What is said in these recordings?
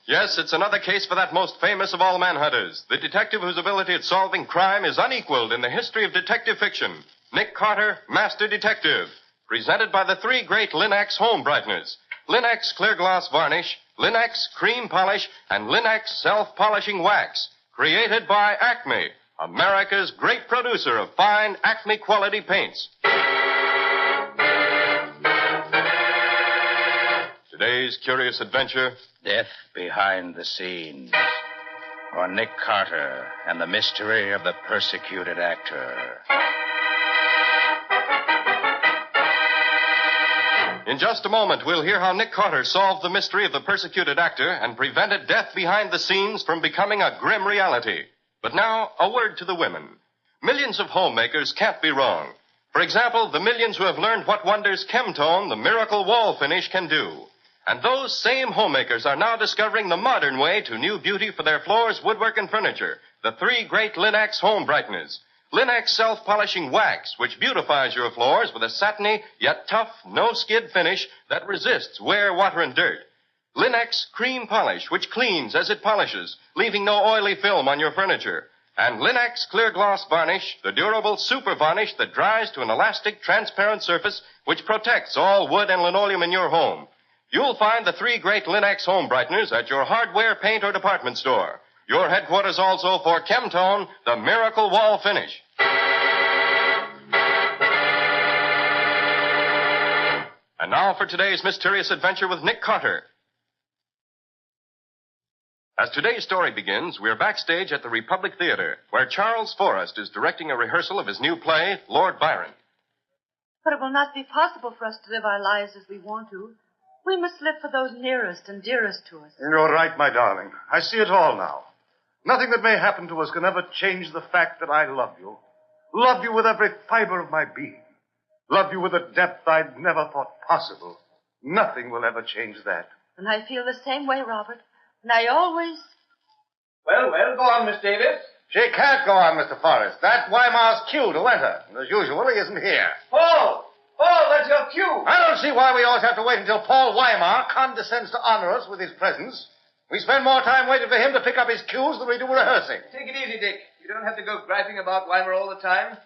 Yes, it's another case for that most famous of all manhunters, the detective whose ability at solving crime is unequaled in the history of detective fiction. Nick Carter, Master Detective. Presented by the three great Linex home brighteners. Linex Clear Gloss Varnish, Linex Cream Polish, and Linex Self-Polishing Wax. Created by Acme, America's great producer of fine Acme quality paints. Today's curious adventure. Death behind the scenes. Or Nick Carter and the mystery of the persecuted actor. In just a moment, we'll hear how Nick Carter solved the mystery of the persecuted actor and prevented death behind the scenes from becoming a grim reality. But now, a word to the women. Millions of homemakers can't be wrong. For example, the millions who have learned what wonders Chemtone, the miracle wall finish, can do. And those same homemakers are now discovering the modern way to new beauty for their floors, woodwork, and furniture. The three great Linex home brighteners. Linex Self-Polishing Wax, which beautifies your floors with a satiny, yet tough, no-skid finish that resists wear, water, and dirt. Linex Cream Polish, which cleans as it polishes, leaving no oily film on your furniture. And Linex Clear Gloss Varnish, the durable super varnish that dries to an elastic, transparent surface which protects all wood and linoleum in your home. You'll find the three great Linex home brighteners at your hardware, paint, or department store. Your headquarters also for Chemtone, the miracle wall finish. And now for today's mysterious adventure with Nick Carter. As today's story begins, we're backstage at the Republic Theater, where Charles Forrest is directing a rehearsal of his new play, Lord Byron. But it will not be possible for us to live our lives as we want to. We must live for those nearest and dearest to us. You're right, my darling. I see it all now. Nothing that may happen to us can ever change the fact that I love you. Love you with every fiber of my being. Love you with a depth I'd never thought possible. Nothing will ever change that. And I feel the same way, Robert. And I always... Well, go on, Miss Davis. She can't go on, Mr. Forrest. That Weimar's cue to enter. And as usual, he isn't here. Paul, that's your cue. I don't see why we always have to wait until Paul Weimar condescends to honor us with his presence. We spend more time waiting for him to pick up his cues than we do rehearsing. Take it easy, Dick. You don't have to go griping about Weimar all the time.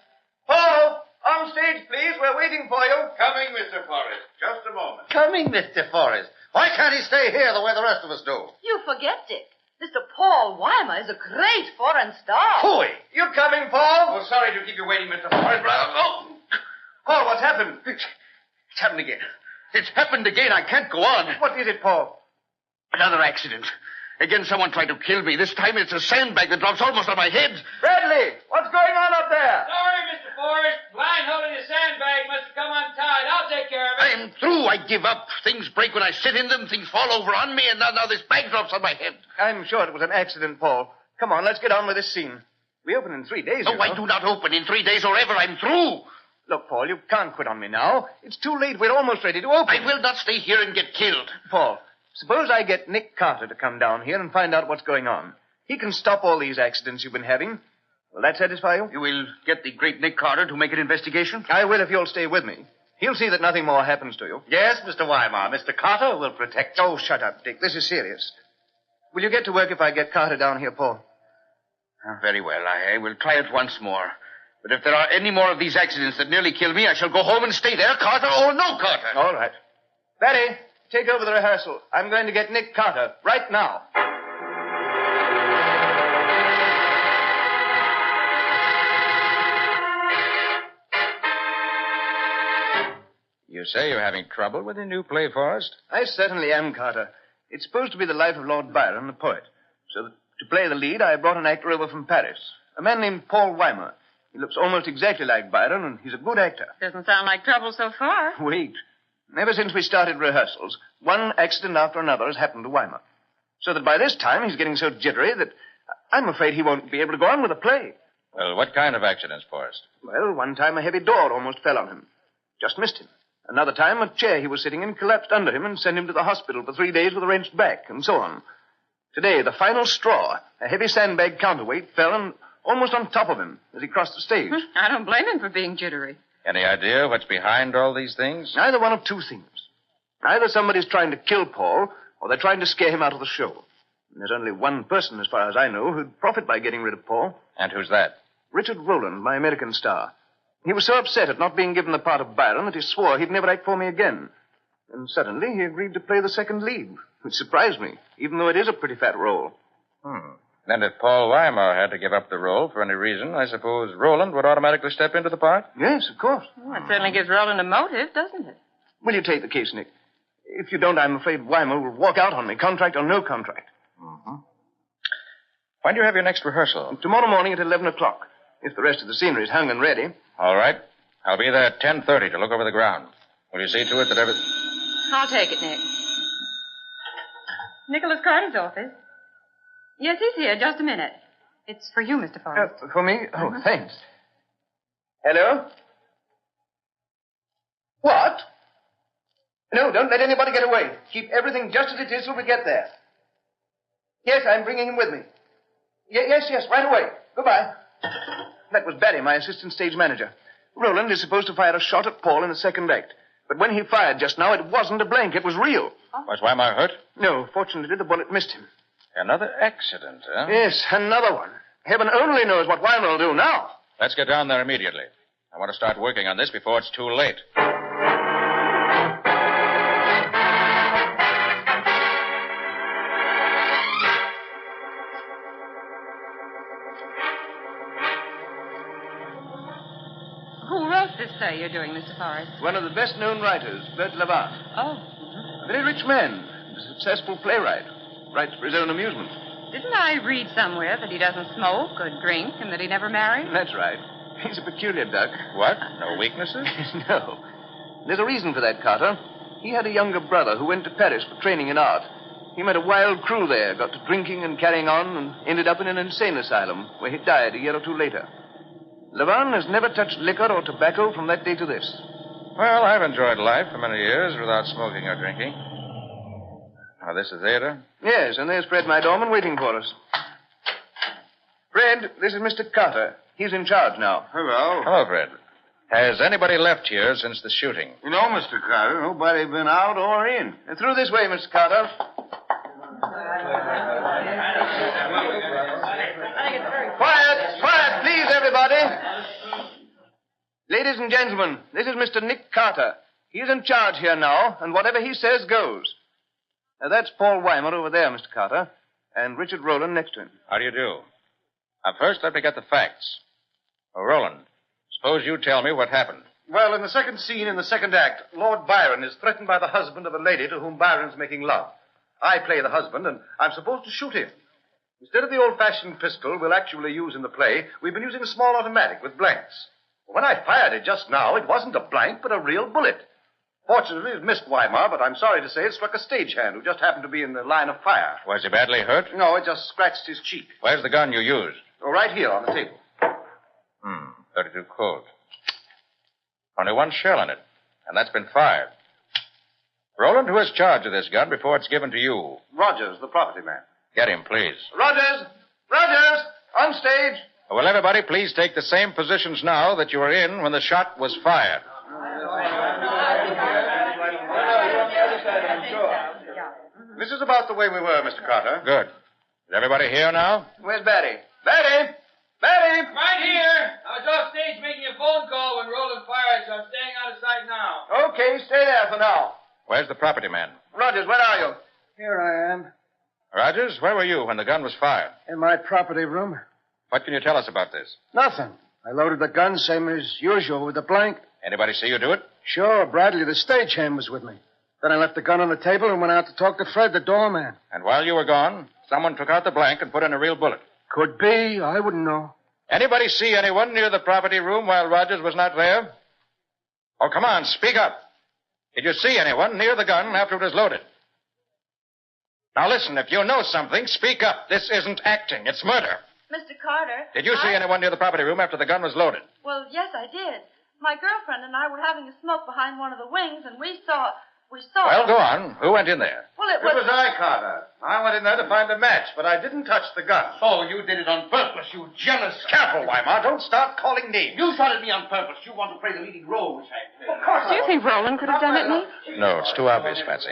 Paul, on stage, please. We're waiting for you. Coming, Mr. Forrest. Just a moment. Coming, Mr. Forrest. Why can't he stay here the way the rest of us do? You forget, Dick. Mr. Paul Weimar is a great foreign star. Hooey. You coming, Paul? Oh, sorry to keep you waiting, Mr. Forrest. Oh. Paul, what's happened? It's happened again. It's happened again. I can't go on. What is it, Paul? Another accident. Again, someone tried to kill me. This time it's a sandbag that drops almost on my head. Bradley, what's going on up there? Sorry, Mr. Forrest. Line holding the sandbag must have come untied. I'll take care of it. I'm through. I give up. Things break when I sit in them. Things fall over on me, and now this bag drops on my head. I'm sure it was an accident, Paul. Come on, let's get on with this scene. We open in 3 days, No, I do not open in 3 days or ever. I'm through. Look, Paul, you can't quit on me now. It's too late. We're almost ready to open. I will not stay here and get killed. Paul, suppose I get Nick Carter to come down here and find out what's going on. He can stop all these accidents you've been having. Will that satisfy you? You will get the great Nick Carter to make an investigation? I will if you'll stay with me. He'll see that nothing more happens to you. Yes, Mr. Weimar. Mr. Carter will protect you. Oh, shut up, Dick. This is serious. Will you get to work if I get Carter down here, Paul? Very well. I will try it once more. But if there are any more of these accidents that nearly kill me, I shall go home and stay there, Carter or no Carter. All right. Betty, take over the rehearsal. I'm going to get Nick Carter right now. You say you're having trouble with the new play, Forrest? I certainly am, Carter. It's supposed to be the life of Lord Byron, the poet. So to play the lead, I brought an actor over from Paris, a man named Paul Weimar. He looks almost exactly like Byron, and he's a good actor. Doesn't sound like trouble so far. Wait. Ever since we started rehearsals, one accident after another has happened to Weimar. So that by this time, he's getting so jittery that I'm afraid he won't be able to go on with the play. Well, what kind of accidents, Forrest? Well, one time a heavy door almost fell on him. Just missed him. Another time, a chair he was sitting in collapsed under him and sent him to the hospital for 3 days with a wrenched back, and so on. Today, the final straw, a heavy sandbag counterweight, fell and almost on top of him as he crossed the stage. I don't blame him for being jittery. Any idea what's behind all these things? Either one of two things. Either somebody's trying to kill Paul, or they're trying to scare him out of the show. There's only one person, as far as I know, who'd profit by getting rid of Paul. And who's that? Richard Rowland, my American star. He was so upset at not being given the part of Byron that he swore he'd never act for me again. And suddenly he agreed to play the second lead, which surprised me, even though it is a pretty fat role. Then if Paul Weimar had to give up the role for any reason, I suppose Roland would automatically step into the part? Yes, of course. Well, it certainly gives Roland a motive, doesn't it? Will you take the case, Nick? If you don't, I'm afraid Weimar will walk out on me, contract or no contract. When do you have your next rehearsal? Tomorrow morning at 11 o'clock, if the rest of the scenery is hung and ready. All right. I'll be there at 10:30 to look over the ground. Will you see to it that I'll take it, Nick. Nicholas Carter's office. Yes, he's here. Just a minute. It's for you, Mr. Forrest. For me? Oh, thanks. Hello? What? No, don't let anybody get away. Keep everything just as it is till we get there. Yes, I'm bringing him with me. Yes, right away. Goodbye. That was Barry, my assistant stage manager. Roland is supposed to fire a shot at Paul in the second act. But when he fired just now, it wasn't a blank. It was real. Was Weimar hurt? No, fortunately, the bullet missed him. Another accident, huh? Yes, another one. Heaven only knows what Weimar will do now. Let's get down there immediately. I want to start working on this before it's too late. Who wrote this play you're doing, Mr. Forrest? One of the best-known writers, Bert Lavant. Oh. A very rich man, a successful playwright. Writes for his own amusement. Didn't I read somewhere that he doesn't smoke or drink and that he never married? That's right. He's a peculiar duck. What? No weaknesses? No. There's a reason for that, Carter. He had a younger brother who went to Paris for training in art. He met a wild crew there, got to drinking and carrying on, and ended up in an insane asylum, where he died a year or two later. Lavant has never touched liquor or tobacco from that day to this. Well, I've enjoyed life for many years without smoking or drinking. Oh, this is Ada? Yes, and there's Fred, my doorman, waiting for us. Fred, this is Mr. Carter. He's in charge now. Hello. Hello, Fred. Has anybody left here since the shooting? No, Mr. Carter. Nobody been out or in. Through this way, Mr. Carter. Quiet, please, everybody. Ladies and gentlemen, this is Mr. Nick Carter. He's in charge here now, and whatever he says goes. Now, that's Paul Weimar over there, Mr. Carter, and Richard Rowland next to him. How do you do? Now, first, let me get the facts. Roland, suppose you tell me what happened. Well, in the second scene in the second act, Lord Byron is threatened by the husband of a lady to whom Byron's making love. I play the husband, and I'm supposed to shoot him. Instead of the old-fashioned pistol we'll actually use in the play, we've been using a small automatic with blanks. When I fired it just now, it wasn't a blank, but a real bullet. Fortunately, it missed Weimar, but I'm sorry to say it struck a stagehand who just happened to be in the line of fire. Was he badly hurt? No, it just scratched his cheek. Where's the gun you used? Oh, right here on the table. 32 Colt. Only one shell in it, and that's been fired. Roland, who has charge of this gun before it's given to you? Rogers, the property man. Get him, please. Rogers, on stage. Will everybody please take the same positions now that you were in when the shot was fired? This is about the way we were, Mr. Carter. Good. Is everybody here now? Where's Barry? Right here. I was off stage making a phone call when Roland fired, so I'm staying out of sight now. Okay, stay there for now. Where's the property man? Rogers, where are you? Here I am, Rogers, where were you when the gun was fired? in my property room. What can you tell us about this? Nothing. I loaded the gun, same as usual, with the blank. Anybody see you do it? Sure, Bradley, the stagehand, was with me. Then I left the gun on the table and went out to talk to Fred, the doorman. And while you were gone, someone took out the blank and put in a real bullet. Could be. I wouldn't know. Anybody see anyone near the property room while Rogers was not there? Oh, come on, speak up. Did you see anyone near the gun after it was loaded? Now listen, if you know something, speak up. This isn't acting, it's murder. Mr. Carter. Did you see anyone near the property room after the gun was loaded? Well, yes, I did. My girlfriend and I were having a smoke behind one of the wings, and we saw... Well, go on. Who went in there? Well, Well, it It was I, Carter. I went in there to find a match, but I didn't touch the gun. Oh, you did it on purpose, you jealous. Careful, Weimar. Don't start calling names. You shot at me on purpose. You want to play the leading role, which I play. Of course. Do you think Roland could have done it, Nick? No, it's too obvious, Patsy.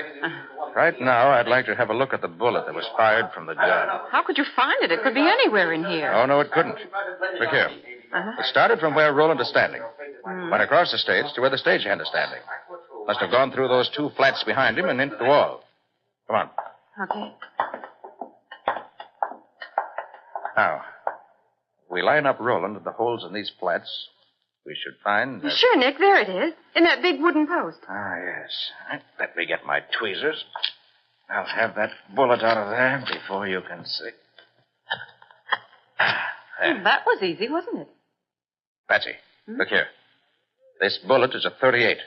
Right now, I'd like to have a look at the bullet that was fired from the gun. How could you find it? It could be anywhere in here. Oh, no, it couldn't. Look here. It started from where Roland is standing. Went across the stage to where the stagehand is standing. Must have gone through those two flats behind him and into the wall. Come on. Okay. Now, if we line up Roland at the holes in these flats, we should find... Sure, Nick, there it is. In that big wooden post. Ah, yes. Let me get my tweezers. I'll have that bullet out of there before you can see. There. That was easy, wasn't it? Patsy, look here. This bullet is a 38.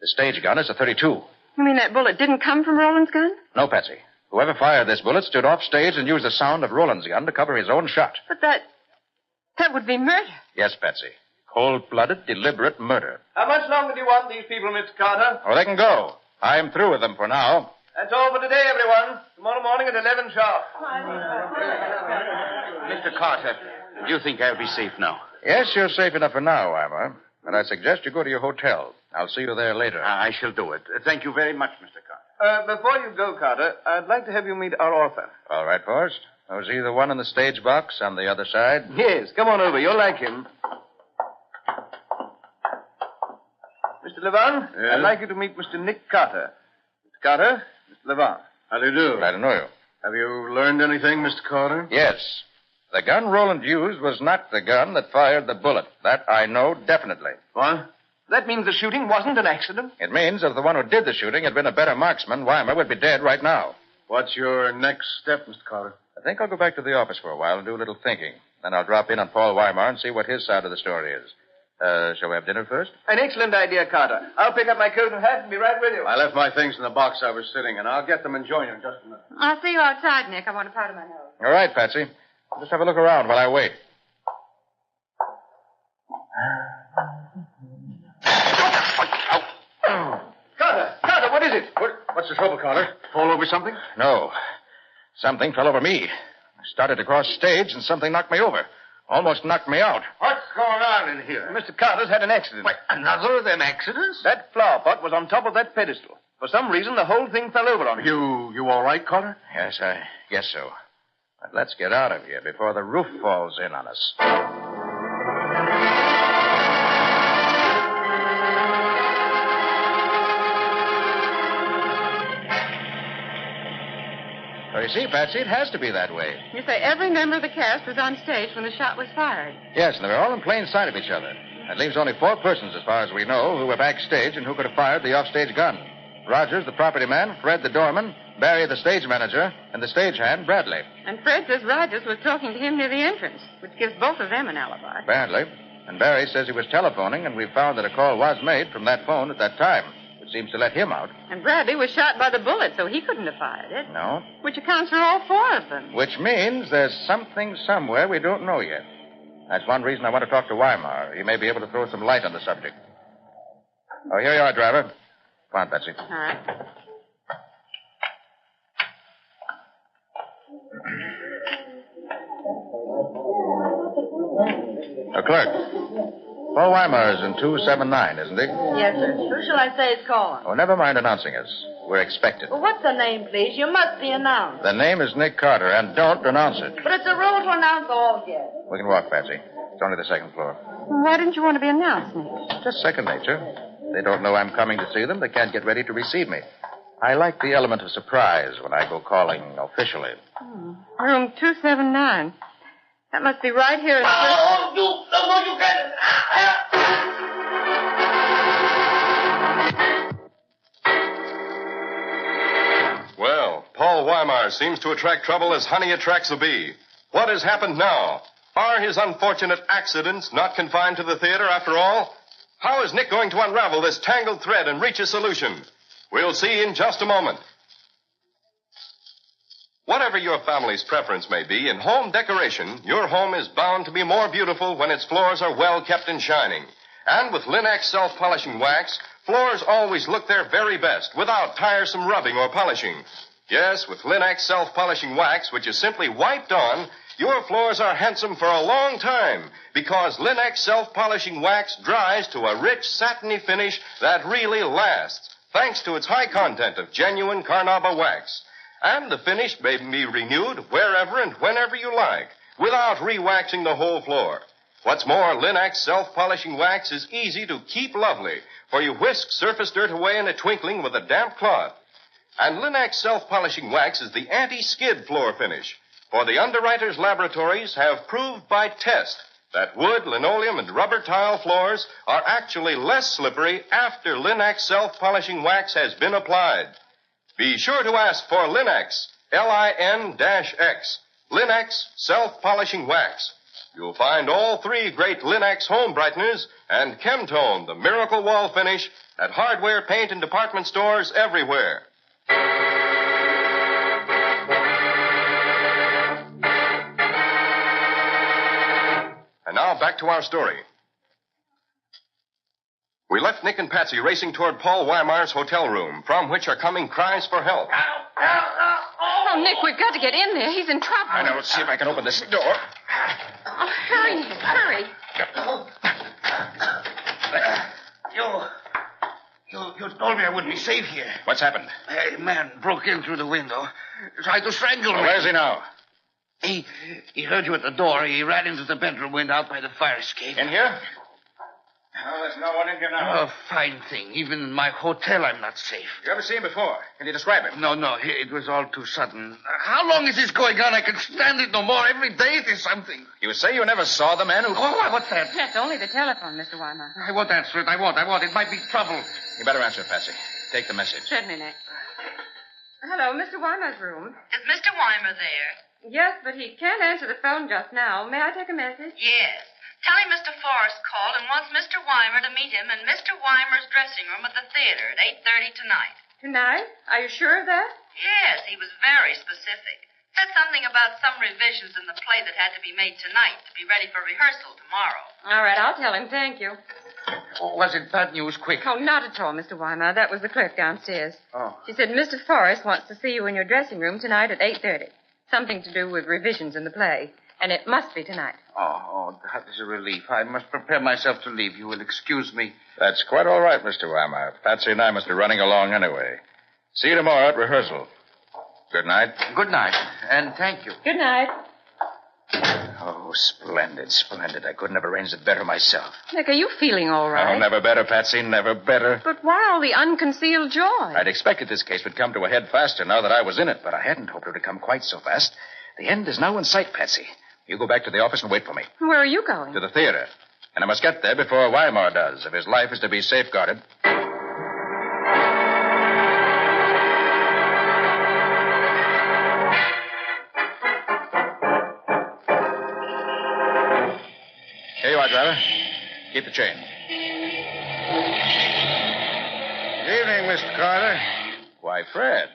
The stage gun is a 32. You mean that bullet didn't come from Roland's gun? No, Patsy. Whoever fired this bullet stood off stage and used the sound of Roland's gun to cover his own shot. But that would be murder. Yes, Patsy. Cold-blooded, deliberate murder. How much longer do you want these people, Mr. Carter? Oh, they can go. I'm through with them for now. That's all for today, everyone. Tomorrow morning at 11 sharp. Mr. Carter, do you think I'll be safe now? Yes, you're safe enough for now, Weimar. And I suggest you go to your hotel. I'll see you there later. I shall do it. Thank you very much, Mr. Carter. Before you go, Carter, I'd like to have you meet our author. All right, Forrest. Was he the one in the stage box on the other side? Yes, come on over. You'll like him. Mr. Levin, Yes? I'd like you to meet Mr. Nick Carter. Mr. Carter, Mr. Levin. How do you do? Glad to know you. Have you learned anything, Mr. Carter? Yes. The gun Roland used was not the gun that fired the bullet. That I know definitely. What? That means the shooting wasn't an accident? It means if the one who did the shooting had been a better marksman, Weimar would be dead right now. What's your next step, Mr. Carter? I think I'll go back to the office for a while and do a little thinking. Then I'll drop in on Paul Weimar and see what his side of the story is. Shall we have dinner first? An excellent idea, Carter. I'll pick up my coat and hat and be right with you. I left my things in the box I was sitting in. I'll get them and join you in just a minute. I'll see you outside, Nick. I want to powder my nose. All right, Patsy. Just have a look around while I wait. Carter, what is it? What's the trouble, Carter? Fall over something? No. Something fell over me. I started to cross stage and something knocked me over. Almost knocked me out. What's going on in here? Mr. Carter's had an accident. Why, another of them accidents? That flower pot was on top of that pedestal. For some reason, the whole thing fell over on him. You all right, Carter? Yes, I guess so. But let's get out of here before the roof falls in on us. So you see, Patsy, it has to be that way. You say every member of the cast was on stage when the shot was fired. Yes, and they're all in plain sight of each other. That leaves only 4 persons, as far as we know, who were backstage and who could have fired the offstage gun. Rogers, the property man, Fred, the doorman, Barry, the stage manager, and the stagehand, Bradley. And Fred says Rogers was talking to him near the entrance, which gives both of them an alibi. Apparently. And Barry says he was telephoning, and we found that a call was made from that phone at that time, which seems to let him out. And Bradley was shot by the bullet, so he couldn't have fired it. No. Which accounts for all 4 of them. Which means there's something somewhere we don't know yet. That's one reason I want to talk to Weimar. He may be able to throw some light on the subject. Oh, here you are, driver. Come on, Betsy. All right. Clerk. Paul Weimar is in 279, isn't he? Yes, sir. Who shall I say is calling? Oh, never mind announcing us. We're expected. Well, what's the name, please? You must be announced. The name is Nick Carter, and don't announce it. But it's a rule to announce all guests. We can walk, Patsy. It's only the 2nd floor. Why didn't you want to be announced, Nick? Just second nature. They don't know I'm coming to see them. They can't get ready to receive me. I like the element of surprise when I go calling officially. Room 279. That must be right here in the first... No, you can't. Well, Paul Weimar seems to attract trouble as honey attracts a bee. What has happened now? Are his unfortunate accidents not confined to the theater after all? How is Nick going to unravel this tangled thread and reach a solution? We'll see in just a moment. Whatever your family's preference may be, in home decoration, your home is bound to be more beautiful when its floors are well kept and shining. And with Linex self-polishing wax, floors always look their very best without tiresome rubbing or polishing. Yes, with Linex self-polishing wax, which is simply wiped on, your floors are handsome for a long time because Linex self-polishing wax dries to a rich, satiny finish that really lasts, thanks to its high content of genuine Carnauba wax. And the finish may be renewed wherever and whenever you like, without re-waxing the whole floor. What's more, Linex self-polishing wax is easy to keep lovely, for you whisk surface dirt away in a twinkling with a damp cloth. And Linex self-polishing wax is the anti-skid floor finish. For the underwriters' laboratories have proved by test that wood, linoleum, and rubber tile floors are actually less slippery after Linex self-polishing wax has been applied. Be sure to ask for Linex, L-I-N-X, Linex self-polishing wax. You'll find all three great Linex home brighteners and Chemtone, the miracle wall finish, at hardware, paint, and department stores everywhere. And now back to our story. We left Nick and Patsy racing toward Paul Weimar's hotel room, from which are coming cries for help. Oh, Nick, we've got to get in there. He's in trouble. I know. Let's see if I can open this door. Oh, hurry, Nick, hurry. You told me I wouldn't be safe here. What's happened? A man broke in through the window, tried to strangle me. Where's he now? He heard you at the door. He ran into the bedroom window out by the fire escape. In here? Oh, there's no one in here now. Oh, fine thing. Even in my hotel, I'm not safe. You ever seen him before? Can you describe him? No, it was all too sudden. How long is this going on? I can stand it no more. Every day it is something. You say you never saw the man who... Oh, what's that? That's only the telephone, Mr. Weimar. I won't answer it. I won't. It might be trouble. You better answer, Patsy. Take the message. Certainly, Nick. Hello, Mr. Weimar's room. Is Mr. Weimer there? Yes, but he can't answer the phone just now. May I take a message? Yes. Tell him Mr. Forrest called and wants Mr. Weimer to meet him in Mr. Weimer's dressing room at the theater at 8:30 tonight. Tonight? Are you sure of that? Yes, he was very specific. Said something about some revisions in the play that had to be made tonight to be ready for rehearsal tomorrow. All right, I'll tell him. Thank you. Oh, was it bad news? Quick. Oh, not at all, Mr. Weimar. That was the clerk downstairs. Oh. She said Mr. Forrest wants to see you in your dressing room tonight at 8:30. Something to do with revisions in the play. And it must be tonight. Oh, that is a relief. I must prepare myself to leave. You will excuse me. That's quite all right, Mr. Weimar. Patsy and I must be running along anyway. See you tomorrow at rehearsal. Good night. Good night, and thank you. Good night. Oh, splendid. I couldn't have arranged it better myself. Nick, are you feeling all right? Oh, never better, Patsy, never better. But why all the unconcealed joy? I'd expected this case would come to a head faster now that I was in it, but I hadn't hoped it would come quite so fast. The end is now in sight, Patsy. You go back to the office and wait for me. Where are you going? To the theater. And I must get there before Weimar does, if his life is to be safeguarded. Here you are, driver. Keep the chain. Good evening, Mr. Carter. Why, Fred,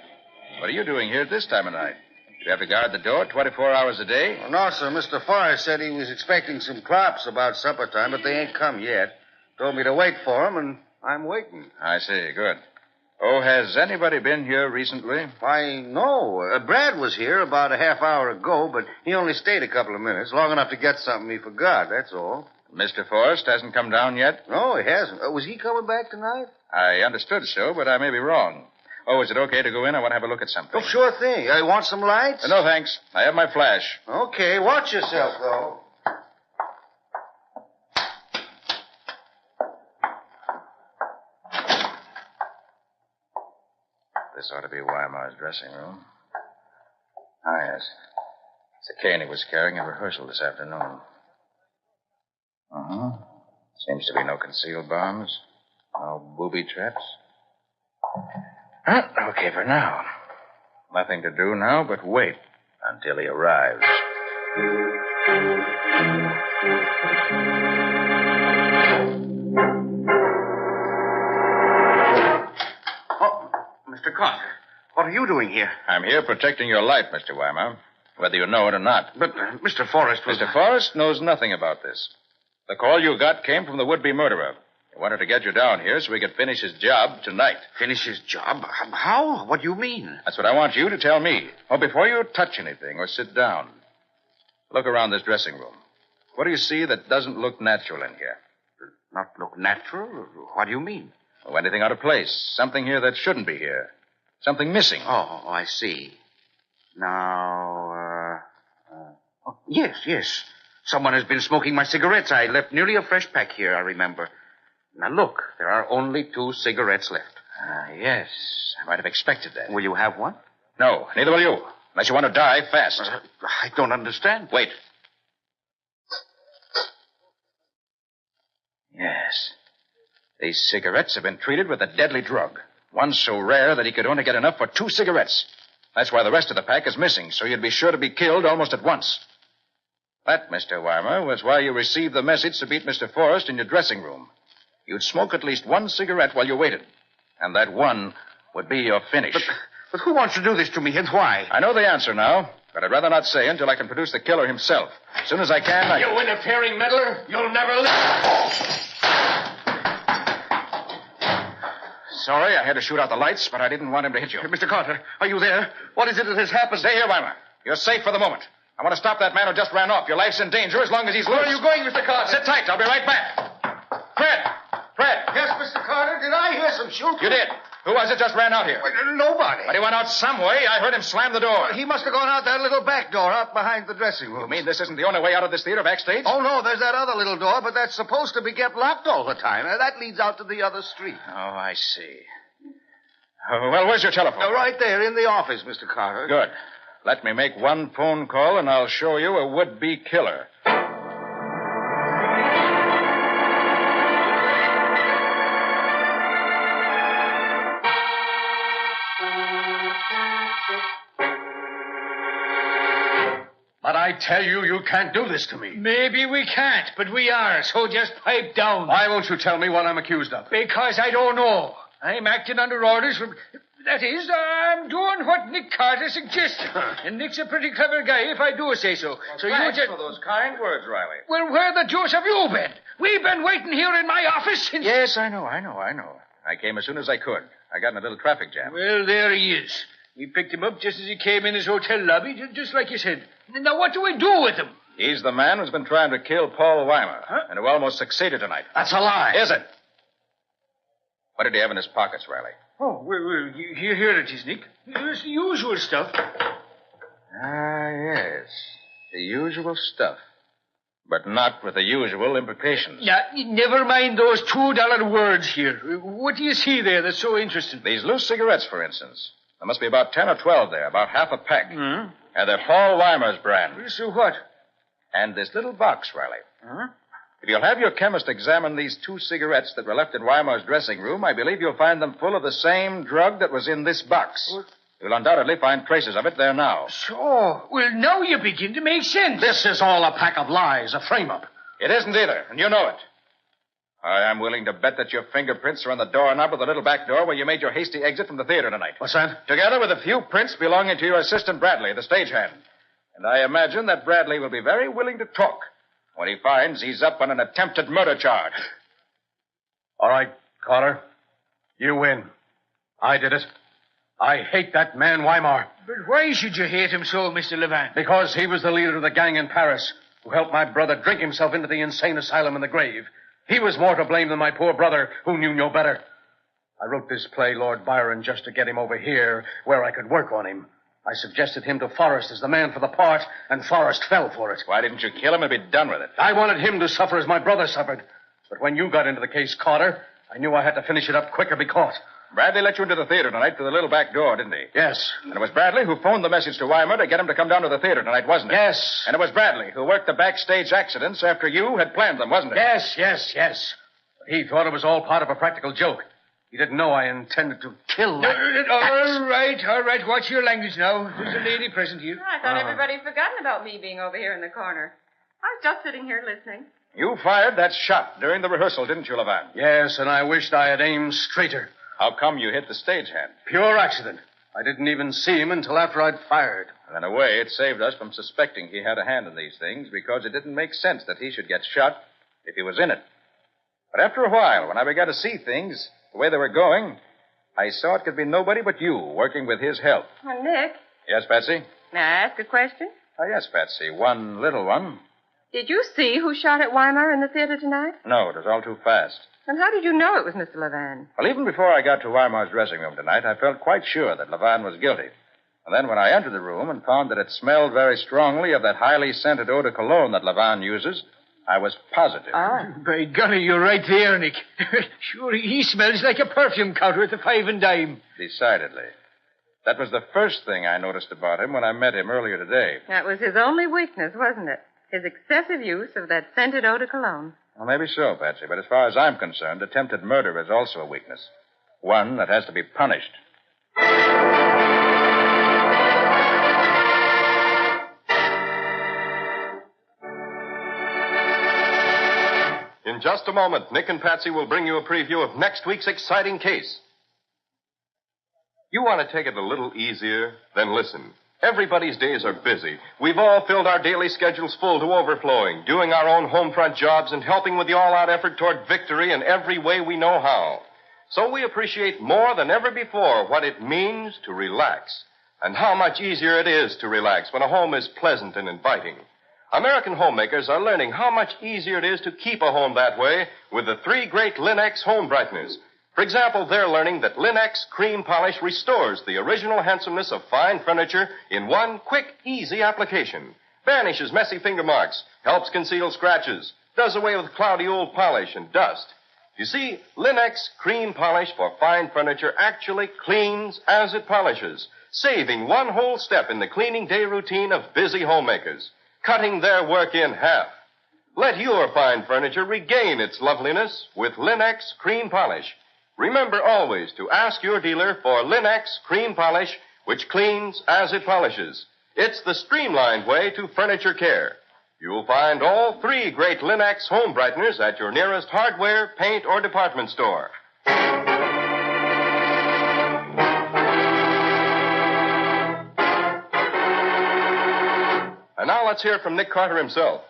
what are you doing here at this time of night? Do you have to guard the door 24 hours a day? Well, no, sir. Mr. Forrest said he was expecting some crops about supper time, but they ain't come yet. Told me to wait for 'em, and I'm waiting. I see. Good. Oh, has anybody been here recently? Why, no. Brad was here about a half hour ago, but he only stayed a couple of minutes, long enough to get something he forgot, that's all. Mr. Forrest hasn't come down yet? No, he hasn't. Was he coming back tonight? I understood so, but I may be wrong. Oh, is it okay to go in? I want to have a look at something. Oh, sure thing. You want some lights? No, thanks. I have my flash. Okay, watch yourself, though. This ought to be Weimar's dressing room. Ah, yes. It's the cane he was carrying in rehearsal this afternoon. Uh-huh. Seems to be no concealed bombs. No booby traps. Okay for now. Nothing to do now but wait until he arrives. Oh, Mr. Carter, what are you doing here? I'm here protecting your life, Mr. Weimar, whether you know it or not. But Mr. Forrest was... Mr. Forrest knows nothing about this. The call you got came from the would-be murderer. He wanted to get you down here so he could finish his job tonight. Finish his job? How? What do you mean? That's what I want you to tell me. Oh, before you touch anything or sit down, look around this dressing room. What do you see that doesn't look natural in here? Not look natural? What do you mean? Oh, anything out of place. Something here that shouldn't be here. Something missing. Oh, I see. Now, yes. Someone has been smoking my cigarettes. I left nearly a fresh pack here, I remember. Now, look, there are only 2 cigarettes left. Yes. I might have expected that. Will you have one? No, neither will you. Unless you want to die fast. I don't understand. Wait. Yes. These cigarettes have been treated with a deadly drug. One so rare that he could only get enough for 2 cigarettes. That's why the rest of the pack is missing, so you'd be sure to be killed almost at once. That, Mr. Weimer, was why you received the message to beat Mr. Forrest in your dressing room. You'd smoke at least 1 cigarette while you waited. And that one would be your finish. But who wants to do this to me, and why? I know the answer now, but I'd rather not say until I can produce the killer himself. As soon as I can, You interfering meddler! You'll never live! Sorry, I had to shoot out the lights, but I didn't want him to hit you. Mr. Carter, are you there? What is it that has happened? Stay here, Weimer. You're safe for the moment. I want to stop that man who just ran off. Your life's in danger as long as he's loose. Where are you going, Mr. Carter? Sit tight. I'll be right back. Fred! Yes, Mr. Carter, did I hear some shooting? You did. Who was it just ran out here? Nobody. But he went out some way. I heard him slam the door. He must have gone out that little back door out behind the dressing room. You mean this isn't the only way out of this theater backstage? Oh, no, there's that other little door, but that's supposed to be kept locked all the time. That leads out to the other street. Oh, I see. Oh, well, where's your telephone? Right there in the office, Mr. Carter. Good. Let me make one phone call, and I'll show you a would-be killer. But I tell you, you can't do this to me. Maybe we can't, but we are, so just pipe down. Why won't you tell me what I'm accused of? Because I don't know. I'm acting under orders from... That is, I'm doing what Nick Carter suggested. And Nick's a pretty clever guy, if I do say so. So you just... for those kind words, Riley. Well, where the deuce have you been? We've been waiting here in my office since... Yes, I know. I came as soon as I could. I got in a little traffic jam. Well, there he is. We picked him up just as he came in his hotel lobby, just like you said. Now, what do we do with him? He's the man who's been trying to kill Paul Weimer, and who almost succeeded tonight. That's a lie. Is it? What did he have in his pockets, Riley? Oh, well, here it is, Nick. It's the usual stuff. Ah, yes. The usual stuff. But not with the usual implications. Now, never mind those $2 words here. What do you see there that's so interesting? These loose cigarettes, for instance. There must be about 10 or 12 there, about half a pack. Hmm? And they're Paul Weimer's brand. So what? And this little box, Riley. Huh? If you'll have your chemist examine these 2 cigarettes that were left in Weimer's dressing room, I believe you'll find them full of the same drug that was in this box. What? You'll undoubtedly find traces of it there now. So, well, now you begin to make sense. This is all a pack of lies, a frame-up. It isn't either, and you know it. I am willing to bet that your fingerprints are on the doorknob of the little back door where you made your hasty exit from the theater tonight. What's that? Together with a few prints belonging to your assistant Bradley, the stagehand. And I imagine that Bradley will be very willing to talk when he finds he's up on an attempted murder charge. All right, Carter. You win. I did it. I hate that man, Weimar. But why should you hate him so, Mr. Levant? Because he was the leader of the gang in Paris who helped my brother drink himself into the insane asylum in the grave. He was more to blame than my poor brother, who knew no better. I wrote this play, Lord Byron, just to get him over here where I could work on him. I suggested him to Forrest as the man for the part, and Forrest fell for it. Why didn't you kill him and be done with it? I wanted him to suffer as my brother suffered. But when you got into the case, Carter, I knew I had to finish it up quick or be caught. Bradley let you into the theater tonight through the little back door, didn't he? Yes. And it was Bradley who phoned the message to Weimer to get him to come down to the theater tonight, wasn't it? Yes. And it was Bradley who worked the backstage accidents after you had planned them, wasn't it? Yes. But he thought it was all part of a practical joke. He didn't know I intended to kill that. All right. Watch your language now. There's a lady present here. I thought everybody had forgotten about me being over here in the corner. I was just sitting here listening. You fired that shot during the rehearsal, didn't you, Levant? Yes, and I wished I had aimed straighter. How come you hit the stagehand? Pure accident. I didn't even see him until after I'd fired. And in a way, it saved us from suspecting he had a hand in these things because it didn't make sense that he should get shot if he was in it. But after a while, when I began to see things the way they were going, I saw it could be nobody but you working with his help. Oh, Nick, Yes, Patsy? may I ask a question? Oh, yes, Patsy. One little one. Did you see who shot at Weimar in the theater tonight? No, it was all too fast. And how did you know it was Mr. Levan? Well, even before I got to Weimar's dressing room tonight, I felt quite sure that Levan was guilty. And then when I entered the room and found that it smelled very strongly of that highly scented eau de cologne that Levan uses, I was positive. By golly, you're right there, Nick. Sure, he smells like a perfume counter at the 5 and dime. Decidedly. That was the first thing I noticed about him when I met him earlier today. That was his only weakness, wasn't it? His excessive use of that scented eau de cologne. Well, maybe so, Patsy, but as far as I'm concerned, attempted murder is also a weakness. One that has to be punished. In just a moment, Nick and Patsy will bring you a preview of next week's exciting case. You want to take it a little easier? Then listen. Everybody's days are busy. We've all filled our daily schedules full to overflowing, doing our own home front jobs and helping with the all-out effort toward victory in every way we know how. So we appreciate more than ever before what it means to relax and how much easier it is to relax when a home is pleasant and inviting. American homemakers are learning how much easier it is to keep a home that way with the 3 great Linex home brighteners. For example, they're learning that Linex cream polish restores the original handsomeness of fine furniture in one quick, easy application. Banishes messy finger marks, helps conceal scratches, does away with cloudy old polish and dust. You see, Linex cream polish for fine furniture actually cleans as it polishes, saving one whole step in the cleaning day routine of busy homemakers, cutting their work in half. Let your fine furniture regain its loveliness with Linex cream polish. Remember always to ask your dealer for Linex cream polish, which cleans as it polishes. It's the streamlined way to furniture care. You'll find all 3 great Linex home brighteners at your nearest hardware, paint, or department store. And now let's hear from Nick Carter himself.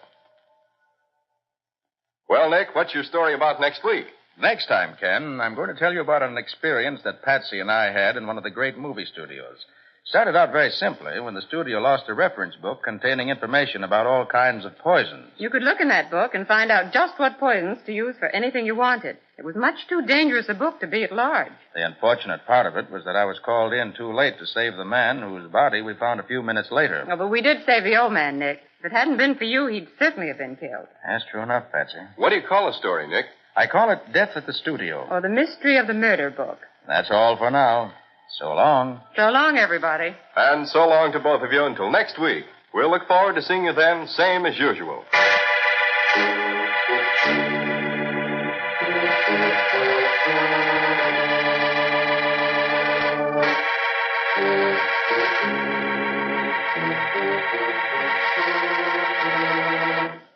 Well, Nick, what's your story about next week? Next time, Ken, I'm going to tell you about an experience that Patsy and I had in one of the great movie studios. Started out very simply when the studio lost a reference book containing information about all kinds of poisons. You could look in that book and find out just what poisons to use for anything you wanted. It was much too dangerous a book to be at large. The unfortunate part of it was that I was called in too late to save the man whose body we found a few minutes later. Oh, but we did save the old man, Nick. If it hadn't been for you, he'd certainly have been killed. That's true enough, Patsy. What do you call the story, Nick? I call it Death at the Studio. Or the mystery of the murder book. That's all for now. So long. So long, everybody. And so long to both of you until next week. We'll look forward to seeing you then, same as usual.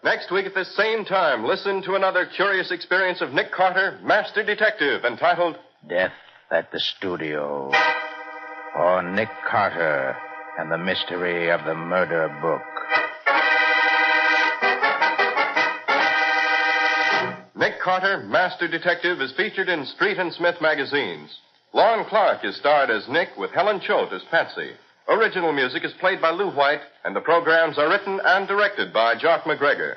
Next week at this same time, listen to another curious experience of Nick Carter, Master Detective, entitled Death at the Studio. Or Nick Carter and the Mystery of the Murder Book. Nick Carter, Master Detective, is featured in Street and Smith magazines. Lon Clark is starred as Nick with Helen Choate as Patsy. Original music is played by Lou White, and the programs are written and directed by Jock McGregor.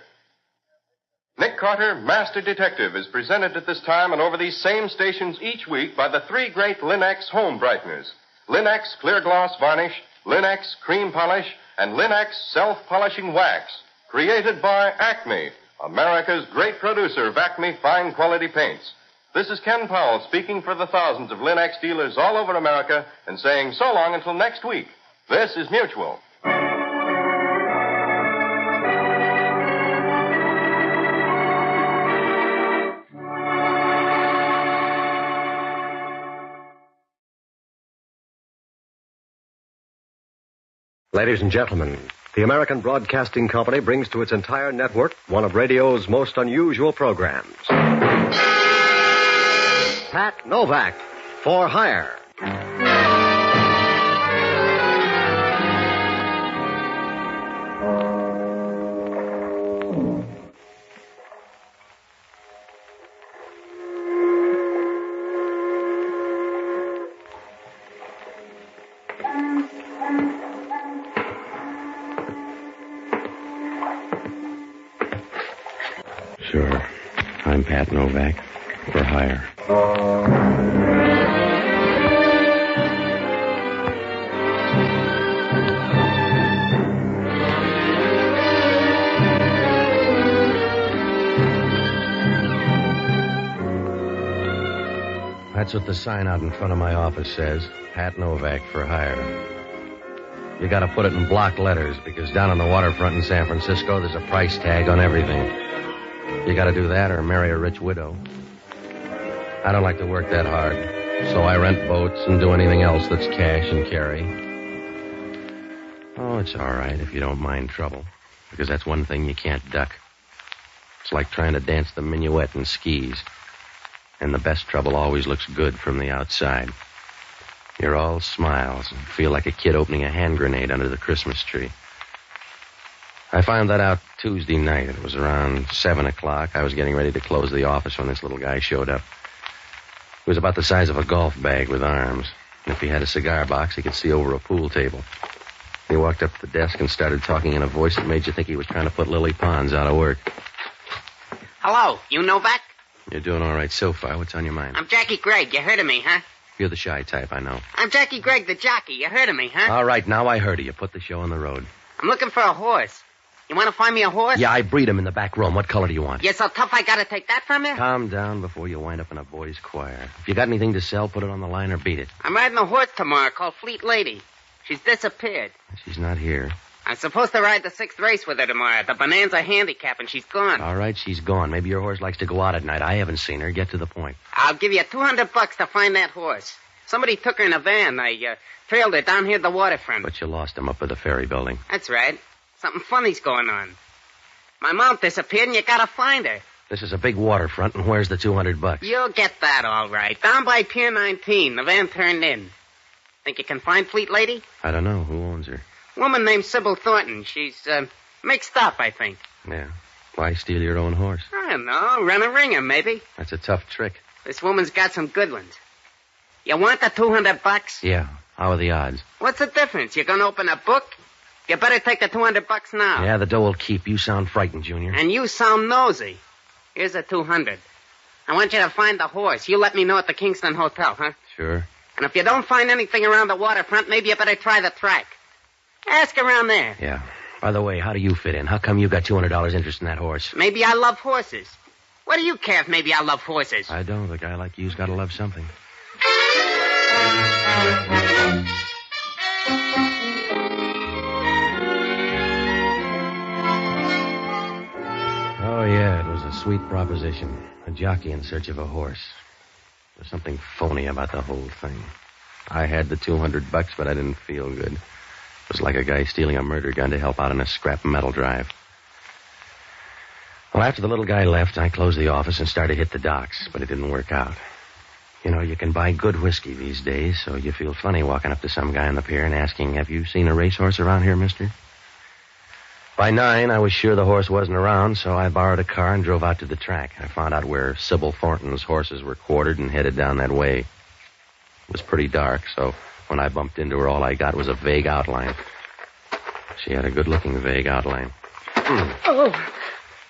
Nick Carter, Master Detective, is presented at this time and over these same stations each week by the 3 great Linex home brighteners. Linex Clear Gloss Varnish, Linex Cream Polish, and Linex Self-Polishing Wax. Created by Acme, America's great producer of Acme fine quality paints. This is Ken Powell speaking for the thousands of Linex dealers all over America and saying so long until next week. This is Mutual. Ladies and gentlemen, the American Broadcasting Company brings to its entire network one of radio's most unusual programs. Pat Novak, For Hire. Sure. I'm Pat Novak. For hire. That's what the sign out in front of my office says. Pat Novak for hire. You gotta put it in block letters because down on the waterfront in San Francisco, there's a price tag on everything. You gotta do that or marry a rich widow. I don't like to work that hard, so I rent boats and do anything else that's cash and carry. Oh, it's all right if you don't mind trouble, because that's one thing you can't duck. It's like trying to dance the minuet in skis. And the best trouble always looks good from the outside. You're all smiles and feel like a kid opening a hand grenade under the Christmas tree. I found that out Tuesday night. It was around 7 o'clock. I was getting ready to close the office when this little guy showed up. He was about the size of a golf bag with arms. And if he had a cigar box, he could see over a pool table. He walked up to the desk and started talking in a voice that made you think he was trying to put Lily Pons out of work. Hello, you Novak? You're doing all right so far. What's on your mind? I'm Jackie Gregg. You heard of me, huh? You're the shy type, I know. I'm Jackie Gregg, the jockey. You heard of me, huh? All right, now I heard of you. Put the show on the road. I'm looking for a horse. You want to find me a horse? Yeah, I breed him in the back room. What color do you want? You're so tough I gotta take that from you? Calm down before you wind up in a boys' choir. If you got anything to sell, put it on the line or beat it. I'm riding a horse tomorrow called Fleet Lady. She's disappeared. She's not here. I'm supposed to ride the 6th race with her tomorrow at the Bonanza Handicap, and she's gone. All right, she's gone. Maybe your horse likes to go out at night. I haven't seen her. Get to the point. I'll give you $200 to find that horse. Somebody took her in a van. I trailed her down here at the waterfront. But you lost him up at the ferry building. That's right. Something funny's going on. My mom disappeared, and you gotta find her. This is a big waterfront, and where's the $200? You'll get that all right. Down by Pier 19. The van turned in. Think you can find Fleet Lady? I don't know. Who owns her? Woman named Sybil Thornton. She's mixed up, I think. Yeah. Why steal your own horse? I don't know. Run a ringer, maybe. That's a tough trick. This woman's got some good ones. You want the $200? Yeah. How are the odds? What's the difference? You're gonna open a book? You better take the $200 now. Yeah, the dough will keep. You sound frightened, Junior. And you sound nosy. Here's the $200. I want you to find the horse. You let me know at the Kingston Hotel, huh? Sure. And if you don't find anything around the waterfront, maybe you better try the track. Ask around there. Yeah. By the way, how do you fit in? How come you got $200 interest in that horse? Maybe I love horses. What do you care if maybe I love horses? I don't. A guy like you's got to love something. Oh, yeah, it was a sweet proposition. A jockey in search of a horse. There's something phony about the whole thing. I had the $200, but I didn't feel good. It was like a guy stealing a murder gun to help out in a scrap metal drive. Well, after the little guy left, I closed the office and started to hit the docks, but it didn't work out. You know, you can buy good whiskey these days, so you feel funny walking up to some guy on the pier and asking, "Have you seen a racehorse around here, mister?" By 9, I was sure the horse wasn't around, so I borrowed a car and drove out to the track. I found out where Sybil Thornton's horses were quartered and headed down that way. It was pretty dark, so when I bumped into her, all I got was a vague outline. She had a good-looking vague outline. Oh,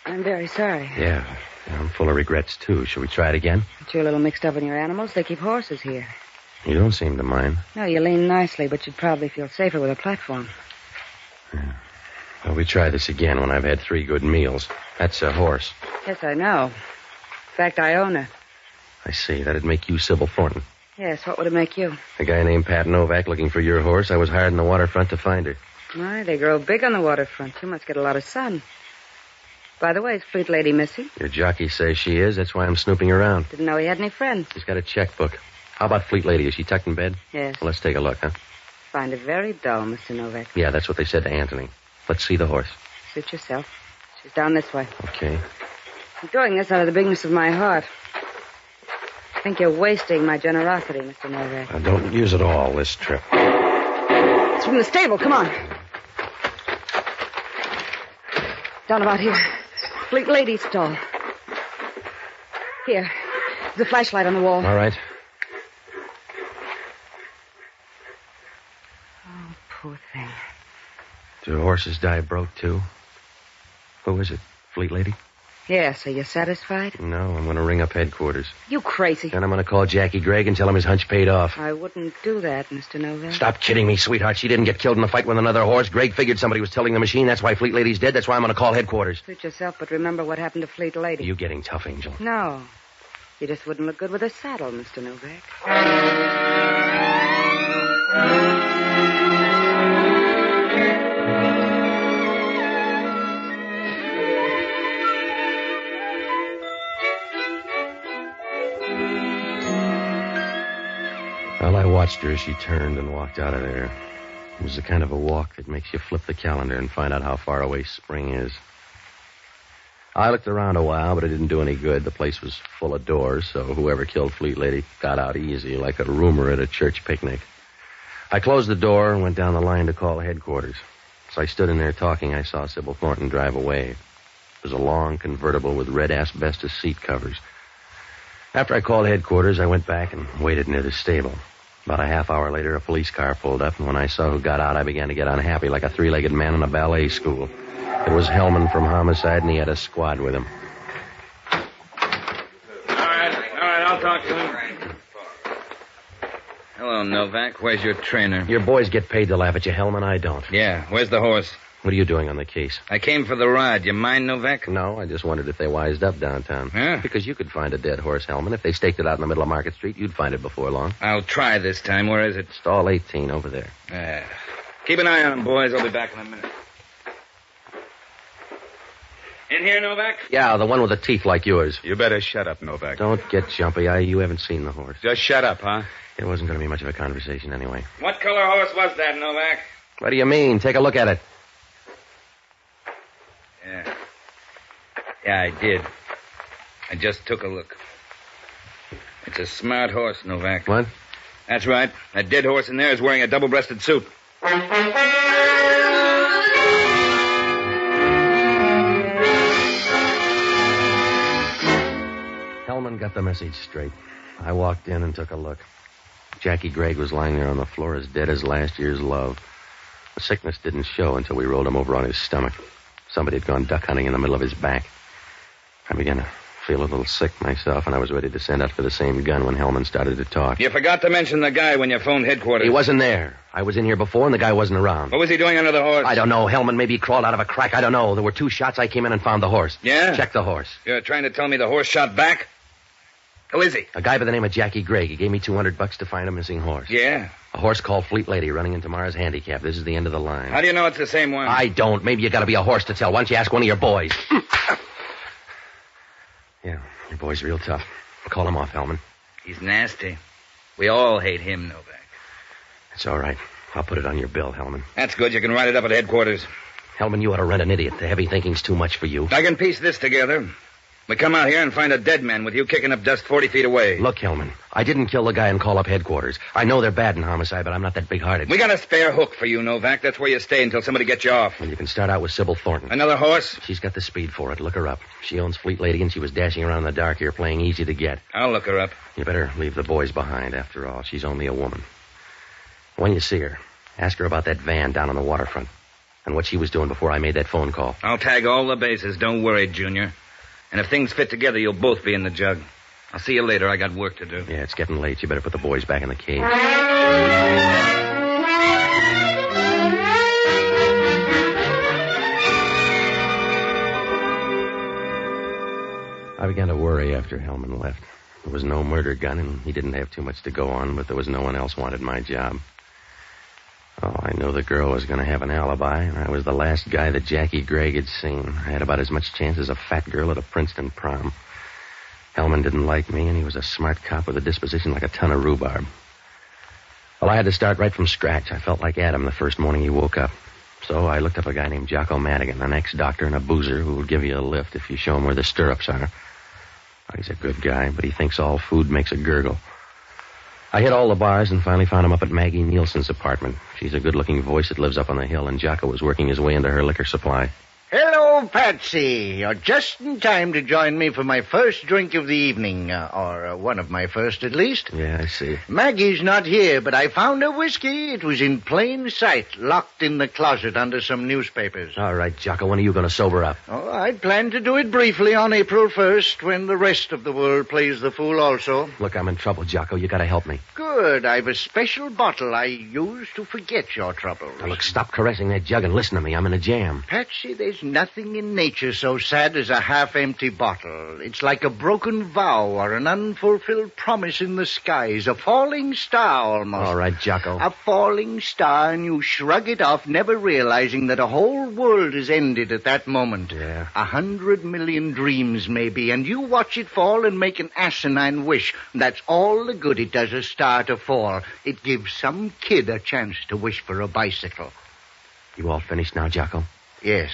I'm very sorry. Yeah, I'm full of regrets, too. Shall we try it again? But you're a little mixed up in your animals. They keep horses here. You don't seem to mind. No, you lean nicely, but you'd probably feel safer with a platform. Yeah. Well, we try this again when I've had 3 good meals. That's a horse. Yes, I know. In fact, I own her. I see. That'd make you Sybil Thornton. Yes, what would it make you? A guy named Pat Novak looking for your horse. I was hired in the waterfront to find her. My, they grow big on the waterfront. You must get a lot of sun. By the way, is Fleet Lady missing? Your jockey says she is. That's why I'm snooping around. Didn't know he had any friends. She's got a checkbook. How about Fleet Lady? Is she tucked in bed? Yes. Well, let's take a look, huh? Find it very dull, Mr. Novak. Yeah, that's what they said to Anthony. Let's see the horse. Suit yourself. She's down this way. Okay. I'm doing this out of the bigness of my heart. I think you're wasting my generosity, Mr. Novak. I don't use it all this trip. It's from the stable. Come on. Down about here. Fleet Lady's stall. Here. There's a flashlight on the wall. All right. Oh, poor thing. Do horses die broke, too? Who is it? Fleet Lady? Yes, are you satisfied? No, I'm going to ring up headquarters. You crazy. Then I'm going to call Jackie Gregg and tell him his hunch paid off. I wouldn't do that, Mr. Novak. Stop kidding me, sweetheart. She didn't get killed in a fight with another horse. Gregg figured somebody was tilting the machine. That's why Fleet Lady's dead. That's why I'm going to call headquarters. Suit yourself, but remember what happened to Fleet Lady. You getting tough, Angel. No. You just wouldn't look good with a saddle, Mr. Novak. Well, I watched her as she turned and walked out of there. It was the kind of a walk that makes you flip the calendar and find out how far away spring is. I looked around a while, but it didn't do any good. The place was full of doors, so whoever killed Fleet Lady got out easy, like a rumor at a church picnic. I closed the door and went down the line to call headquarters. As I stood in there talking, I saw Sybil Thornton drive away. It was a long convertible with red asbestos seat covers. After I called headquarters, I went back and waited near the stable. About a half hour later, a police car pulled up, and when I saw who got out, I began to get unhappy, like a three-legged man in a ballet school. It was Hellman from Homicide, and he had a squad with him. All right, I'll talk to him. Hello, Novak. Where's your trainer? Your boys get paid to laugh at you, Hellman. I don't. Yeah, where's the horse? What are you doing on the case? I came for the ride. You mind, Novak? No, I just wondered if they wised up downtown. Huh? Because you could find a dead horse, Hellman. If they staked it out in the middle of Market Street, you'd find it before long. I'll try this time. Where is it? Stall 18 over there. Keep an eye on him, boys. I'll be back in a minute. In here, Novak? Yeah, the one with the teeth like yours. You better shut up, Novak. Don't get jumpy. You haven't seen the horse. Just shut up, huh? It wasn't going to be much of a conversation anyway. What color horse was that, Novak? What do you mean? Take a look at it. Yeah, I did. I just took a look. It's a smart horse, Novak. What? That's right. That dead horse in there is wearing a double-breasted suit. Hellman got the message straight. I walked in and took a look. Jackie Gregg was lying there on the floor as dead as last year's love. The sickness didn't show until we rolled him over on his stomach. Somebody had gone duck hunting in the middle of his back. I began to feel a little sick myself, and I was ready to send out for the same gun when Hellman started to talk. You forgot to mention the guy when you phoned headquarters. He wasn't there. I was in here before, and the guy wasn't around. What was he doing under the horse? I don't know. Hellman, maybe he crawled out of a crack. I don't know. There were 2 shots. I came in and found the horse. Yeah? Check the horse. You're trying to tell me the horse shot back? Who is he? A guy by the name of Jackie Gregg. He gave me $200 to find a missing horse. Yeah? A horse called Fleet Lady running into Mars Handicap. This is the end of the line. How do you know it's the same one? I don't. Maybe you gotta be a horse to tell. Why don't you ask one of your boys? Yeah, your boy's real tough. Call him off, Hellman. He's nasty. We all hate him, Novak. It's all right. I'll put it on your bill, Hellman. That's good. You can write it up at headquarters. Hellman, you ought to rent an idiot. The heavy thinking's too much for you. I can piece this together. We come out here and find a dead man with you kicking up dust 40 feet away. Look, Hellman, I didn't kill the guy and call up headquarters. I know they're bad in homicide, but I'm not that big-hearted. We got a spare hook for you, Novak. That's where you stay until somebody gets you off. Well, you can start out with Sybil Thornton. Another horse? She's got the speed for it. Look her up. She owns Fleet Lady, and she was dashing around in the dark here playing easy to get. I'll look her up. You better leave the boys behind. After all, she's only a woman. When you see her, ask her about that van down on the waterfront and what she was doing before I made that phone call. I'll tag all the bases. Don't worry, Junior. And if things fit together, you'll both be in the jug. I'll see you later. I got work to do. Yeah, it's getting late. You better put the boys back in the cage. I began to worry after Hellman left. There was no murder gun, and he didn't have too much to go on, but there was no one else wanted my job. Oh, I knew the girl was going to have an alibi, and I was the last guy that Jackie Gregg had seen. I had about as much chance as a fat girl at a Princeton prom. Hellman didn't like me, and he was a smart cop with a disposition like a ton of rhubarb. Well, I had to start right from scratch. I felt like Adam the first morning he woke up. So I looked up a guy named Jocko Madigan, an ex-doctor and a boozer who would give you a lift if you show him where the stirrups are. Oh, he's a good guy, but he thinks all food makes a gurgle. I hit all the bars and finally found him up at Maggie Nielsen's apartment. She's a good-looking voice that lives up on the hill, and Jocko was working his way into her liquor supply. Hello, Patsy. You're just in time to join me for my first drink of the evening, or one of my first, at least. Yeah, I see. Maggie's not here, but I found her whiskey. It was in plain sight, locked in the closet under some newspapers. All right, Jocko, when are you going to sober up? Oh, I'd planned to do it briefly on April 1st, when the rest of the world plays the fool also. Look, I'm in trouble, Jocko. You got to help me. Good. I've a special bottle I use to forget your troubles. Now, look, stop caressing that jug and listen to me. I'm in a jam. Patsy, there's nothing in nature so sad as a half-empty bottle. It's like a broken vow or an unfulfilled promise in the skies. A falling star, almost. All right, Jocko. A falling star, and you shrug it off, never realizing that a whole world is ended at that moment. Yeah. 100 million dreams, maybe, and you watch it fall and make an asinine wish. That's all the good it does a star to fall. It gives some kid a chance to wish for a bicycle. You all finished now, Jocko? Yes.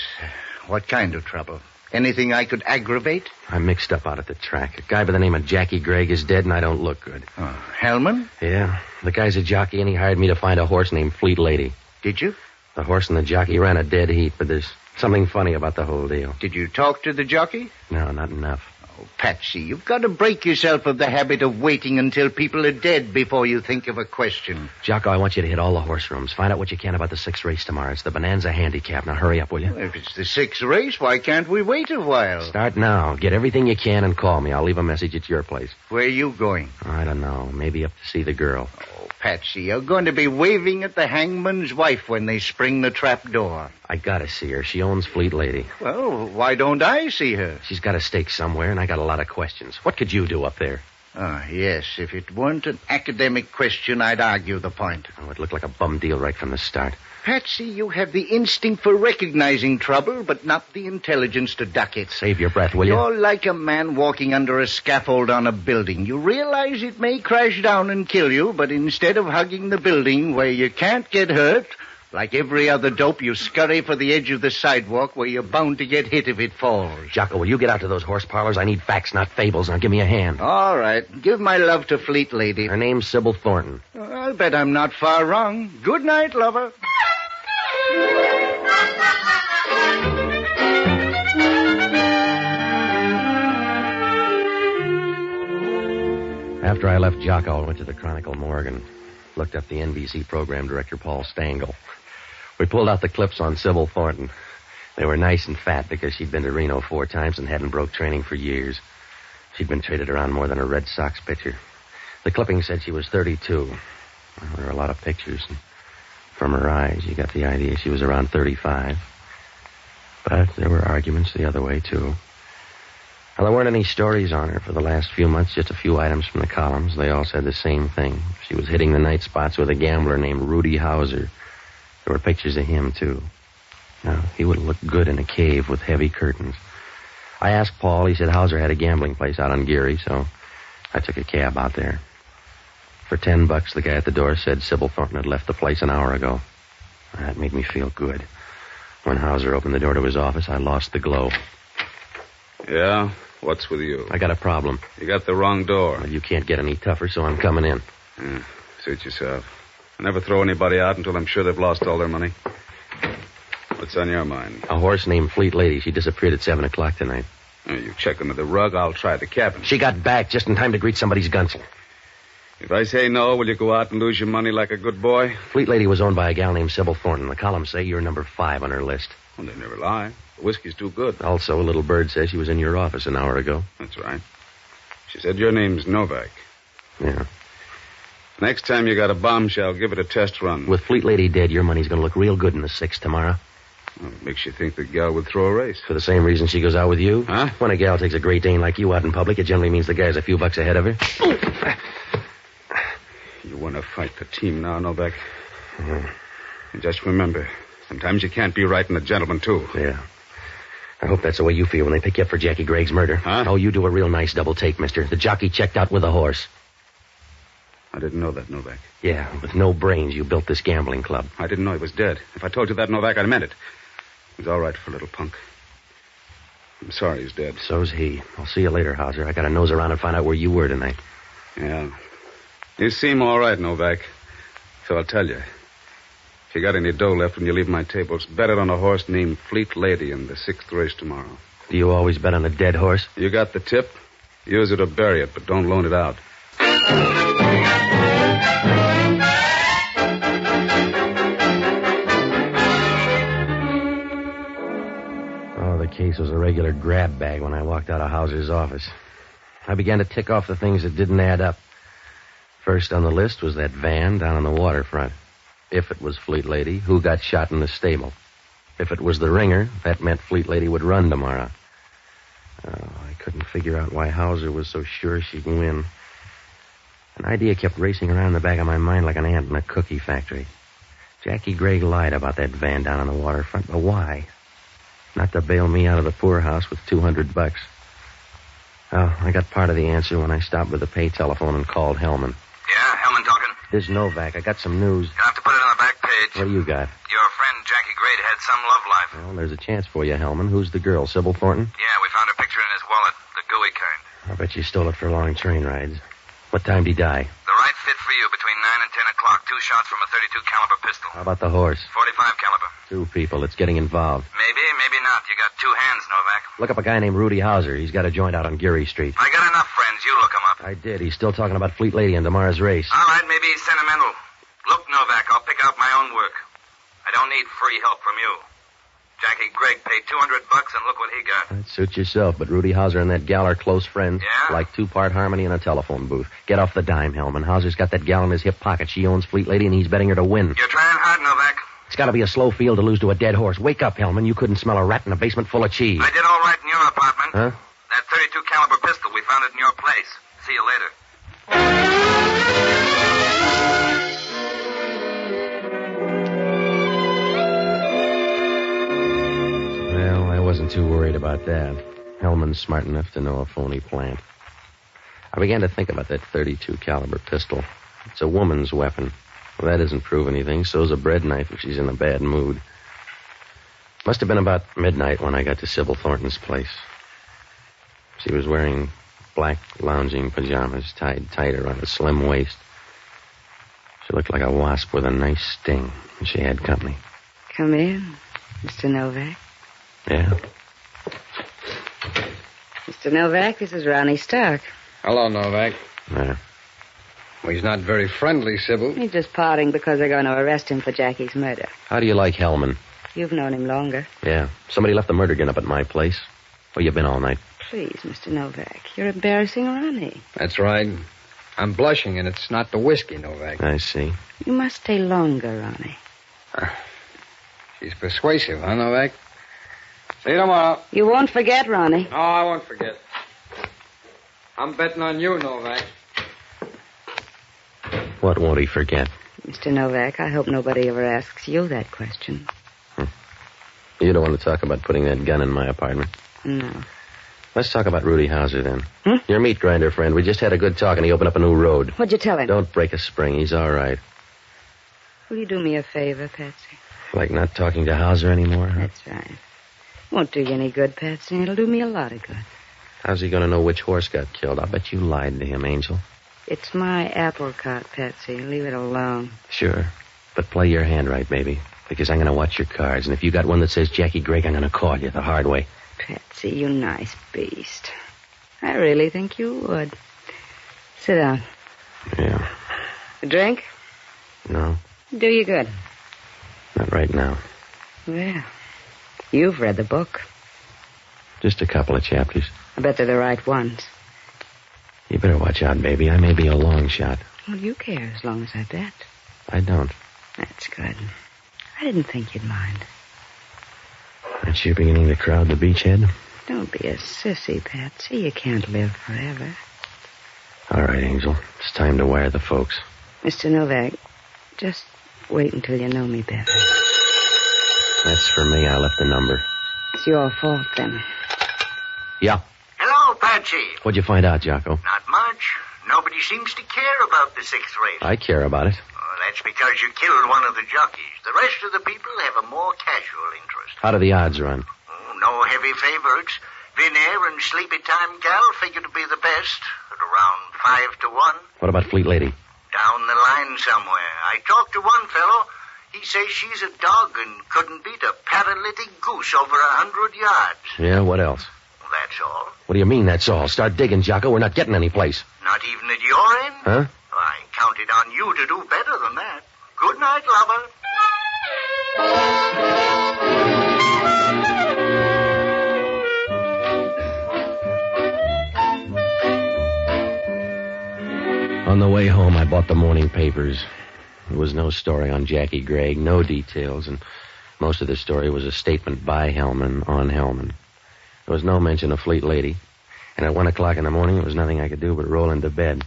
What kind of trouble? Anything I could aggravate? I'm mixed up out at the track. A guy by the name of Jackie Gregg is dead, and I don't look good. Oh, Hellman? Yeah. The guy's a jockey, and he hired me to find a horse named Fleet Lady. Did you? The horse and the jockey ran a dead heat, but there's something funny about the whole deal. Did you talk to the jockey? No, not enough. Oh, Patsy, you've got to break yourself of the habit of waiting until people are dead before you think of a question. Jocko, I want you to hit all the horse rooms. Find out what you can about the 6th race tomorrow. It's the Bonanza Handicap. Now, hurry up, will you? Well, if it's the 6th race, why can't we wait a while? Start now. Get everything you can and call me. I'll leave a message at your place. Where are you going? I don't know. Maybe up to see the girl. Oh, Patsy, you're going to be waving at the hangman's wife when they spring the trap door. I gotta see her. She owns Fleet Lady. Well, why don't I see her? She's got a stake somewhere, and I got a lot of questions. What could you do up there? Ah, yes. If it weren't an academic question, I'd argue the point. Oh, it looked like a bum deal right from the start. Patsy, you have the instinct for recognizing trouble, but not the intelligence to duck it. Save your breath, will you? You're like a man walking under a scaffold on a building. You realize it may crash down and kill you, but instead of hugging the building where you can't get hurt, like every other dope, you scurry for the edge of the sidewalk where you're bound to get hit if it falls. Jocko, will you get out to those horse parlors? I need facts, not fables. Now, give me a hand. All right. Give my love to Fleet Lady. Her name's Sybil Thornton. I'll bet I'm not far wrong. Good night, lover. After I left Jocko, I went to the Chronicle morgue and looked up the NBC program director, Paul Stengel. We pulled out the clips on Sybil Thornton. They were nice and fat because she'd been to Reno 4 times and hadn't broke training for years. She'd been traded around more than a Red Sox pitcher. The clipping said she was 32. Well, there were a lot of pictures. And from her eyes, you got the idea she was around 35. But there were arguments the other way, too. Well, there weren't any stories on her for the last few months, just a few items from the columns. They all said the same thing. She was hitting the night spots with a gambler named Rudy Hauser. There were pictures of him, too. Now, he would have looked good in a cave with heavy curtains. I asked Paul. He said Hauser had a gambling place out on Geary, so I took a cab out there. For $10, the guy at the door said Sybil Thornton had left the place an hour ago. That made me feel good. When Hauser opened the door to his office, I lost the glow. Yeah? What's with you? I got a problem. You got the wrong door. Well, you can't get any tougher, so I'm coming in. Suit yourself. I never throw anybody out until I'm sure they've lost all their money. What's on your mind? A horse named Fleet Lady. She disappeared at 7 o'clock tonight. You check under the rug, I'll try the cabin. She got back just in time to greet somebody's gunsel. If I say no, will you go out and lose your money like a good boy? Fleet Lady was owned by a gal named Sybil Thornton. The columns say you're number 5 on her list. Well, they never lie. The whiskey's too good. Also, a little bird says she was in your office an hour ago. That's right. She said your name's Novak. Yeah. Next time you got a bombshell, give it a test run. With Fleet Lady dead, your money's going to look real good in the 6th tomorrow. Well, it makes you think the gal would throw a race. For the same reason she goes out with you? Huh? When a gal takes a Great Dane like you out in public, it generally means the guy's a few bucks ahead of her. You want to fight the team now, Novak? Yeah. And just remember, sometimes you can't be right and a gentleman, too. Yeah. I hope that's the way you feel when they pick you up for Jackie Gregg's murder. Huh? Oh, you do a real nice double take, mister. The jockey checked out with a horse. I didn't know that, Novak. Yeah, with no brains, you built this gambling club. I didn't know he was dead. If I told you that, Novak, I meant it. He's all right for a little punk. I'm sorry he's dead. So's he. I'll see you later, Hauser. I got to nose around and find out where you were tonight. Yeah. You seem all right, Novak. So I'll tell you. If you got any dough left when you leave my tables, bet it on a horse named Fleet Lady in the 6th race tomorrow. Do you always bet on a dead horse? You got the tip. Use it or bury it, but don't loan it out. Oh, the case was a regular grab bag when I walked out of Hauser's office. I began to tick off the things that didn't add up. First on the list was that van down on the waterfront. If it was Fleet Lady, who got shot in the stable? If it was the ringer, that meant Fleet Lady would run tomorrow. Oh, I couldn't figure out why Hauser was so sure she'd win. An idea kept racing around in the back of my mind like an ant in a cookie factory. Jackie Gregg lied about that van down on the waterfront, but why? Not to bail me out of the poorhouse with $200. Well, I got part of the answer when I stopped with the pay telephone and called Hellman. Yeah, Hellman talking. This is Novak. I got some news. You'll have to put it on the back page. What do you got? Your friend Jackie Gray had some love life. Well, there's a chance for you, Hellman. Who's the girl, Sybil Thornton? Yeah, we found her picture in his wallet, the gooey kind. I bet you stole it for long train rides. What time did he die? The right fit for you, between 9 and 10 o'clock. 2 shots from a .32 caliber pistol. How about the horse? 45 caliber. 2 people. It's getting involved. Maybe, maybe not. You got 2 hands, Novak. Look up a guy named Rudy Hauser. He's got a joint out on Geary Street. I got enough friends. You look him up. I did. He's still talking about Fleet Lady and tomorrow's race. All right, maybe he's sentimental. Look, Novak, I'll pick out my own work. I don't need free help from you. Jackie Gregg paid $200 and look what he got. That suits yourself, but Rudy Hauser and that gal are close friends. Yeah? Like 2-part harmony in a telephone booth. Get off the dime, Hellman. Hauser's got that gal in his hip pocket. She owns Fleet Lady, and he's betting her to win. You're trying hard, Novak. It's got to be a slow field to lose to a dead horse. Wake up, Hellman. You couldn't smell a rat in a basement full of cheese. I did all right in your apartment. Huh? That .32 caliber pistol, we found it in your place. See you later. Well, I wasn't too worried about that. Hellman's smart enough to know a phony plant. I began to think about that .32 caliber pistol. It's a woman's weapon. Well, that doesn't prove anything. So's a bread knife if she's in a bad mood. Must have been about midnight when I got to Sybil Thornton's place. She was wearing black lounging pajamas tied tight around a slim waist. She looked like a wasp with a nice sting, and she had company. Come in, Mr. Novak. Yeah? Mr. Novak, this is Ronnie Stark. Hello, Novak. Yeah. Well, he's not very friendly, Sybil. He's just parting because they're going to arrest him for Jackie's murder. How do you like Hellman? You've known him longer. Yeah. Somebody left the murder gun up at my place. Where you been all night? Please, Mr. Novak, you're embarrassing Ronnie. That's right. I'm blushing, and it's not the whiskey, Novak. I see. You must stay longer, Ronnie. She's persuasive, huh, Novak? See you tomorrow. You won't forget, Ronnie. No, I won't forget. I'm betting on you, Novak. What won't he forget? Mr. Novak, I hope nobody ever asks you that question. You don't want to talk about putting that gun in my apartment? No. Let's talk about Rudy Hauser, then. Your meat grinder friend. We just had a good talk, and he opened up a new road. What'd you tell him? Don't break a spring. He's all right. Will you do me a favor, Patsy? Like not talking to Hauser anymore? Huh? That's right. Won't do you any good, Patsy. It'll do me a lot of good. How's he going to know which horse got killed? I'll bet you lied to him, Angel. It's my apple cart, Patsy. Leave it alone. Sure. But play your hand right, baby. Because I'm going to watch your cards. And if you got one that says Jackie Gregg, I'm going to call you the hard way. Patsy, you nice beast. I really think you would. Sit down. Yeah. A drink? No, Do you good. not right now. Well, you've read the book. Just a couple of chapters. I bet they're the right ones. You better watch out, baby. I may be a long shot. Well, you care as long as I bet. I don't. That's good. I didn't think you'd mind. Aren't you beginning to crowd the beachhead? Don't be a sissy, Patsy. You can't live forever. All right, Angel. It's time to wire the folks. Mr. Novak, just wait until you know me better. That's for me. I left the number. It's your fault, then. Yeah. Hello, Patsy. What'd you find out, Jocko? Not much. Nobody seems to care about the 6th race. I care about it. Oh, that's because you killed one of the jockeys. The rest of the people have a more casual interest. How do the odds run? Oh, no heavy favorites. Vinair and Sleepy Time Gal figure to be the best, at around 5 to 1. What about Fleet Lady? Down the line somewhere. I talked to one fellow. He says she's a dog and couldn't beat a paralytic goose over 100 yards. Yeah, what else? Well, that's all. What do you mean, that's all? Start digging, Jocko. We're not getting any place. Not even at your end? Huh? I counted on you to do better than that. Good night, lover. On the way home, I bought the morning papers. There was no story on Jackie Gregg, no details, and most of the story was a statement by Hellman on Hellman. There was no mention of Fleet Lady, and at 1 o'clock in the morning, there was nothing I could do but roll into bed.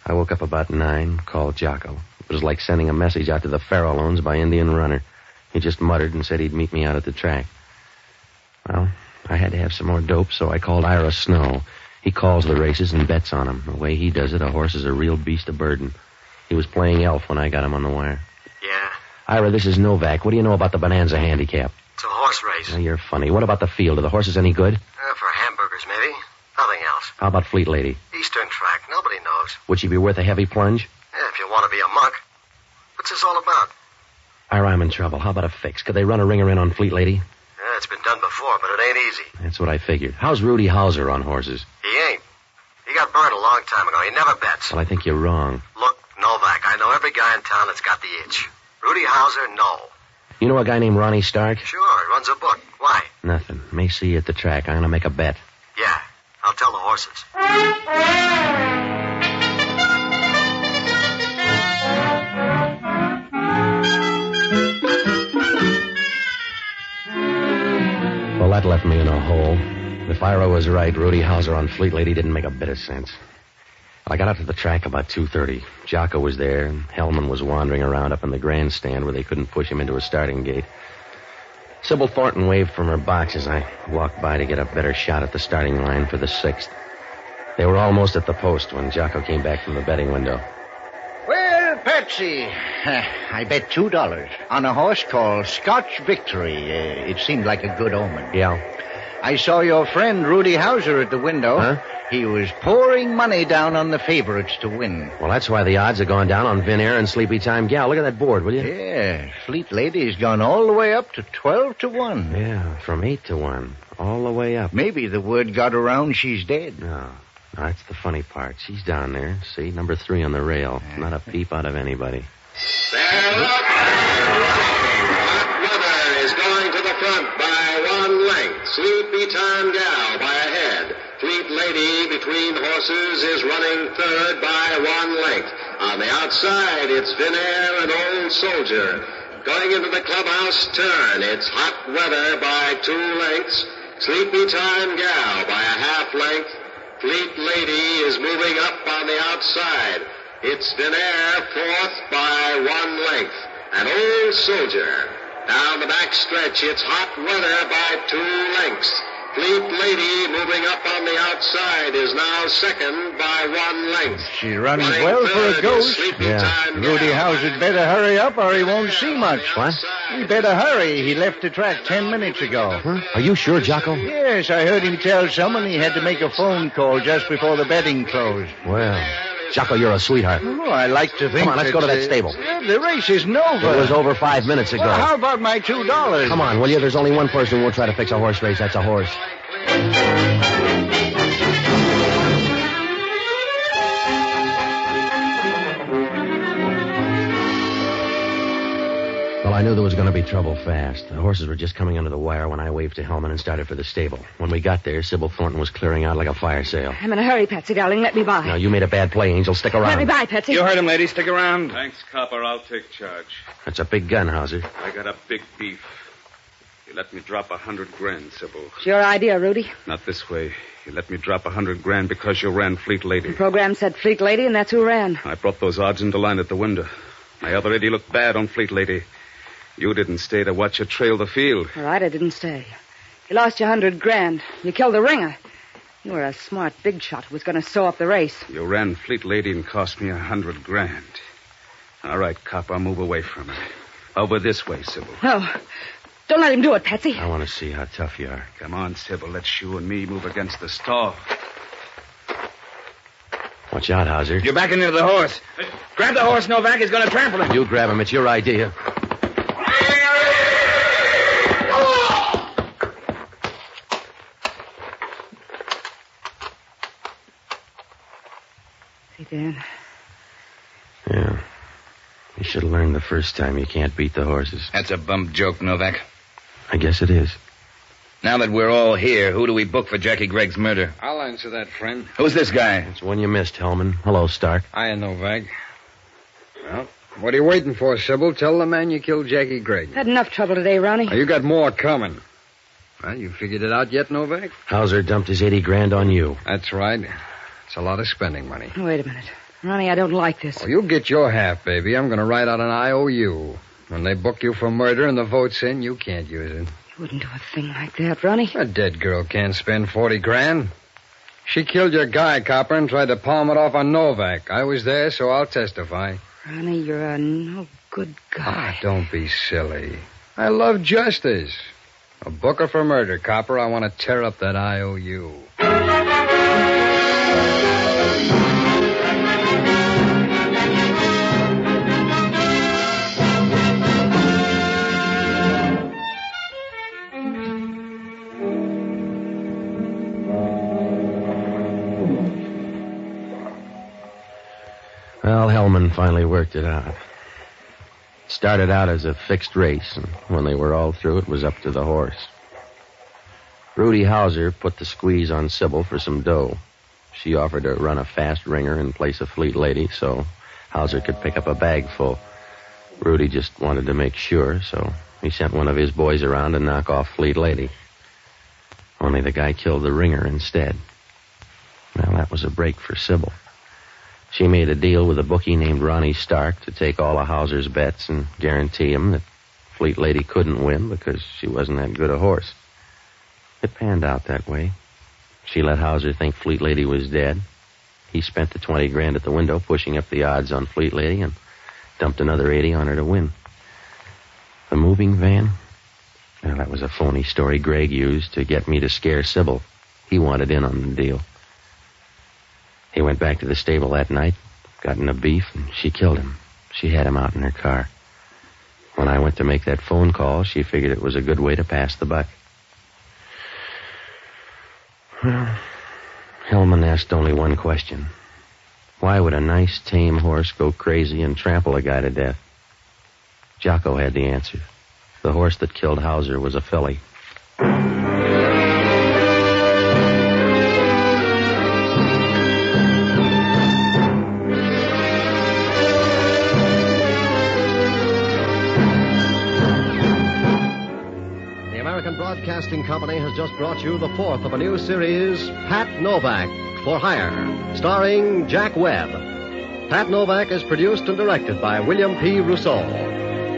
I woke up about 9, called Jocko. It was like sending a message out to the Farallones by Indian Runner. He just muttered and said he'd meet me out at the track. Well, I had to have some more dope, so I called Ira Snow. He calls the races and bets on them. The way he does it, a horse is a real beast of burden. He was playing elf when I got him on the wire. Yeah, Ira, this is Novak. What do you know about the Bonanza handicap? it's a horse race. Oh, you're funny. What about the field? Are the horses any good? For hamburgers, maybe. Nothing else. How about Fleet Lady? Eastern track. Nobody knows. Would she be worth a heavy plunge? Yeah, if you want to be a monk. What's this all about? Ira, I'm in trouble. How about a fix? Could they run a ringer in on Fleet Lady? Yeah, it's been done before, but it ain't easy. That's what I figured. How's Rudy Hauser on horses? He ain't. He got burned a long time ago. He never bets. Well, I think you're wrong. Look, Novak, I know every guy in town that's got the itch. Rudy Hauser, no. You know a guy named Ronnie Stark? Sure, he runs a book. Why? Nothing. May see you at the track. I'm going to make a bet. Yeah, I'll tell the horses. Well, that left me in a hole. If Ira was right, Rudy Hauser on Fleet Lady didn't make a bit of sense. I got out to the track about 2:30. Jocko was there, and Hellman was wandering around up in the grandstand where they couldn't push him into a starting gate. Sybil Thornton waved from her box as I walked by to get a better shot at the starting line for the 6th. They were almost at the post when Jocko came back from the betting window. Well, Patsy, I bet $2 on a horse called Scotch Victory. It seemed like a good omen. Yeah. I saw your friend Rudy Hauser at the window. Huh? He was pouring money down on the favorites to win. Well, that's why the odds have gone down on Vin Air and Sleepy Time Gal. Look at that board, will you? Yeah, Fleet Lady's gone all the way up to 12-1. Yeah, from 8-1, all the way up. Maybe the word got around she's dead. No, that's the funny part. She's down there. See, number 3 on the rail. Yeah. Not a peep out of anybody. Weather is going to the front by 1 length. Sleepy Time Gal by a head. Fleet Lady between horses is running third by 1 length. On the outside, it's Vin Air and Old Soldier. Going into the clubhouse turn, it's Hot Weather by 2 lengths. Sleepy Time Gal by a half length. Fleet Lady is moving up on the outside. It's Vin Air fourth by 1 length. And Old Soldier. Down the back stretch, it's Hot Weather by 2 lengths. Fleet Lady moving up on the outside is now second by 1 length. She's running well for a ghost. Yeah. Rudy Hauser'd better hurry up or he won't see much. What? He better hurry. He left the track 10 minutes ago. Huh? Are you sure, Jocko? Yes, I heard him tell someone he had to make a phone call just before the betting closed. Well, Jocko, you're a sweetheart. Oh, I like to think. Come on, let's go to that stable. The race isn't over. It was over 5 minutes ago. Well, how about my $2? Come on, will you? There's only one person who will try to fix a horse race. That's a horse. Well, I knew there was going to be trouble fast. The horses were just coming under the wire when I waved to Hellman and started for the stable. When we got there, Sybil Thornton was clearing out like a fire sale. I'm in a hurry, Patsy, darling. Let me by. No, you made a bad play, Angel. Stick around. Let me by, Patsy. You heard him, lady. Stick around. Thanks, copper. I'll take charge. That's a big gun, Hauser. I got a big beef. You let me drop $100,000, Sybil. It's your idea, Rudy. Not this way. You let me drop $100,000 because you ran Fleet Lady. The program said Fleet Lady, and that's who ran. I brought those odds into line at the window. My other Eddie looked bad on Fleet Lady. You didn't stay to watch her trail the field. All right, I didn't stay. You lost your $100,000. You killed the ringer. You were a smart big shot who was going to sew up the race. You ran Fleet Lady and cost me $100,000. All right, copper, move away from it. Over this way, Sybil. No. Don't let him do it, Patsy. I want to see how tough you are. Come on, Sybil. Let's you and me move against the stall. Watch out, Hauser. You're backing into the horse. Grab the horse, Novak. He's going to trample him. You grab him. It's your idea. Dan. Yeah. You should have learned the first time you can't beat the horses. That's a bum joke, Novak. I guess it is. Now that we're all here, who do we book for Jackie Gregg's murder? I'll answer that, friend. Who's this guy? It's one you missed, Hellman. Hello, Stark. Hiya, Novak. Well, what are you waiting for, Sybil? Tell the man you killed Jackie Gregg. Had enough trouble today, Ronnie. Now, you got more coming. Well, you figured it out yet, Novak? Hauser dumped his 80 grand on you. That's right. It's a lot of spending money. Wait a minute. Ronnie, I don't like this. Well, you get your half, baby. I'm going to write out an IOU. When they book you for murder and the vote's in, you can't use it. You wouldn't do a thing like that, Ronnie. A dead girl can't spend 40 grand. She killed your guy, Copper, and tried to palm it off on Novak. I was there, so I'll testify. Ronnie, you're a no good guy. Ah, don't be silly. I love justice. A book her for murder, Copper. I want to tear up that IOU. Well, Hellman finally worked it out. It started out as a fixed race, and when they were all through, it was up to the horse. Rudy Hauser put the squeeze on Sybil for some dough. She offered to run a fast ringer in place of Fleet Lady, so Hauser could pick up a bag full. Rudy just wanted to make sure, so he sent one of his boys around to knock off Fleet Lady. Only the guy killed the ringer instead. Well, that was a break for Sybil. She made a deal with a bookie named Ronnie Stark to take all of Hauser's bets and guarantee him that Fleet Lady couldn't win because she wasn't that good a horse. It panned out that way. She let Hauser think Fleet Lady was dead. He spent the 20 grand at the window pushing up the odds on Fleet Lady and dumped another 80 on her to win. The moving van? Well, that was a phony story Gregg used to get me to scare Sybil. He wanted in on the deal. He went back to the stable that night, got in a beef, and she killed him. She had him out in her car. When I went to make that phone call, she figured it was a good way to pass the buck. Well, Hellman asked only one question. Why would a nice, tame horse go crazy and trample a guy to death? Jocko had the answer. The horse that killed Hauser was a filly. Broadcasting Company has just brought you the fourth of a new series, Pat Novak, for Hire, starring Jack Webb. Pat Novak is produced and directed by William P. Rousseau.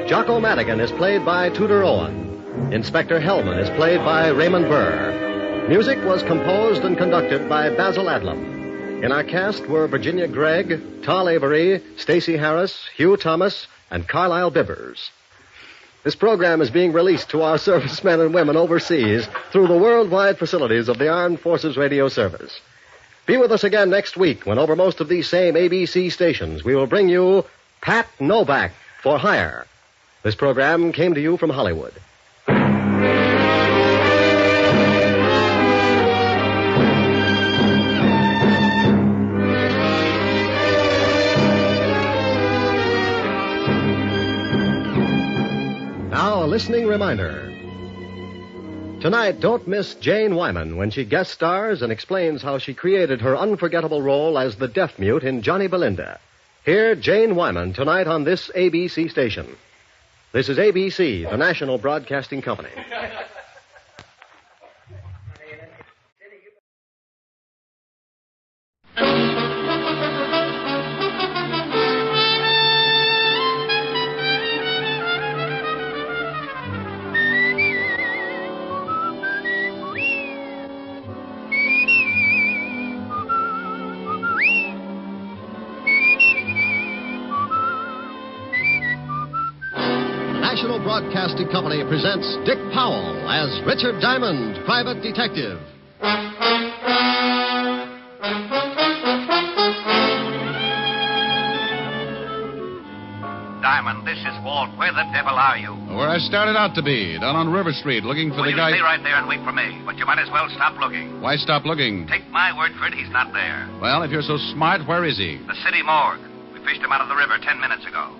Jocko Madigan is played by Tudor Owen. Inspector Hellman is played by Raymond Burr. Music was composed and conducted by Basil Adlam. In our cast were Virginia Gregg, Tal Avery, Stacey Harris, Hugh Thomas, and Carlisle Bibbers. This program is being released to our servicemen and women overseas through the worldwide facilities of the Armed Forces Radio Service. Be with us again next week when over most of these same ABC stations we will bring you Pat Novak for Hire. This program came to you from Hollywood. Now, a listening reminder. Tonight, don't miss Jane Wyman when she guest stars and explains how she created her unforgettable role as the deaf mute in Johnny Belinda. Hear Jane Wyman tonight on this ABC station. This is ABC, the national broadcasting company. National Broadcasting Company presents Dick Powell as Richard Diamond, private detective. Diamond, this is Walt. Where the devil are you? Where I started out to be, down on River Street, looking for Well, the you guy. stay right there and wait for me, but you might as well stop looking. Why stop looking? Take my word for it, he's not there. Well, if you're so smart, where is he? The city morgue. We fished him out of the river 10 minutes ago.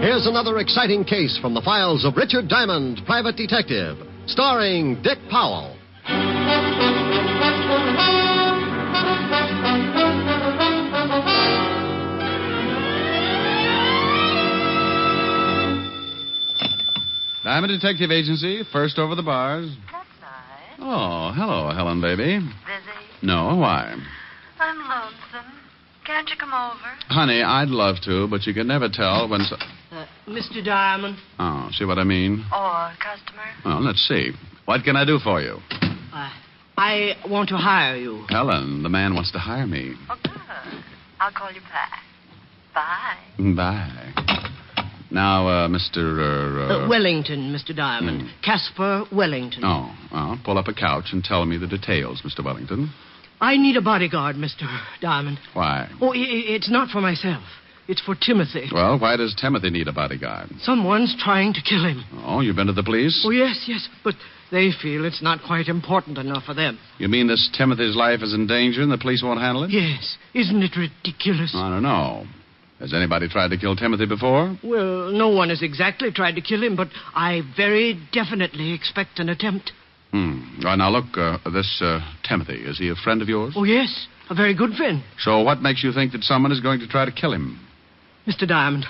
Here's another exciting case from the files of Richard Diamond, Private Detective, starring Dick Powell. Diamond Detective Agency, first over the bars. That's nice. Oh, hello, Helen, baby. Busy? No, why? I'm lonesome. Can't you come over? Honey, I'd love to, but you can never tell when... Mr. Diamond. Oh, see what I mean? Or customer? Well, let's see. What can I do for you? I want to hire you. Helen, the man wants to hire me. Oh, good. I'll call you back. Bye. Bye. Now, Mr. Wellington, Mr. Diamond. Caspar Wellington. Oh, well, pull up a couch and tell me the details, Mr. Wellington. I need a bodyguard, Mr. Diamond. Why? Oh, it's not for myself. It's for Timothy. Well, why does Timothy need a bodyguard? Someone's trying to kill him. Oh, you've been to the police? Oh, yes, but they feel it's not quite important enough for them. You mean this Timothy's life is in danger and the police won't handle it? Yes. Isn't it ridiculous? I don't know. Has anybody tried to kill Timothy before? Well, no one has exactly tried to kill him, but I very definitely expect an attempt. Well, now, look, this Timothy, is he a friend of yours? Oh, yes, a very good friend. So what makes you think that someone is going to try to kill him? Mr. Diamond,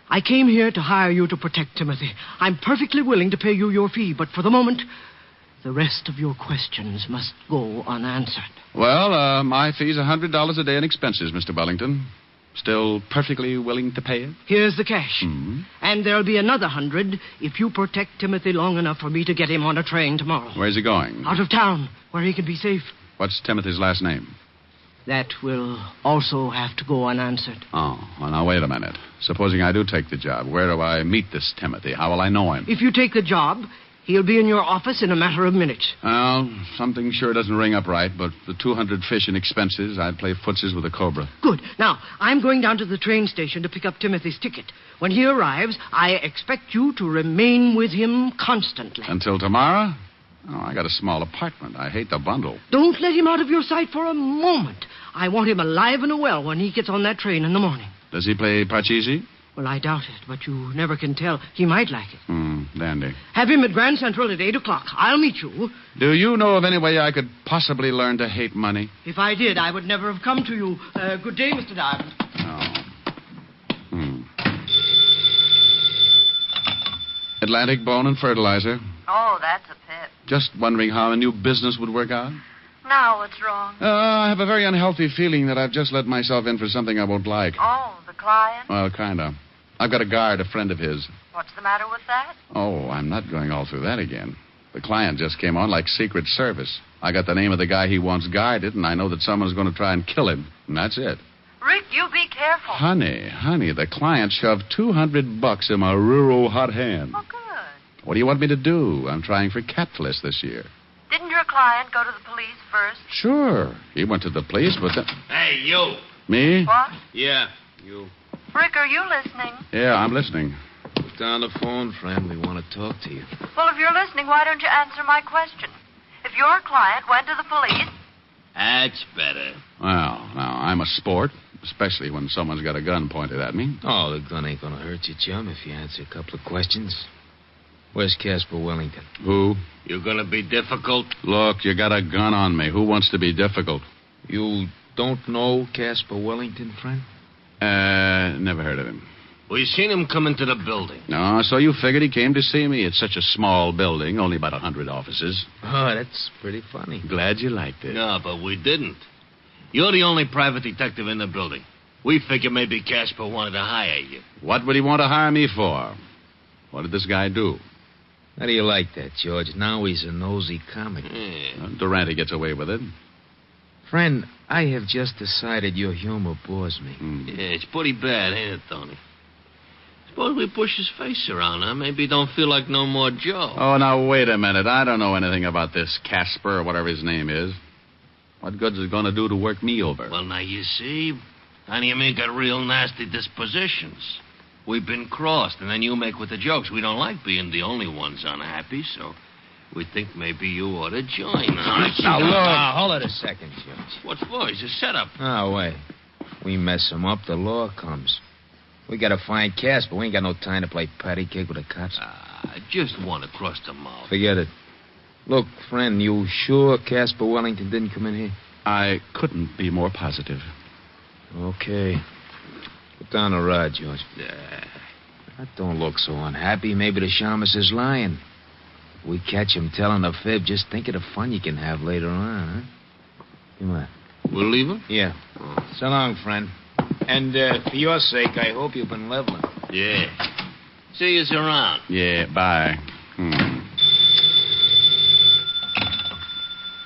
I came here to hire you to protect Timothy. I'm perfectly willing to pay you your fee, but for the moment, the rest of your questions must go unanswered. Well, my fee's $100 a day in expenses, Mr. Wellington. Still perfectly willing to pay it? Here's the cash. And there'll be another 100 if you protect Timothy long enough for me to get him on a train tomorrow. Where's he going? Out of town, where he can be safe. What's Timothy's last name? That will also have to go unanswered. Oh, well, now, wait a minute. Supposing I do take the job, where do I meet this Timothy? How will I know him? If you take the job, he'll be in your office in a matter of minutes. Well, something sure doesn't ring up right, but the 200 fish in expenses, I'd play footsies with a cobra. Good. Now, I'm going down to the train station to pick up Timothy's ticket. When he arrives, I expect you to remain with him constantly. Until tomorrow? Oh, I got a small apartment. I hate the bundle. Don't let him out of your sight for a moment. I want him alive and well when he gets on that train in the morning. Does he play Parcheesi? Well, I doubt it, but you never can tell. He might like it. Dandy. Have him at Grand Central at 8 o'clock. I'll meet you. Do you know of any way I could possibly learn to hate money? If I did, I would never have come to you. Good day, Mr. Diamond. Atlantic Bone and Fertilizer. Oh, that's a pip. Just wondering how a new business would work out. Now what's wrong? I have a very unhealthy feeling that I've just let myself in for something I won't like. Oh, the client? Well, kind of. I've got a guard, a friend of his. What's the matter with that? Oh, I'm not going all through that again. The client just came on like Secret Service. I got the name of the guy he wants guarded, and I know that someone's going to try and kill him. And that's it. Rick, you be careful. Honey, the client shoved $200 in my rural hot hand. Oh, good. What do you want me to do? I'm trying for capitalist this year. Didn't your client go to the police first? Sure. He went to the police, but then... Hey, you. Me? What? Yeah, you. Rick, are you listening? Yeah, I'm listening. Put down the phone, friend. We want to talk to you. Well, if you're listening, why don't you answer my question? If your client went to the police... That's better. Well, now, I'm a sport, especially when someone's got a gun pointed at me. Oh, the gun ain't going to hurt you, chum, if you answer a couple of questions. Where's Caspar Wellington? Who? You're going to be difficult? Look, you got a gun on me. Who wants to be difficult? You don't know Caspar Wellington, friend? Never heard of him. Well, you seen him come into the building. No, so you figured he came to see me. It's such a small building, only about 100 offices. Oh, that's pretty funny. Glad you liked it. No, but we didn't. You're the only private detective in the building. We figured maybe Caspar wanted to hire you. What would he want to hire me for? What did this guy do? How do you like that, George? Now he's a nosy comic. Durante gets away with it. Friend, I have just decided your humor bores me. Yeah, it's pretty bad, ain't it, Tony? Suppose we push his face around, huh? Maybe he don't feel like no more Joe. Oh, now, wait a minute. I don't know anything about this Casper or whatever his name is. What good's it going to do to work me over? Well, now, you see, Tony and me got real nasty dispositions. We've been crossed, and then you make with the jokes. We don't like being the only ones unhappy, so we think maybe you ought to join us. Now, look. Now, hold it a second, Judge. What for? He's a setup. Oh, wait. We mess him up, the law comes. We gotta find Casper. We ain't got no time to play patty cake with the cops. I just want to cross the mouth. Forget it. Look, friend, you sure Casper Wellington didn't come in here? I couldn't be more positive. Okay. Put down the rod, George. That don't look so unhappy. Maybe the shamus is lying. If we catch him telling a fib, just think of the fun you can have later on, huh? Come on. We'll leave him? Yeah. So long, friend. And for your sake, I hope you've been leveling. Yeah. See you around. Yeah, bye.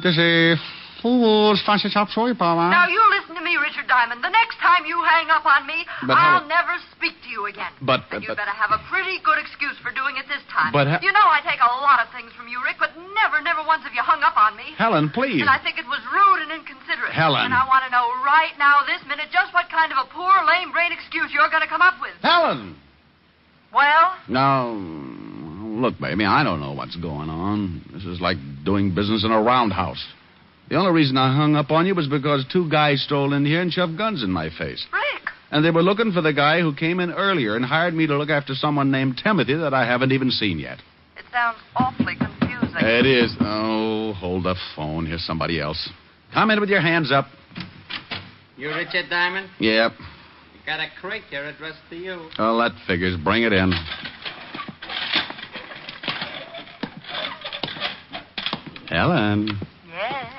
This is Fool's Fancy Shop Show, Papa. Now, you listen to me, Richard Diamond. The next time you hang up on me, I'll never speak to you again. And you'd better have a pretty good excuse for doing it this time. You know I take a lot of things from you, Rick, but never once have you hung up on me. Helen, please. And I think it was rude and inconsiderate. Helen. And I want to know right now, this minute, just what kind of a poor, lame brain excuse you're going to come up with. Helen! Well? Now, look, baby, I don't know what's going on. This is like doing business in a roundhouse. The only reason I hung up on you was because two guys strolled in here and shoved guns in my face. Rick! And they were looking for the guy who came in earlier and hired me to look after someone named Timothy that I haven't even seen yet. It sounds awfully confusing. It is. Oh, hold the phone. Here's somebody else. Come in with your hands up. You Richard Diamond? Yep. You got a crate there addressed to you. Oh, that figures. Bring it in. Helen. Yes?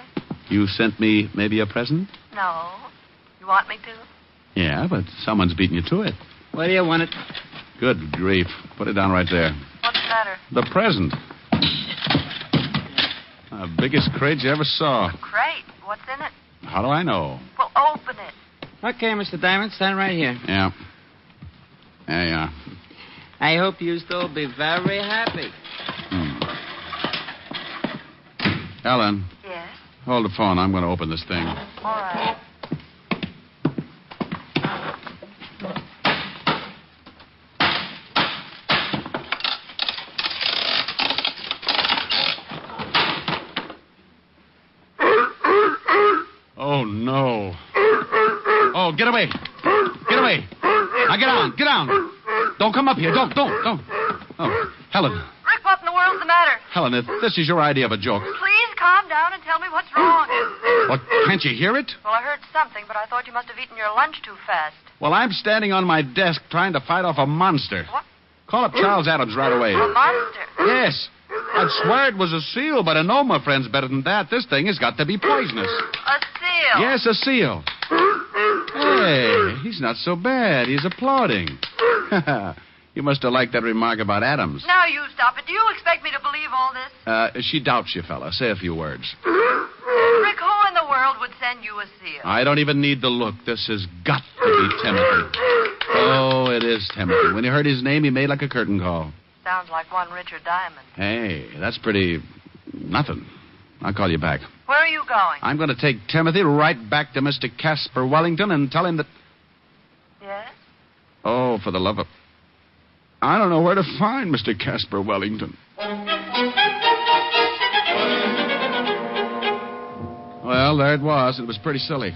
You sent me maybe a present? No. You want me to? Yeah, but someone's beaten you to it. Where do you want it? Good grief. Put it down right there. What's the matter? The present. The biggest crate you ever saw. A crate? What's in it? How do I know? Well, open it. Okay, Mr. Diamond, stand right here. Yeah. There you are. I hope you still be very happy. Helen. Yes? Hold the phone. I'm going to open this thing. All right. Oh, no. Oh, get away. Get away. Now, get on. Get down. Don't come up here. Don't. Oh, Helen. Rick, what in the world's the matter? Helen, if this is your idea of a joke. Please calm down and tell me what's wrong. Well, can't you hear it? Well, I heard something, but I thought you must have eaten your lunch too fast. Well, I'm standing on my desk trying to fight off a monster. What? Call up Charles Adams right away. A monster? Yes. I'd swear it was a seal, but I know my friend's better than that. This thing has got to be poisonous. A seal? Yes, a seal. Hey, he's not so bad. He's applauding. You must have liked that remark about Adams. Now you stop it. Do you expect me to believe all this? She doubts you, fella. Say a few words. Rick, who in the world would send you a seal? I don't even need to look. This has got to be Timothy. Oh, it is Timothy. When he heard his name, he made like a curtain call. Sounds like one Richard Diamond. Hey, that's pretty... nothing. I'll call you back. Where are you going? I'm going to take Timothy right back to Mr. Casper Wellington and tell him that... Yes? Oh, for the love of... I don't know where to find Mr. Casper Wellington. Well, there it was. It was pretty silly.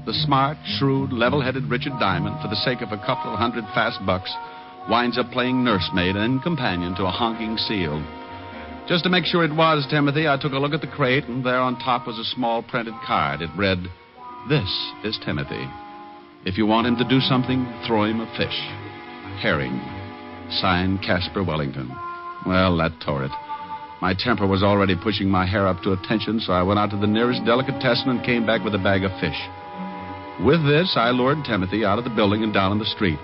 The smart, shrewd, level-headed Richard Diamond, for the sake of a couple of $100 fast bucks, winds up playing nursemaid and companion to a honking seal. Just to make sure it was Timothy, I took a look at the crate, and there on top was a small printed card. It read, "This is Timothy. If you want him to do something, throw him a fish. Herring. Signed, Casper Wellington." Well, that tore it. My temper was already pushing my hair up to attention, so I went out to the nearest delicatessen and came back with a bag of fish. With this, I lured Timothy out of the building and down in the street.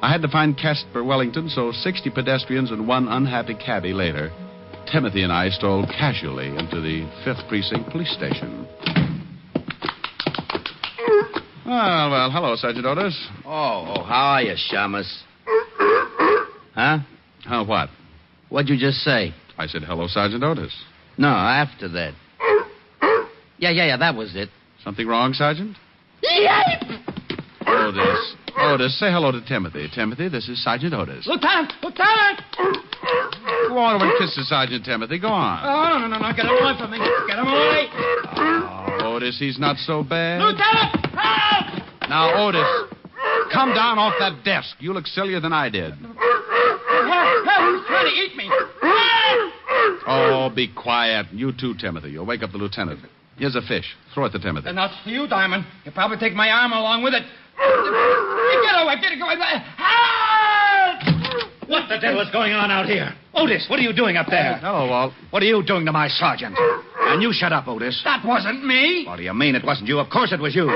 I had to find Casper Wellington, so 60 pedestrians and one unhappy cabbie later, Timothy and I strolled casually into the 5th Precinct Police Station. Well, hello, Sergeant Otis. Oh, how are you, Shamus? Huh? Oh, what? What'd you just say? I said, hello, Sergeant Otis. No, after that. Yeah, that was it. Something wrong, Sergeant? Yipe! Otis. Otis, say hello to Timothy. Timothy, this is Sergeant Otis. Lieutenant! Lieutenant! Go on over and kiss the Sergeant, Timothy. Go on. Oh, no. Get him away from me. Get him away. Oh, Otis, he's not so bad. Lieutenant! Help! Now, Otis, come down off that desk. You look sillier than I did. Help! He's trying to eat me. Oh, be quiet. You too, Timothy. You'll wake up the lieutenant. Here's a fish. Throw it to Timothy. And that's for you, Diamond. You'll probably take my arm along with it. Get away. Help! What the devil is going on out here? Otis, what are you doing up there? Hello, Walt. What are you doing to my sergeant? And you shut up, Otis. That wasn't me. What do you mean it wasn't you? Of course it was you.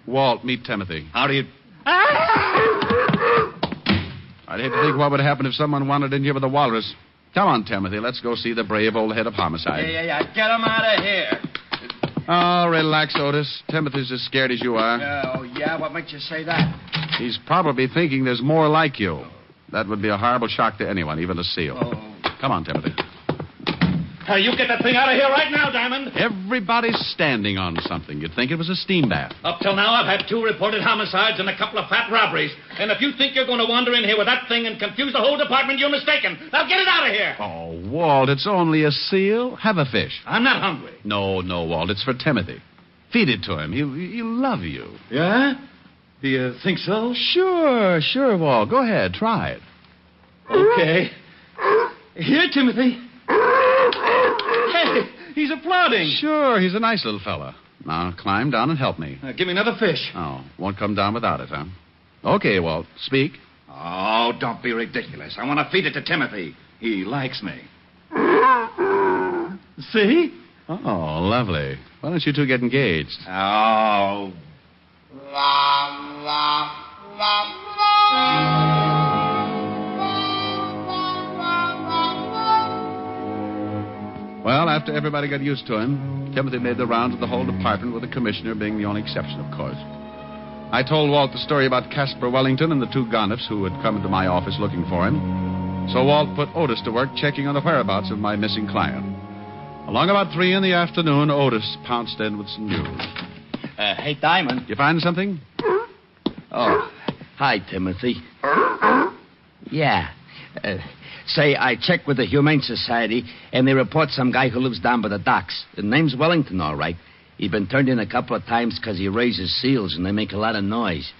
Walt, meet Timothy. How do you... I'd hate to think what would happen if someone wandered in here with a walrus. Come on, Timothy. Let's go see the brave old head of homicide. Yeah. Get him out of here. Oh, relax, Otis. Timothy's as scared as you are. Oh, yeah? What makes you say that? He's probably thinking there's more like you. That would be a horrible shock to anyone, even a SEAL. Oh. Come on, Timothy. You get that thing out of here right now, Diamond. Everybody's standing on something. You'd think it was a steam bath. Up till now, I've had 2 reported homicides and a couple of fat robberies. And if you think you're going to wander in here with that thing and confuse the whole department, you're mistaken. Now get it out of here. Oh, Walt, it's only a seal. Have a fish. I'm not hungry. No, Walt. It's for Timothy. Feed it to him. He'll love you. Yeah? Do you think so? Sure, Walt. Go ahead. Try it. Okay. Here, Timothy. Hey, he's applauding. Sure, he's a nice little fella. Now, climb down and help me. Give me another fish. Oh, won't come down without it, huh? Okay, Walt, speak. Oh, don't be ridiculous. I want to feed it to Timothy. He likes me. See? Oh, lovely. Why don't you two get engaged? Oh. Well, after everybody got used to him, Timothy made the rounds of the whole department, with the commissioner being the only exception, of course. I told Walt the story about Caspar Wellington and the 2 gonifs who had come into my office looking for him. So Walt put Otis to work checking on the whereabouts of my missing client. Along about 3 in the afternoon, Otis pounced in with some news. Hey, Diamond. You find something? Oh, hi, Timothy. Yeah. Say, I checked with the Humane Society, and they report some guy who lives down by the docks. His name's Wellington, all right. He's been turned in a couple of times because he raises seals, and they make a lot of noise.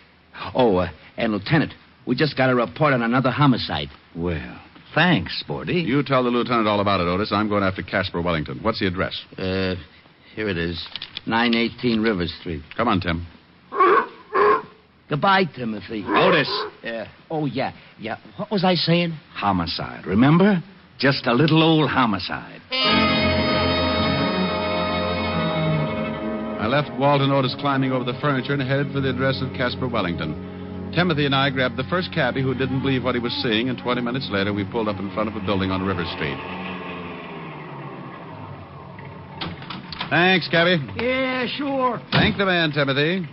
Oh, and Lieutenant, we just got a report on another homicide. Well, thanks, Sporty. You tell the lieutenant all about it, Otis. I'm going after Caspar Wellington. What's the address? Here it is. 918 River Street. Come on, Tim. Goodbye, Timothy. Otis. Oh, yeah. What was I saying? Homicide, remember? Just a little old homicide. I left Walt and Otis climbing over the furniture and headed for the address of Caspar Wellington. Timothy and I grabbed the first cabbie who didn't believe what he was seeing, and 20 minutes later we pulled up in front of a building on River Street. Thanks, cabbie. Yeah, sure. Thank the man, Timothy.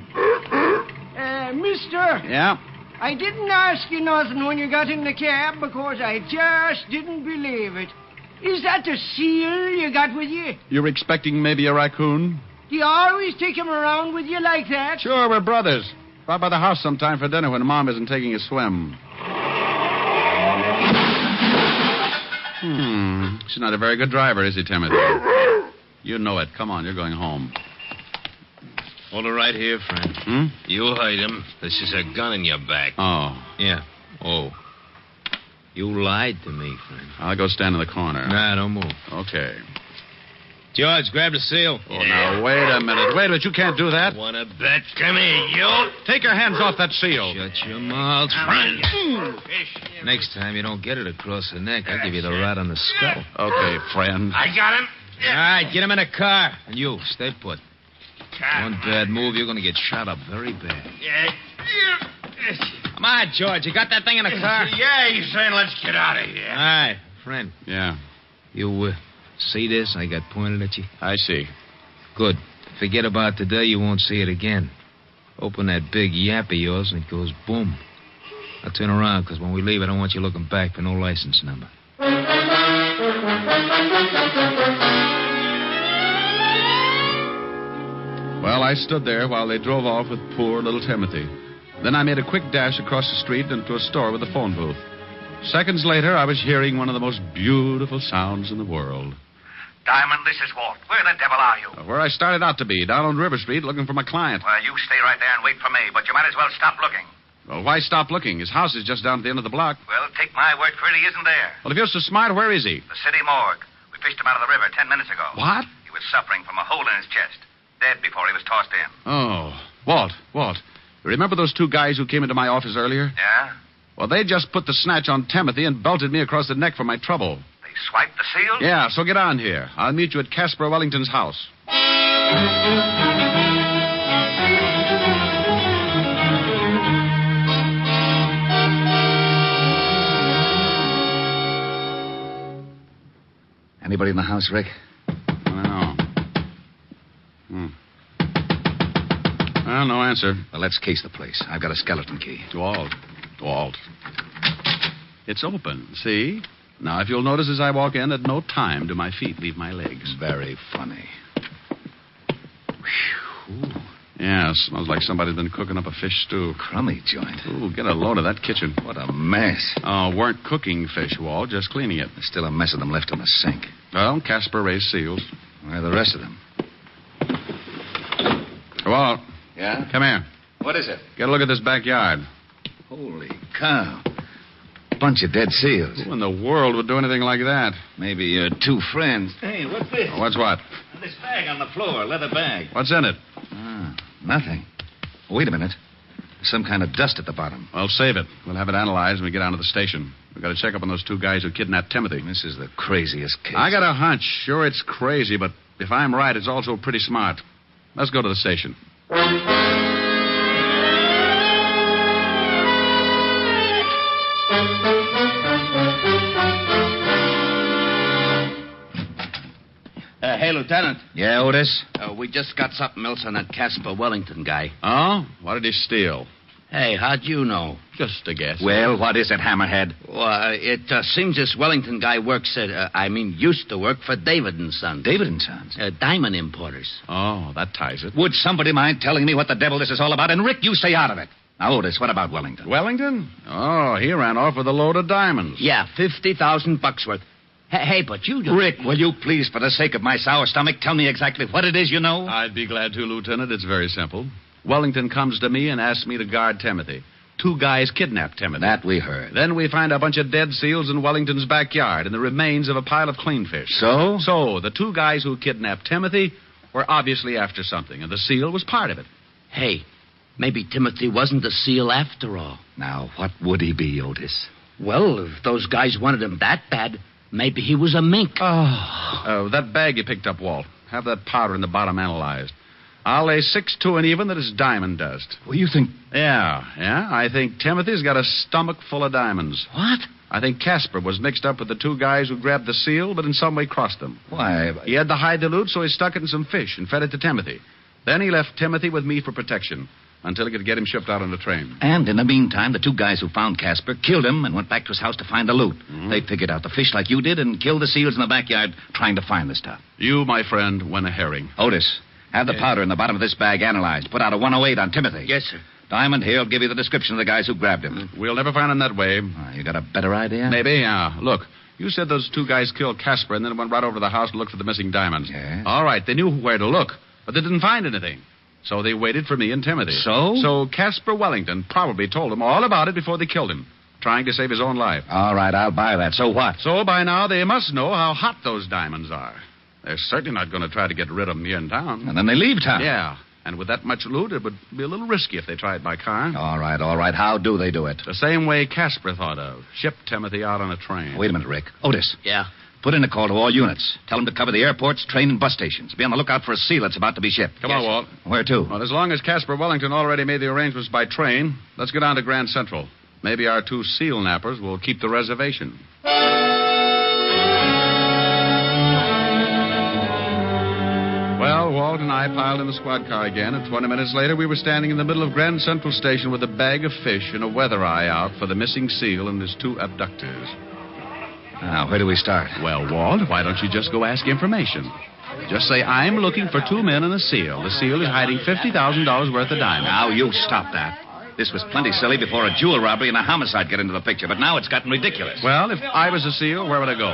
Mister. Yeah? I didn't ask you nothing when you got in the cab because I just didn't believe it. Is that the seal you got with you? You're expecting maybe a raccoon? Do you always take him around with you like that? Sure, we're brothers. Stop by the house sometime for dinner when Mom isn't taking a swim. She's not a very good driver, is he, Timothy? You know it. Come on, you're going home. Hold it right here, friend. You hide him. This is a gun in your back. Oh. Yeah. Oh. You lied to me, friend. I'll go stand in the corner. Nah, don't move. Okay. George, grab the seal. Oh, now, wait a minute. Wait a minute. You can't do that. Wanna bet? Come here, you. Take your hands off that seal. Shut your mouth, friend. Next time you don't get it across the neck, I'll give you the rat on the skull. Okay, friend. I got him. All right, get him in a car. And you, stay put. One bad move, you're going to get shot up very bad. Come on, George. You got that thing in the car? Yeah, he's saying let's get out of here. All right, friend. Yeah. You see this I got pointed at you? I see. Good. Forget about today. You won't see it again. Open that big yap of yours and it goes boom. Now turn around, because when we leave, I don't want you looking back for no license number. Well, I stood there while they drove off with poor little Timothy. Then I made a quick dash across the street into a store with a phone booth. Seconds later, I was hearing one of the most beautiful sounds in the world. Diamond, this is Walt. Where the devil are you? Where I started out to be, down on River Street, looking for my client. Well, you stay right there and wait for me, but you might as well stop looking. Well, why stop looking? His house is just down at the end of the block. Well, take my word for it, he isn't there. Well, if you're so smart, where is he? The city morgue. We fished him out of the river 10 minutes ago. What? He was suffering from a hole in his chest. Dead before he was tossed in. Oh, Walt. Remember those two guys who came into my office earlier? Yeah? Well, they just put the snatch on Timothy and belted me across the neck for my trouble. They swiped the seal? Yeah, so get on here. I'll meet you at Caspar Wellington's house. Anybody in the house, Rick? No. Well, no answer. Well, let's case the place. I've got a skeleton key. Walt. It's open, see? Now, if you'll notice as I walk in, at no time do my feet leave my legs. Very funny. Whew. Yeah, smells like somebody's been cooking up a fish stew. Crummy joint. Ooh, get a load of that kitchen. What a mess. Oh, weren't cooking fish, Walt, just cleaning it. There's still a mess of them left in the sink. Well, Caspar raised seals. Where are the rest of them? Walt. Yeah? Come here. What is it? Get a look at this backyard. Holy cow. Bunch of dead seals. Who in the world would do anything like that? Maybe your two friends. Hey, what's this? What's what? This bag on the floor, leather bag. What's in it? Nothing. Wait a minute. There's some kind of dust at the bottom. Well, save it. We'll have it analyzed when we get down to the station. We've got to check up on those two guys who kidnapped Timothy. This is the craziest case. I got a hunch. Sure, it's crazy, but if I'm right, it's also pretty smart. Let's go to the station. Hey, Lieutenant. Yeah, Otis? We just got something else on that Caspar Wellington guy. Oh? What did he steal? Hey, how'd you know? Just a guess. Well, what is it, Hammerhead? Well, it seems this Wellington guy used to work for David & Sons. David & Sons? Diamond importers. Oh, that ties it. Would somebody mind telling me what the devil this is all about? And, Rick, you stay out of it. Now, Otis, what about Wellington? Wellington? Oh, he ran off with a load of diamonds. Yeah, $50,000 worth. Hey, but you do... Rick, will you please, for the sake of my sour stomach, tell me exactly what it is you know? I'd be glad to, Lieutenant. It's very simple. Wellington comes to me and asks me to guard Timothy. Two guys kidnapped Timothy. That we heard. Then we find a bunch of dead seals in Wellington's backyard and the remains of a pile of clean fish. So? So, the two guys who kidnapped Timothy were obviously after something, and the seal was part of it. Hey, maybe Timothy wasn't a seal after all. Now, what would he be, Otis? Well, if those guys wanted him that bad, maybe he was a mink. That bag you picked up, Walt. Have that powder in the bottom analyzed. I'll lay 6-2 and even that it's diamond dust. Well, you think... Yeah. I think Timothy's got a stomach full of diamonds. What? I think Caspar was mixed up with the two guys who grabbed the seal, but in some way crossed them. Why? He had to hide the loot, so he stuck it in some fish and fed it to Timothy. Then he left Timothy with me for protection until he could get him shipped out on a train. And in the meantime, the two guys who found Caspar killed him and went back to his house to find the loot. Mm-hmm. They figured out the fish like you did and killed the seals in the backyard trying to find the stuff. You, my friend, went a herring. Otis, have the powder in the bottom of this bag analyzed. Put out a 108 on Timothy. Yes, sir. Diamond, here'll give you the description of the guys who grabbed him. We'll never find him that way. You got a better idea? Maybe, yeah. Look, you said those two guys killed Caspar and then went right over to the house to look for the missing diamonds. Yeah. All right, they knew where to look, but they didn't find anything. So they waited for me and Timothy. So? So Caspar Wellington probably told them all about it before they killed him, trying to save his own life. All right, I'll buy that. So what? So by now they must know how hot those diamonds are. They're certainly not going to try to get rid of them here in town. And then they leave town. Yeah. And with that much loot, it would be a little risky if they tried by car. All right. How do they do it? The same way Caspar thought of. Ship Timothy out on a train. Wait a minute, Rick. Otis. Yeah? Put in a call to all units. Tell them to cover the airports, train, and bus stations. Be on the lookout for a seal that's about to be shipped. Come on, Walt. Where to? Well, as long as Caspar Wellington already made the arrangements by train, let's go down to Grand Central. Maybe our two seal nappers will keep the reservation. Well, Walt and I piled in the squad car again, and 20 minutes later we were standing in the middle of Grand Central Station with a bag of fish and a weather eye out for the missing seal and his two abductors. Now, where do we start? Well, Walt, why don't you just go ask information? Just say, I'm looking for two men and a seal. The seal is hiding $50,000 worth of diamonds. Now, you stop that. This was plenty silly before a jewel robbery and a homicide get into the picture, but now it's gotten ridiculous. Well, if I was a SEAL, where would I go?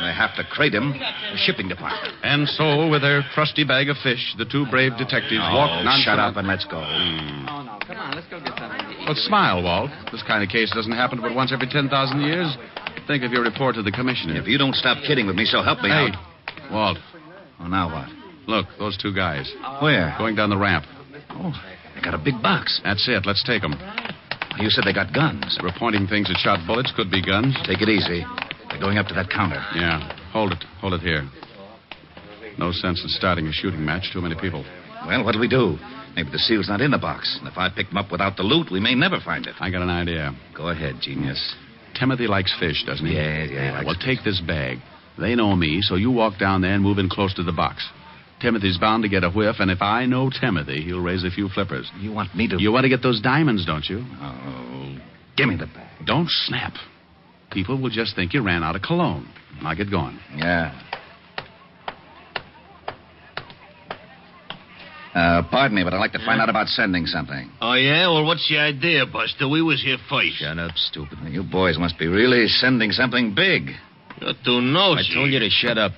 They have to crate him. The shipping department. And so, with their trusty bag of fish, the two brave detectives walked nonchalant. Shut up and let's go. Oh, no. Come on, let's go get something to eat. Well, smile, Walt. This kind of case doesn't happen but once every 10,000 years. Think of your report to the commissioner. If you don't stop kidding with me, so help me Hey, out. Walt. Oh, now what? Look, those two guys. Where? Going down the ramp. Oh, they got a big box. That's it. Let's take them. You said they got guns. They were pointing things that shot bullets. Could be guns. Take it easy. They're going up to that counter. Yeah. Hold it. Hold it here. No sense in starting a shooting match. Too many people. Well, what'll we do? Maybe the seal's not in the box. And if I pick them up without the loot, we may never find it. I got an idea. Go ahead, genius. Timothy likes fish, doesn't he? Yeah. Well, take this bag. They know me, so you walk down there and move in close to the box. Timothy's bound to get a whiff, and if I know Timothy, he'll raise a few flippers. You want me to... You want to get those diamonds, don't you? Oh, give me the bag. Don't snap. People will just think you ran out of cologne. Now get going. Yeah. Pardon me, but I'd like to find out about sending something. Oh, yeah? Well, what's the idea, Buster? We was here first. Shut up, stupid. You boys must be really sending something big. You're too nosy. I told you to shut up.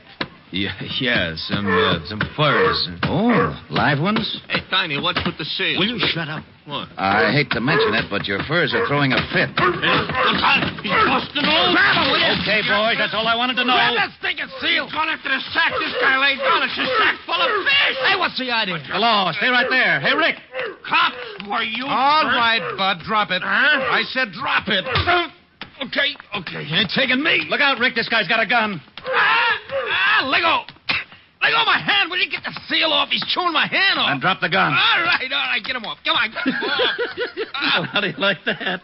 Yeah, some furs. Oh, live ones? Hey, Tiny, what's with the seals? Will you shut up? What? I hate to mention it, but your furs are throwing a fit. He's busting all. Grab him, will you? Okay, boys, that's all I wanted to know. Grab that stinking seal. He's gone after the sack. This guy laid down. It's a sack full of fish. Hey, what's the idea? Hello, stay right there. Hey, Rick. Cops, were you... All right, Bud, drop it. Huh? I said drop it. Okay. You ain't taking me. Look out, Rick. This guy's got a gun. Let go. Let go of my hand. Will you get the seal off? He's chewing my hand off. And drop the gun. All right. Get him off. Come on, get him off. Well, how do you like that?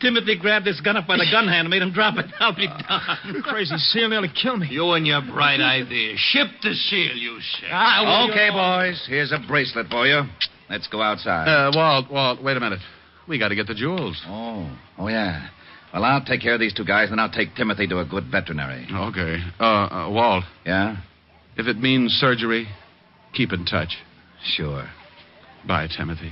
Timothy grabbed this gun up by the gun hand and made him drop it. I'll be done. Crazy seal nearly killed me. You and your bright idea. Ship the seal, you said. Okay, boys. Here's a bracelet for you. Let's go outside. Walt, wait a minute. We got to get the jewels. Oh, yeah. Well, I'll take care of these two guys, and I'll take Timothy to a good veterinary. Okay. Walt. Yeah? If it means surgery, keep in touch. Sure. Bye, Timothy.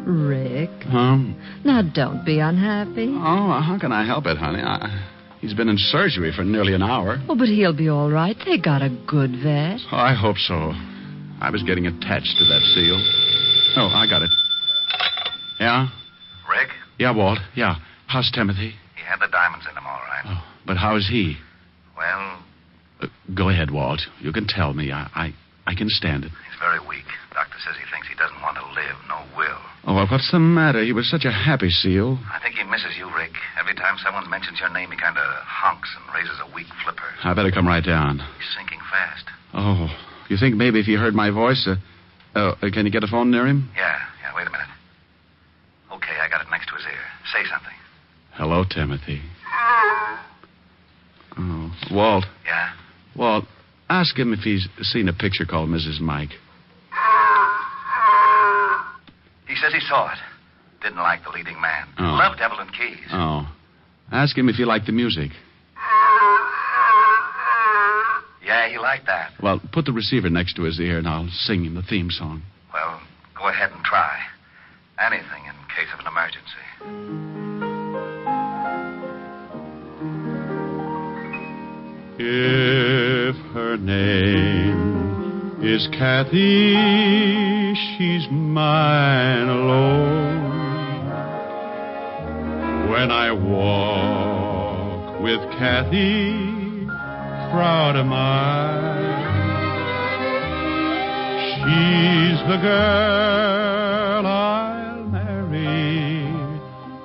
Rick. Huh? Now, don't be unhappy. Oh, how can I help it, honey? He's been in surgery for nearly an hour. Oh, but he'll be all right. They got a good vet. Oh, I hope so. I was getting attached to that seal. Oh, I got it. Yeah? Rick? Yeah, Walt. Yeah. How's Timothy? He had the diamonds in him, all right. Oh, but how is he? Well, Go ahead, Walt. You can tell me. I can stand it. he's very weak. Doctor says he thinks he doesn't want to live, no will. Oh, well, what's the matter? He was such a happy seal. I think he misses you, Rick. Every time someone mentions your name, he kind of honks and raises a weak flipper. I better come right down. He's sinking fast. Oh, you think maybe if he heard my voice, can you get a phone near him? Yeah, wait a minute. Okay, I got it next to his ear. Say something. Hello, Timothy. Oh, Walt. Yeah? Walt, ask him if he's seen a picture called Mrs. Mike. He says he saw it. Didn't like the leading man. Oh. Loved Evelyn Keyes. Oh. Ask him if he liked the music. Yeah, he liked that. Well, put the receiver next to his ear and I'll sing him the theme song. Well, go ahead and try. Anything in case of an emergency. If her name is Kathy, she's mine alone. When I walk with Kathy, proud am I. She's the girl I'll marry,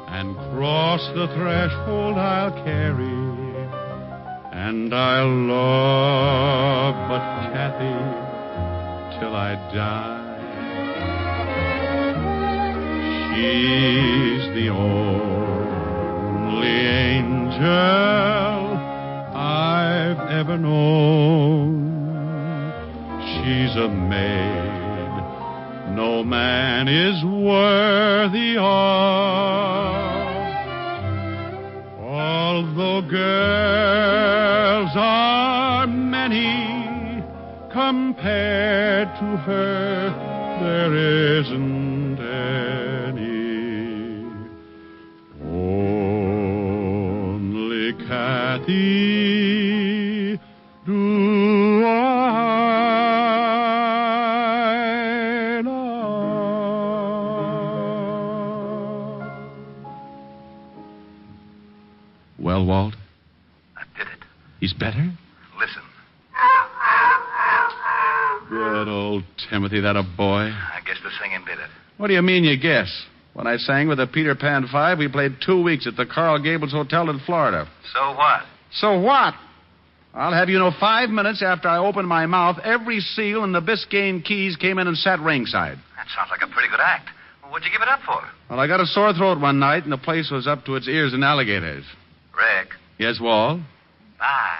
and cross the threshold I'll carry. And I'll love but Kathy till I die. She's the only angel I've ever known. She's a maid no man is worthy of. Although girls are many, compared to her, there isn't any. Only Kathy do I love. Well, Walt? I did it. He's better? Listen. Good old Timothy, that a boy. I guess the singing did it. What do you mean you guess? When I sang with the Peter Pan 5, we played 2 weeks at the Coral Gables Hotel in Florida. So what? So what? I'll have you know 5 minutes after I opened my mouth, every seal in the Biscayne Keys came in and sat ringside. That sounds like a pretty good act. Well, what'd you give it up for? Well, I got a sore throat one night, and the place was up to its ears in alligators. Rick. Yes, Walt? Bye.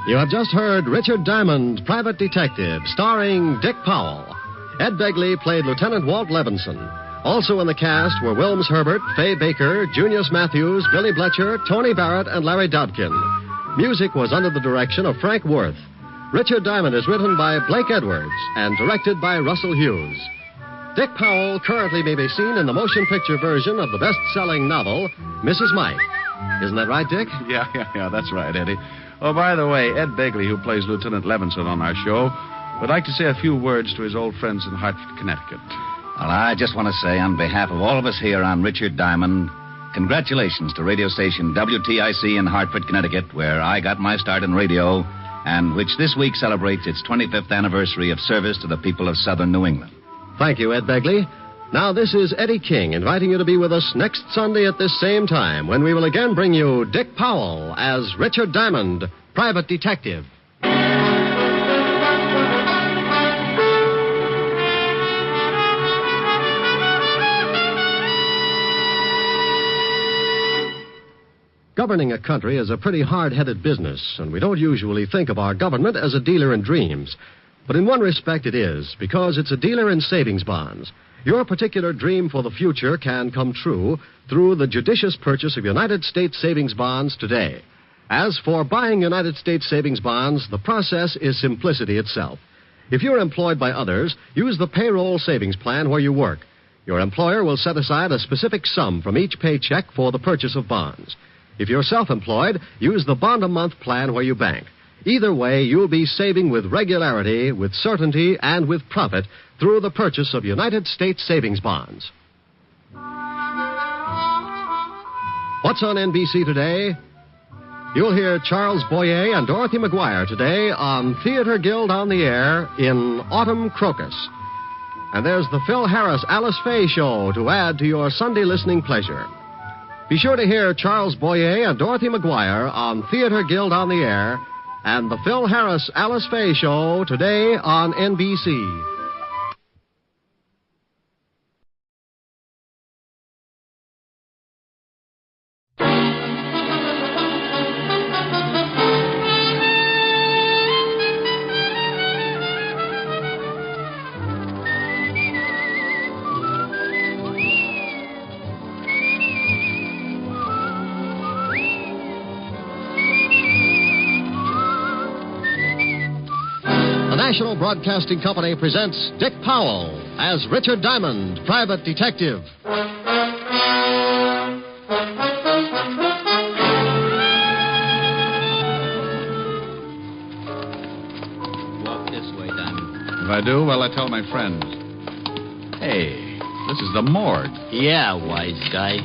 You have just heard Richard Diamond, Private Detective, starring Dick Powell. Ed Begley played Lieutenant Walt Levinson. Also in the cast were Wilms Herbert, Fay Baker, Junius Matthews, Billy Bletcher, Tony Barrett, and Larry Dodkin. Music was under the direction of Frank Worth. Richard Diamond is written by Blake Edwards and directed by Russell Hughes. Dick Powell currently may be seen in the motion picture version of the best-selling novel, Mrs. Mike. Isn't that right, Dick? Yeah, that's right, Eddie. Oh, by the way, Ed Begley, who plays Lieutenant Levinson on our show, would like to say a few words to his old friends in Hartford, Connecticut. Well, I just want to say, on behalf of all of us here on Richard Diamond, congratulations to radio station WTIC in Hartford, Connecticut, where I got my start in radio, and which this week celebrates its 25th anniversary of service to the people of southern New England. Thank you, Ed Begley. Now, this is Eddie King inviting you to be with us next Sunday at this same time when we will again bring you Dick Powell as Richard Diamond, Private Detective. Governing a country is a pretty hard-headed business, and we don't usually think of our government as a dealer in dreams. But in one respect it is, because it's a dealer in savings bonds. Your particular dream for the future can come true through the judicious purchase of United States savings bonds today. As for buying United States savings bonds, the process is simplicity itself. If you're employed by others, use the payroll savings plan where you work. Your employer will set aside a specific sum from each paycheck for the purchase of bonds. If you're self-employed, use the bond-a-month plan where you bank. Either way, you'll be saving with regularity, with certainty, and with profit through the purchase of United States savings bonds. What's on NBC today? You'll hear Charles Boyer and Dorothy McGuire today on Theater Guild on the Air in Autumn Crocus. And there's the Phil Harris Alice Faye Show to add to your Sunday listening pleasure. Be sure to hear Charles Boyer and Dorothy McGuire on Theater Guild on the Air and the Phil Harris Alice Faye Show today on NBC. The National Broadcasting Company presents Dick Powell as Richard Diamond, Private Detective. Walk this way, Diamond. If I do, well, I tell my friends. Hey, this is the morgue. Yeah, wise guy.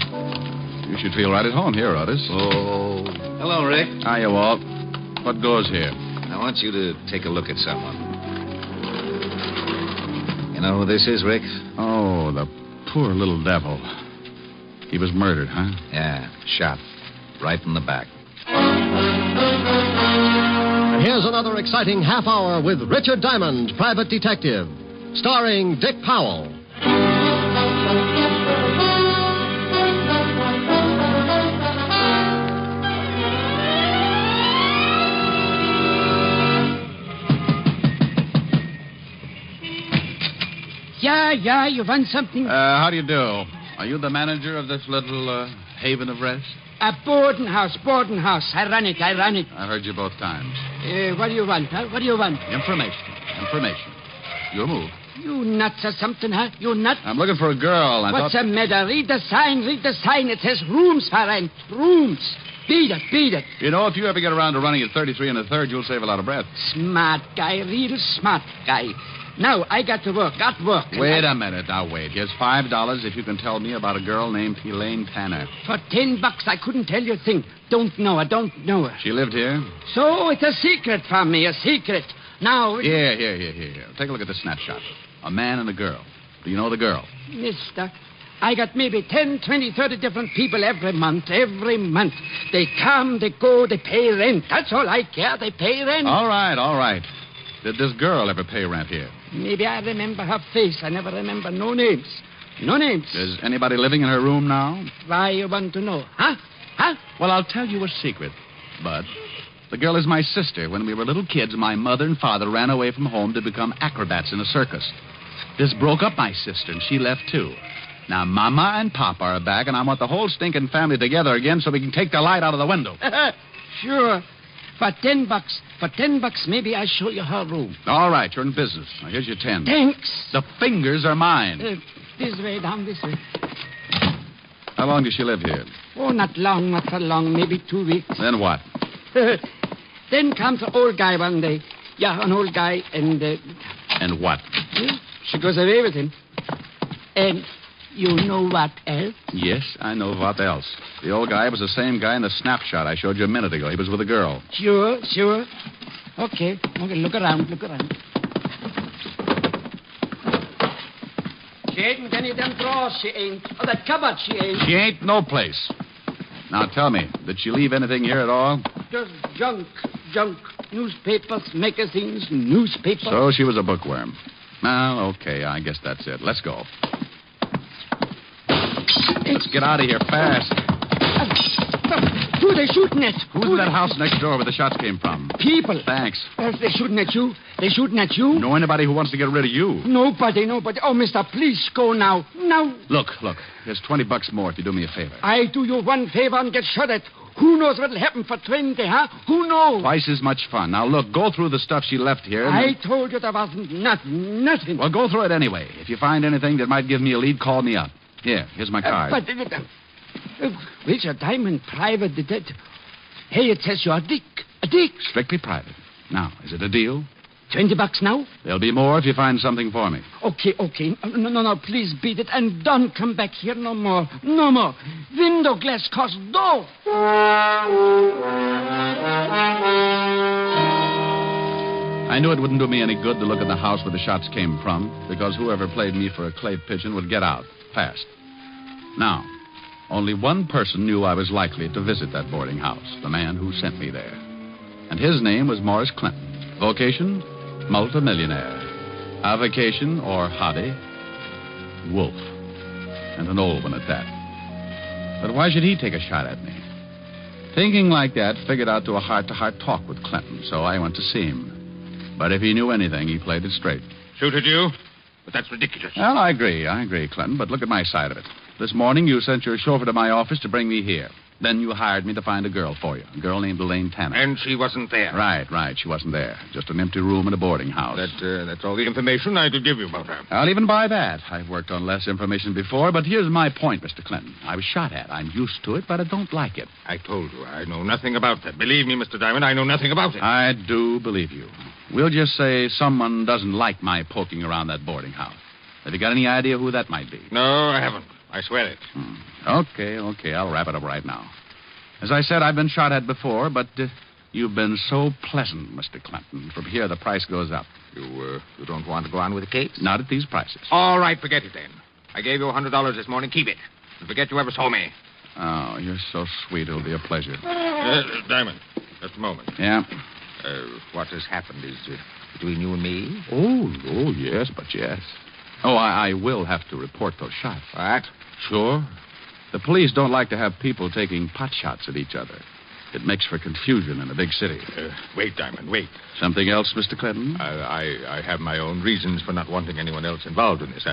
You should feel right at home here, Otis. Oh. Hello, Rick. Hiya, Walt. What goes here? I want you to take a look at someone. You know who this is, Rick? Oh, the poor little devil. He was murdered, huh? Yeah, shot. Right in the back. here's another exciting half hour with Richard Diamond, Private Detective, starring Dick Powell. Yeah, you want something? How do you do? Are you the manager of this little haven of rest? A boarding house. Ironic. I heard you both times. What do you want, huh? What do you want? Information. Your move. You nuts or something, huh? You nut? I'm looking for a girl. What's the matter? Read the sign. It says rooms for rent. Rooms. Beat it. You know, if you ever get around to running at 33 1/3, you'll save a lot of breath. Smart guy. Real smart guy. Now, I got to work. Wait a minute. Now, wait. Here's $5 if you can tell me about a girl named ELAINE Tanner. For $10, I couldn't tell you a thing. Don't know her. She lived here? So it's a secret from me, a secret. Now... Here. Take a look at the snapshot. A man and a girl. Do you know the girl? Mister, I got maybe 10, 20, 30 different people every month. They come, they go, they pay rent. That's all I care. They pay rent. All right. Did this girl ever pay rent here? Maybe I remember her face. I never remember no names. Is anybody living in her room now? Why you want to know? Huh? Well, I'll tell you a secret, Bud. The girl is my sister. When we were little kids, my mother and father ran away from home to become acrobats in a circus. This broke up my sister, and she left, too. Now, Mama and Papa are back, and I want the whole stinking family together again so we can take the light out of the window. Sure. For $10, maybe I'll show you her room. All right, you're in business. Now, here's your 10. Thanks. The fingers are mine. This way, down this way. How long does she live here? Oh, not so long, maybe 2 weeks. Then what? Then comes an old guy one day. Yeah, an old guy, and... And what? She goes away with him. And you know what else? Yes, I know what else. The old guy was the same guy in the snapshot I showed you a minute ago. He was with a girl. Sure. Okay, look around. She ain't any of them drawers, she ain't. Or that cupboard, she ain't. She ain't no place. Now, tell me, did she leave anything here at all? Just junk. Newspapers, magazines, newspapers. So she was a bookworm. Well, okay, I guess that's it. Let's go. Let's get out of here fast. Who are they shooting at? Who's in that house next door where the shots came from? People. Thanks. They're shooting at you. Know anybody who wants to get rid of you? Nobody. Oh, mister, please go now. Look. Here's $20 more if you do me a favor. I do you one favor and get shot at. Who knows what'll happen for 20, huh? Who knows? Twice as much fun. Now, look, go through the stuff she left here. I told you there wasn't nothing. Well, go through it anyway. If you find anything that might give me a lead, call me up. Here's my card. Richard Diamond, private detective. Hey, it says you're a dick. Strictly private. Now, is it a deal? $20 now? There'll be more if you find something for me. Okay. No, please beat it. And don't come back here no more. Window glass costs dough. I knew it wouldn't do me any good to look at the house where the shots came from, because whoever played me for a clay pigeon would get out fast. Now, only one person knew I was likely to visit that boarding house, the man who sent me there. And his name was Morris Clinton. Vocation? Multimillionaire. Avocation, or hobby? Wolf. And an old one at that. But why should he take a shot at me? Thinking like that, figured out to a heart-to-heart talk with Clinton, so I went to see him. But if he knew anything, he played it straight. Shoot at you? But that's ridiculous. Well, I agree, Clinton, but look at my side of it. This morning, you sent your chauffeur to my office to bring me here. Then you hired me to find a girl for you, a girl named ELAINE Tanner. And she wasn't there. Right. She wasn't there. Just an empty room in a boarding house. That's all the information I could give you about her. I'll even buy that. I've worked on less information before, but here's my point, Mr. Clinton. I was shot at. I'm used to it, but I don't like it. I told you, I know nothing about that. Believe me, Mr. Diamond, I know nothing about it. I do believe you. We'll just say someone doesn't like my poking around that boarding house. Have you got any idea who that might be? No, I haven't. I swear it. Okay. I'll wrap it up right now. As I said, I've been shot at before, but you've been so pleasant, Mr. Clinton. From here, the price goes up. You don't want to go on with the case? Not at these prices. All right, forget it then. I gave you $100 this morning. Keep it. And forget you ever saw me. Oh, you're so sweet. It'll be a pleasure. Diamond, just a moment. Yeah? What has happened is between you and me? Oh, yes, but yes. Oh, I will have to report those shots. What? Sure. The police don't like to have people taking pot shots at each other. It makes for confusion in a big city. Wait, Diamond, wait. Something else, Mr. Clinton? I have my own reasons for not wanting anyone else involved in this.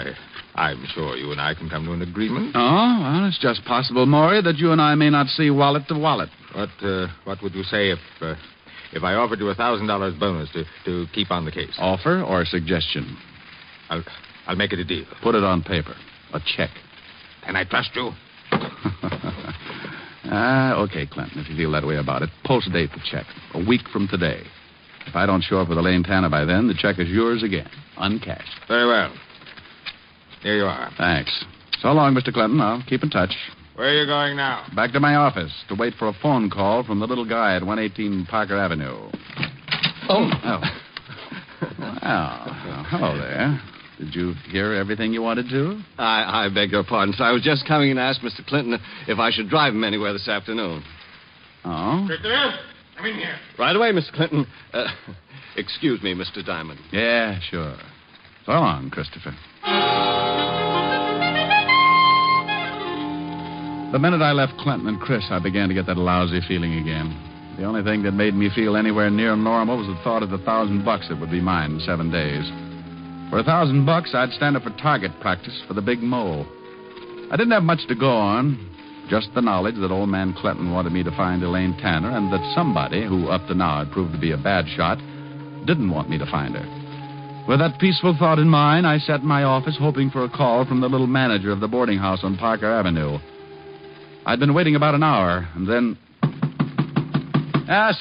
I'm sure you and I can come to an agreement. Oh, well, it's just possible, Maury, that you and I may not see wallet to wallet. What would you say if I offered you $1,000 bonus to keep on the case? Offer or suggestion? I'll make it a deal. Put it on paper. A check. Can I trust you? Okay, Clinton, if you feel that way about it. Post date the check. A week from today. If I don't show up with ELAINE Tanner by then, the check is yours again. Uncashed. Very well. Here you are. Thanks. So long, Mr. Clinton. I'll keep in touch. Where are you going now? Back to my office to wait for a phone call from the little guy at 118 Parker Avenue. Oh. Well, hello there. Did you hear everything you wanted to? I beg your pardon, sir. I was just coming in to ask Mr. Clinton if I should drive him anywhere this afternoon. Oh? Christopher, come in here. Right away, Mr. Clinton. Excuse me, Mr. Diamond. Yeah, sure. So long, Christopher. The minute I left Clinton and Chris, I began to get that lousy feeling again. The only thing that made me feel anywhere near normal was the thought of the $1,000 that would be mine in 7 days. For $1,000, I'd stand up for target practice for the big mole. I didn't have much to go on, just the knowledge that old man Clinton wanted me to find ELAINE Tanner and that somebody, who up to now had proved to be a bad shot, didn't want me to find her. With that peaceful thought in mind, I sat in my office hoping for a call from the little manager of the boarding house on Parker Avenue. I'd been waiting about an hour, and then...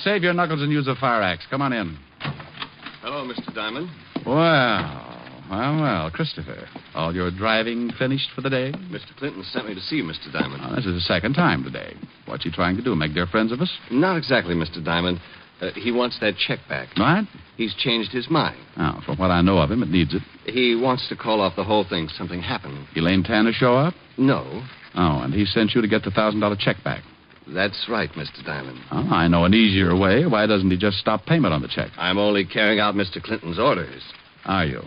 save your knuckles and use a fire axe. Come on in. Hello, Mr. Diamond. Well, Christopher. All your driving finished for the day? Mr. Clinton sent me to see you, Mr. Diamond. This is the second time today. What's he trying to do, make dear friends of us? Not exactly, Mr. Diamond. He wants that check back. What? He's changed his mind. Oh, from what I know of him, it needs it. He wants to call off the whole thing. Something happened. ELAINE Tanner show up? No. Oh, and he sent you to get the $1,000 check back. That's right, Mr. Diamond. Oh, I know an easier way. Why doesn't he just stop payment on the check? I'm only carrying out Mr. Clinton's orders. Are you?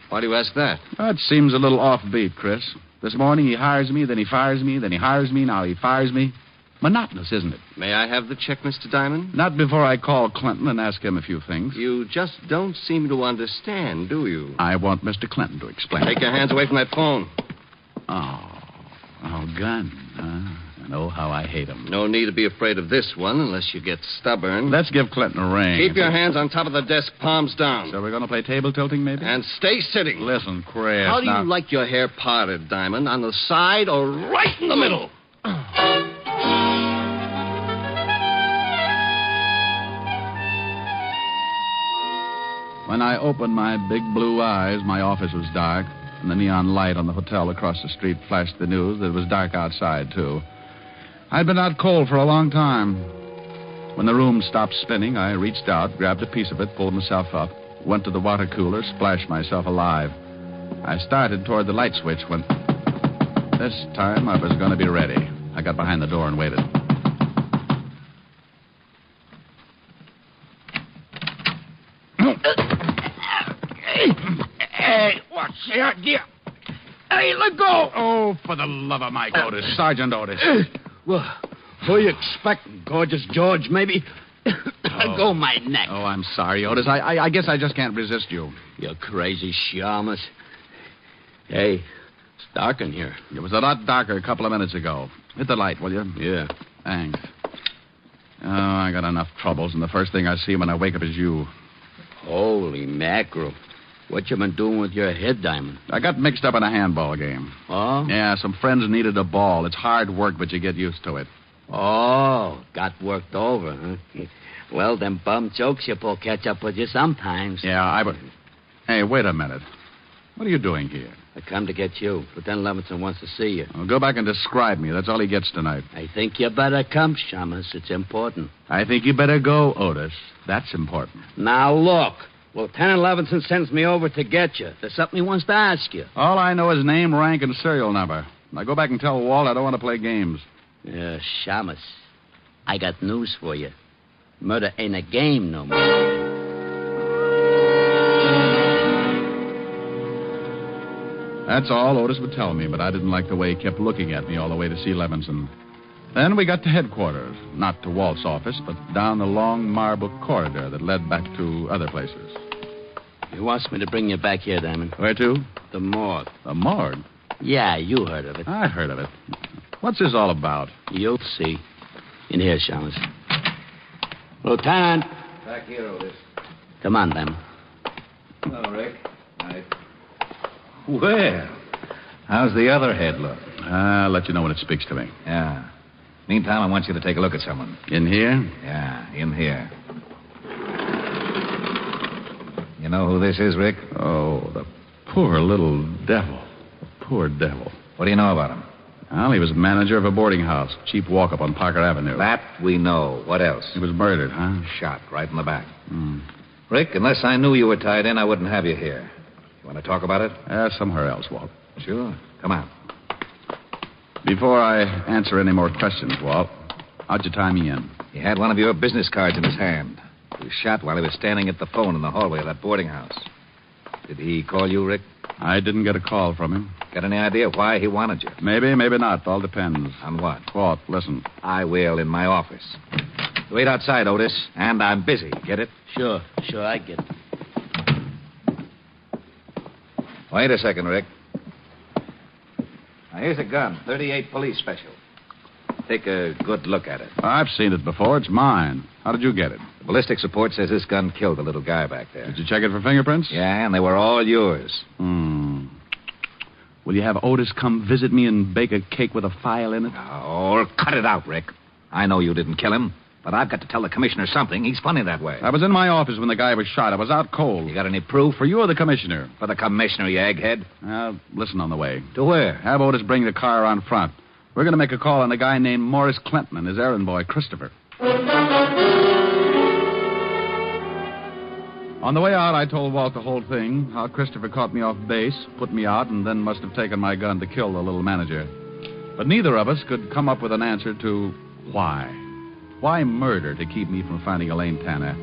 Why do you ask that? It seems a little offbeat, Chris. This morning he hires me, then he fires me, then he hires me, now he fires me. Monotonous, isn't it? May I have the check, Mr. Diamond? Not before I call Clinton and ask him a few things. You just don't seem to understand, do you? I want Mr. Clinton to explain. Take your hands away from that phone. Gun. I know how I hate him. No need to be afraid of this one unless you get stubborn. Let's give Clinton a ring. Keep your hands on top of the desk, palms down. So we're going to play table tilting, maybe? And stay sitting. Listen, Chris. How do you like your hair parted, Diamond? On the side or right in the middle? When I opened my big blue eyes, my office was dark, and the neon light on the hotel across the street flashed the news that it was dark outside, too. I'd been out cold for a long time. When the room stopped spinning, I reached out, grabbed a piece of it, pulled myself up, went to the water cooler, splashed myself alive. I started toward the light switch when... This time I was going to be ready. I got behind the door and waited. Hey, what's the idea? Hey, let go! Oh, for the love of Mike Otis. Sergeant Otis. Well, who you expect, Gorgeous George, maybe? Go my neck. Oh, I'm sorry, Otis. I guess I just can't resist you. You crazy shamus. Hey, it's dark in here. It was a lot darker a couple of minutes ago. Hit the light, will you? Yeah. Thanks. Oh, I got enough troubles, and the first thing I see when I wake up is you. Holy mackerel. What you been doing with your head, Diamond? I got mixed up in a handball game. Oh? Yeah, some friends needed a ball. It's hard work, but you get used to it. Oh, got worked over, huh? Well, them bum jokes you pull catch up with you sometimes. Yeah, Hey, wait a minute. What are you doing here? I come to get you. Lieutenant Levinson wants to see you. Well, go back and describe me. That's all he gets tonight. I think you better come, Shamus. It's important. I think you better go, Otis. That's important. Now, look. Lieutenant Levinson sends me over to get you. There's something he wants to ask you. All I know is name, rank, and serial number. Now go back and tell Walt I don't want to play games. Shamus, I got news for you. Murder ain't a game no more. That's all Otis would tell me, but I didn't like the way he kept looking at me all the way to see Levinson. Then we got to headquarters, not to Walt's office, but down the long marble corridor that led back to other places. He wants me to bring you back here, Diamond. Where to? The morgue. The morgue? Yeah, you heard of it. I heard of it. What's this all about? You'll see. In here, Chalmers. Lieutenant. Back here, Otis. Come on, Diamond. Hello, Rick. Night. Well, how's the other head look? I'll let you know when it speaks to me. Yeah. Meantime, I want you to take a look at someone. In here? Yeah, in here. You know who this is, Rick? Oh, the poor little devil. The poor devil. What do you know about him? Well, he was manager of a boarding house, cheap walk-up on Parker Avenue. That we know. What else? He was murdered, huh? Shot right in the back. Rick, unless I knew you were tied in, I wouldn't have you here. You want to talk about it? Somewhere else, Walt. Sure. Come on. Before I answer any more questions, Walt, how'd you tie me in? He had one of your business cards in his hand. He was shot while he was standing at the phone in the hallway of that boarding house. Did he call you, Rick? I didn't get a call from him. Got any idea why he wanted you? Maybe, maybe not. All depends. On what? Walt, listen. I will in my office. Wait outside, Otis, and I'm busy. Get it? Sure, I get it. Wait a second, Rick. Now, here's a gun, 38 police special. Take a good look at it. I've seen it before. It's mine. How did you get it? The ballistics report says this gun killed the little guy back there. Did you check it for fingerprints? Yeah, and they were all yours. Will you have Otis come visit me and bake a cake with a file in it? Oh, cut it out, Rick. I know you didn't kill him, but I've got to tell the commissioner something. He's funny that way. I was in my office when the guy was shot. I was out cold. You got any proof? For you or the commissioner? For the commissioner, you egghead. Listen on the way. To where? Have Otis bring the car around front. We're going to make a call on a guy named Morris Clinton and his errand boy, Christopher. On the way out, I told Walt the whole thing, how Christopher caught me off base, put me out, and then must have taken my gun to kill the little manager. But neither of us could come up with an answer to why. Why murder to keep me from finding ELAINE Tanner?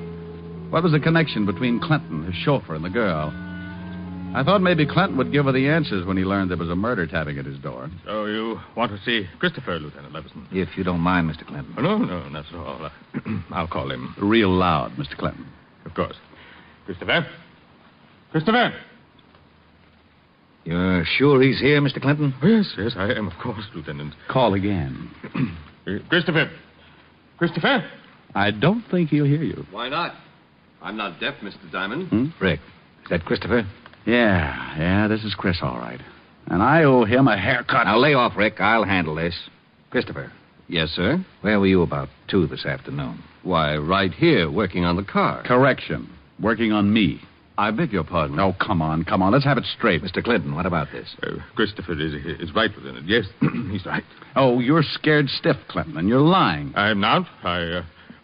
What was the connection between Clinton, his chauffeur, and the girl? I thought maybe Clinton would give her the answers when he learned there was a murder tapping at his door. So you want to see Christopher, Lieutenant Levinson? If you don't mind, Mr. Clinton. Oh, no, not at all. I'll call him. Real loud, Mr. Clinton. Of course. Christopher? Christopher? You're sure he's here, Mr. Clinton? Yes, I am, of course, Lieutenant. Call again. Christopher? Christopher? I don't think he'll hear you. Why not? I'm not deaf, Mr. Diamond. Rick, is that Christopher? Yeah, this is Chris, all right. And I owe him a haircut. Now, lay off, Rick. I'll handle this. Christopher. Yes, sir? Where were you about 2 this afternoon? Why, right here, working on the car. Correction. Working on me. I beg your pardon. Oh, come on. Let's have it straight. Mr. Clinton, what about this? Christopher is right, Lieutenant. Yes, he's right. Oh, you're scared stiff, Clinton, and you're lying. I'm not.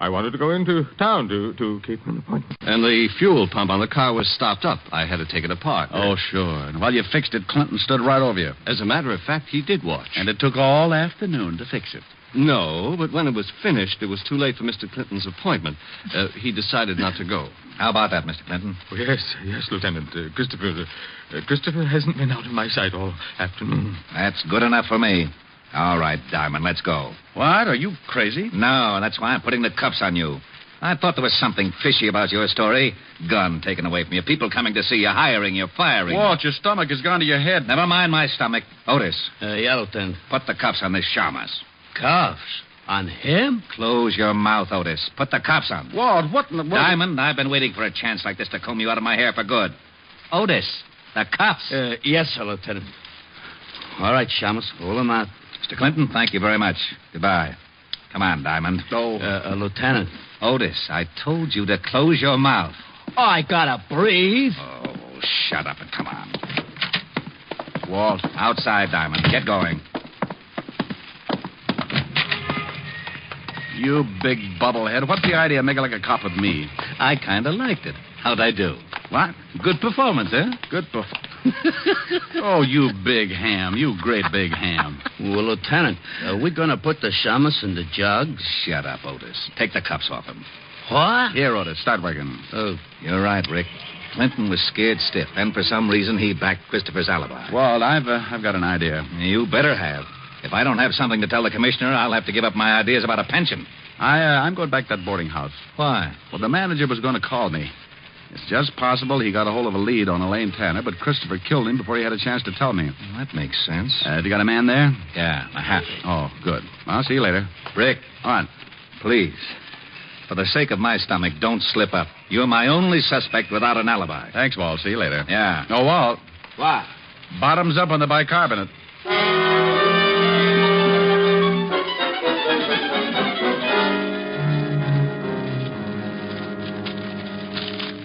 I wanted to go into town to keep an appointment. And the fuel pump on the car was stopped up. I had to take it apart. Oh, sure. And while you fixed it, Clinton stood right over you. As a matter of fact, he did watch. And it took all afternoon to fix it. No, but when it was finished, it was too late for Mr. Clinton's appointment. He decided not to go. How about that, Mr. Clinton? Oh, yes, Lieutenant. Christopher hasn't been out of my sight all afternoon. That's good enough for me. All right, Diamond, let's go. What? Are you crazy? No, that's why I'm putting the cuffs on you. I thought there was something fishy about your story. Gun taken away from you. People coming to see you, hiring you, firing. Walt, your stomach has gone to your head. Never mind my stomach. Otis. Yeah, Lieutenant. Put the cuffs on this Chalmers. Cuffs? On him? Close your mouth, Otis. Put the cuffs on. Walt, what in the world? Diamond, I've been waiting for a chance like this to comb you out of my hair for good. Otis, the cuffs. Yes, sir, Lieutenant. All right, Chalmers, roll them out. Mr. Clinton, thank you very much. Goodbye. Come on, Diamond. Lieutenant. Otis, I told you to close your mouth. Oh, I gotta breathe. Oh, shut up and come on. Walt. Outside, Diamond. Get going. You big bubblehead. What's the idea of making like a cop with me? I kind of liked it. How'd I do? What? Good performance, eh? Good performance. Oh, you big ham. You great big ham. Well, Lieutenant, are we going to put the shamus in the jug? Shut up, Otis. Take the cuffs off him. What? Here, Otis, start working. Oh, you're right, Rick. Clinton was scared stiff, and for some reason he backed Christopher's alibi. Walt, I've got an idea. You better have. If I don't have something to tell the commissioner, I'll have to give up my ideas about a pension. I'm going back to that boarding house. Why? Well, the manager was going to call me. It's just possible he got a hold of a lead on ELAINE Tanner, but Christopher killed him before he had a chance to tell me. Well, that makes sense. Have you got a man there? Yeah, a halfie. Oh, good. I'll see you later. Rick. All right. Please. For the sake of my stomach, don't slip up. You're my only suspect without an alibi. Thanks, Walt. See you later. Yeah. Oh, Walt. What? Bottoms up on the bicarbonate.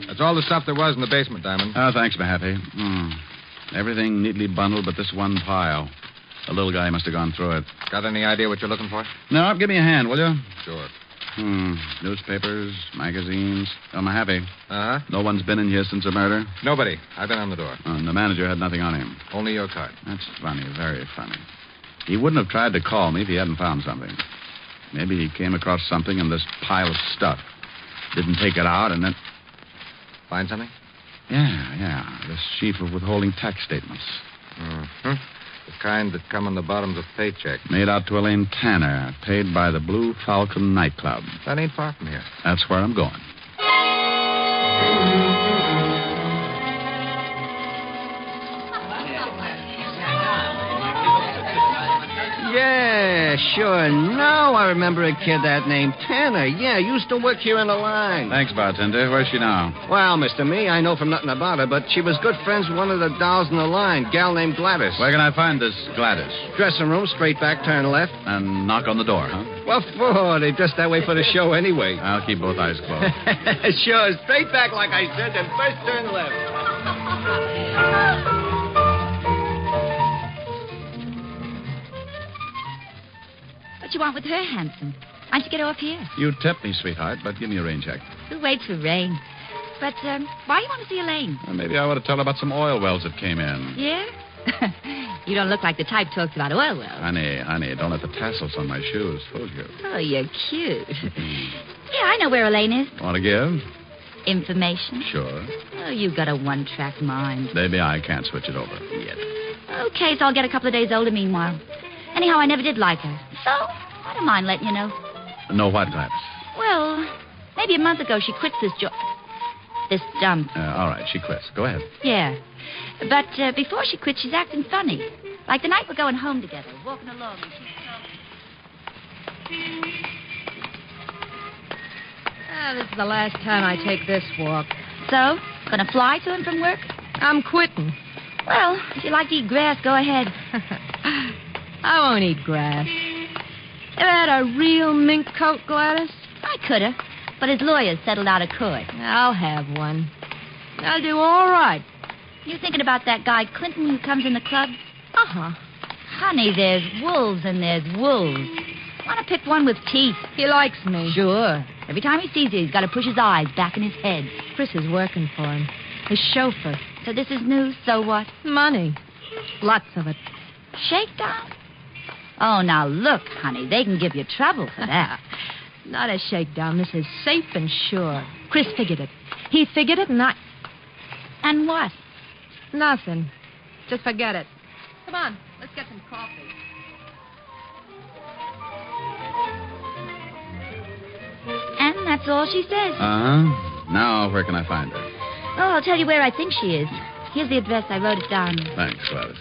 That's all the stuff there was in the basement, Diamond. Oh, thanks, Mahaffey. Everything neatly bundled but this one pile. The little guy must have gone through it. Got any idea what you're looking for? No, give me a hand, will you? Sure. Newspapers, magazines. Oh, Mahaffey. Uh-huh. No one's been in here since the murder? Nobody. I've been on the door. And the manager had nothing on him. Only your card. That's funny, very funny. He wouldn't have tried to call me if he hadn't found something. Maybe he came across something in this pile of stuff. Didn't take it out and then... Find something? Yeah. This sheaf of withholding tax statements. Mm-hmm. The kind that come on the bottoms of paychecks. Made out to ELAINE Tanner, paid by the Blue Falcon nightclub. That ain't far from here. That's where I'm going. Yeah, sure. Now I remember a kid that named Tanner. Yeah, used to work here in the line. Thanks, bartender. Where's she now? Well, Mr. Me, I know from nothing about her, but she was good friends with one of the dolls in the line, gal named Gladys. Where can I find this Gladys? Dressing room, straight back, turn left. And knock on the door, huh? What for? They dress that way for the show anyway. I'll keep both eyes closed. Sure, straight back like I said, then first turn left. What you want with her, handsome? Why don't you get off here? You tipped me, sweetheart, but give me a rain check. Who waits for rain? But, why you want to see ELAINE? Well, maybe I ought to tell her about some oil wells that came in. Yeah? You don't look like the type talks about oil wells. Honey, don't let the tassels on my shoes fool you. Oh, you're cute. Yeah, I know where ELAINE is. Want to give? Information? Sure. Oh, you've got a one-track mind. Maybe I can't switch it over yet. Okay, so I'll get a couple of days older meanwhile. Anyhow, I never did like her. So, I don't mind letting you know. Know what, Gladys? Well, maybe a month ago she quit this job. This dump. All right, she quits. Go ahead. Yeah. But before she quit, she's acting funny. Like the night we're going home together, walking along. And this is the last time I take this walk. So, gonna fly to him from work? I'm quitting. Well, if you like to eat grass, go ahead. I won't eat grass. Ever had a real mink coat, Gladys? I could have, but his lawyer settled out of court. I'll have one. I'll do all right. You thinking about that guy Clinton who comes in the club? Uh-huh. Honey, there's wolves and there's wolves. Want to pick one with teeth. He likes me. Sure. Every time he sees you, he's got to push his eyes back in his head. Chris is working for him. His chauffeur. So this is news, so what? Money. Lots of it. Shakedown? Oh, now look, honey, they can give you trouble for that. Not a shakedown. This is safe and sure. Chris figured it. He figured it, and I... And what? Nothing. Just forget it. Come on, let's get some coffee. And that's all she says. Uh-huh. Now, where can I find her? Oh, I'll tell you where I think she is. Here's the address. I wrote it down. Thanks, Gladys.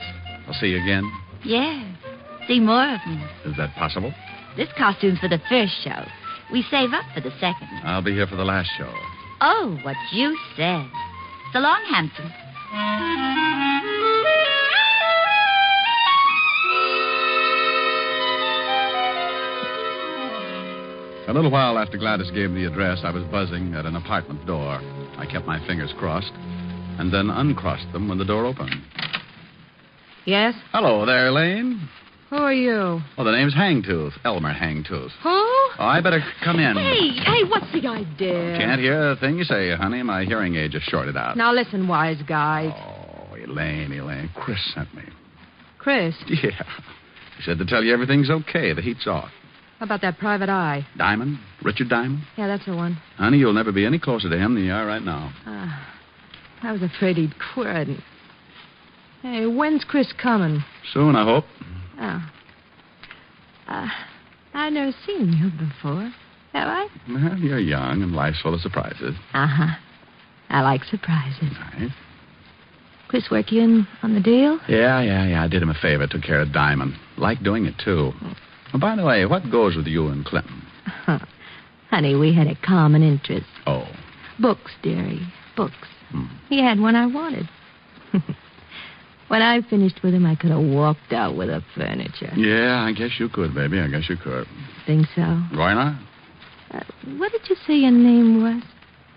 I'll see you again. Yeah. See more of me. Is that possible? This costume's for the first show. We save up for the second. I'll be here for the last show. Oh, what you said. So long, handsome. A little while after Gladys gave me the address, I was buzzing at an apartment door. I kept my fingers crossed and then uncrossed them when the door opened. Yes? Hello there, ELAINE. Who are you? Oh, the name's Hangtooth. Elmer Hangtooth. Who? Oh, I better come in. Hey, what's the idea? Can't hear a thing you say, honey. My hearing aid just shorted out. Now listen, wise guy. Oh, ELAINE. Chris sent me. Chris? Yeah. He said to tell you everything's okay. The heat's off. How about that private eye? Diamond? Richard Diamond? Yeah, that's the one. Honey, you'll never be any closer to him than you are right now. I was afraid he'd quit. Hey, when's Chris coming? Soon, I hope. Oh. I've never seen you before. Have I? Well, you're young and life's full of surprises. Uh-huh. I like surprises. Right. Chris work you in on the deal? Yeah. I did him a favor. Took care of Diamond. Like doing it, too. Oh, by the way, what goes with you and Clinton? Honey, we had a common interest. Oh. Books, dearie. Books. He had one I wanted. When I finished with him, I could have walked out with the furniture. Yeah, I guess you could, baby. I guess you could. Think so? Why not? What did you say your name was?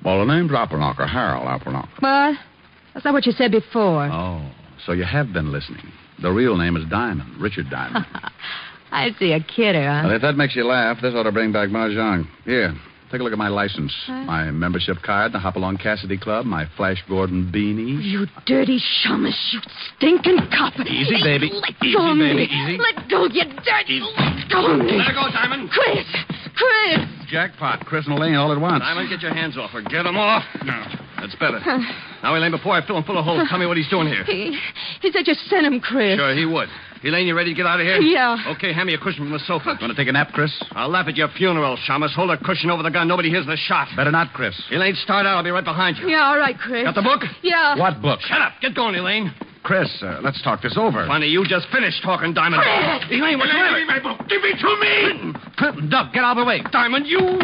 Well, the name's Appelknocker, Harold Appelknocker. What? That's not what you said before. Oh, so you have been listening. The real name is Diamond, Richard Diamond. I see a kidder, huh? Well, if that makes you laugh, this ought to bring back Mahjong. Here, take a look at my license. My membership card, the Hopalong Cassidy Club, my Flash Gordon beanie. You dirty shamus, you stinking cop. Easy, baby. Let go of me. Easy. Let go, you dirty. Let go of me. Let her go, Diamond. Chris. Jackpot, Chris and Elaine all at once. Diamond, get your hands off her. Get them off. No, that's better. Now, Elaine, before I fill him full of holes, tell me what he's doing here. He said you sent him, Chris. Sure, he would. Elaine, you ready to get out of here? Yeah. Okay, hand me a cushion from the sofa. Want to take a nap, Chris? I'll laugh at your funeral, Shamus. Hold a cushion over the gun. Nobody hears the shot. Better not, Chris. Elaine, start out. I'll be right behind you. Yeah, all right, Chris. Got the book? Yeah. What book? Shut up. Get going, Elaine. Chris, let's talk this over. Funny, you just finished talking, Diamond. Chris! Elaine, what's the matter? Give me my book. Give it to me. Clinton, Doug, get out of the way. Diamond, you...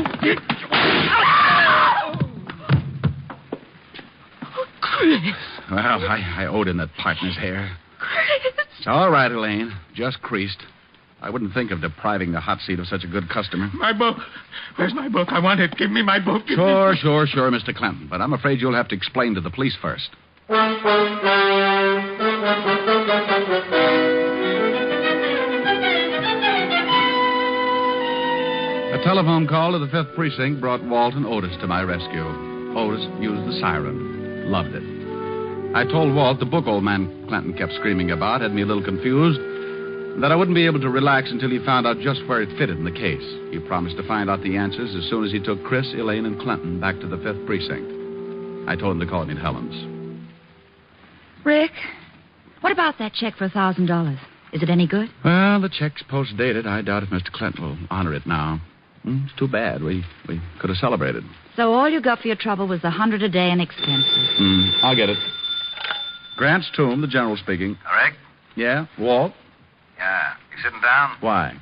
Chris. Well, I owed him that partner's hair. Chris. It's all right, Elaine. Just creased. I wouldn't think of depriving the hot seat of such a good customer. My book. Where's my book? I want it. Give me my book. Sure, Mr. Clinton. But I'm afraid you'll have to explain to the police first. A telephone call to the 5th Precinct brought Walt and Otis to my rescue. Otis used the siren. Loved it. I told Walt the book old man Clinton kept screaming about had me a little confused, that I wouldn't be able to relax until he found out just where it fitted in the case. He promised to find out the answers as soon as he took Chris, Elaine, and Clinton back to the 5th Precinct. I told him to call me at Helen's. Rick, what about that check for $1,000? Is it any good? Well, the check's post-dated. I doubt if Mr. Clinton will honor it now. It's too bad. We could have celebrated. So all you got for your trouble was $100 a day in expenses. I'll get it. Grant's Tomb, the general speaking. Rick? Yeah? Walt? Yeah. You sitting down? Why?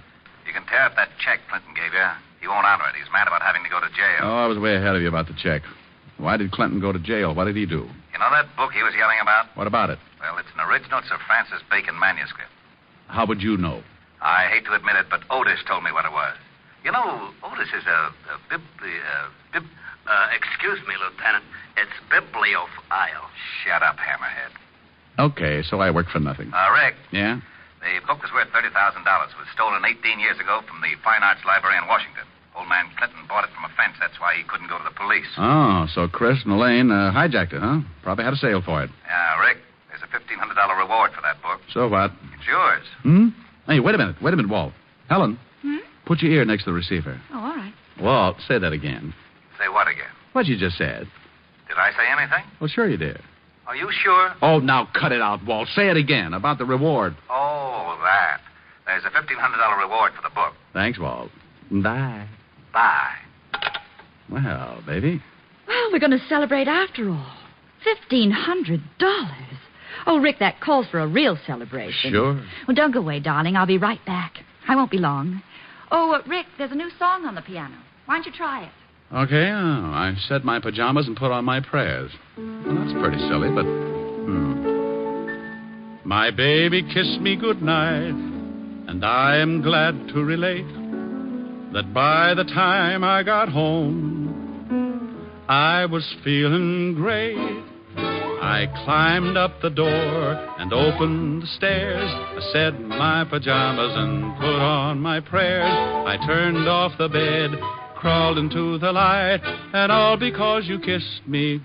You can tear up that check Clinton gave you. He won't honor it. He's mad about having to go to jail. Oh, I was way ahead of you about the check. Why did Clinton go to jail? What did he do? You know that book he was yelling about? What about it? Well, it's an original Sir Francis Bacon manuscript. How would you know? I hate to admit it, but Otis told me what it was. You know, Otis is excuse me, Lieutenant. It's bibliophile. Shut up, Hammerhead. Okay, so I work for nothing. Rick. Yeah? The book was worth $30,000. It was stolen 18 years ago from the Fine Arts Library in Washington. Old man Clinton bought it from a fence. That's why he couldn't go to the police. Oh, so Chris and Elaine hijacked it, huh? Probably had a sale for it. Yeah, Rick. There's a $1,500 reward for that book. So what? It's yours. Hey, wait a minute, Walt. Helen, put your ear next to the receiver. Oh, all right. Walt, say that again. Say what again? What you just said. Did I say anything? Well, sure you did. Are you sure? Oh, now cut it out, Walt. Say it again about the reward. Oh, that. There's a $1,500 reward for the book. Thanks, Walt. Bye. Bye. Well, baby. Well, we're going to celebrate after all. $1,500. Oh, Rick, that calls for a real celebration. Sure. Well, don't go away, darling. I'll be right back. I won't be long. Oh, Rick, there's a new song on the piano. Why don't you try it? Okay, I set my pajamas and put on my prayers. Well, that's pretty silly, but... My baby kissed me goodnight, and I am glad to relate that by the time I got home, I was feeling great. I climbed up the door and opened the stairs. I said my pajamas and put on my prayers. I turned off the bed, crawled into the light, and all because you kissed me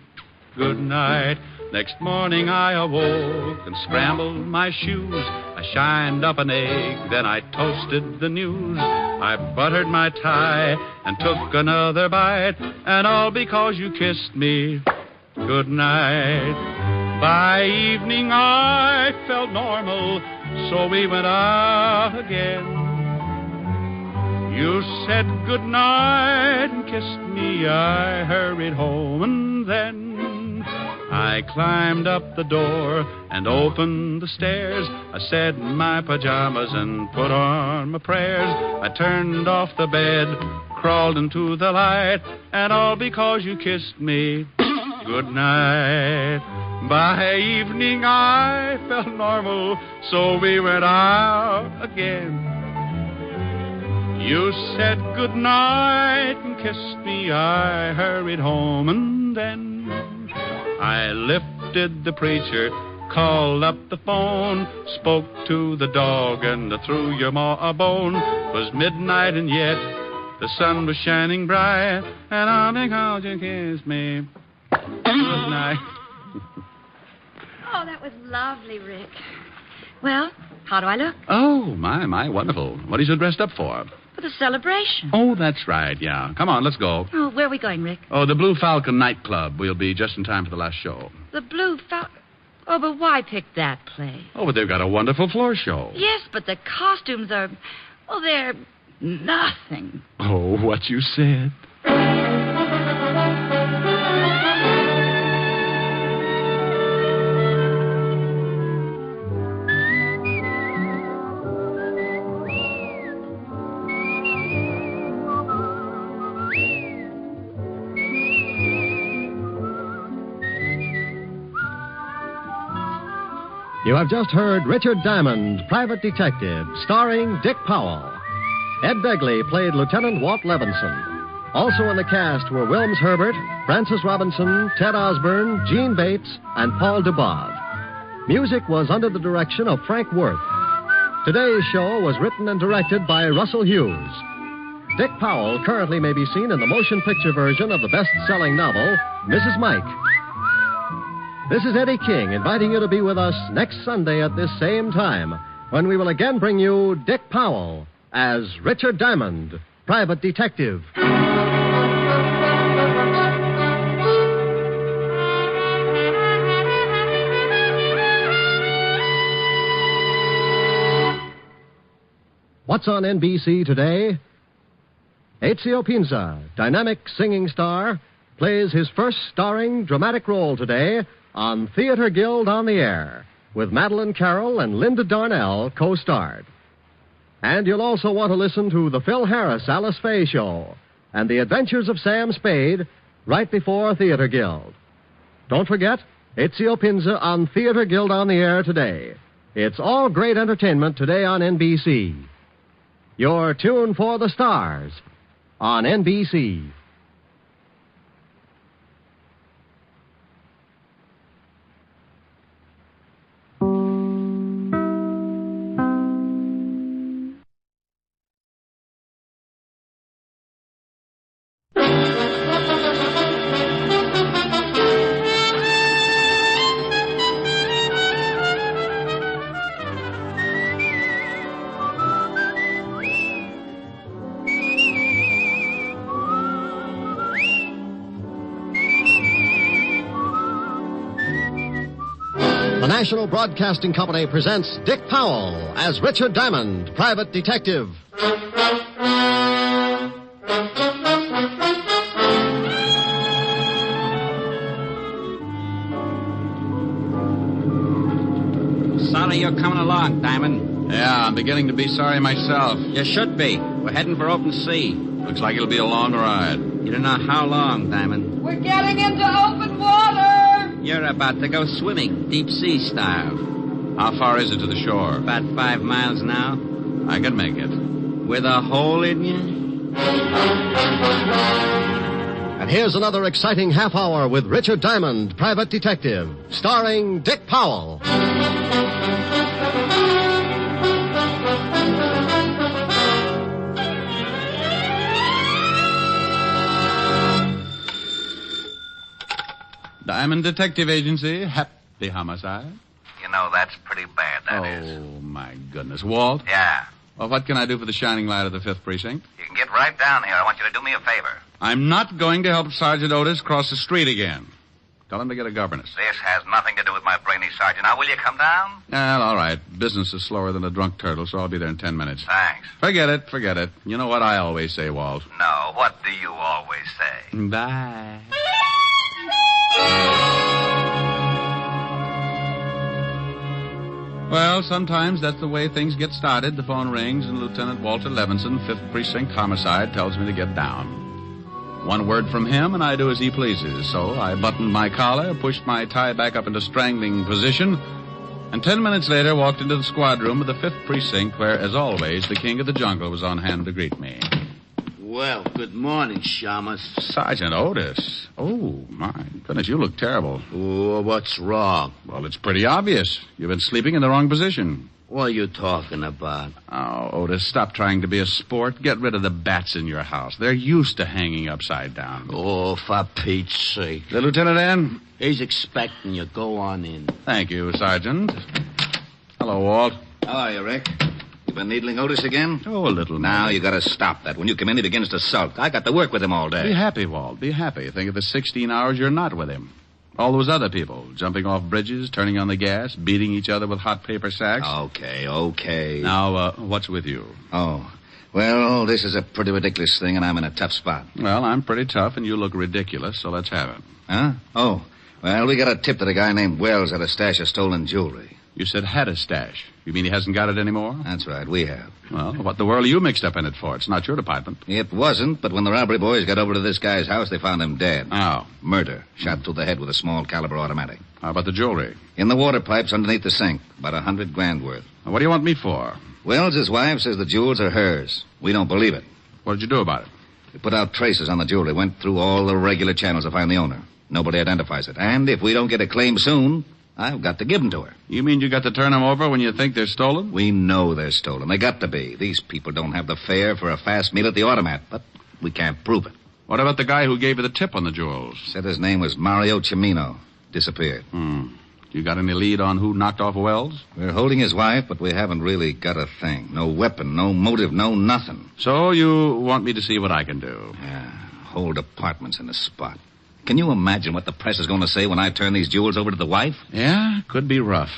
good night. Next morning I awoke and scrambled my shoes. I shined up an egg, then I toasted the news. I buttered my tie and took another bite, and all because you kissed me goodnight. By evening I felt normal, so we went out again. You said goodnight and kissed me. I hurried home, and then I climbed up the door and opened the stairs. I said my pajamas and put on my prayers. I turned off the bed, crawled into the light, and all because you kissed me goodnight. By evening I felt normal, so we went out again. You said goodnight and kissed me. I hurried home, and then I lifted the preacher, called up the phone, spoke to the dog, and threw your ma a bone. 'Twas midnight, and yet the sun was shining bright, and all because you kissed me good night. Oh, that was lovely, Rick. Well, how do I look? Oh, my, wonderful. What are you so dressed up for? For the celebration. Oh, that's right, yeah. Come on, let's go. Oh, where are we going, Rick? Oh, the Blue Falcon nightclub. We'll be just in time for the last show. The Blue Falcon? Oh, but why pick that place? Oh, but they've got a wonderful floor show. Yes, but the costumes are... well, they're nothing. Oh, what you said. You have just heard Richard Diamond, Private Detective, starring Dick Powell. Ed Begley played Lieutenant Walt Levinson. Also in the cast were Wilms Herbert, Francis Robinson, Ted Osborne, Gene Bates, and Paul Dubov. Music was under the direction of Frank Worth. Today's show was written and directed by Russell Hughes. Dick Powell currently may be seen in the motion picture version of the best-selling novel, Mrs. Mike. This is Eddie King inviting you to be with us next Sunday at this same time when we will again bring you Dick Powell as Richard Diamond, Private Detective. What's on NBC today? Ezio Pinza, dynamic singing star, plays his first starring dramatic role today on Theater Guild on the Air, with Madeline Carroll and Linda Darnell co-starred. And you'll also want to listen to the Phil Harris Alice Faye Show and the Adventures of Sam Spade right before Theater Guild. Don't forget, Ezio Pinza on Theater Guild on the Air today. It's all great entertainment today on NBC. Your tune for the stars on NBC. The National Broadcasting Company presents Dick Powell as Richard Diamond, Private Detective. Sorry you're coming along, Diamond. Yeah, I'm beginning to be sorry myself. You should be. We're heading for open sea. Looks like it'll be a long ride. You don't know how long, Diamond. We're getting into open water. You're about to go swimming, deep sea style. How far is it to the shore? About 5 miles now. I can make it. With a hole in you? And here's another exciting half hour with Richard Diamond, Private Detective, starring Dick Powell. Diamond Detective Agency, happy homicide. You know, that's pretty bad, that is. Oh, my goodness. Walt? Yeah. Well, what can I do for the shining light of the 5th Precinct? You can get right down here. I want you to do me a favor. I'm not going to help Sergeant Otis cross the street again. Tell him to get a governess. This has nothing to do with my brainy sergeant. Now, will you come down? Well, all right. Business is slower than a drunk turtle, so I'll be there in 10 minutes. Thanks. Forget it. You know what I always say, Walt. No, what do you always say? Bye. Well, sometimes that's the way things get started. The phone rings, and Lieutenant Walter Levinson, 5th Precinct Homicide, tells me to get down. One word from him, and I do as he pleases. So I buttoned my collar, pushed my tie back up into strangling position, and 10 minutes later walked into the squad room of the 5th Precinct, where, as always, the king of the jungle was on hand to greet me. Well, good morning, Shamus. Sergeant Otis. Oh, my goodness, you look terrible. Oh, what's wrong? Well, it's pretty obvious. You've been sleeping in the wrong position. What are you talking about? Oh, Otis, stop trying to be a sport. Get rid of the bats in your house. They're used to hanging upside down. Oh, for Pete's sake. The lieutenant in? He's expecting you. Go on in. Thank you, Sergeant. Hello, Walt. How are you, Rick? You been needling Otis again? Oh, a little. Now, you got to stop that. When you come in, he begins to sulk. I got to work with him all day. Be happy, Walt. Be happy. Think of the 16 hours you're not with him. All those other people, jumping off bridges, turning on the gas, beating each other with hot paper sacks. Okay. Now, what's with you? Oh, well, this is a pretty ridiculous thing, and I'm in a tough spot. Well, I'm pretty tough, and you look ridiculous, so let's have it. Huh? Oh, well, we got a tip that a guy named Wells had a stash of stolen jewelry. You said had a stash. You mean he hasn't got it anymore? That's right, we have. Well, what the world are you mixed up in it for? It's not your department. It wasn't, but when the robbery boys got over to this guy's house, they found him dead. Oh. Murder. Shot through the head with a small caliber automatic. How about the jewelry? In the water pipes underneath the sink. About $100,000 worth. What do you want me for? Wells' wife says the jewels are hers. We don't believe it. What did you do about it? We put out traces on the jewelry. Went through all the regular channels to find the owner. Nobody identifies it. And if we don't get a claim soon, I've got to give them to her. You mean you got to turn them over when you think they're stolen? We know they're stolen. They got to be. These people don't have the fare for a fast meal at the automat, but we can't prove it. What about the guy who gave you the tip on the jewels? Said his name was Mario Cimino. Disappeared. You got any lead on who knocked off Wells? We're holding his wife, but we haven't really got a thing. No weapon, no motive, no nothing. So you want me to see what I can do? Yeah, whole department's in the spot. Can you imagine what the press is going to say when I turn these jewels over to the wife? Yeah, could be rough.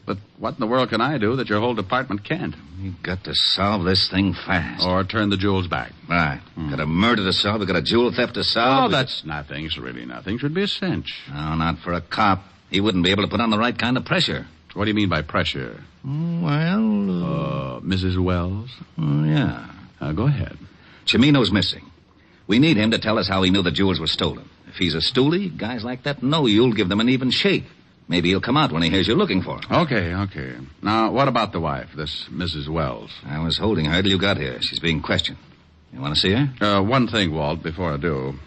But what in the world can I do that your whole department can't? We've got to solve this thing fast. Or turn the jewels back. Right. Got a murder to solve. We got a jewel theft to solve. Oh, that's nothing. It's really nothing. Should be a cinch. No, not for a cop. He wouldn't be able to put on the right kind of pressure. What do you mean by pressure? Well... Mrs. Wells? Yeah. Go ahead. Cimino's missing. We need him to tell us how he knew the jewels were stolen. If he's a stoolie, guys like that know you'll give them an even shake. Maybe he'll come out when he hears you're looking for him. Okay. Now, what about the wife, this Mrs. Wells? I was holding her till you got here. She's being questioned. You want to see her? One thing, Walt, before I do.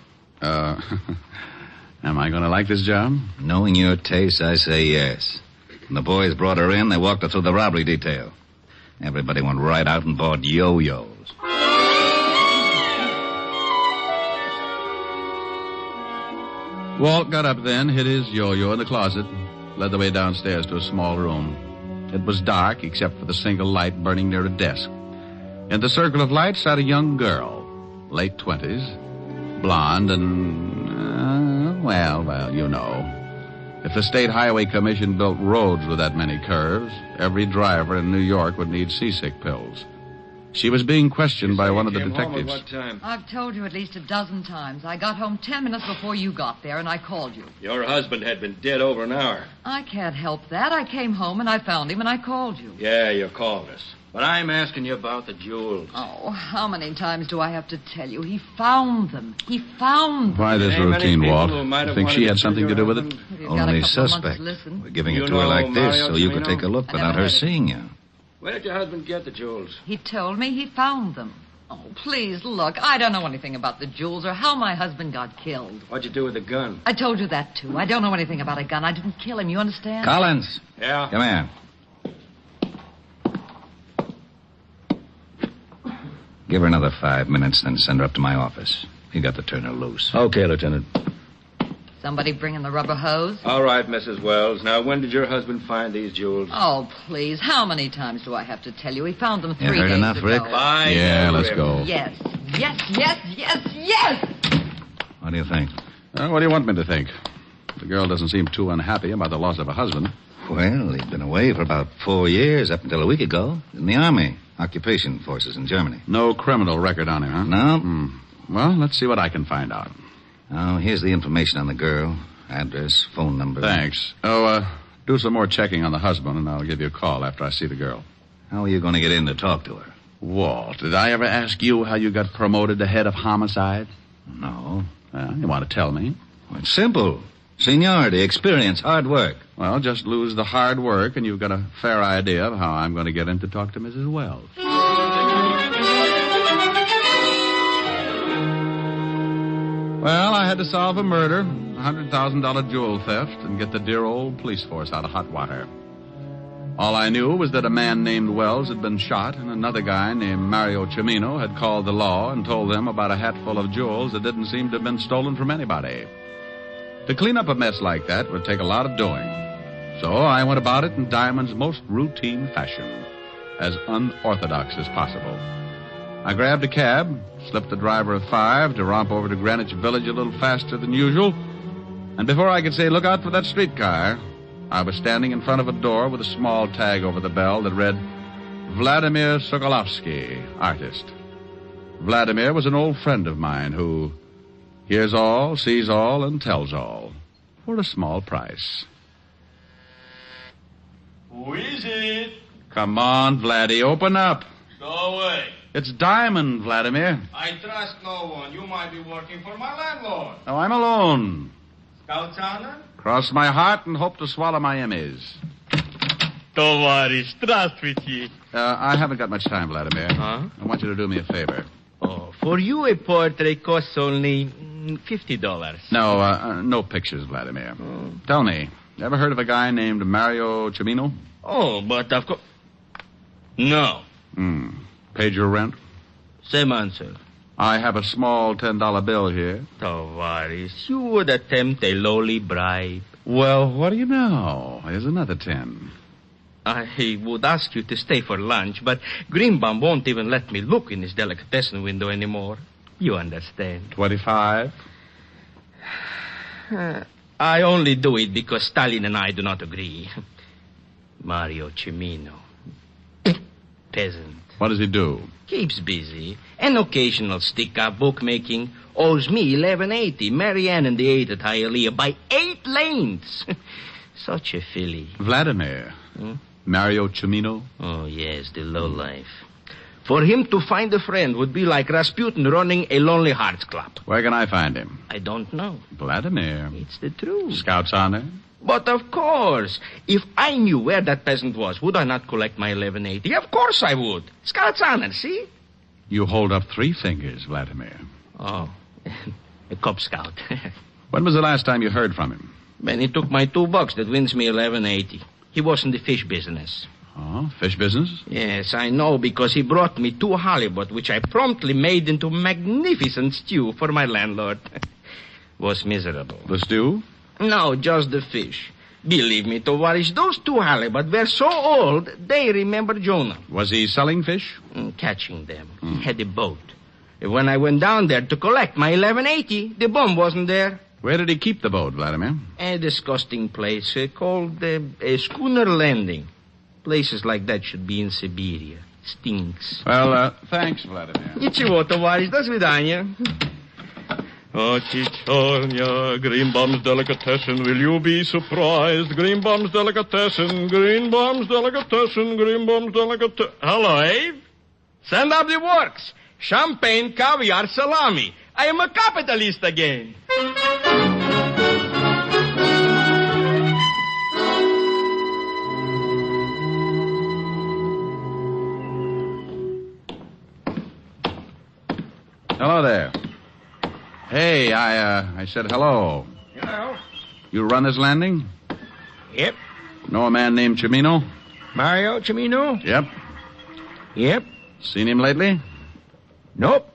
Am I going to like this job? Knowing your taste, I say yes. When the boys brought her in, they walked her through the robbery detail. Everybody went right out and bought yo-yos. Walt got up then, hid his yo-yo in the closet, led the way downstairs to a small room. It was dark, except for the single light burning near a desk. In the circle of light sat a young girl, late 20s, blonde and, well, you know. If the State Highway Commission built roads with that many curves, every driver in New York would need seasick pills. She was being questioned by one of the detectives. What time? I've told you at least a dozen times. I got home 10 minutes before you got there, and I called you. Your husband had been dead over an hour. I can't help that. I came home, and I found him, and I called you. Yeah, you called us. But I'm asking you about the jewels. Oh, how many times do I have to tell you? He found them. He found them. Why this routine, Walt? You think she had something to do with it? Only suspect. We're giving it to her like this so you could take a look without her seeing you. Where did your husband get the jewels? He told me he found them. Oh, please, look. I don't know anything about the jewels or how my husband got killed. What'd you do with the gun? I told you that, too. I don't know anything about a gun. I didn't kill him. You understand? Collins. Yeah? Come here. Give her another 5 minutes, then send her up to my office. You got to turn her loose. Okay, Lieutenant. Somebody bringing the rubber hose? All right, Mrs. Wells. Now, when did your husband find these jewels? Oh, please. How many times do I have to tell you? He found them 3 You heard days enough, ago. Rick? Yeah, let's go. Yes. What do you think? What do you want me to think? The girl doesn't seem too unhappy about the loss of her husband. Well, he'd been away for about 4 years, up until a week ago, in the Army. Occupation forces in Germany. No criminal record on him, huh? No. Well, let's see what I can find out. Oh, here's the information on the girl. Address, phone number. Thanks. Do some more checking on the husband, and I'll give you a call after I see the girl. How are you going to get in to talk to her? Walt, did I ever ask you how you got promoted to head of homicide? No. You want to tell me? Well, it's simple. Seniority, experience, hard work. Well, just lose the hard work, and you've got a fair idea of how I'm going to get in to talk to Mrs. Wells. Well, I had to solve a murder, a $100,000 jewel theft, and get the dear old police force out of hot water. All I knew was that a man named Wells had been shot, and another guy named Mario Cimino had called the law and told them about a hatful of jewels that didn't seem to have been stolen from anybody. To clean up a mess like that would take a lot of doing. So I went about it in Diamond's most routine fashion, as unorthodox as possible. I grabbed a cab, slipped the driver a $5 to romp over to Greenwich Village a little faster than usual, and before I could say, "Look out for that streetcar," I was standing in front of a door with a small tag over the bell that read, "Vladimir Sokolovsky, artist." Vladimir was an old friend of mine who hears all, sees all, and tells all for a small price. Who is it? Come on, Vladdy, open up. Go away. It's Diamond, Vladimir. I trust no one. You might be working for my landlord. Oh, I'm alone. Scout's honor? Cross my heart and hope to swallow my Emmys. Товарищ, здравствуйте. I haven't got much time, Vladimir. Huh? I want you to do me a favor. Oh, for you a portrait costs only $50. No, no pictures, Vladimir. Tell me, you ever heard of a guy named Mario Cimino? Oh, but of course... No. Paid your rent? Same answer. I have a small $10 bill here. Tavares, you would attempt a lowly bribe. Well, what do you know? Here's another 10. I would ask you to stay for lunch, but Greenbaum won't even let me look in his delicatessen window anymore. You understand. 25? I only do it because Stalin and I do not agree. Mario Cimino. Peasant. What does he do? Keeps busy. An occasional stick-up bookmaking. Owes me $11.80. Marianne and the 8 at Hialeah by 8 lanes. Such a filly. Vladimir. Mario Cimino? Oh, yes, the lowlife. For him to find a friend would be like Rasputin running a Lonely Hearts Club. Where can I find him? I don't know. Vladimir. It's the truth. Scout's honor? But of course, if I knew where that peasant was, would I not collect my $11.80? Of course I would. Scout's honor, see? You hold up 3 fingers, Vladimir. Oh, a Cub Scout. When was the last time you heard from him? When he took my $2 that wins me $11.80. He was in the fish business. Oh, fish business? Yes, I know, because he brought me 2 halibut, which I promptly made into magnificent stew for my landlord. Was miserable. The stew? No, just the fish. Believe me, Tovarish, those 2 halibut were so old, they remember Jonah. Was he selling fish? Catching them. He had a boat. When I went down there to collect my $11.80, the bum wasn't there. Where did he keep the boat, Vladimir? A disgusting place called a schooner landing. Places like that should be in Siberia. Stinks. Well, thanks, Vladimir. Ничего, товарищ, до свидания. Oh, Chichonia, Greenbaum's Delicatessen, will you be surprised? Greenbaum's Delicatessen, Greenbaum's Delicatessen, Greenbaum's Delicatessen. Hello, Abe. Send up the works. Champagne, caviar, salami. I am a capitalist again. Hello there. Hey, I said hello. Hello. You run this landing? Yep. Know a man named Cimino? Mario Cimino? Yep. Yep. Seen him lately? Nope.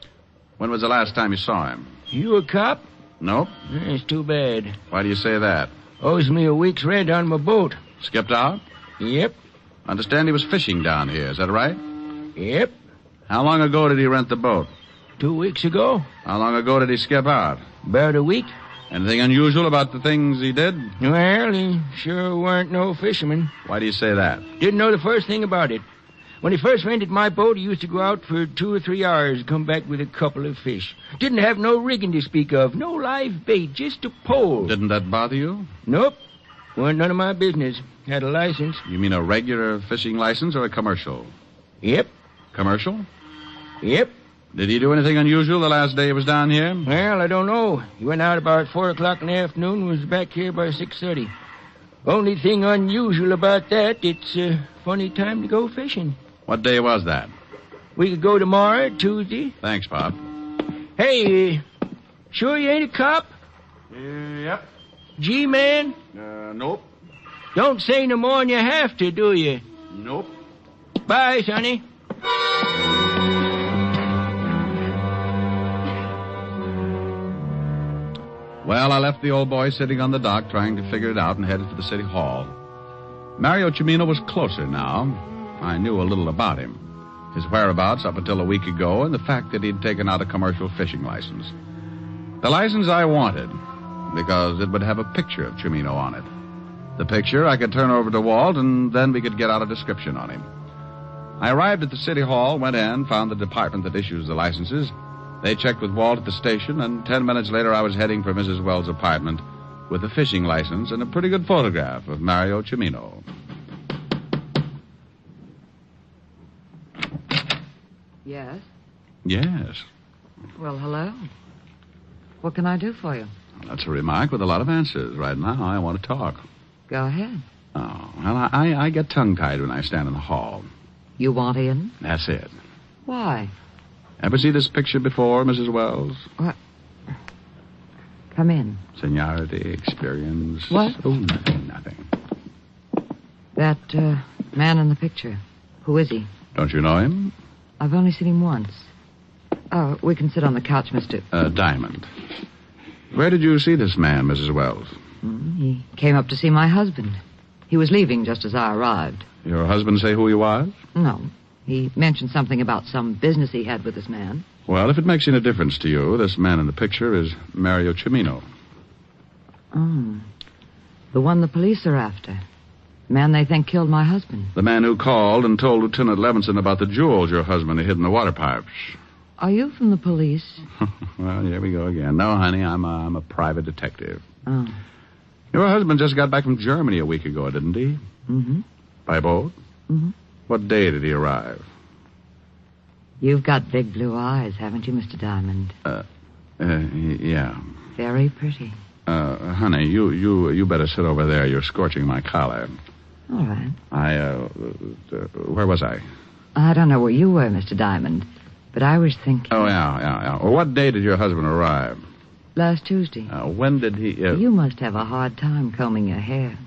When was the last time you saw him? You a cop? Nope. It's too bad. Why do you say that? Owes me a week's rent on my boat. Skipped out? Yep. Understand he was fishing down here, is that right? Yep. How long ago did he rent the boat? 2 weeks ago. How long ago did he skip out? About a week. Anything unusual about the things he did? Well, he sure weren't no fisherman. Why do you say that? Didn't know the first thing about it. When he first rented my boat, he used to go out for 2 or 3 hours and come back with a couple of fish. Didn't have no rigging to speak of, no live bait, just a pole. Didn't that bother you? Nope. Wasn't none of my business. Had a license. You mean a regular fishing license or a commercial? Yep. Commercial? Yep. Did he do anything unusual the last day he was down here? Well, I don't know. He went out about 4 o'clock in the afternoon and was back here by 6:30. Only thing unusual about that, it's a funny time to go fishing. What day was that? We could go tomorrow, Tuesday. Thanks, Pop. Hey, sure you ain't a cop? Yep. G-man? Nope. Don't say no more than you have to, do you? Nope. Bye, Sonny. Well, I left the old boy sitting on the dock trying to figure it out and headed for the city hall. Mario Cimino was closer now. I knew a little about him. His whereabouts up until a week ago and the fact that he'd taken out a commercial fishing license. The license I wanted because it would have a picture of Cimino on it. The picture I could turn over to Walt and then we could get out a description on him. I arrived at the city hall, went in, found the department that issues the licenses. They checked with Walt at the station, and 10 minutes later I was heading for Mrs. Wells' apartment with a fishing license and a pretty good photograph of Mario Cimino. Yes? Yes. Well, hello. What can I do for you? That's a remark with a lot of answers. Right now, I want to talk. Go ahead. Oh, well, I get tongue-tied when I stand in the hall. You want in? That's it. Why? Ever see this picture before, Mrs. Wells? What? Come in. Seniority, experience. What? Oh, nothing. That man in the picture. Who is he? Don't you know him? I've only seen him once. Oh, we can sit on the couch, Mr. Diamond. Where did you see this man, Mrs. Wells? He came up to see my husband. He was leaving just as I arrived. Your husband say who he was? No. He mentioned something about some business he had with this man. Well, if it makes any difference to you, this man in the picture is Mario Cimino. Oh. The one the police are after. The man they think killed my husband. The man who called and told Lieutenant Levinson about the jewels your husband had hid in the water pipes. Are you from the police? Well, here we go again. No, honey, I'm a private detective. Oh. Your husband just got back from Germany a week ago, didn't he? Mm-hmm. By boat? Mm-hmm. What day did he arrive? You've got big blue eyes, haven't you, Mr. Diamond? Yeah. Very pretty. Honey, you better sit over there. You're scorching my collar. All right. Where was I? I don't know where you were, Mr. Diamond, but I was thinking... Oh, yeah. Well, what day did your husband arrive? Last Tuesday. When did he... You must have a hard time combing your hair.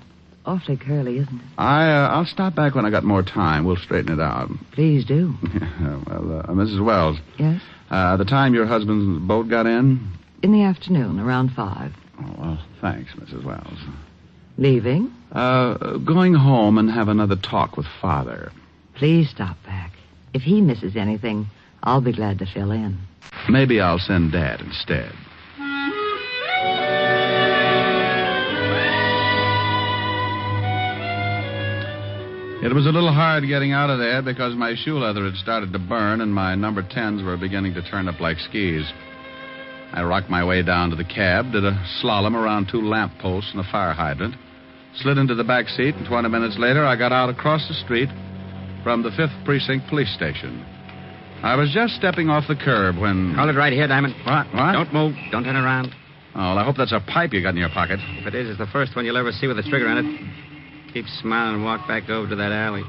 Awfully curly, isn't it? I'll stop back when I got more time. We'll straighten it out. Please do. Well, Mrs. Wells. Yes? The time your husband's boat got in? In the afternoon, around 5. Oh, well, thanks, Mrs. Wells. Leaving? Going home and have another talk with Father. Please stop back. If he misses anything, I'll be glad to fill in. Maybe I'll send Dad instead. It was a little hard getting out of there because my shoe leather had started to burn and my number 10s were beginning to turn up like skis. I rocked my way down to the cab, did a slalom around 2 lamp posts and a fire hydrant, slid into the back seat, and 20 minutes later I got out across the street from the 5th Precinct Police Station. I was just stepping off the curb when... Hold it right here, Diamond. What? Don't move. Don't turn around. Oh, well, I hope that's a pipe you got in your pocket. If it is, it's the first one you'll ever see with a trigger on it. Keep smiling and walk back over to that alley.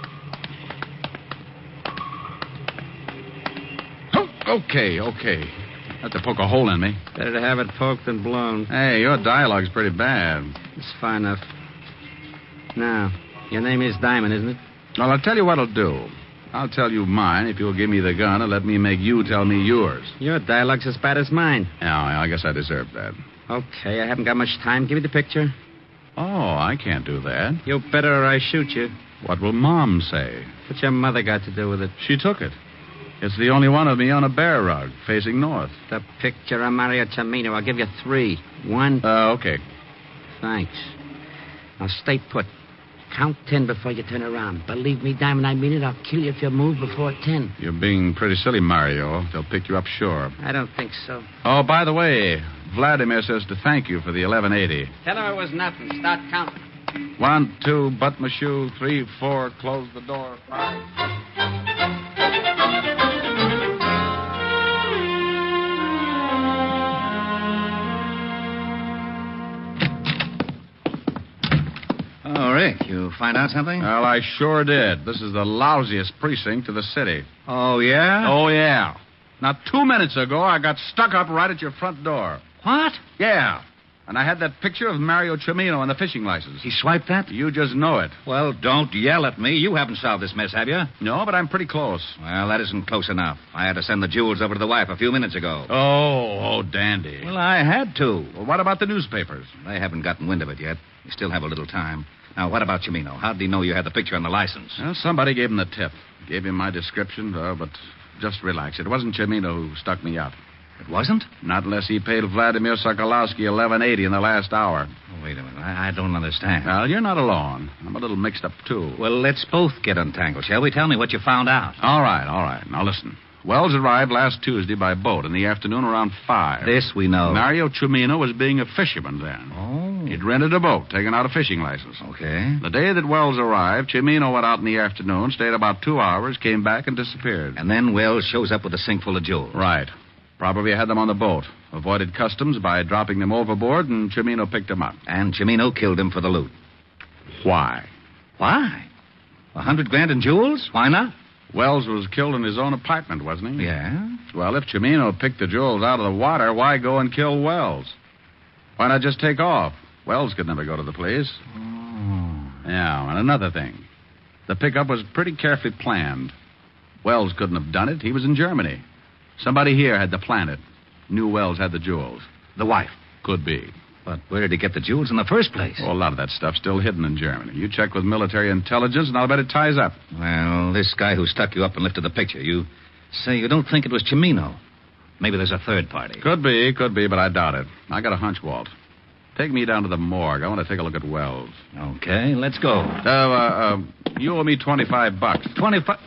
Oh, okay. Have to poke a hole in me. Better to have it poked than blown. Hey, your dialogue's pretty bad. It's fine enough. Now, your name is Diamond, isn't it? Well, I'll tell you what I'll do. I'll tell you mine if you'll give me the gun and let me make you tell me yours. Your dialogue's as bad as mine. Yeah, I guess I deserve that. Okay, I haven't got much time. Give me the picture. Oh, I can't do that. You better or I shoot you. What will Mom say? What's your mother got to do with it? She took it. It's the only one of me on a bear rug, facing north. The picture of Mario Cimino. I'll give you 3. 1. Okay. Thanks. Now stay put. Count 10 before you turn around. Believe me, Diamond, I mean it. I'll kill you if you move before 10. You're being pretty silly, Mario. They'll pick you up sure. I don't think so. Oh, by the way, Vladimir says to thank you for the 1180. Tell him it was nothing. Start counting. 1, 2, butt my shoe. 3, 4, close the door. 5. Oh, Rick, you find out something? Well, I sure did. This is the lousiest precinct of the city. Oh, yeah? Oh, yeah. Now, 2 minutes ago, I got stuck up right at your front door. What? Yeah. And I had that picture of Mario Cimino on the fishing license. He swiped that? You just know it. Well, don't yell at me. You haven't solved this mess, have you? No, but I'm pretty close. Well, that isn't close enough. I had to send the jewels over to the wife a few minutes ago. Oh, dandy. Well, I had to. Well, what about the newspapers? They haven't gotten wind of it yet. We still have a little time. Now, what about Cimino? How did he know you had the picture on the license? Well, somebody gave him the tip. Gave him my description, but just relax. It wasn't Cimino who stuck me up. It wasn't? Not unless he paid Vladimir Sokolowski $11.80 in the last hour. Oh, wait a minute. I don't understand. Well, you're not alone. I'm a little mixed up, too. Well, let's both get untangled, shall we? Tell me what you found out. All right. Now, listen. Wells arrived last Tuesday by boat in the afternoon around 5. This we know. Mario Cimino was being a fisherman then. Oh. He'd rented a boat, taken out a fishing license. Okay. The day that Wells arrived, Cimino went out in the afternoon, stayed about 2 hours, came back, and disappeared. And then Wells shows up with a sink full of jewels. Right. Probably had them on the boat. Avoided customs by dropping them overboard, and Cimino picked them up. And Cimino killed him for the loot. Why? Why? $100,000 in jewels? Why not? Wells was killed in his own apartment, wasn't he? Yeah. Well, if Cimino picked the jewels out of the water, why go and kill Wells? Why not just take off? Wells could never go to the place. Oh. Yeah, and another thing. The pickup was pretty carefully planned. Wells couldn't have done it. He was in Germany. Somebody here had to plan it. Knew Wells had the jewels. The wife? Could be. But where did he get the jewels in the first place? Oh, a lot of that stuff's still hidden in Germany. You check with military intelligence, and I'll bet it ties up. Well, this guy who stuck you up and lifted the picture, you say you don't think it was Cimino. Maybe there's a third party. Could be, but I doubt it. I got a hunch, Walt. Take me down to the morgue. I want to take a look at Wells. Okay, let's go. You owe me $25. 25?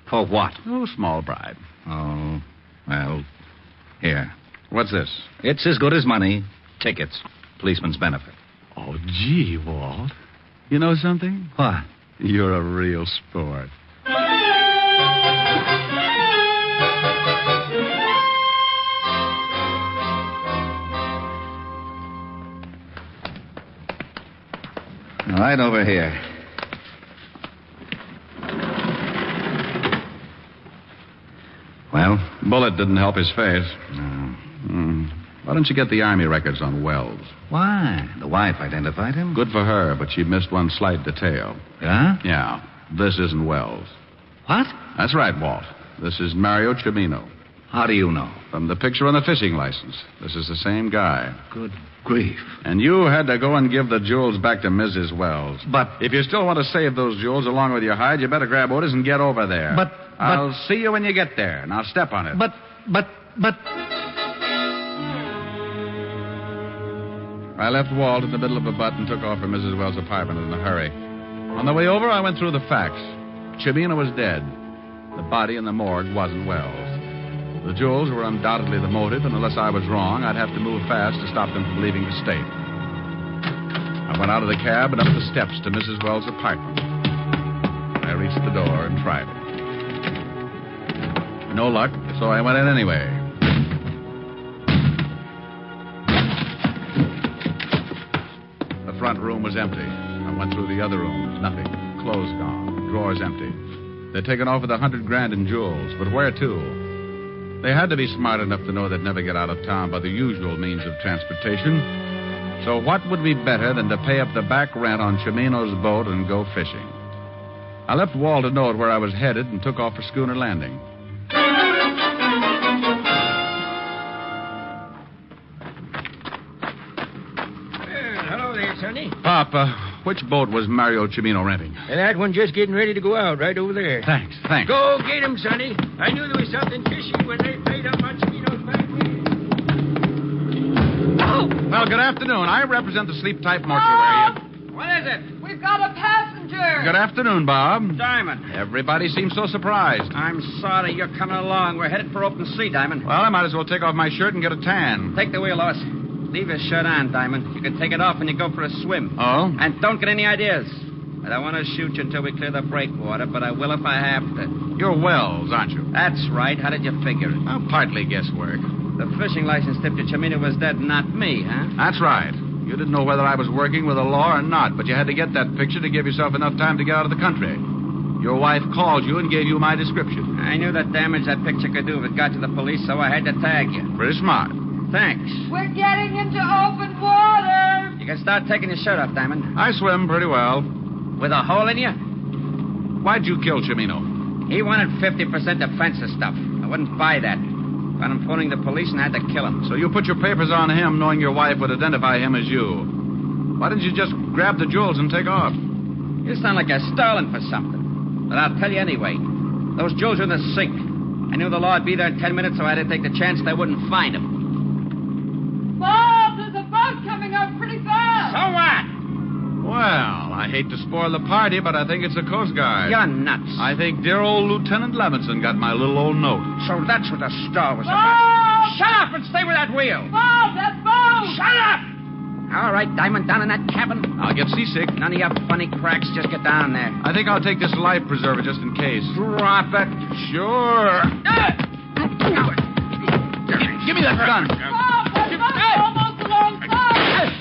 For what? Oh, small bribe. Oh, well, here. What's this? It's as good as money. Tickets. Policeman's benefit. Oh, gee, Walt. You know something? What? You're a real sport. Right over here. Well? Bullet didn't help his face. No. Why don't you get the Army records on Wells? Why? The wife identified him? Good for her, but she missed one slight detail. Yeah? Yeah. This isn't Wells. What? That's right, Walt. This is Mario Cimino. How do you know? From the picture on the fishing license. This is the same guy. Good grief. And you had to go and give the jewels back to Mrs. Wells. But... if you still want to save those jewels along with your hide, you better grab orders and get over there. But... I'll see you when you get there. Now step on it. But... I left Walt in the middle of a butt and took off for Mrs. Wells' apartment in a hurry. On the way over, I went through the facts. Cimino was dead. The body in the morgue wasn't Wells. The jewels were undoubtedly the motive, and unless I was wrong, I'd have to move fast to stop them from leaving the state. I went out of the cab and up the steps to Mrs. Wells' apartment. I reached the door and tried it. No luck, so I went in anyway. The front room was empty. I went through the other rooms. Nothing. Clothes gone. Drawers empty. They'd taken off with $100,000 in jewels, but where to? They had to be smart enough to know they'd never get out of town by the usual means of transportation. So what would be better than to pay up the back rent on Cimino's boat and go fishing? I left Walt a note where I was headed and took off for Schooner Landing. Pop, which boat was Mario Cimino renting? That one just getting ready to go out right over there. Thanks. Go get him, Sonny. I knew there was something fishy when they paid up on Cimino's factory. Oh! Well, good afternoon. I represent the sleep-type mortuary. What is it? We've got a passenger. Good afternoon, Bob. Diamond. Everybody seems so surprised. I'm sorry you're coming along. We're headed for open sea, Diamond. Well, I might as well take off my shirt and get a tan. Take the wheel, Lois. Leave your shirt on, Diamond. You can take it off when you go for a swim. Oh? And don't get any ideas. I don't want to shoot you until we clear the breakwater, but I will if I have to. You're Wells, aren't you? That's right. How did you figure it? Oh, partly guesswork. The fishing license tipped you Cimino was dead, not me, huh? That's right. You didn't know whether I was working with the law or not, but you had to get that picture to give yourself enough time to get out of the country. Your wife called you and gave you my description. I knew the damage that picture could do if it got to the police, so I had to tag you. Pretty smart. Thanks. We're getting into open water. You can start taking your shirt off, Diamond. I swim pretty well. With a hole in you? Why'd you kill Cimino? He wanted 50% defensive stuff. I wouldn't buy that. Found him phoning the police and I had to kill him. So you put your papers on him knowing your wife would identify him as you. Why didn't you just grab the jewels and take off? You sound like you're stalling for something. But I'll tell you anyway. Those jewels are in the sink. I knew the law would be there in 10 minutes, so I had to take the chance they wouldn't find him. Bob, there's a boat coming up pretty fast. So what? Well, I hate to spoil the party, but I think it's the Coast Guard. You're nuts. I think dear old Lieutenant Levinson got my little old note. So that's what the star was Bob! about. Shut up and stay with that wheel. Bob, that boat! Shut up! All right, Diamond, down in that cabin. I'll get seasick. None of your funny cracks. Just get down there. I think I'll take this life preserver just in case. Drop it. Sure. Give me that gun. Almost alongside.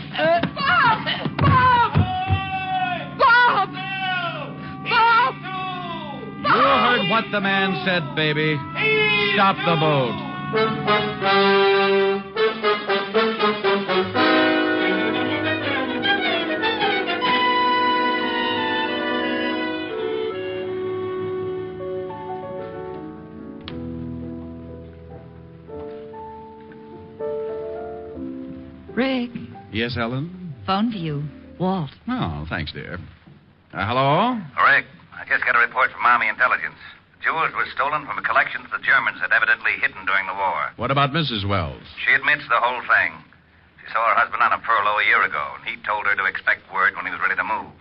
Bob! You heard what the man said, baby. Stop the boat. Rick, Yes, Helen? phone for you. Walt. Oh, thanks, dear. Hello? Rick, I just got a report from Army Intelligence. Jewels were stolen from a collection that the Germans had evidently hidden during the war. What about Mrs. Wells? She admits the whole thing. She saw her husband on a furlough a year ago, and he told her to expect word when he was ready to move.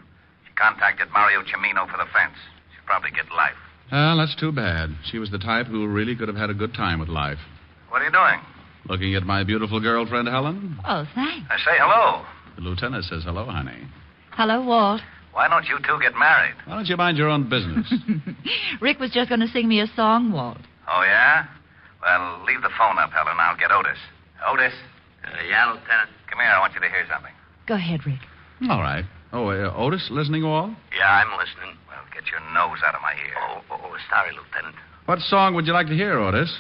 She contacted Mario Cimino for the fence. She'll probably get life. Well, that's too bad. She was the type who really could have had a good time with life. What are you doing? Looking at my beautiful girlfriend, Helen? Oh, thanks. I say hello. The lieutenant says hello, honey. Hello, Walt. Why don't you two get married? Why don't you mind your own business? Rick was just going to sing me a song, Walt. Oh, yeah? Well, leave the phone up, Helen. I'll get Otis. Otis? Yeah, Lieutenant. Come here. I want you to hear something. Go ahead, Rick. All right. Oh, Otis, listening all? Yeah, I'm listening. Well, get your nose out of my ear. Oh, sorry, Lieutenant. What song would you like to hear, Otis?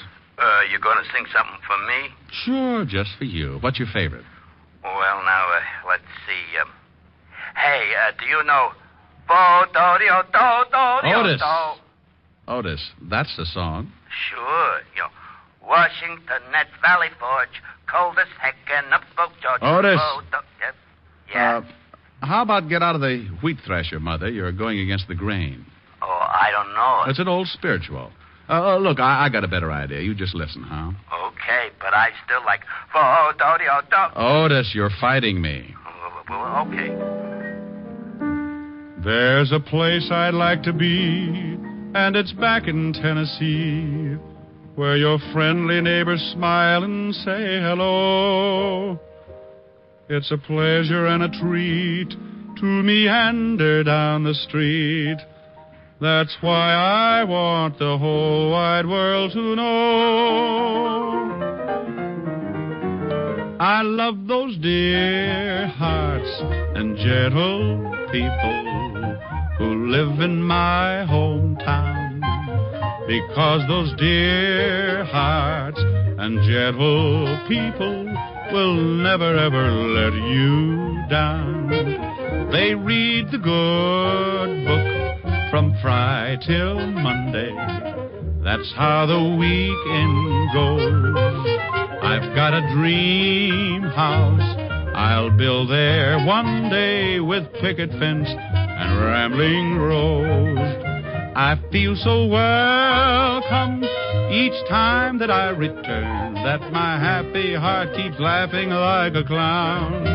You going to sing something for me? Sure, just for you. What's your favorite? Well, now, let's see. Hey, do you know... Otis. Otis, that's the song. Sure. You know, Washington at Valley Forge, coldest heck and up Oak George. Otis. Yep. Yeah. How about get out of the wheat thresher, Mother? You're going against the grain. Oh, I don't know. It's an old spiritual. Look, I got a better idea. You just listen, huh? Okay, but I still like... Otis, you're fighting me. Well, okay. There's a place I'd like to be, and it's back in Tennessee, where your friendly neighbors smile and say hello. It's a pleasure and a treat to meander down the street. That's why I want the whole wide world to know. I love those dear hearts and gentle people who live in my hometown, because those dear hearts and gentle people will never, ever let you down. They read the good book from Friday till Monday. That's how the weekend goes. I've got a dream house I'll build there one day with picket fence and rambling rose. I feel so welcome each time that I return, that my happy heart keeps laughing like a clown.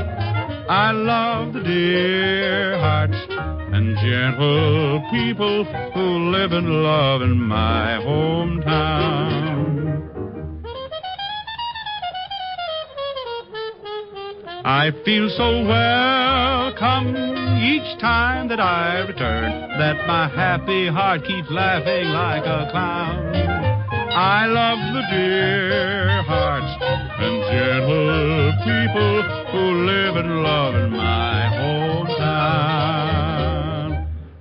I love the dear hearts and gentle people who live and love in my hometown. I feel so welcome each time that I return, that my happy heart keeps laughing like a clown. I love the dear hearts and gentle people who live and love in my hometown.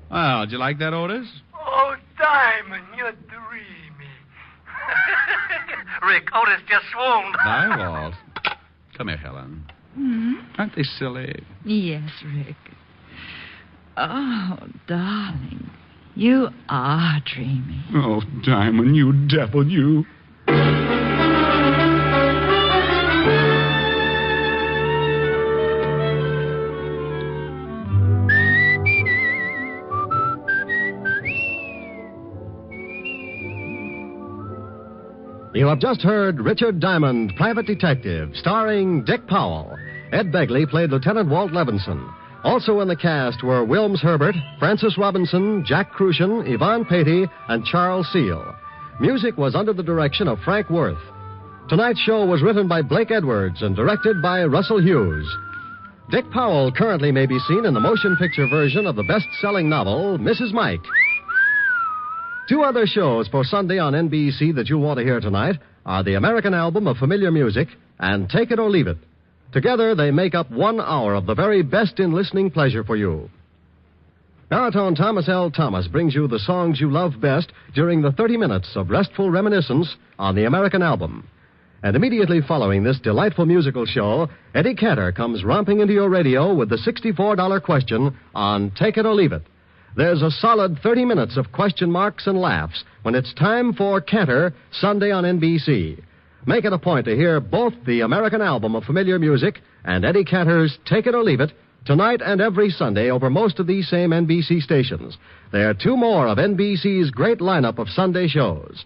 Well, did you like that, Otis? Oh, Diamond, you're dreamy. Rick, Otis just swooned. Hi, Walt. Come here, Helen. Hmm? Aren't they silly? Yes, Rick. Oh, darling, you are dreamy. Oh, Diamond, you devil, you. You have just heard Richard Diamond, Private Detective, starring Dick Powell. Ed Begley played Lieutenant Walt Levinson. Also in the cast were Wilms Herbert, Francis Robinson, Jack Crucian, Yvonne Patey, and Charles Seal. Music was under the direction of Frank Worth. Tonight's show was written by Blake Edwards and directed by Russell Hughes. Dick Powell currently may be seen in the motion picture version of the best-selling novel, Mrs. Mike. Two other shows for Sunday on NBC that you'll want to hear tonight are the American Album of Familiar Music and Take It or Leave It. Together, they make up 1 hour of the very best in listening pleasure for you. Baritone Thomas L. Thomas brings you the songs you love best during the 30 minutes of restful reminiscence on the American Album. And immediately following this delightful musical show, Eddie Cantor comes romping into your radio with the $64 question on Take It or Leave It. There's a solid 30 minutes of question marks and laughs when it's time for Cantor, Sunday on NBC. Make it a point to hear both the American Album of Familiar Music and Eddie Cantor's Take It or Leave It tonight and every Sunday over most of these same NBC stations. There are 2 more of NBC's great lineup of Sunday shows.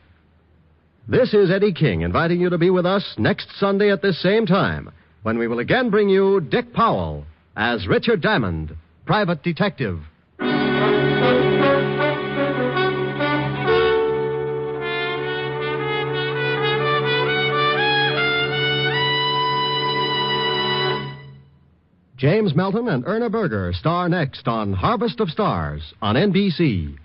This is Eddie King inviting you to be with us next Sunday at this same time when we will again bring you Dick Powell as Richard Diamond, Private Detective. James Melton and Erna Berger star next on Harvest of Stars on NBC.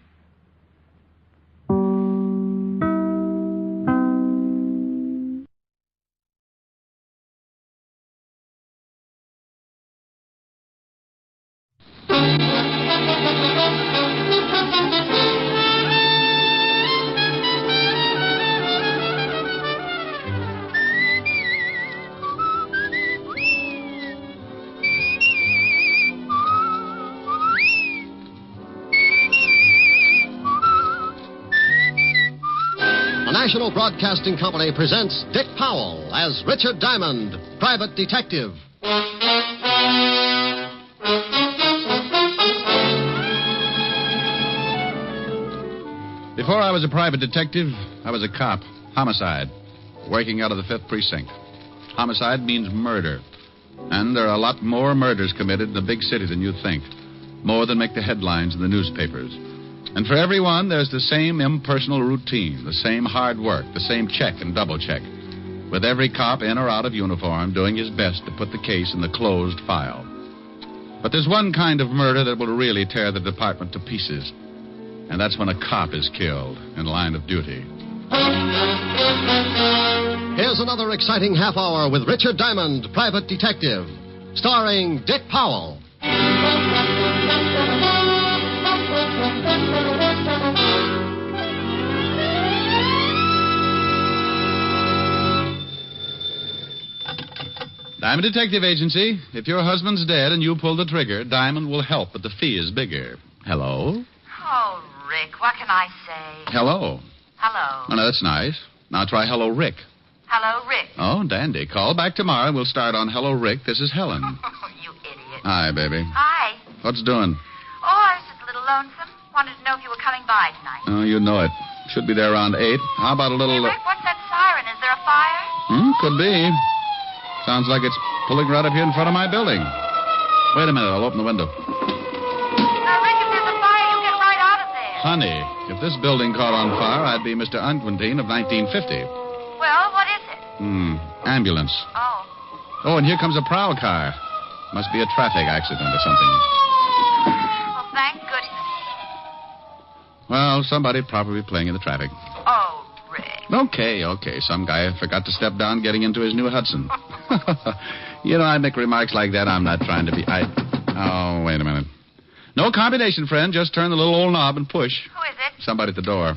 National Broadcasting Company presents Dick Powell as Richard Diamond, Private Detective. Before I was a private detective, I was a cop. Homicide. Working out of the 5th Precinct. Homicide means murder. And there are a lot more murders committed in a big city than you think. More than make the headlines in the newspapers. And for everyone, there's the same impersonal routine, the same hard work, the same check and double check, with every cop in or out of uniform doing his best to put the case in the closed file. But there's one kind of murder that will really tear the department to pieces, and that's when a cop is killed in line of duty. Here's another exciting half hour with Richard Diamond, Private Detective, starring Dick Powell. Diamond Detective Agency. If your husband's dead and you pull the trigger, Diamond will help, but the fee is bigger. Hello? Oh, Rick, what can I say? Hello. Hello. Oh, no, that's nice. Now try hello, Rick. Hello, Rick. Oh, dandy. Call back tomorrow and we'll start on Hello, Rick. This is Helen. You idiot. Hi, baby. Hi. What's doing? Oh, I was just a little lonesome. Wanted to know if you were coming by tonight. Oh, you know it. Should be there around 8. How about a little... Hey, Rick, what's that siren? Is there a fire? Could be. Sounds like it's pulling right up here in front of my building. Wait a minute. I'll open the window. Rick, if there's a fire, you get right out of there. Honey, if this building caught on fire, I'd be Mr. Unquintine of 1950. Well, what is it? Ambulance. Oh. Oh, and here comes a prowl car. Must be a traffic accident or something. Well, thank goodness. Well, somebody probably playing in the traffic. Oh, Rick. Okay. Some guy forgot to step down getting into his new Hudson. You know, I make remarks like that. I'm not trying to be... Oh, wait a minute. No combination, friend. Just turn the little old knob and push. Who is it? Somebody at the door.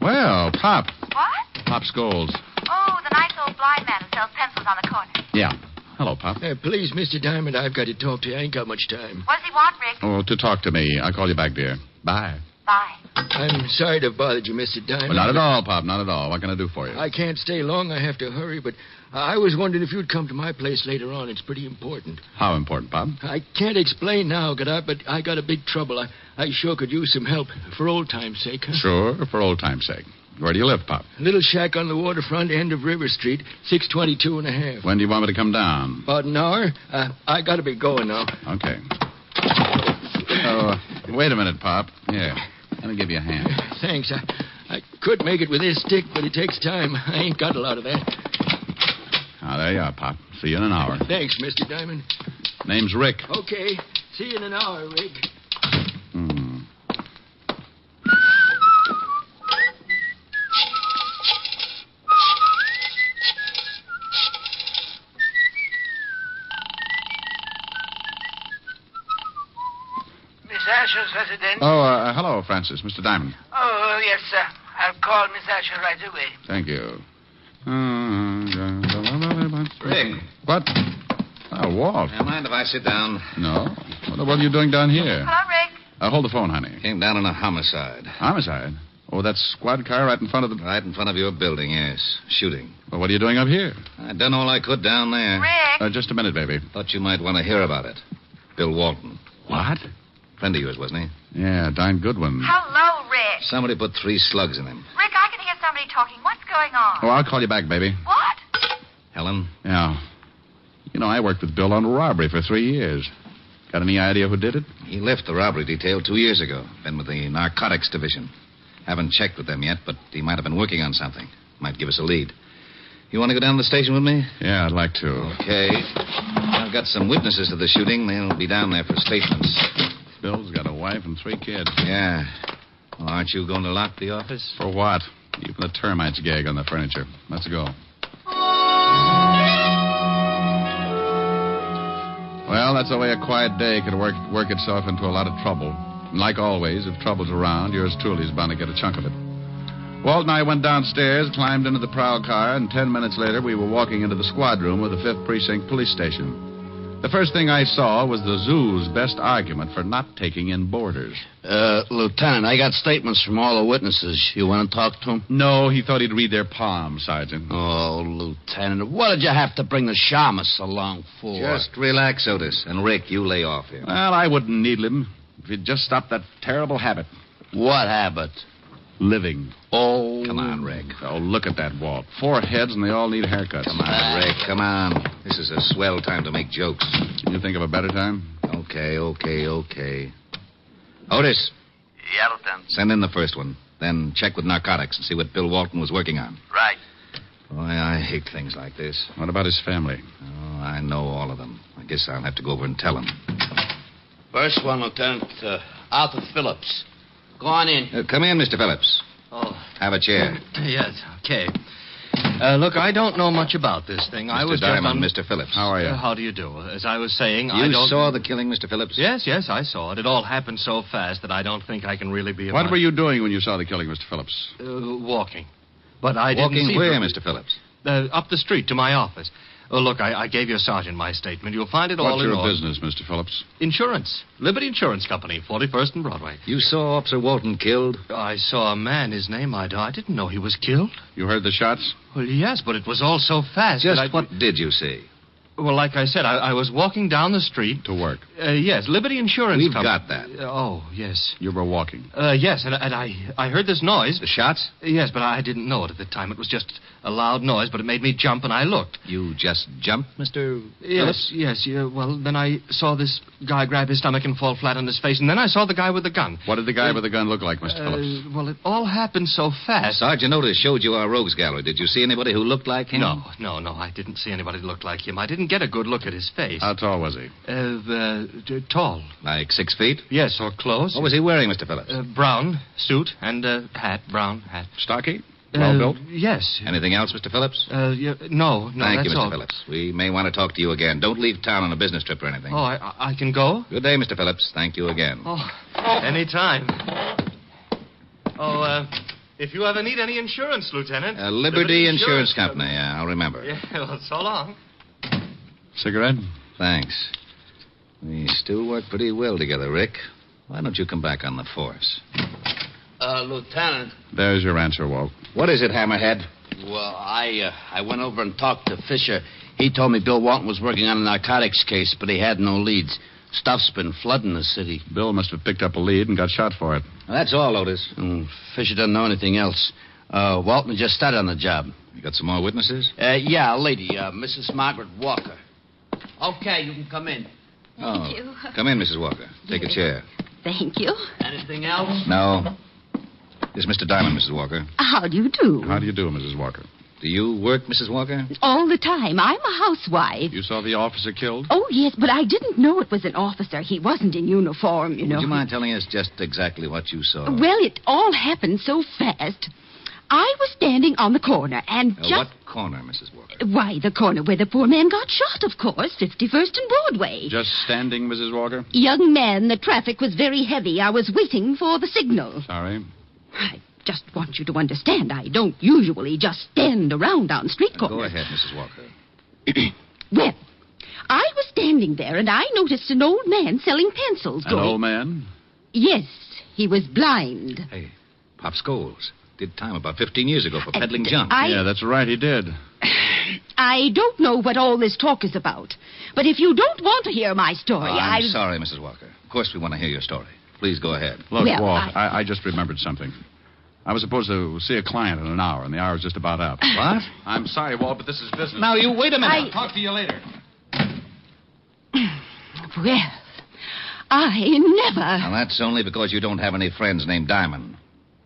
Well, Pop. What? Pop Scholes. Oh, the nice old blind man who sells pencils on the corner. Yeah. Hello, Pop. Please, Mr. Diamond, I've got to talk to you. I ain't got much time. What does he want, Rick? Oh, to talk to me. I'll call you back, dear. Bye. Bye. I'm sorry to have bothered you, Mr. Diamond. Well, not at all, Pop. Not at all. What can I do for you? I can't stay long. I have to hurry, but I was wondering if you'd come to my place later on. It's pretty important. How important, Pop? I can't explain now, but I got a big trouble. I sure could use some help for old time's sake. Huh? Sure, for old time's sake. Where do you live, Pop? A little shack on the waterfront end of River Street, 622 and a half. When do you want me to come down? About an hour. I got to be going now. Okay. Oh, wait a minute, Pop. Here, let me give you a hand. Thanks. I could make it with this stick, but it takes time. I ain't got a lot of that. Ah, there you are, Pop. See you in an hour. Thanks, Mr. Diamond. Name's Rick. Okay. See you in an hour, Rick. Asher's residence. Oh, hello, Francis. Mr. Diamond. Oh, yes, sir. I'll call Miss Asher right away. Thank you. Rick. What? Oh, Walt. Mind if I sit down? No. What are you doing down here? Hello, Rick. Hold the phone, honey. Came down on a homicide. Homicide? Oh, that squad car right in front of the... Right in front of your building, yes. Shooting. Well, what are you doing up here? I done all I could down there. Rick. Just a minute, baby. Thought you might want to hear about it. Bill Walton. What? Friend of yours, wasn't he? Yeah, darn good one. Hello, Rick. Somebody put 3 slugs in him. Rick, I can hear somebody talking. What's going on? Oh, I'll call you back, baby. What? Helen? Yeah. You know, I worked with Bill on a robbery for 3 years. Got any idea who did it? He left the robbery detail 2 years ago. Been with the narcotics division. Haven't checked with them yet, but he might have been working on something. Might give us a lead. You want to go down to the station with me? Yeah, I'd like to. Okay. I've got some witnesses to the shooting. They'll be down there for statements. Bill's got a wife and 3 kids. Yeah. Well, aren't you going to lock the office? For what? Even the termites gag on the furniture. Let's go. Well, that's the way a quiet day could work itself into a lot of trouble. And like always, if trouble's around, yours truly's bound to get a chunk of it. Walt and I went downstairs, climbed into the prowl car, and 10 minutes later we were walking into the squad room of the 5th Precinct Police Station. The first thing I saw was the zoo's best argument for not taking in boarders. Lieutenant, I got statements from all the witnesses. You want to talk to them? No, he thought he'd read their palms, Sergeant. Oh, Lieutenant, what did you have to bring the shamus along for? Just relax, Otis. And Rick, you lay off here. Well, I wouldn't needle him if he'd just stop that terrible habit. What habit? Living. Oh. Come on, Rick. Oh, look at that, Walt. 4 heads and they all need haircuts. Come on, Rick, come on. This is a swell time to make jokes. Can you think of a better time? Okay. Otis. Yeah, Lieutenant. Send in the first one. Then check with narcotics and see what Bill Walton was working on. Right. Boy, I hate things like this. What about his family? Oh, I know all of them. I guess I'll have to go over and tell them. First one, Lieutenant, Arthur Phillips. Go on in. Come in, Mr. Phillips. Oh. Have a chair. Yes, okay. Look, I don't know much about this thing. I was Diamond, Mr. Phillips. How are you? How do you do? As I was saying, You saw the killing, Mr. Phillips? Yes, I saw it. It all happened so fast that I don't think I can really be... What were you doing when you saw the killing, Mr. Phillips? Walking. But I didn't see... Walking where, Mr. Phillips? Up the street to my office. Oh, look, I gave your sergeant my statement. You'll find it all What's in your order. business, Mr. Phillips? Insurance. Liberty Insurance Company, 41st and Broadway. You saw Officer Walton killed? I saw a man. His name, I didn't know he was killed. You heard the shots? Well, yes, but it was all so fast. Just what did you see? Well, like I said, I was walking down the street. To work? Yes, Liberty Insurance We've Company. got that. Oh, yes. You were walking? Yes, and I heard this noise. The shots? Yes, but I didn't know it at the time. It was just a loud noise, but it made me jump, and I looked. You just jumped, Mr. Yes, Phillips? yes. Well, then I saw this guy grab his stomach and fall flat on his face, and then I saw the guy with the gun. What did the guy with the gun look like, Mr. Phillips? Well, it all happened so fast. Sergeant Otis showed you our rogues gallery. Did you see anybody who looked like him? No. I didn't see anybody who looked like him. I didn't get a good look at his face. How tall was he? Tall. Like 6 feet? Yes, or close. What was he wearing, Mr. Phillips? Brown suit and hat, brown hat. Stocky? Well built? Yes. Anything else, Mr. Phillips? No, Thank you, that's Mr. all. Phillips. We may want to talk to you again. Don't leave town on a business trip or anything. Oh, I can go? Good day, Mr. Phillips. Thank you again. Oh, anytime. Oh, if you ever need any insurance, Lieutenant. Liberty Insurance Company. I'll remember. Yeah, well, so long. Cigarette? Thanks. We still work pretty well together, Rick. Why don't you come back on the force? Lieutenant. There's your answer, Walt. What is it, Hammerhead? Well, I went over and talked to Fisher. He told me Bill Walton was working on a narcotics case, but he had no leads. Stuff's been flooding the city. Bill must have picked up a lead and got shot for it. Well, that's all, Otis. Fisher doesn't know anything else. Walton just started on the job. You got some more witnesses? Yeah, a lady, Mrs. Margaret Walker. Okay, you can come in. Thank you. Come in, Mrs. Walker. Take a chair. Thank you. Anything else? No. This is Mr. Diamond, Mrs. Walker. How do you do? How do you do, Mrs. Walker? Do you work, Mrs. Walker? All the time. I'm a housewife. You saw the officer killed? Oh, yes, but I didn't know it was an officer. He wasn't in uniform, you know. Would you mind telling us just exactly what you saw? Well, it all happened so fast. I was standing on the corner and just... What corner, Mrs. Walker? Why, the corner where the poor man got shot, of course. 51st and Broadway. Just standing, Mrs. Walker? Young man, the traffic was very heavy. I was waiting for the signal. Sorry. I just want you to understand, I don't usually just stand around on street corners. Go ahead, Mrs. Walker. Well, I was standing there and I noticed an old man selling pencils. An old man? Yes, he was blind. Hey, Pop Scholes. Did time about 15 years ago for peddling junk. Yeah, that's right, he did. I don't know what all this talk is about. But if you don't want to hear my story, I'm sorry, Mrs. Walker. Of course we want to hear your story. Please go ahead. Look, Walt, I just remembered something. I was supposed to see a client in an hour, and the hour's just about up. What? I'm sorry, Walt, but this is business. Now, you wait a minute. I'll talk to you later. Well, I never... Now, that's only because you don't have any friends named Diamond.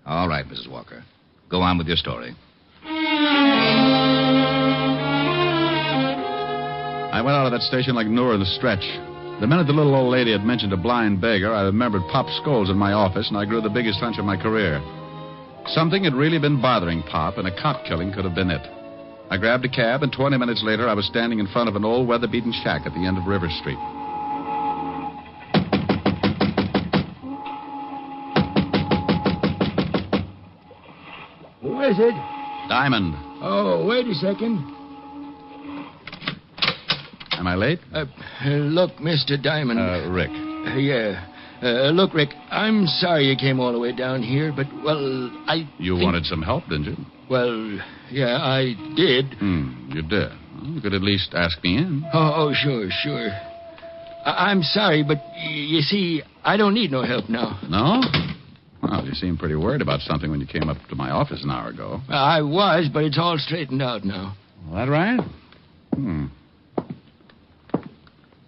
All right, Mrs. Walker. Go on with your story. I went out of that station like Noor in the stretch. The minute the little old lady had mentioned a blind beggar, I remembered Pop Scholes in my office, and I grew the biggest hunch of my career. Something had really been bothering Pop, and a cop killing could have been it. I grabbed a cab, and 20 minutes later, I was standing in front of an old weather-beaten shack at the end of River Street. Who is it? Diamond. Oh, wait a second. Am I late? Look, Mr. Diamond. Rick. Yeah. Look, Rick, I'm sorry you came all the way down here, but, well, You wanted some help, didn't you? Well, yeah, I did. You did. Well, you could at least ask me in. Oh, sure. I'm sorry, but you see, I don't need no help now. No? Well, you seemed pretty worried about something when you came up to my office an hour ago. I was, but it's all straightened out now. That right?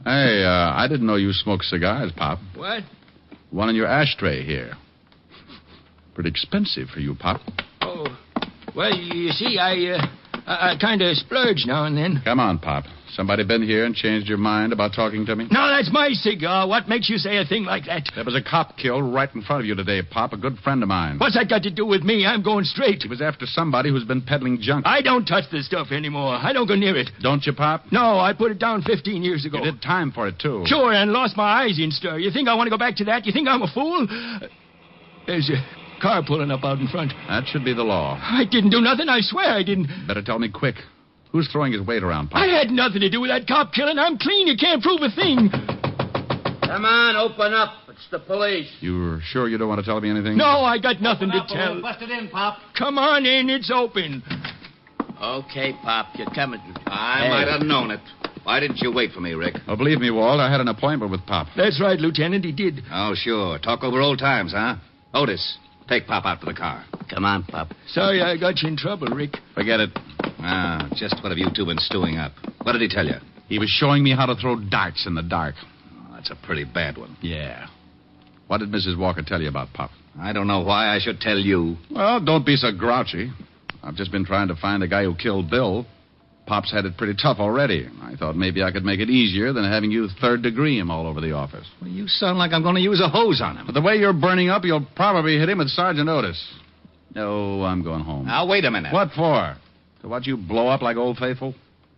Hey, I didn't know you smoked cigars, Pop. What? One in your ashtray here. Pretty expensive for you, Pop. Oh, well, you see, I kind of splurge now and then. Come on, Pop. Somebody been here and changed your mind about talking to me? No, that's my cigar. What makes you say a thing like that? There was a cop killed right in front of you today, Pop, a good friend of mine. What's that got to do with me? I'm going straight. He was after somebody who's been peddling junk. I don't touch this stuff anymore. I don't go near it. Don't you, Pop? No, I put it down 15 years ago. You did time for it, too. Sure, and lost my eyes in stir. You think I want to go back to that? You think I'm a fool? There's a car pulling up out in front. That should be the law. I didn't do nothing. I swear I didn't. Better tell me quick. Who's throwing his weight around, Pop? I had nothing to do with that cop killing. I'm clean. You can't prove a thing. Come on, open up. It's the police. You're sure you don't want to tell me anything? No, I got nothing to tell. We'll bust it in, Pop. Come on in. It's open. Okay, Pop, you're coming. I might have known it. Why didn't you wait for me, Rick? Oh, believe me, Walt, I had an appointment with Pop. That's right, Lieutenant. He did. Oh, sure. Talk over old times, huh? Otis, take Pop out to the car. Come on, Pop. Sorry I got you in trouble, Rick. Forget it. Ah, just what have you two been stewing up? What did he tell you? He was showing me how to throw darts in the dark. Oh, that's a pretty bad one. Yeah. What did Mrs. Walker tell you about Pop? I don't know why I should tell you. Well, don't be so grouchy. I've just been trying to find the guy who killed Bill. Pop's had it pretty tough already. I thought maybe I could make it easier than having you third-degree him all over the office. Well, you sound like I'm going to use a hose on him. But the way you're burning up, you'll probably hit him with Sergeant Otis. No, I'm going home. Now, wait a minute. What for? To watch you blow up like Old Faithful?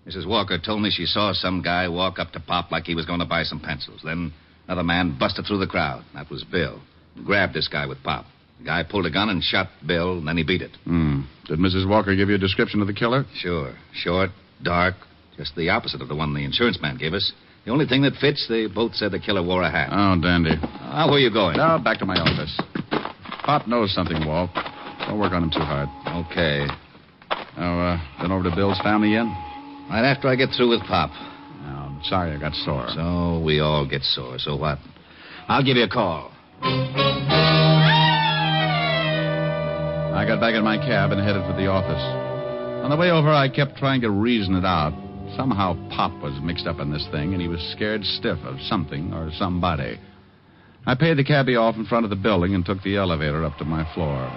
Mrs. Walker told me she saw some guy walk up to Pop like he was going to buy some pencils. Then another man busted through the crowd. That was Bill. He grabbed this guy with Pop. The guy pulled a gun and shot Bill, and then he beat it. Did Mrs. Walker give you a description of the killer? Sure. Short, dark, just the opposite of the one the insurance man gave us. The only thing that fits, they both said the killer wore a hat. Oh, dandy. Where are you going? Now, back to my office. Pop knows something, Walt. Don't work on him too hard. Okay. Now, been over to Bill's family yet? Right after I get through with Pop. I'm sorry I got sore. So we all get sore. So what? I'll give you a call. I got back in my cab and headed for the office. On the way over, I kept trying to reason it out. Somehow Pop was mixed up in this thing, and he was scared stiff of something or somebody. I paid the cabbie off in front of the building and took the elevator up to my floor.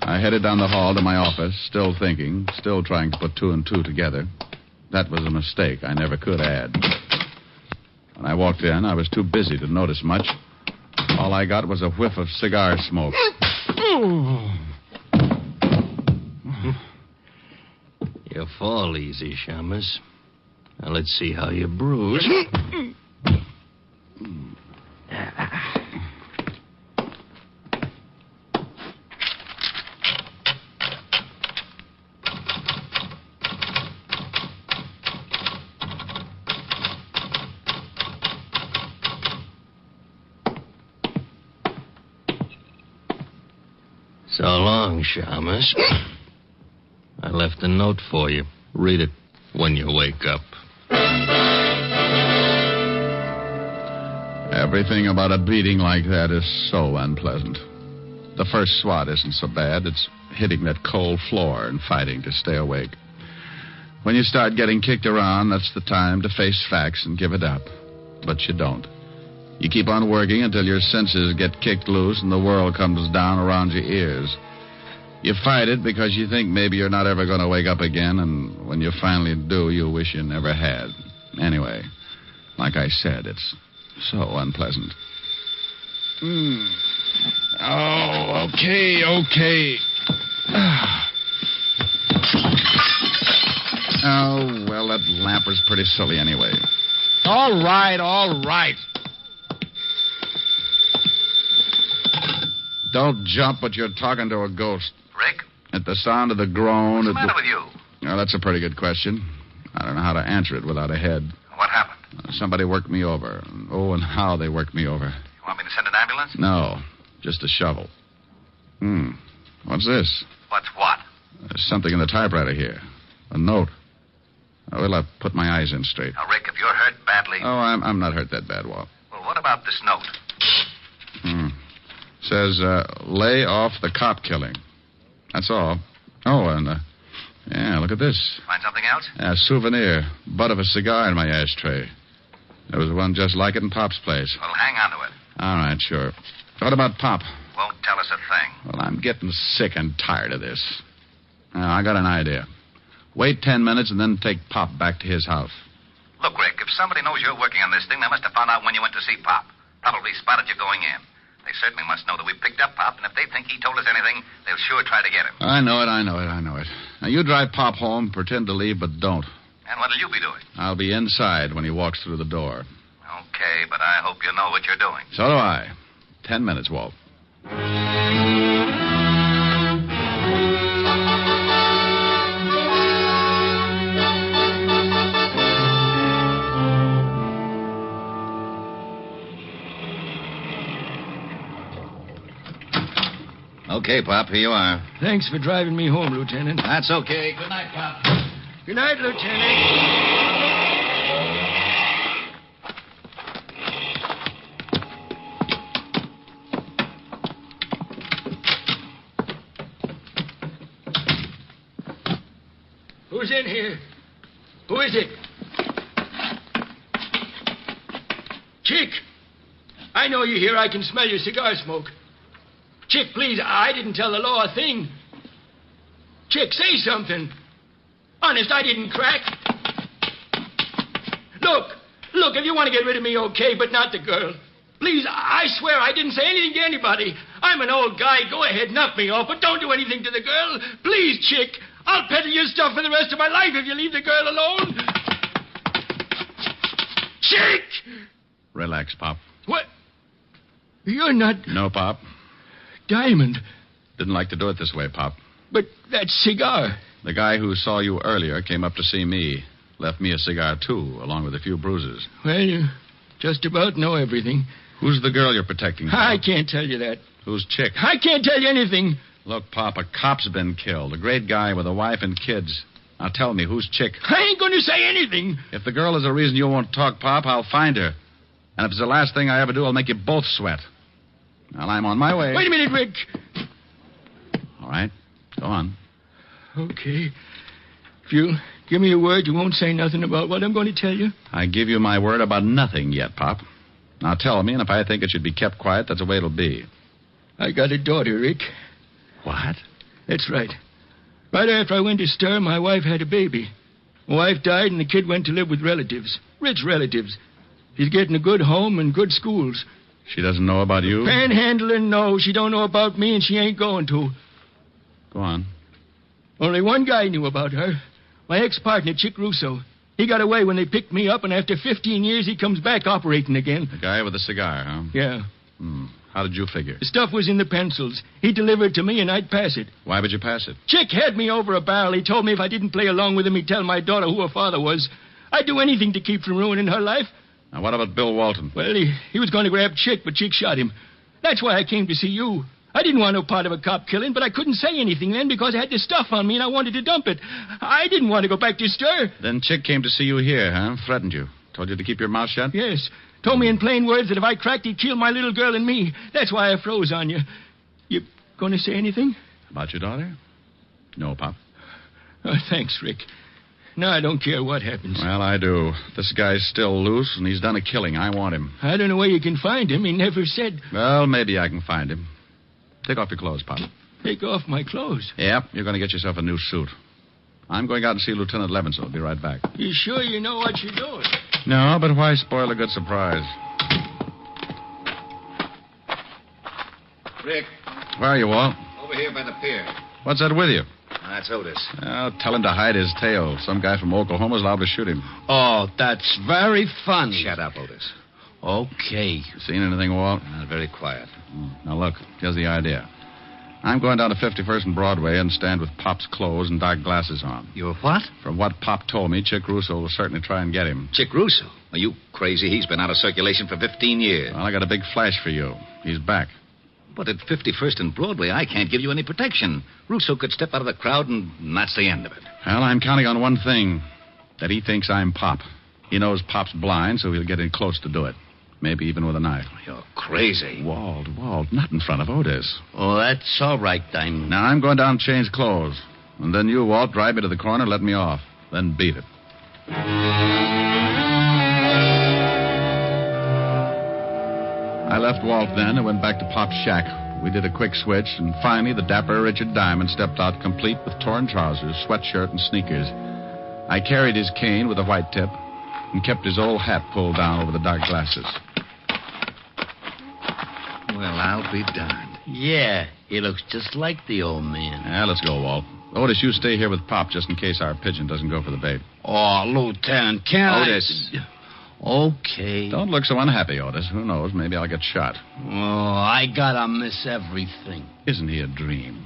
I headed down the hall to my office, still thinking, still trying to put two and two together. That was a mistake I never could add. When I walked in, I was too busy to notice much. All I got was a whiff of cigar smoke. You fall easy, Shamus. Now let's see how you bruise. So long, Shamus. I left a note for you. Read it when you wake up. Everything about a beating like that is so unpleasant. The first swat isn't so bad. It's hitting that cold floor and fighting to stay awake. When you start getting kicked around, that's the time to face facts and give it up. But you don't. You keep on working until your senses get kicked loose and the world comes down around your ears. You fight it because you think maybe you're not ever going to wake up again, and when you finally do, you wish you never had. Anyway, like I said, it's so unpleasant. Oh, okay. Oh, well, that lamp was pretty silly anyway. All right. Don't jump, but you're talking to a ghost. Rick? At the sound of the groan... What's the matter with you? Well, that's a pretty good question. I don't know how to answer it without a head. What happened? Somebody worked me over. Oh, and how they worked me over. You want me to send an ambulance? No, just a shovel. What's this? What's what? There's something in the typewriter here. A note. Well, I'll put my eyes in straight. Now, Rick, if you're hurt badly... Oh, I'm not hurt that bad, Walt. Well, what about this note? Says, lay off the cop killing. That's all. Oh, and, yeah, look at this. Find something else? A souvenir. Butt of a cigar in my ashtray. There was one just like it in Pop's place. Well, hang on to it. All right, sure. What about Pop? Won't tell us a thing. Well, I'm getting sick and tired of this. Now, I got an idea. Wait 10 minutes and then take Pop back to his house. Look, Rick, if somebody knows you're working on this thing, they must have found out when you went to see Pop. Probably spotted you going in. They certainly must know that we picked up Pop, and if they think he told us anything, they'll sure try to get him. I know it. Now, you drive Pop home, pretend to leave, but don't. And what'll you be doing? I'll be inside when he walks through the door. Okay, but I hope you know what you're doing. So do I. 10 minutes, Walt. Okay, Pop, here you are. Thanks for driving me home, Lieutenant. That's okay. Good night, Pop. Good night, Lieutenant. Who's in here? Who is it? Chick! I know you're here. I can smell your cigar smoke. Chick, please, I didn't tell the law a thing. Chick, say something. Honest, I didn't crack. Look, if you want to get rid of me, okay, but not the girl. Please, I swear I didn't say anything to anybody. I'm an old guy. Go ahead, knock me off, but don't do anything to the girl. Please, Chick. I'll peddle your stuff for the rest of my life if you leave the girl alone. Chick! Relax, Pop. What? You're not... No, Pop. Diamond. Didn't like to do it this way, Pop. But that cigar... The guy who saw you earlier came up to see me. Left me a cigar, too, along with a few bruises. Well, you just about know everything. Who's the girl you're protecting, Pop? I can't tell you that. Who's Chick? I can't tell you anything. Look, Pop, a cop's been killed. A great guy with a wife and kids. Now tell me, who's Chick? I ain't going to say anything. If the girl is the reason you won't talk, Pop, I'll find her. And if it's the last thing I ever do, I'll make you both sweat. Well, I'm on my way. Wait a minute, Rick. All right. Go on. Okay. If you give me your word, you won't say nothing about what I'm going to tell you. I give you my word about nothing yet, Pop. Now tell me, and if I think it should be kept quiet, that's the way it'll be. I got a daughter, Rick. What? That's right. Right after I went to stir, my wife had a baby. My wife died, and the kid went to live with relatives. Rich relatives. She's getting a good home and good schools. She doesn't know about you? Panhandling, no. She don't know about me, and she ain't going to. Go on. Only one guy knew about her. My ex-partner, Chick Russo. He got away when they picked me up, and after 15 years, he comes back operating again. The guy with the cigar, huh? Yeah. How did you figure? The stuff was in the pencils. He delivered it to me, and I'd pass it. Why would you pass it? Chick had me over a barrel. He told me if I didn't play along with him, he'd tell my daughter who her father was. I'd do anything to keep from ruining her life. Now, what about Bill Walton? Well, he was going to grab Chick, but Chick shot him. That's why I came to see you. I didn't want no part of a cop killing, but I couldn't say anything then because I had the stuff on me and I wanted to dump it. I didn't want to go back to stir. Then Chick came to see you here, huh? Threatened you. Told you to keep your mouth shut? Yes. Told me in plain words that if I cracked, he'd kill my little girl and me. That's why I froze on you. You going to say anything? About your daughter? No, Pop. Oh, thanks, Rick. Now I don't care what happens. Well, I do. This guy's still loose, and he's done a killing. I want him. I don't know where you can find him. He never said... Well, maybe I can find him. Take off your clothes, Pop. Take off my clothes? Yep, you're going to get yourself a new suit. I'm going out and see Lieutenant Levinson. I'll be right back. You sure you know what you're doing? No, but why spoil a good surprise? Rick. Where are you, Walt? Over here by the pier. What's that with you? That's Otis. Well, tell him to hide his tail. Some guy from Oklahoma's liable to shoot him. Oh, that's very funny. Shut up, Otis. Okay. Seen anything, Walt? Very quiet. Now, look, here's the idea. I'm going down to 51st and Broadway and stand with Pop's clothes and dark glasses on. You're what? From what Pop told me, Chick Russo will certainly try and get him. Chick Russo? Are you crazy? He's been out of circulation for 15 years. Well, I got a big flash for you. He's back. But at 51st and Broadway, I can't give you any protection. Russo could step out of the crowd, and that's the end of it. Well, I'm counting on one thing. That he thinks I'm Pop. He knows Pop's blind, so he'll get in close to do it. Maybe even with a knife. You're crazy. Walt, not in front of Otis. Oh, that's all right, Diamond. Now, I'm going down and change clothes. And then you, Walt, drive me to the corner, let me off. Then beat it. I left Walt then and went back to Pop's shack. We did a quick switch, and finally the dapper Richard Diamond stepped out complete with torn trousers, sweatshirt, and sneakers. I carried his cane with a white tip and kept his old hat pulled down over the dark glasses. Well, I'll be darned. Yeah, he looks just like the old man. Yeah, let's go, Walt. Otis, you stay here with Pop just in case our pigeon doesn't go for the bait. Oh, Lieutenant, can't Otis. Okay. Don't look so unhappy, Otis. Who knows? Maybe I'll get shot. Oh, I gotta miss everything. Isn't he a dream?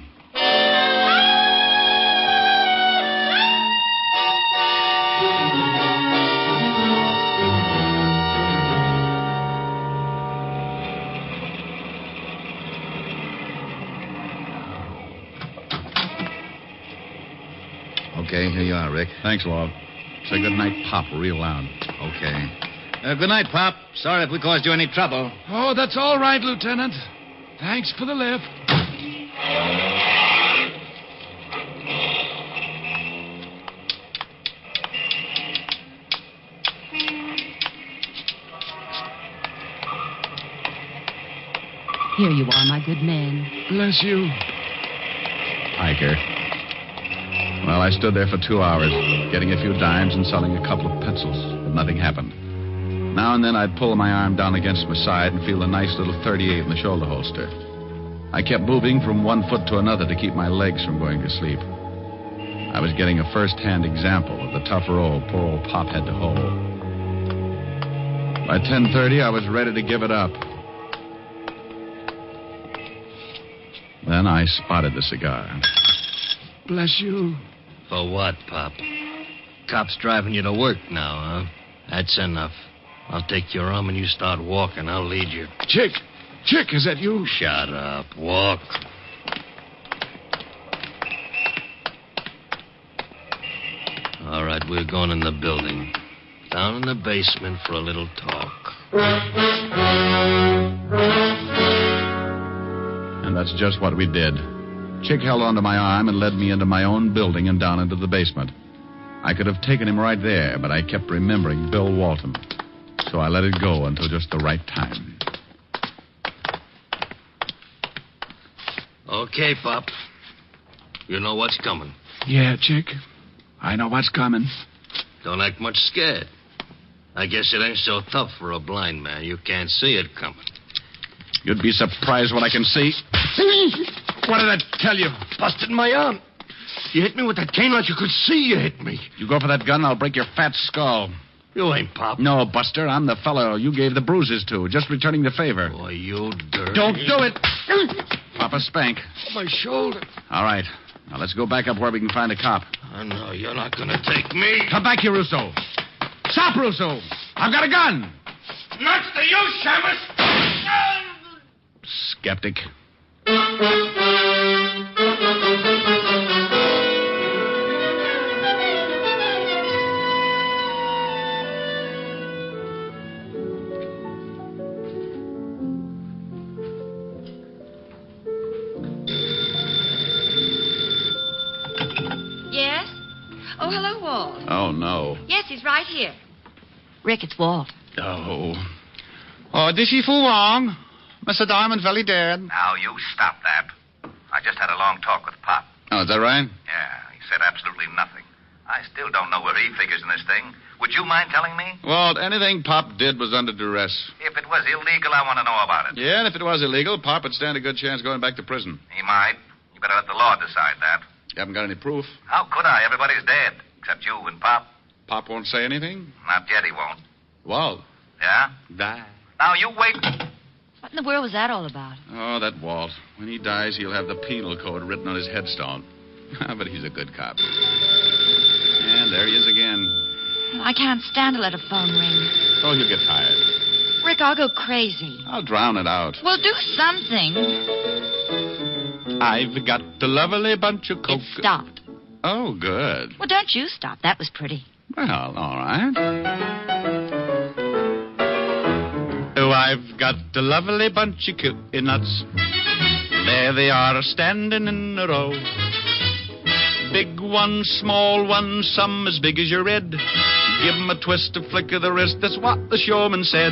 Okay, here you are, Rick. Thanks, Walt. Say good night, Pop, real loud. Okay. Good night, Pop. Sorry if we caused you any trouble. Oh, that's all right, Lieutenant. Thanks for the lift. Here you are, my good man. Bless you. Hiker. Well, I stood there for 2 hours, getting a few dimes and selling a couple of pencils, but nothing happened. Now and then I'd pull my arm down against my side and feel a nice little 38 in the shoulder holster. I kept moving from one foot to another to keep my legs from going to sleep. I was getting a first-hand example of the tough role poor old Pop had to hold. By 10:30, I was ready to give it up. Then I spotted the cigar. Bless you. For what, Pop? Cops driving you to work now, huh? That's enough. I'll take your arm and you start walking. I'll lead you. Chick, is that you? Shut up. Walk. All right, we're going in the building. Down in the basement for a little talk. And that's just what we did. Chick held onto my arm and led me into my own building and down into the basement. I could have taken him right there, but I kept remembering Bill Walton. So I let it go until just the right time. Okay, Pop. You know what's coming. Yeah, Chick. I know what's coming. Don't act much scared. I guess it ain't so tough for a blind man. You can't see it coming. You'd be surprised what I can see. What did I tell you? Busted my arm. You hit me with that cane like you could see you hit me. You go for that gun, I'll break your fat skull. You ain't Pop. No, Buster, I'm the fellow you gave the bruises to. Just returning the favor. Boy, you dirty. Don't do it. Papa spank. My shoulder. All right. Now let's go back up where we can find a cop. I know you're not going to take me. Come back here, Russo. Stop, Russo. I've got a gun. Nuts to you, Shamus. Skeptic. Yes? Oh, hello, Walt. Oh, no. Yes, he's right here. Rick, it's Walt. Oh. Oh, did she fool wrong? Mr. Diamond very dead. Now, you stop that. I just had a long talk with Pop. Oh, is that right? Yeah, he said absolutely nothing. I still don't know where he figures in this thing. Would you mind telling me? Well, anything Pop did was under duress. If it was illegal, I want to know about it. Yeah, and if it was illegal, Pop would stand a good chance going back to prison. He might. You better let the law decide that. You haven't got any proof? How could I? Everybody's dead, except you and Pop. Pop won't say anything? Not yet, he won't. Walt. Yeah? Die. Now, you wait. What in the world was that all about? Oh, that Walt. When he dies, he'll have the penal code written on his headstone. But he's a good cop. And there he is again. I can't stand to let a phone ring. Oh, he'll get tired. Rick, I'll go crazy. I'll drown it out. Well, do something. I've got a lovely bunch of coke. It stopped. Oh, good. Well, don't you stop. That was pretty. Well, all right. Oh, I've got a lovely bunch of cutie nuts. There they are standing in a row. Big ones, small ones, some as big as your head. Give 'em a twist, a flick of the wrist, that's what the showman said.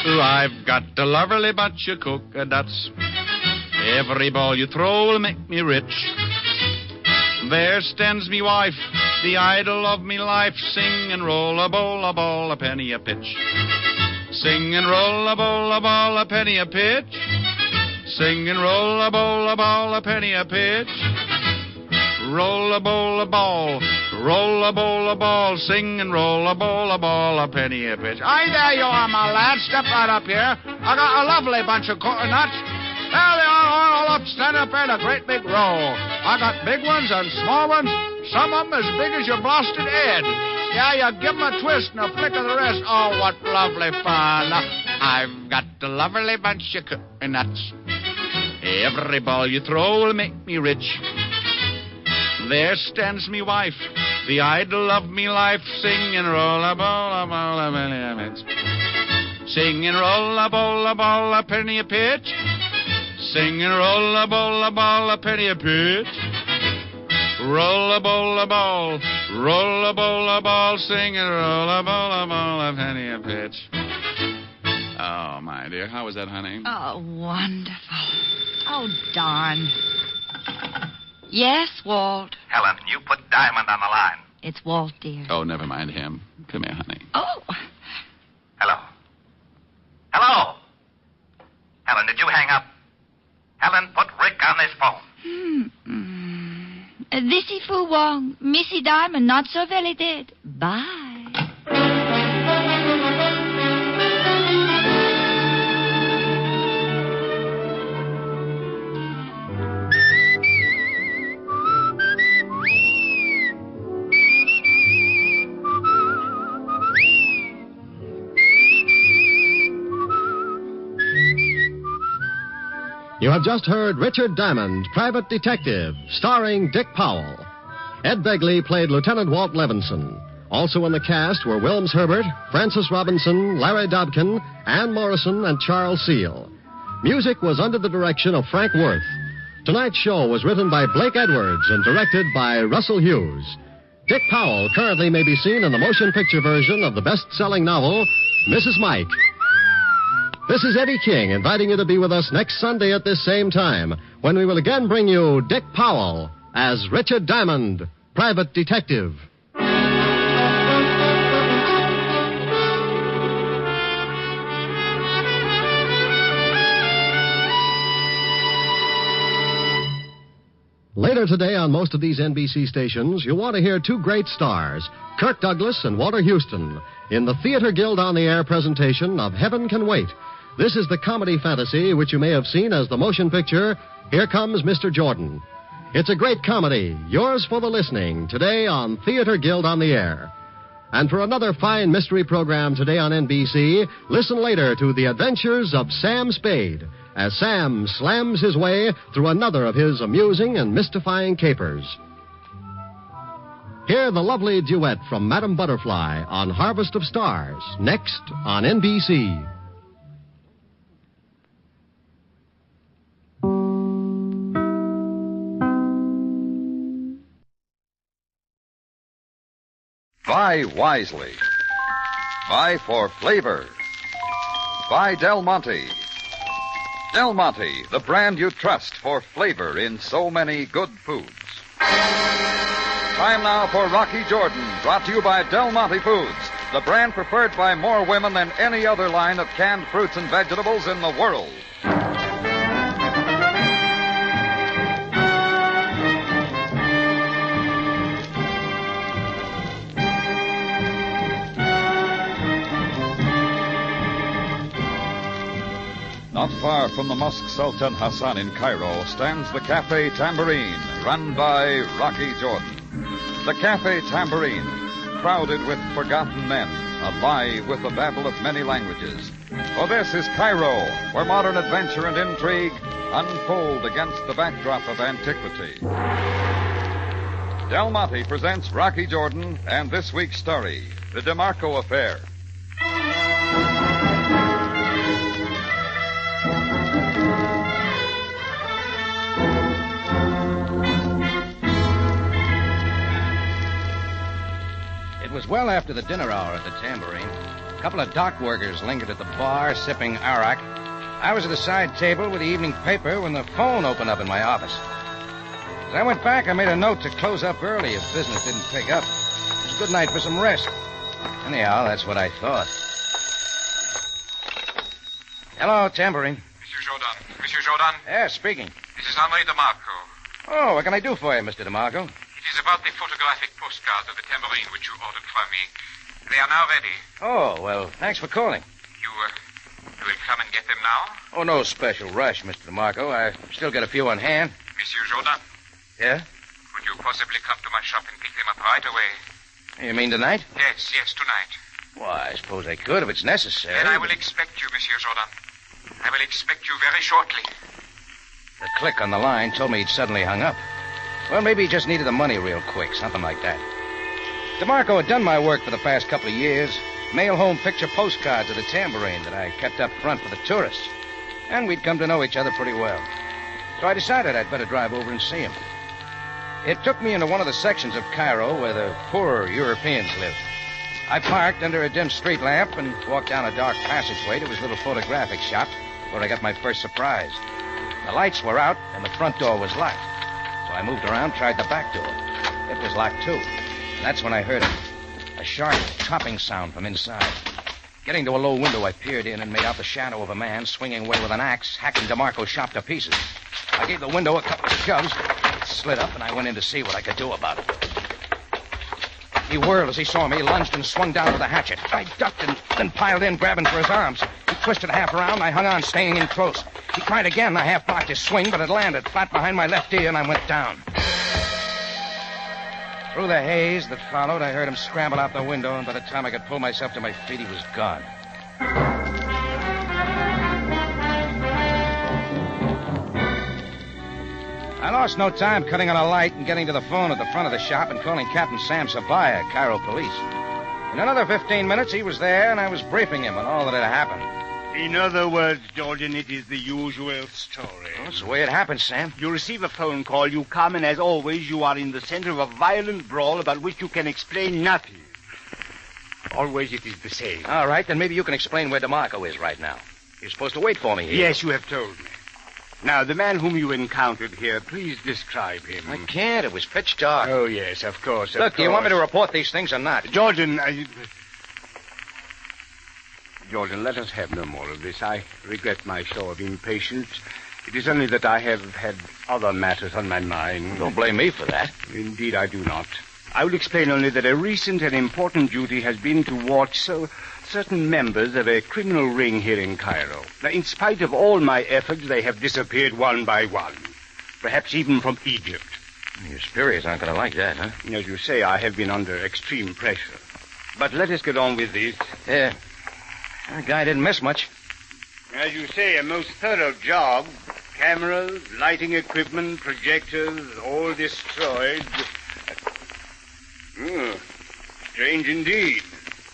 Oh, I've got a lovely bunch of coconuts. Every ball you throw will make me rich. There stands me wife, the idol of me life. Sing and roll a bowl, a ball, a penny a pitch. Sing and roll a bowl, a ball, a penny a pitch. Sing and roll a bowl, a ball, a penny a pitch. Roll a bowl, a ball, Roll a bowl of ball, sing and roll a bowl of ball, a penny a pitch. Aye, there you are, my lad. Step right up here. I got a lovely bunch of coconuts. There they are, all up, stand up in a great big row. I got big ones and small ones, some of them as big as your blasted head. Yeah, you give them a twist and a flick of the wrist. Oh, what lovely fun. I've got a lovely bunch of coconuts. Every ball you throw will make me rich. There stands me wife, the idol of me life. Sing and roll a ball, a penny a pitch. Sing and roll a ball, a penny a pitch. Sing and roll a ball, a penny a pitch. Roll a ball, roll a ball, sing and roll a ball, a penny a pitch. Oh, my dear, how was that, honey? Oh, wonderful. Oh, darn. Yes, Walt. Helen, you put Diamond on the line. It's Walt, dear. Oh, never mind him. Come here, honey. Oh. Hello. Hello. Helen, did you hang up? Helen, put Rick on this phone. This is Fu Wong. Missy Diamond, not so very dead. Bye. You have just heard Richard Diamond, Private Detective, starring Dick Powell. Ed Begley played Lieutenant Walt Levinson. Also in the cast were Wilms Herbert, Francis Robinson, Larry Dobkin, Ann Morrison, and Charles Seal. Music was under the direction of Frank Worth. Tonight's show was written by Blake Edwards and directed by Russell Hughes. Dick Powell currently may be seen in the motion picture version of the best-selling novel, Mrs. Mike. This is Eddie King inviting you to be with us next Sunday at this same time when we will again bring you Dick Powell as Richard Diamond, Private Detective. Later today on most of these NBC stations, you'll want to hear two great stars, Kirk Douglas and Walter Houston, in the Theater Guild on the Air presentation of Heaven Can Wait. This is the comedy fantasy which you may have seen as the motion picture, Here Comes Mr. Jordan. It's a great comedy, yours for the listening, today on Theater Guild on the Air. And for another fine mystery program today on NBC, listen later to the adventures of Sam Spade, as Sam slams his way through another of his amusing and mystifying capers. Hear the lovely duet from Madame Butterfly on Harvest of Stars, next on NBC. Buy wisely. Buy for flavor. Buy Del Monte. Del Monte, the brand you trust for flavor in so many good foods. Time now for Rocky Jordan, brought to you by Del Monte Foods, the brand preferred by more women than any other line of canned fruits and vegetables in the world. Not far from the Mosque Sultan Hassan in Cairo stands the Cafe Tambourine, run by Rocky Jordan. The Cafe Tambourine, crowded with forgotten men, alive with the babble of many languages. For this is Cairo, where modern adventure and intrigue unfold against the backdrop of antiquity. Del Monte presents Rocky Jordan and this week's story, The DeMarco Affair. It was well after the dinner hour at the Tambourine. A couple of dock workers lingered at the bar, sipping arak. I was at the side table with the evening paper when the phone opened up in my office. As I went back, I made a note to close up early if business didn't pick up. It was a good night for some rest. Anyhow, that's what I thought. Hello, Tambourine. Monsieur Jordan? Yeah, speaking. This is Henri DeMarco. Oh, what can I do for you, Mr. DeMarco? It is about the photographic postcards of the tambourine which you ordered from me. They are now ready. Oh, well, thanks for calling. You will come and get them now? Oh, no special rush, Mr. DeMarco. I still got a few on hand. Monsieur Jourdan? Yeah? Could you possibly come to my shop and pick them up right away? You mean tonight? Yes, tonight. Well, I suppose I could if it's necessary. Then I will expect you, Monsieur Jourdan. I will expect you very shortly. The click on the line told me he'd suddenly hung up. Well, maybe he just needed the money real quick, something like that. DeMarco had done my work for the past couple of years. Mail home picture postcards of the tambourine that I kept up front for the tourists. And we'd come to know each other pretty well. So I decided I'd better drive over and see him. It took me into one of the sections of Cairo where the poorer Europeans live. I parked under a dim street lamp and walked down a dark passageway to his little photographic shop where I got my first surprise. The lights were out and the front door was locked. So I moved around, tried the back door. It was locked, too. And that's when I heard a sharp chopping sound from inside. Getting to a low window, I peered in and made out the shadow of a man swinging away with an axe, hacking DeMarco's shop to pieces. I gave the window a couple of shoves. It slid up, and I went in to see what I could do about it. He whirled as he saw me, lunged and swung down with a hatchet. I ducked and then piled in, grabbing for his arms. He twisted half around, and I hung on, staying in close. He tried again. I half blocked his swing, but it landed flat behind my left ear, and I went down. Through the haze that followed, I heard him scramble out the window, and by the time I could pull myself to my feet, he was gone. I lost no time cutting on a light and getting to the phone at the front of the shop and calling Captain Sam Sabaya, Cairo police. In another 15 minutes, he was there, and I was briefing him on all that had happened. In other words, Jordan, it is the usual story. Well, that's the way it happened, Sam. You receive a phone call, you come, and as always, you are in the center of a violent brawl about which you can explain nothing. Always it is the same. All right, then maybe you can explain where DeMarco is right now. You're supposed to wait for me here. Yes, you have told me. Now, the man whom you encountered here, please describe him. I can't. It was pitch dark. Oh, yes, of course. Look, do you want me to report these things or not? Jordan, Jordan, let us have no more of this. I regret my show of impatience. It is only that I have had other matters on my mind. Don't blame me for that. Indeed, I do not. I will explain only that a recent and important duty has been to watch certain members of a criminal ring here in Cairo. Now, in spite of all my efforts, they have disappeared one by one. Perhaps even from Egypt. Your superiors aren't going to like that, huh? As you say, I have been under extreme pressure. But let us get on with this. Yeah. That guy didn't miss much. As you say, a most thorough job. Cameras, lighting equipment, projectors, all destroyed. Strange indeed.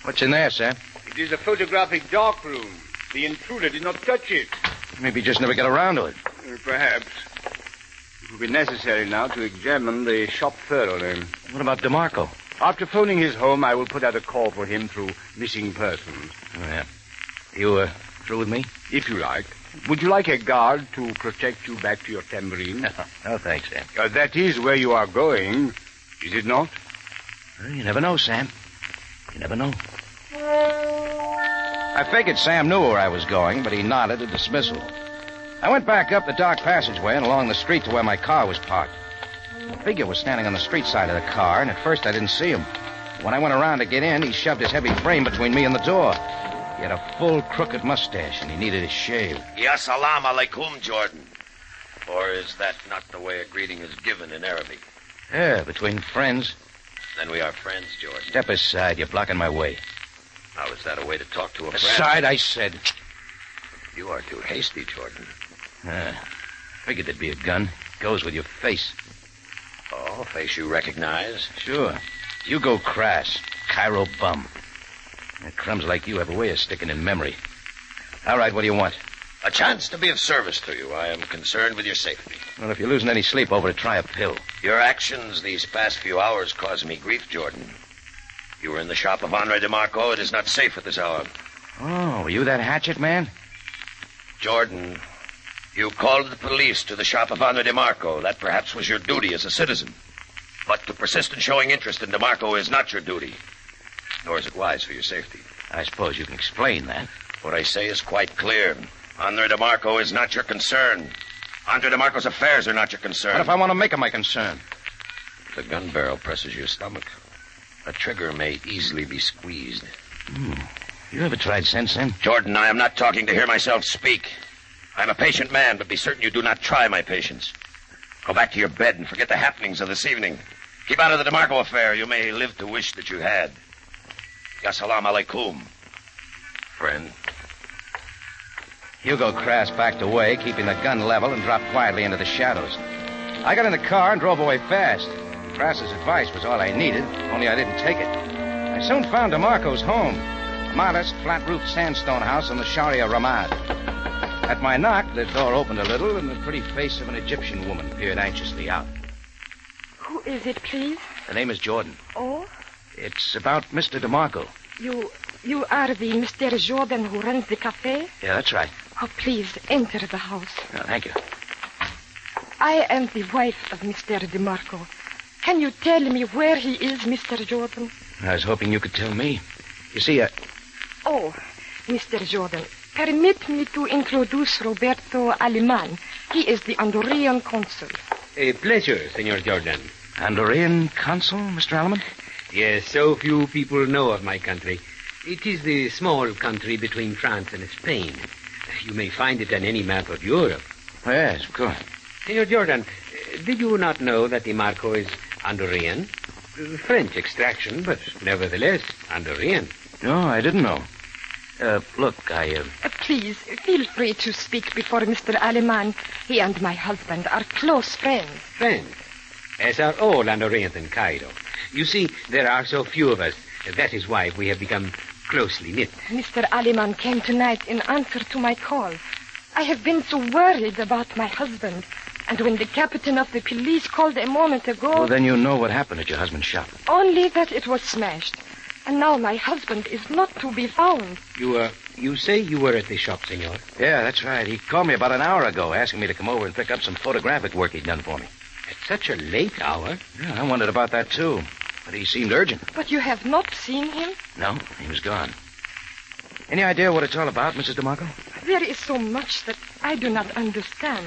What's in there, Sam? It is a photographic darkroom. The intruder did not touch it. Maybe he just never got around to it. Perhaps. It will be necessary now to examine the shop thoroughly. What about DeMarco? After phoning his home, I will put out a call for him through missing persons. Oh, yeah. You, through with me? If you like. Would you like a guard to protect you back to your tambourine? No, thanks, Sam. That is where you are going, is it not? Well, you never know, Sam. You never know. I figured Sam knew where I was going, but he nodded a dismissal. I went back up the dark passageway and along the street to where my car was parked. A figure was standing on the street side of the car, and at first I didn't see him. When I went around to get in, he shoved his heavy frame between me and the door. He had a full, crooked mustache, and he needed a shave. Ya salam alaikum, Jordan. Or is that not the way a greeting is given in Arabic? Yeah, between friends. Then we are friends, Jordan. Step aside. You're blocking my way. How is that a way to talk to a friend? Aside, I said. You are too hasty, Jordan. Figured there'd be a gun. Goes with your face. Oh, face you recognize? Sure. Hugo Crass, Cairo bum. Crumbs like you have a way of sticking in memory. All right, what do you want? A chance to be of service to you. I am concerned with your safety. Well, if you're losing any sleep over it, try a pill. Your actions these past few hours cause me grief, Jordan. You were in the shop of Henri DeMarco. It is not safe at this hour. Oh, were you that hatchet man? Jordan, you called the police to the shop of Henri DeMarco. That perhaps was your duty as a citizen. But to persist in showing interest in DeMarco is not your duty. Nor is it wise for your safety. I suppose you can explain that. What I say is quite clear. Henri DeMarco is not your concern. Henri DeMarco's affairs are not your concern. What if I want to make him my concern? The gun barrel presses your stomach. A trigger may easily be squeezed. You ever tried sensing? Jordan, I am not talking to hear myself speak. I'm a patient man, but be certain you do not try my patience. Go back to your bed and forget the happenings of this evening. Keep out of the DeMarco affair. You may live to wish that you had. Ya salam alaikum, friend. Hugo Crass backed away, keeping the gun level, and dropped quietly into the shadows. I got in the car and drove away fast. Crass's advice was all I needed, only I didn't take it. I soon found DeMarco's home, a modest, flat-roofed sandstone house on the Sharia Ramad. At my knock, the door opened a little, and the pretty face of an Egyptian woman peered anxiously out. Who is it, please? Her name is Jordan. Oh? It's about Mr. DeMarco. You are the Mr. Jordan who runs the cafe? Yeah, that's right. Oh, please, enter the house. Oh, thank you. I am the wife of Mr. DeMarco. Can you tell me where he is, Mr. Jordan? I was hoping you could tell me. You see, Oh, Mr. Jordan, permit me to introduce Roberto Aleman. He is the Honduran consul. A pleasure, Senor Jordan. Honduran consul, Mr. Aleman? Yes, so few people know of my country. It is the small country between France and Spain. You may find it on any map of Europe. Yes, of course. Senor Jordan, did you not know that DeMarco is Honduran? French extraction, but nevertheless Honduran. No, I didn't know. Look, Please, feel free to speak before Mr. Aleman. He and my husband are close friends. Friends? As are all Hondurans in Cairo. You see, there are so few of us. That is why we have become closely knit. Mr. Aleman came tonight in answer to my call. I have been so worried about my husband. And when the captain of the police called a moment ago... Well, then you know what happened at your husband's shop. Only that it was smashed. And now my husband is not to be found. You say you were at the shop, senor? Yeah, that's right. He called me about an hour ago, asking me to come over and pick up some photographic work he'd done for me. At such a late hour? Yeah, I wondered about that, too. But he seemed urgent. But you have not seen him? No, he was gone. Any idea what it's all about, Mrs. DeMarco? There is so much that I do not understand.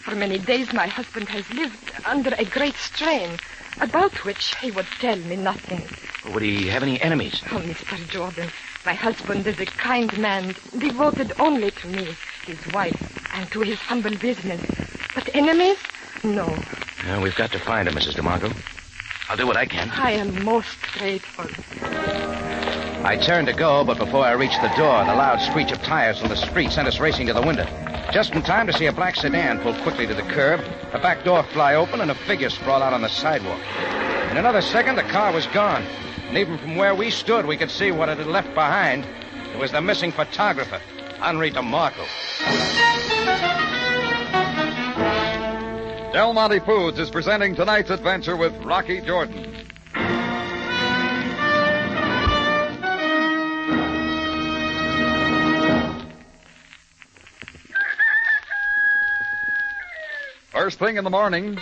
For many days my husband has lived under a great strain, about which he would tell me nothing. Would he have any enemies? Oh, Mr. Jordan, my husband is a kind man, devoted only to me, his wife, and to his humble business. But enemies? No. Well, we've got to find him, Mrs. DeMarco. I'll do what I can. I am most grateful. I turned to go, but before I reached the door, the loud screech of tires from the street sent us racing to the window. Just in time to see a black sedan pull quickly to the curb, a back door fly open, and a figure sprawl out on the sidewalk. In another second, the car was gone. And even from where we stood, we could see what it had left behind. It was the missing photographer, Henri DeMarco. Del Monte Foods is presenting tonight's adventure with Rocky Jordan. First thing in the morning,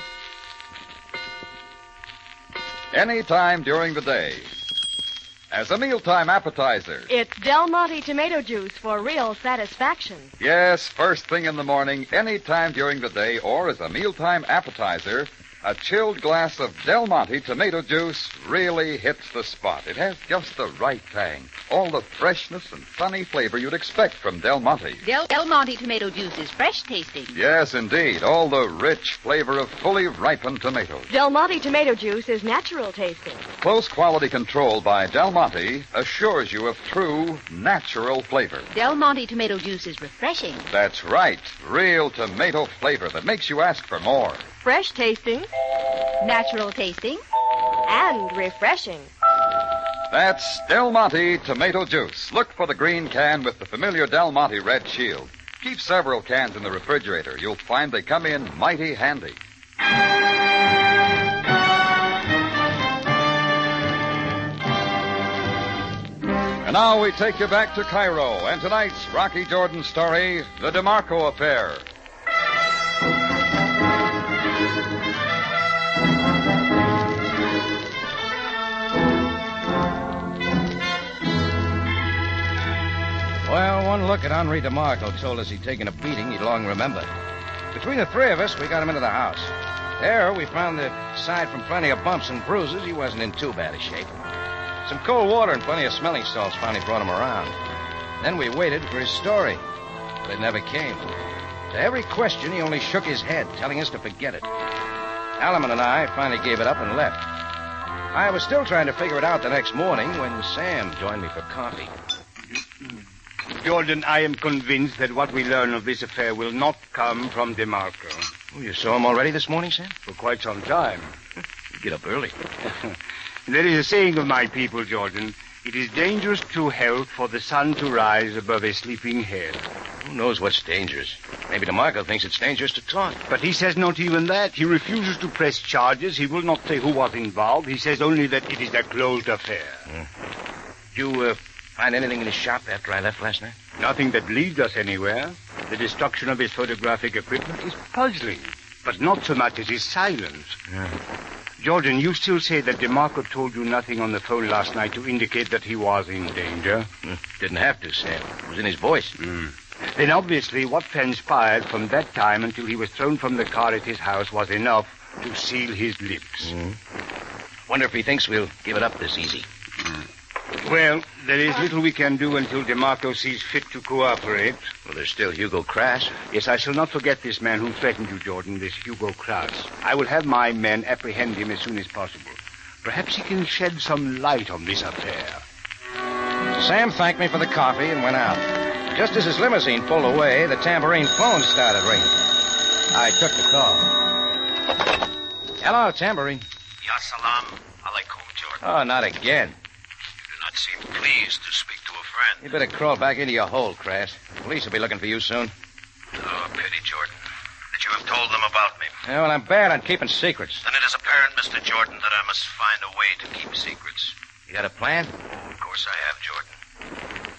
any time during the day. As a mealtime appetizer. It's Del Monte tomato juice for real satisfaction. Yes, first thing in the morning, any time during the day, or as a mealtime appetizer, a chilled glass of Del Monte tomato juice really hits the spot. It has just the right tang. All the freshness and sunny flavor you'd expect from Del Monte. Del Monte tomato juice is fresh tasting. Yes, indeed. All the rich flavor of fully ripened tomatoes. Del Monte tomato juice is natural tasting. Close quality control by Del Monte assures you of true, natural flavor. Del Monte tomato juice is refreshing. That's right. Real tomato flavor that makes you ask for more. Fresh tasting, natural tasting, and refreshing. That's Del Monte tomato juice. Look for the green can with the familiar Del Monte red shield. Keep several cans in the refrigerator. You'll find they come in mighty handy. And now we take you back to Cairo and tonight's Rocky Jordan story, The DeMarco Affair. Well, one look at Henri DeMarco told us he'd taken a beating he'd long remember. Between the three of us, we got him into the house. There, we found that aside from plenty of bumps and bruises, he wasn't in too bad a shape. Some cold water and plenty of smelling salts finally brought him around. Then we waited for his story, but it never came. To every question, he only shook his head, telling us to forget it. Alaman and I finally gave it up and left. I was still trying to figure it out the next morning when Sam joined me for coffee. Jordan, I am convinced that what we learn of this affair will not come from DeMarco. Oh, you saw him already this morning, Sam? For quite some time. You get up early. There is a saying of my people, Jordan. It is dangerous to health for the sun to rise above a sleeping head. Who knows what's dangerous? Maybe DeMarco thinks it's dangerous to talk. But he says not even that. He refuses to press charges. He will not say who was involved. He says only that it is a closed affair. Did you find anything in his shop after I left last night? Nothing that leads us anywhere. The destruction of his photographic equipment is puzzling, but not so much as his silence. Jordan, you still say that DeMarco told you nothing on the phone last night to indicate that he was in danger? Didn't have to, Sam. It was in his voice. Then obviously what transpired from that time until he was thrown from the car at his house was enough to seal his lips. Wonder if he thinks we'll give it up this easy. Well, there is little we can do until DeMarco sees fit to cooperate. Well, there's still Hugo Crass. Yes, I shall not forget this man who threatened you, Jordan, this Hugo Crass. I will have my men apprehend him as soon as possible. Perhaps he can shed some light on this affair. Sam thanked me for the coffee and went out. Just as his limousine pulled away, the tambourine phone started ringing. I took the call. Hello, tambourine. Ya salam alaikum, Jordan. Oh, not again. You do not seem pleased to speak to a friend. You better crawl back into your hole, Crass. Police will be looking for you soon. Oh, pity, Jordan, that you have told them about me. Yeah, well, I'm bad on keeping secrets. Then it is apparent, Mr. Jordan, that I must find a way to keep secrets. You got a plan? Of course I have, Jordan.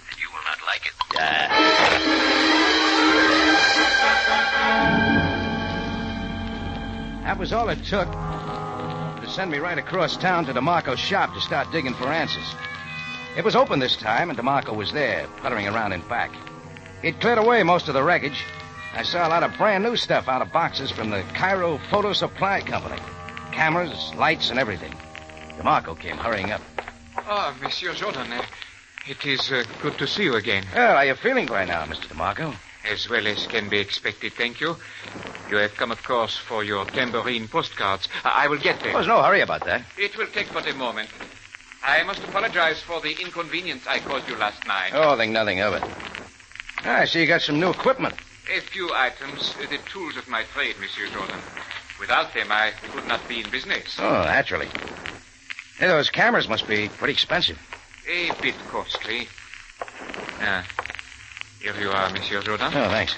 And you will not like it. That was all it took to send me right across town to DeMarco's shop to start digging for answers. It was open this time, and DeMarco was there, puttering around in back. He'd cleared away most of the wreckage. I saw a lot of brand new stuff out of boxes from the Cairo Photo Supply Company. Cameras, lights, and everything. DeMarco came hurrying up. Oh, Monsieur Jordan, it is good to see you again. Well, how are you feeling by now, Mr. DeMarco? As well as can be expected, thank you. You have come, of course, for your tambourine postcards. I will get them. There's no hurry about that. It will take but a moment. I must apologize for the inconvenience I caused you last night. Oh, think nothing of it. I see you got some new equipment. A few items, the tools of my trade, Monsieur Jordan. Without them, I could not be in business. Oh, naturally. Hey, those cameras must be pretty expensive. A bit costly. Here you are, Monsieur Jordan. Oh, thanks.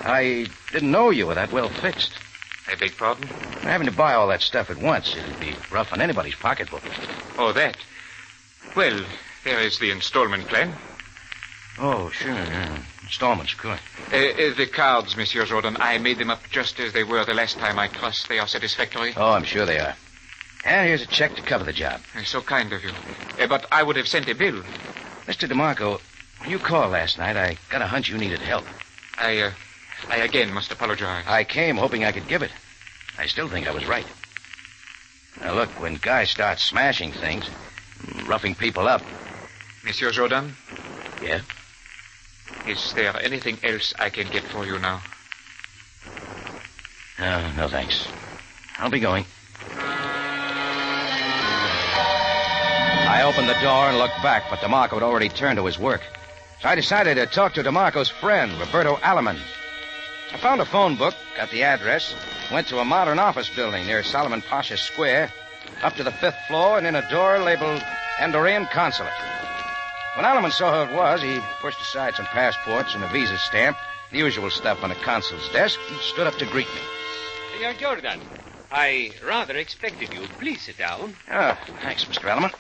I didn't know you were that well fixed. I beg pardon? Having to buy all that stuff at once, it'd be rough on anybody's pocketbook. Oh, that. Well, there is the installment plan. Oh, sure, yeah. Installments, good. The cards, Monsieur Jordan, I made them up just as they were the last time. I trust they are satisfactory. Oh, I'm sure they are. And here's a check to cover the job. So kind of you. But I would have sent a bill. Mr. DeMarco, when you called last night, I got a hunch you needed help. I again must apologize. I came hoping I could give it. I still think I was right. Now, look, when guys start smashing things, roughing people up... Monsieur Jordan? Yeah? Is there anything else I can get for you now? No, thanks. I'll be going. I opened the door and looked back, but DeMarco had already turned to his work. So I decided to talk to DeMarco's friend, Roberto Alaman. I found a phone book, got the address, went to a modern office building near Solomon Pasha Square, up to the 5th floor, and in a door labeled Andorran Consulate. When Alaman saw who it was, he pushed aside some passports and a visa stamp, the usual stuff on a consul's desk, and stood up to greet me. Senor Jordan, I rather expected you. Please sit down. Oh, thanks, Mr. Alaman.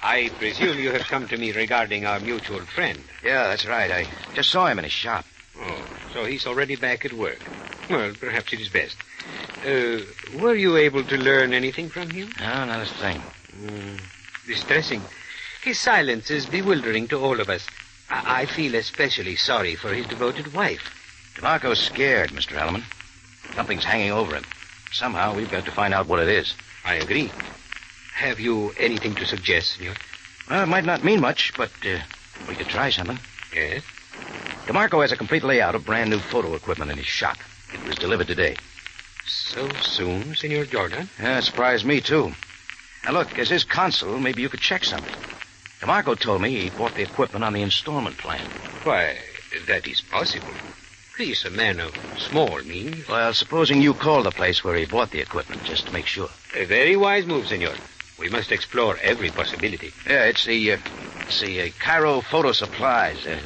I presume you have come to me regarding our mutual friend. Yeah, that's right. I just saw him in his shop. Oh, so he's already back at work. Well, perhaps it is best. Were you able to learn anything from him? No, not a thing. Distressing. His silence is bewildering to all of us. I feel especially sorry for his devoted wife. DeMarco's scared, Mr. Alaman. Something's hanging over him. Somehow, we've got to find out what it is. I agree. Have you anything to suggest, senor? Well, it might not mean much, but we could try something. Yes? DeMarco has a complete layout of brand new photo equipment in his shop. It was delivered today. So soon, Senor Jordan? Yeah, it surprised me, too. Now, look, as his consul, maybe you could check something. DeMarco told me he bought the equipment on the installment plan. Why, that is possible. He's a man of small means. Well, supposing you call the place where he bought the equipment, just to make sure. A very wise move, senor. We must explore every possibility. Yeah, it's the Cairo Photo Supplies. I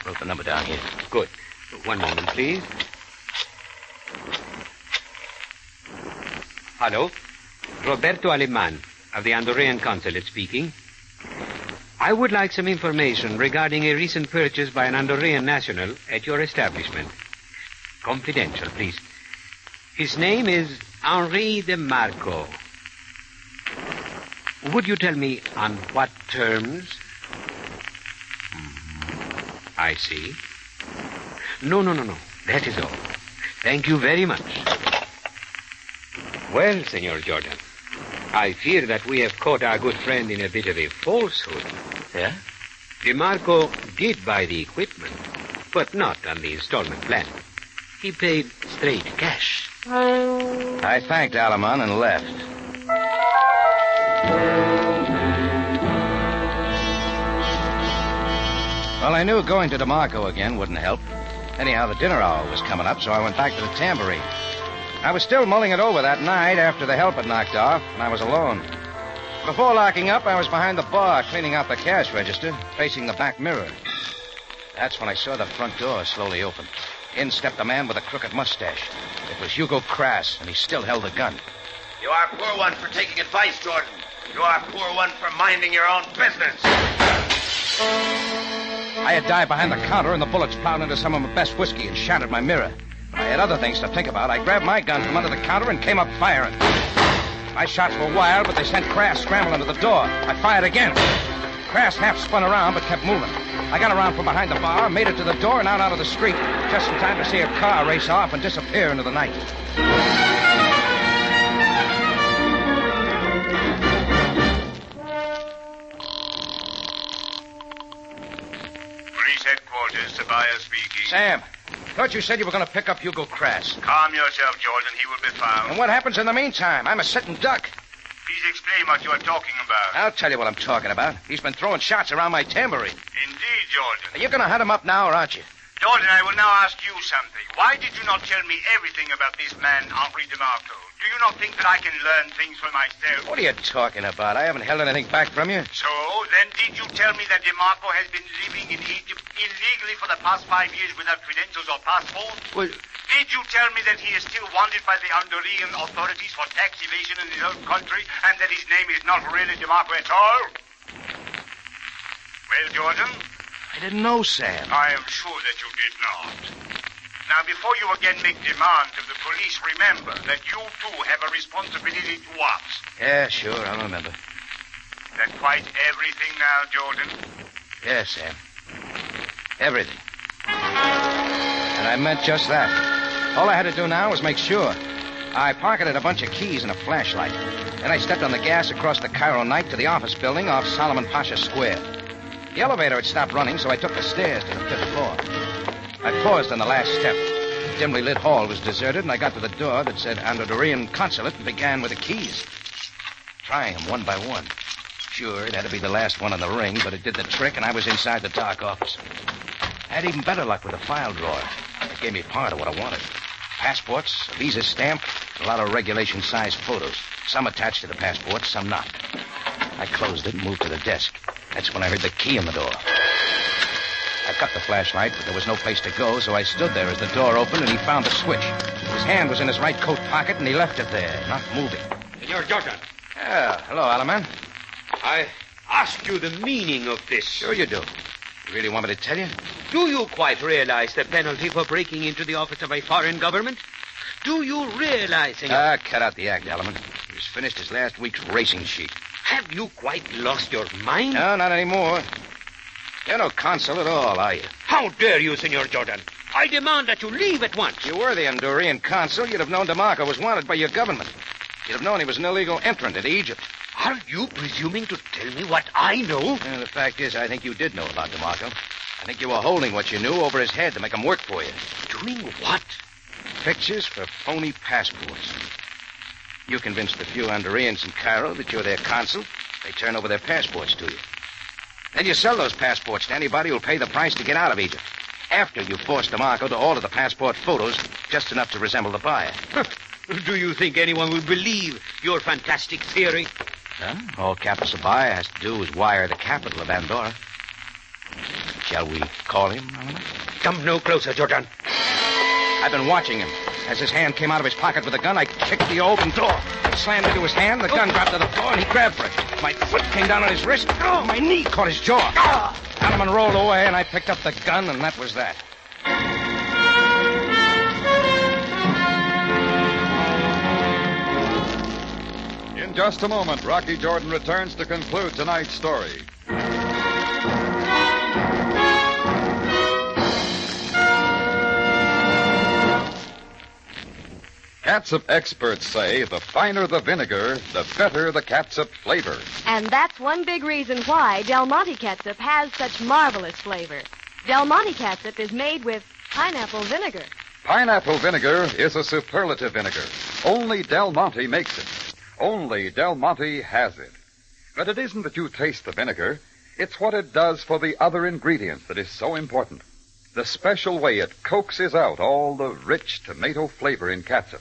wrote the number down here. Good. 1 moment, please. Hello? Roberto Aleman of the Andorran Consulate speaking. I would like some information regarding a recent purchase by an Andorran national at your establishment. Confidential, please. His name is Henri DeMarco. Would you tell me on what terms? I see. No. That is all. Thank you very much. Well, Senor Jordan, I fear that we have caught our good friend in a bit of a falsehood. Yeah? DeMarco did buy the equipment, but not on the installment plan. He paid straight cash. I thanked Aleman and left. Well, I knew going to DeMarco again wouldn't help. Anyhow, the dinner hour was coming up, so I went back to the Tambourine. I was still mulling it over that night after the help had knocked off, and I was alone. Before locking up, I was behind the bar cleaning out the cash register, facing the back mirror. That's when I saw the front door slowly open. In stepped a man with a crooked mustache. It was Hugo Crass, and he still held the gun. You are a poor one for taking advice, Jordan. You are a poor one for minding your own business. I had dived behind the counter, and the bullets plowed into some of my best whiskey and shattered my mirror. But I had other things to think about. I grabbed my gun from under the counter and came up firing. My shots were wild, but they sent Crass scrambling to the door. I fired again. Crass half spun around, but kept moving. I got around from behind the bar, made it to the door, and out of the street. Just in time to see a car race off and disappear into the night. Police headquarters, Tobias speaking. Sam, thought you said you were going to pick up Hugo Crass. Calm yourself, Jordan. He will be found. And what happens in the meantime? I'm a sitting duck. Please explain what you are talking about. I'll tell you what I'm talking about. He's been throwing shots around my tambourine. Indeed, Jordan. Are you going to hunt him up now, or aren't you? Jordan, I will now ask you something. Why did you not tell me everything about this man, Henri DeMarco? Do you not think that I can learn things for myself? What are you talking about? I haven't held anything back from you. So, then did you tell me that DeMarco has been living in Egypt illegally for the past 5 years without credentials or passport? Well, did you tell me that he is still wanted by the Andorran authorities for tax evasion in his own country and that his name is not really DeMarco at all? Well, Jordan? I didn't know, Sam. I am sure that you did not. Now, before you again make demands of the police, remember that you, too, have a responsibility to us. Yeah, sure, I'll remember. That quite everything now, Jordan? Yes, Sam. Everything. And I meant just that. All I had to do now was make sure. I pocketed a bunch of keys and a flashlight. Then I stepped on the gas across the Cairo night to the office building off Solomon Pasha Square. The elevator had stopped running, so I took the stairs to the 5th floor. I paused on the last step. The dimly lit hall was deserted, and I got to the door that said Andorran Consulate and began with the keys. Trying them one by one. Sure, it had to be the last one in the ring, but it did the trick, and I was inside the dark office. I had even better luck with the file drawer. It gave me part of what I wanted. Passports, a visa stamp, a lot of regulation-sized photos. Some attached to the passports, some not. I closed it and moved to the desk. That's when I heard the key in the door. I cut the flashlight, but there was no place to go, so I stood there as the door opened and he found the switch. His hand was in his right coat pocket, and he left it there, not moving. Senor Jordan. Yeah, hello, Alaman. I asked you the meaning of this. Sure you do. You really want me to tell you? Do you quite realize the penalty for breaking into the office of a foreign government? Do you realize, Senor... Cut out the act, Alaman. He's finished his last week's racing sheet. Have you quite lost your mind? No, not anymore. You're no consul at all, are you? How dare you, Senor Jordan? I demand that you leave at once. If you were the Honduran consul, you'd have known DeMarco was wanted by your government. You'd have known he was an illegal entrant into Egypt. Are you presuming to tell me what I know? The fact is, I think you did know about DeMarco. I think you were holding what you knew over his head to make him work for you. Doing what? Pictures for phony passports. You convinced a few Hondurans in Cairo that you're their consul. They turn over their passports to you. Then you sell those passports to anybody who'll pay the price to get out of Egypt. After you force DeMarco to alter the passport photos just enough to resemble the buyer. Do you think anyone will believe your fantastic theory? All Captain Sabaya has to do is wire the capital of Andorra. Shall we call him, Alama? Come no closer, Jordan. I've been watching him. As his hand came out of his pocket with the gun, I kicked the open door. It slammed into his hand, the gun dropped to the floor, and he grabbed for it. My foot came down on his wrist. My knee caught his jaw. Alaman rolled away, and I picked up the gun, and that was that. In just a moment, Rocky Jordan returns to conclude tonight's story. Catsup experts say the finer the vinegar, the better the catsup flavor. And that's one big reason why Del Monte catsup has such marvelous flavor. Del Monte catsup is made with pineapple vinegar. Pineapple vinegar is a superlative vinegar. Only Del Monte makes it. Only Del Monte has it. But it isn't that you taste the vinegar. It's what it does for the other ingredients that is so important. The special way it coaxes out all the rich tomato flavor in catsup.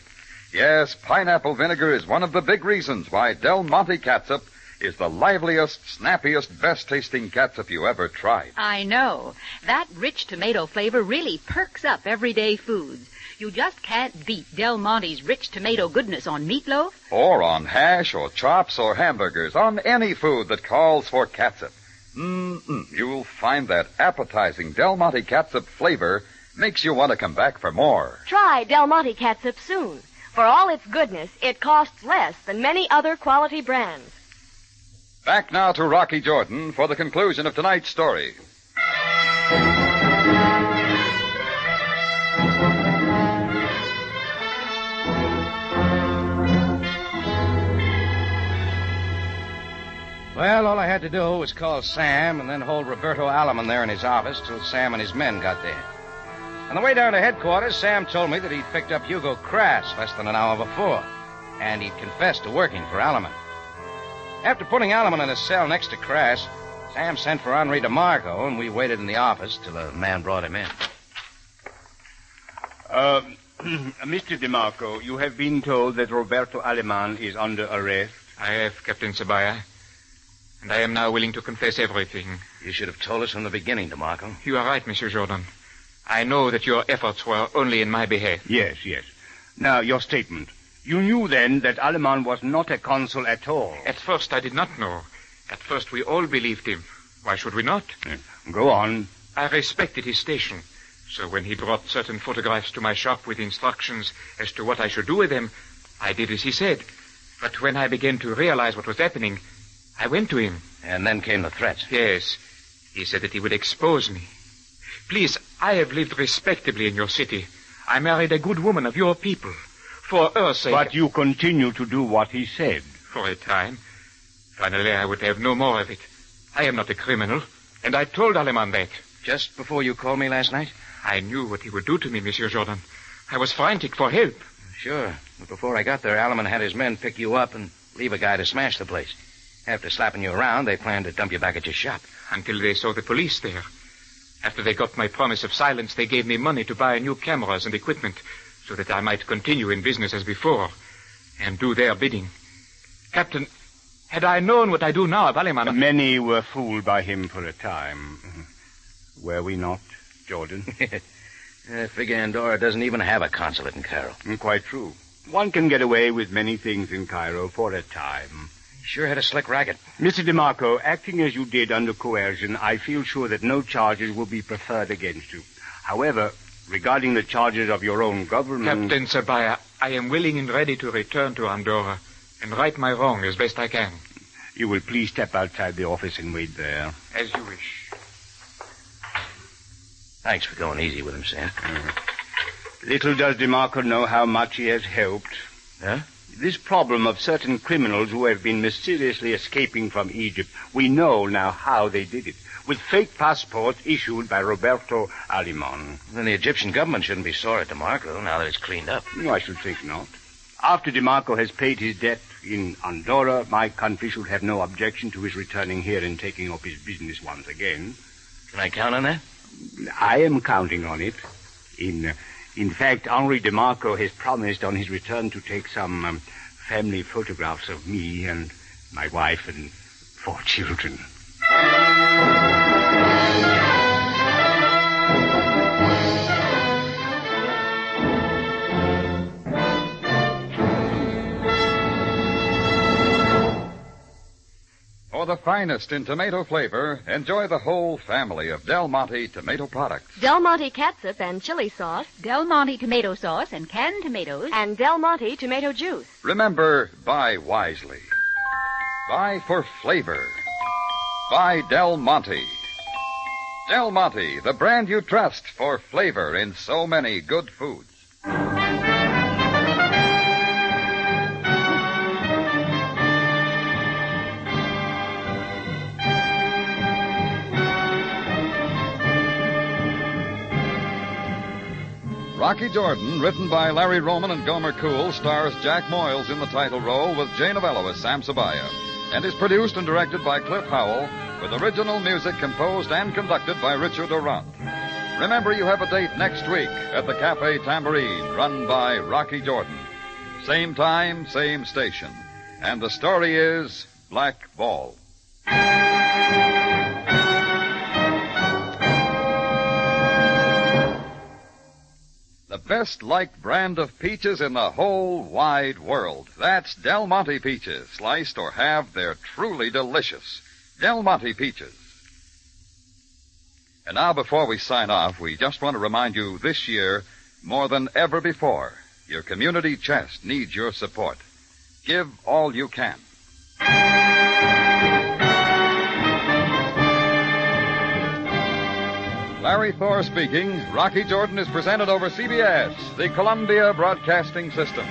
Yes, pineapple vinegar is one of the big reasons why Del Monte catsup is the liveliest, snappiest, best-tasting catsup you ever tried. I know. That rich tomato flavor really perks up everyday foods. You just can't beat Del Monte's rich tomato goodness on meatloaf. Or on hash or chops or hamburgers, on any food that calls for catsup. You'll find that appetizing Del Monte catsup flavor makes you want to come back for more. Try Del Monte catsup soon. For all its goodness, it costs less than many other quality brands. Back now to Rocky Jordan for the conclusion of tonight's story. Well, all I had to do was call Sam and then hold Roberto Alaman there in his office till Sam and his men got there. On the way down to headquarters, Sam told me that he'd picked up Hugo Crass less than an hour before, and he'd confessed to working for Alaman. After putting Alaman in a cell next to Crass, Sam sent for Henri DeMarco, and we waited in the office till a man brought him in. Mr. DeMarco, you have been told that Roberto Alaman is under arrest? I have, Captain Sabaya. And I am now willing to confess everything. You should have told us from the beginning, DeMarco. You are right, Monsieur Jordan. I know that your efforts were only in my behalf. Yes. Now, your statement. You knew then that Alaman was not a consul at all? At first, I did not know. At first, we all believed him. Why should we not? Go on. I respected his station. So when he brought certain photographs to my shop with instructions as to what I should do with them, I did as he said. But when I began to realize what was happening, I went to him. And then came the threats. Yes. He said that he would expose me. Please, I have lived respectably in your city. I married a good woman of your people. For her sake... But you continue to do what he said. For a time. Finally, I would have no more of it. I am not a criminal, and I told Alaman that. Just before you called me last night? I knew what he would do to me, Monsieur Jordan. I was frantic for help. Sure. But before I got there, Alaman had his men pick you up and leave a guy to smash the place. After slapping you around, they planned to dump you back at your shop. Until they saw the police there. After they got my promise of silence, they gave me money to buy new cameras and equipment so that I might continue in business as before and do their bidding. Captain, had I known what I do now of Alaman... Many were fooled by him for a time. Were we not, Jordan? I figure Andorra doesn't even have a consulate in Cairo. Quite true. One can get away with many things in Cairo for a time. Sure had a slick racket. Mr. DeMarco, acting as you did under coercion, I feel sure that no charges will be preferred against you. However, regarding the charges of your own government... Captain Sabaya, I am willing and ready to return to Andorra and right my wrong as best I can. You will please step outside the office and wait there. As you wish. Thanks for going easy with him, Sam. Little does DeMarco know how much he has helped. Huh? This problem of certain criminals who have been mysteriously escaping from Egypt, we know now how they did it. With fake passports issued by Roberto Alimon. Then the Egyptian government shouldn't be sore at DeMarco now that it's cleaned up. No, I should think not. After DeMarco has paid his debt in Andorra, my country should have no objection to his returning here and taking up his business once again. Can I count on that? I am counting on it. In fact, Henri DeMarco has promised on his return to take some family photographs of me and my wife and 4 children. For the finest in tomato flavor, enjoy the whole family of Del Monte tomato products. Del Monte catsup and chili sauce. Del Monte tomato sauce and canned tomatoes. And Del Monte tomato juice. Remember, buy wisely. Buy for flavor. Buy Del Monte. Del Monte, the brand you trust for flavor in so many good foods. Rocky Jordan, written by Larry Roman and Gomer Cool, stars Jack Moyles in the title role with Jay Novello as Sam Sabaya, and is produced and directed by Cliff Howell, with original music composed and conducted by Richard Durant. Remember, you have a date next week at the Cafe Tambourine, run by Rocky Jordan. Same time, same station. And the story is Black Ball. The best-liked brand of peaches in the whole wide world. That's Del Monte peaches, sliced or halved. They're truly delicious. Del Monte peaches. And now, before we sign off, we just want to remind you this year, more than ever before, your community chest needs your support. Give all you can. Larry Thor speaking. Rocky Jordan is presented over CBS, the Columbia Broadcasting System.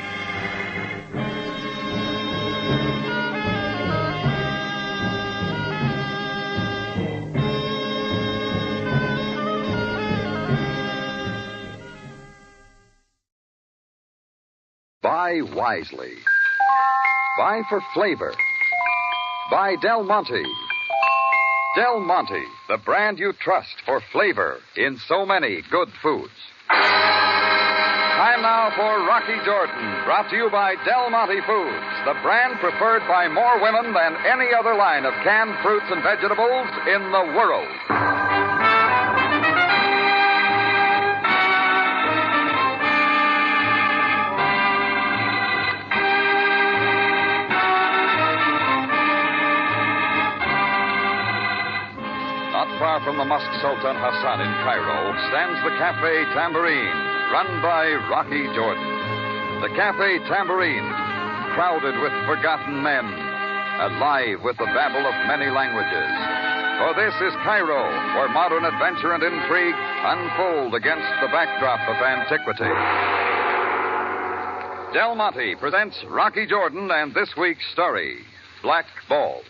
Buy wisely. Buy for flavor. Buy Del Monte. Del Monte, the brand you trust for flavor in so many good foods. Time now for Rocky Jordan, brought to you by Del Monte Foods, the brand preferred by more women than any other line of canned fruits and vegetables in the world. Far from the Mosque Sultan Hassan in Cairo stands the Cafe Tambourine, run by Rocky Jordan. The Cafe Tambourine, crowded with forgotten men, alive with the babble of many languages. For this is Cairo, where modern adventure and intrigue unfold against the backdrop of antiquity. Del Monte presents Rocky Jordan and this week's story, Black Ball.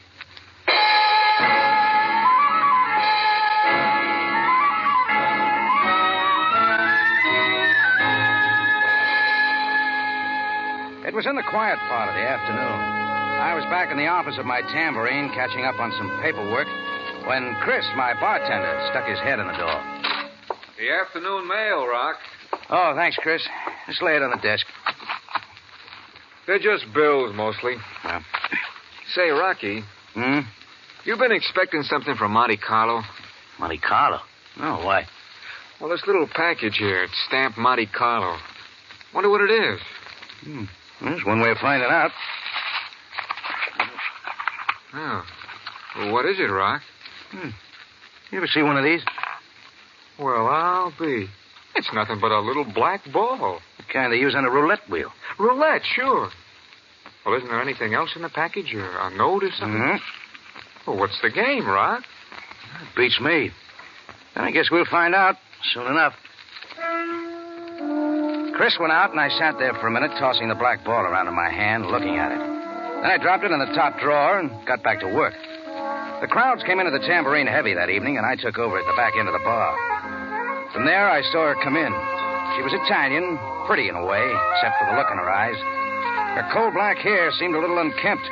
It was in the quiet part of the afternoon. I was back in the office of my tambourine catching up on some paperwork when Chris, my bartender, stuck his head in the door. The afternoon mail, Rock. Oh, thanks, Chris. Just lay it on the desk. They're just bills, mostly. Say, Rocky. You been expecting something from Monte Carlo? Monte Carlo? No, why? Well, this little package here, it's stamped Monte Carlo. Wonder what it is. There's one way of finding out. Oh. Well, what is it, Rock? You ever see one of these? Well, I'll be. It's nothing but a little black ball. The kind they use on a roulette wheel. Roulette, sure. Well, isn't there anything else in the package? Or a note or something? Well, what's the game, Rock? Beats me. Then I guess we'll find out Soon enough. Chris went out, and I sat there for a minute, tossing the black ball around in my hand, looking at it. Then I dropped it in the top drawer and got back to work. The crowds came into the tambourine heavy that evening, and I took over at the back end of the bar. From there, I saw her come in. She was Italian, pretty in a way, except for the look in her eyes. Her coal black hair seemed a little unkempt.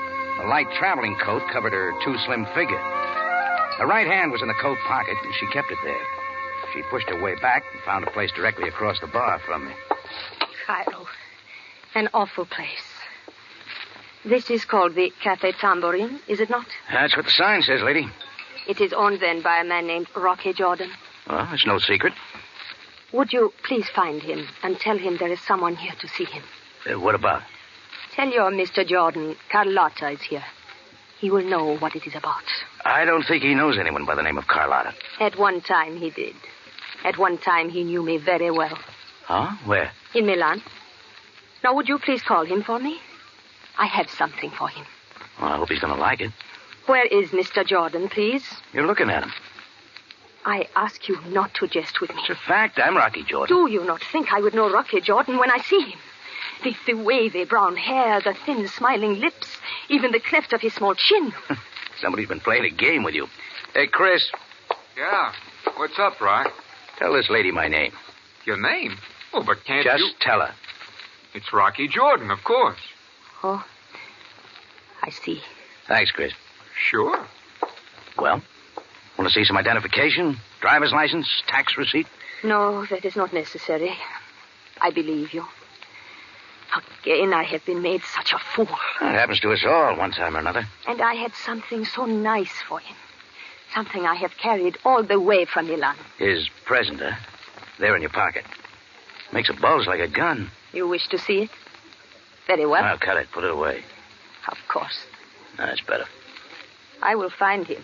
A light traveling coat covered her too slim figure. Her right hand was in the coat pocket, and she kept it there. She pushed her way back and found a place directly across the bar from me. Cairo. An awful place. This is called the Café Tambourine, is it not? That's what the sign says, lady. It is owned then by a man named Rocky Jordan. Well, it's no secret. Would you please find him and tell him there is someone here to see him? What about? Tell your Mr. Jordan Carlotta is here. He will know what it is about. I don't think he knows anyone by the name of Carlotta. At one time he did. At one time he knew me very well. Huh? Where? In Milan. Now, would you please call him for me? I have something for him. Well, I hope he's going to like it. Where is Mr. Jordan, please? You're looking at him. I ask you not to jest with me. It's a fact. I'm Rocky Jordan. Do you not think I would know Rocky Jordan when I see him? The wavy brown hair, the thin smiling lips, even the cleft of his small chin. Somebody's been playing a game with you. Hey, Chris. Yeah? What's up, Rock? Tell this lady my name. Your name? Oh, but can't Just you... tell her. It's Rocky Jordan, of course. Oh, I see. Thanks, Chris. Sure. Well, want to see some identification? Driver's license? Tax receipt? No, that is not necessary. I believe you. Again, I have been made such a fool. It happens to us all, one time or another. And I had something so nice for him. Something I have carried all the way from Milan. His present, huh? There in your pocket. Makes a buzz like a gun. You wish to see it? Very well. I'll cut it. Put it away. Of course. That's better. I will find him.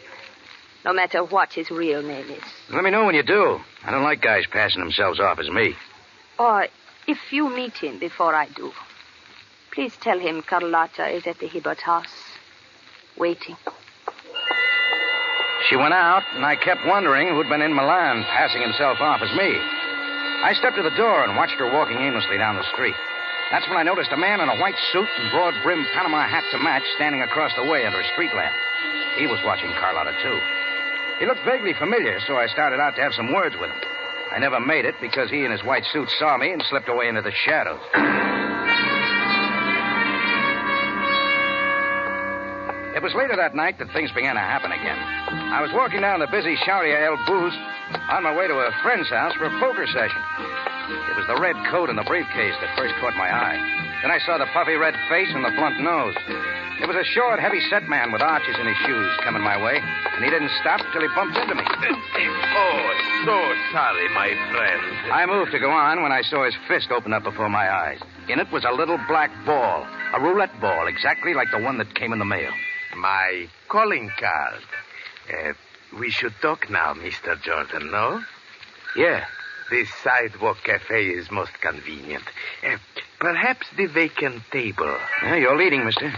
No matter what his real name is. Let me know when you do. I don't like guys passing themselves off as me. Or if you meet him before I do, please tell him Carlotta is at the Hibbert house, waiting. She went out, and I kept wondering who'd been in Milan passing himself off as me. I stepped to the door and watched her walking aimlessly down the street. That's when I noticed a man in a white suit and broad-brimmed Panama hat to match standing across the way under a street lamp. He was watching Carlotta, too. He looked vaguely familiar, so I started out to have some words with him. I never made it because he in his white suit saw me and slipped away into the shadows. It was later that night that things began to happen again. I was walking down the busy Sharia El Booz on my way to a friend's house for a poker session. It was the red coat and the briefcase that first caught my eye. Then I saw the puffy red face and the blunt nose. It was a short, heavy-set man with arches in his shoes coming my way, and he didn't stop till he bumped into me. Oh, so sorry, my friend. I moved to go on when I saw his fist open up before my eyes. In it was a little black ball, a roulette ball, exactly like the one that came in the mail. My calling card. We should talk now, Mr. Jordan, no? Yeah. This sidewalk cafe is most convenient. Perhaps the vacant table. Yeah, you're leading, mister.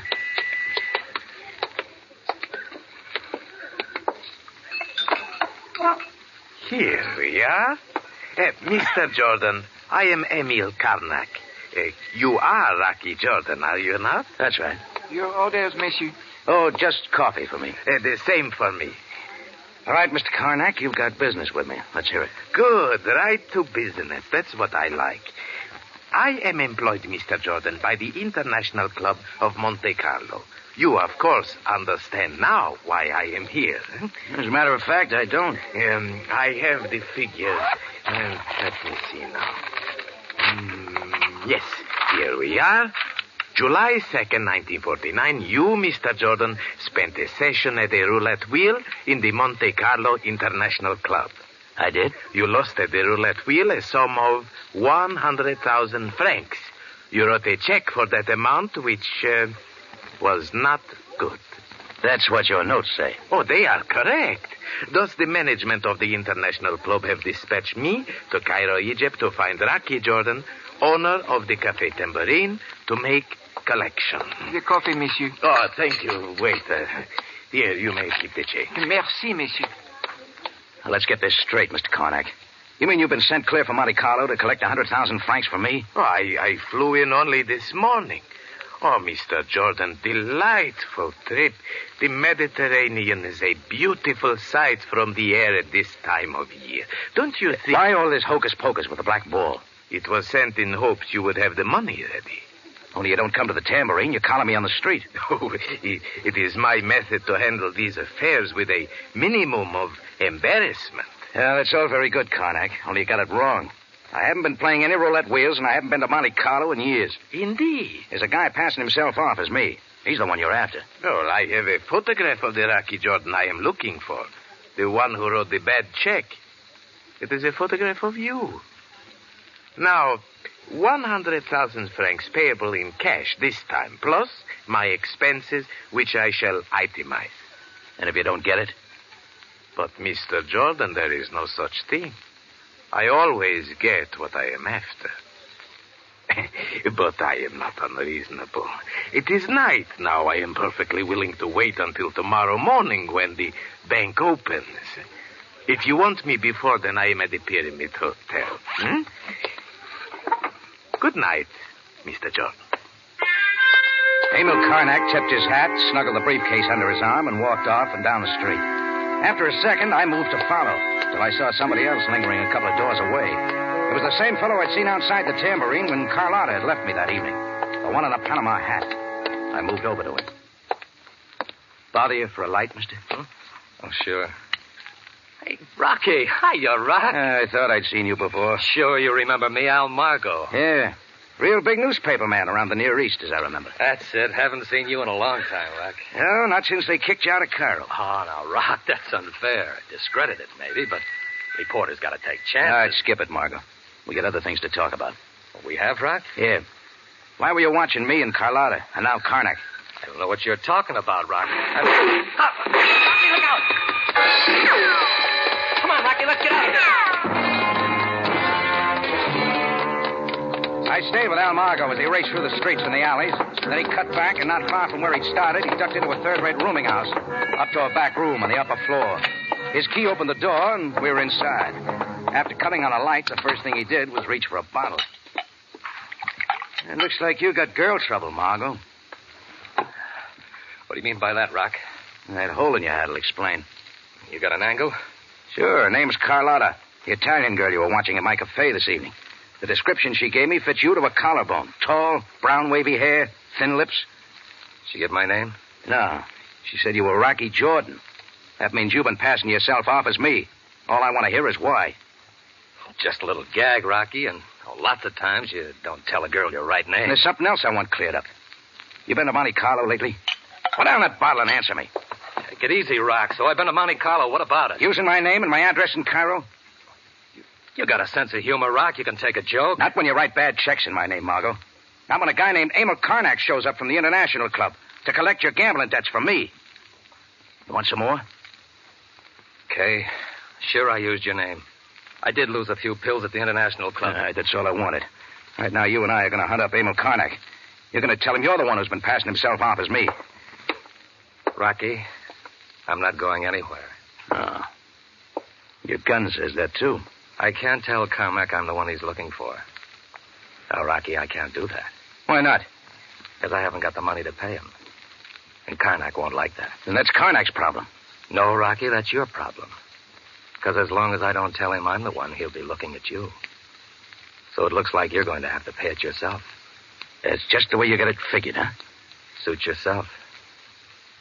Here we are. Mr. Jordan, I am Emil Karnak. You are Rocky Jordan, are you not? That's right. Your orders, monsieur? Oh, just coffee for me. The same for me. All right, Mr. Karnak, you've got business with me. Let's hear it. Good. Right to business. That's what I like. I am employed, Mr. Jordan, by the International Club of Monte Carlo. You, of course, understand now why I am here. As a matter of fact, I don't. I have the figures. Let me see now. Yes, here we are. July 2nd, 1949, you, Mr. Jordan, spent a session at a roulette wheel in the Monte Carlo International Club. I did? You lost at the roulette wheel a sum of 100,000 francs. You wrote a check for that amount, which was not good. That's what your notes say. Oh, they are correct. Thus, the management of the International Club have dispatched me to Cairo, Egypt, to find Rocky Jordan, owner of the Café Tambourine, to make collection. The coffee, monsieur. Oh, thank you. Wait. Here, you may keep the change. Merci, monsieur. Now, let's get this straight, Mr. Karnak. You mean you've been sent clear from Monte Carlo to collect 100,000 francs from me? Oh, I flew in only this morning. Oh, Mr. Jordan, delightful trip. The Mediterranean is a beautiful sight from the air at this time of year. Don't you think... Why all this hocus-pocus with the black ball? It was sent in hopes you would have the money ready. Only you don't come to the tambourine, you collar me on the street. Oh, it is my method to handle these affairs with a minimum of embarrassment. Yeah, that's all very good, Karnak. Only you got it wrong. I haven't been playing any roulette wheels, and I haven't been to Monte Carlo in years. Indeed. There's a guy passing himself off as me. He's the one you're after. Well, I have a photograph of the Rocky Jordan I am looking for. The one who wrote the bad check. It is a photograph of you. Now, 100,000 francs payable in cash this time, plus my expenses, which I shall itemize. And if you don't get it? But, Mr. Jordan, there is no such thing. I always get what I am after. But I am not unreasonable. It is night now. I am perfectly willing to wait until tomorrow morning when the bank opens. If you want me before, then I am at the Pyramid Hotel. Good night, Mr. Jordan. Emil Karnak tipped his hat, snuggled the briefcase under his arm, and walked off and down the street. After a second, I moved to follow, till I saw somebody else lingering a couple of doors away. It was the same fellow I'd seen outside the tambourine when Carlotta had left me that evening. The one in a Panama hat. I moved over to him. Bother you for a light, mister? Oh, sure. Hey, Rocky. Hiya, Rock. I thought I'd seen you before. Sure you remember me, Al Margo. Yeah. Real big newspaper man around the Near East, as I remember. That's it. Haven't seen you in a long time, Rock. No, not since they kicked you out of Cairo. Oh, now, Rock, that's unfair. Discredited, maybe, but reporters got to take chances. All right, skip it, Margo. We got other things to talk about. We have, Rock? Yeah. Why were you watching me and Carlotta, and now Karnak? I don't know what you're talking about, Rock. Rocky, look out! Come on, Rocky, let's get out of here. I stayed with Al Margo as he raced through the streets and the alleys. Then he cut back, and not far from where he'd started, he ducked into a third-rate rooming house, up to a back room on the upper floor. His key opened the door, and we were inside. After cutting on a light, the first thing he did was reach for a bottle. It looks like you got girl trouble, Margo. What do you mean by that, Rock? That hole in your hat will explain. You got an angle? Sure. Her name's Carlotta, the Italian girl you were watching at my cafe this evening. The description she gave me fits you to a collarbone. Tall, brown, wavy hair, thin lips. She give my name? No. She said you were Rocky Jordan. That means you've been passing yourself off as me. All I want to hear is why. Just a little gag, Rocky, and lots of times you don't tell a girl your right name. And there's something else I want cleared up. You been to Monte Carlo lately? Put down that bottle and answer me. Take it easy, Rock. So I've been to Monte Carlo. What about it? Using my name and my address in Cairo? You got a sense of humor, Rock. You can take a joke. Not when you write bad checks in my name, Margo. Not when a guy named Emil Karnak shows up from the International Club to collect your gambling debts from me. You want some more? Okay. Sure, I used your name. I did lose a few pills at the International Club. All right, that's all I wanted. Right now, you and I are going to hunt up Emil Karnak. You're going to tell him you're the one who's been passing himself off as me. Rocky, I'm not going anywhere. Oh. Your gun says that, too. I can't tell Carmack I'm the one he's looking for. Now, Rocky, I can't do that. Why not? Because I haven't got the money to pay him. And Karnak won't like that. And that's Karnak's problem. No, Rocky, that's your problem. Because as long as I don't tell him I'm the one, he'll be looking at you. So it looks like you're going to have to pay it yourself. That's just the way you got it figured, huh? Suit yourself.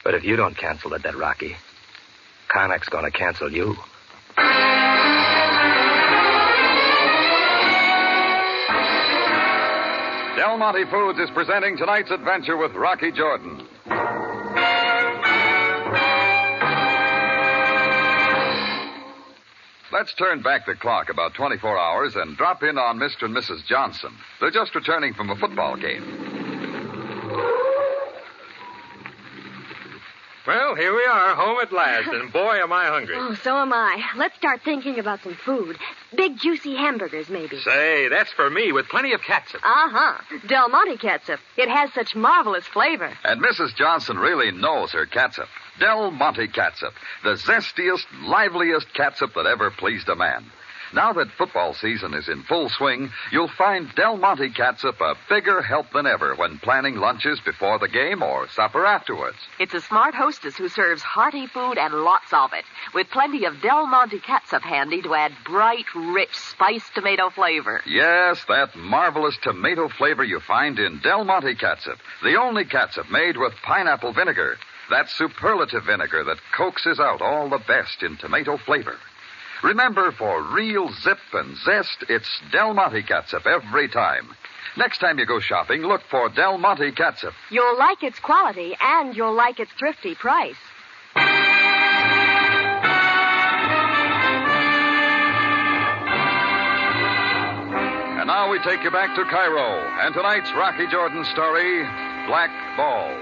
But if you don't cancel the debt, Rocky, Karnak's going to cancel you. Del Monte Foods is presenting tonight's adventure with Rocky Jordan. Let's turn back the clock about 24 hours and drop in on Mr. and Mrs. Johnson. They're just returning from a football game. Well, here we are, home at last, and boy, am I hungry. Oh, so am I. Let's start thinking about some food. Big, juicy hamburgers, maybe. Say, that's for me, with plenty of catsup. Uh-huh. Del Monte catsup. It has such marvelous flavor. And Mrs. Johnson really knows her catsup. Del Monte catsup, the zestiest, liveliest catsup that ever pleased a man. Now that football season is in full swing, you'll find Del Monte catsup a bigger help than ever when planning lunches before the game or supper afterwards. It's a smart hostess who serves hearty food and lots of it, with plenty of Del Monte catsup handy to add bright, rich, spiced tomato flavor. Yes, that marvelous tomato flavor you find in Del Monte catsup, the only catsup made with pineapple vinegar. That superlative vinegar that coaxes out all the best in tomato flavor. Remember, for real zip and zest, it's Del Monte catsup every time. Next time you go shopping, look for Del Monte catsup. You'll like its quality, and you'll like its thrifty price. And now we take you back to Cairo, and tonight's Rocky Jordan story, Black Ball.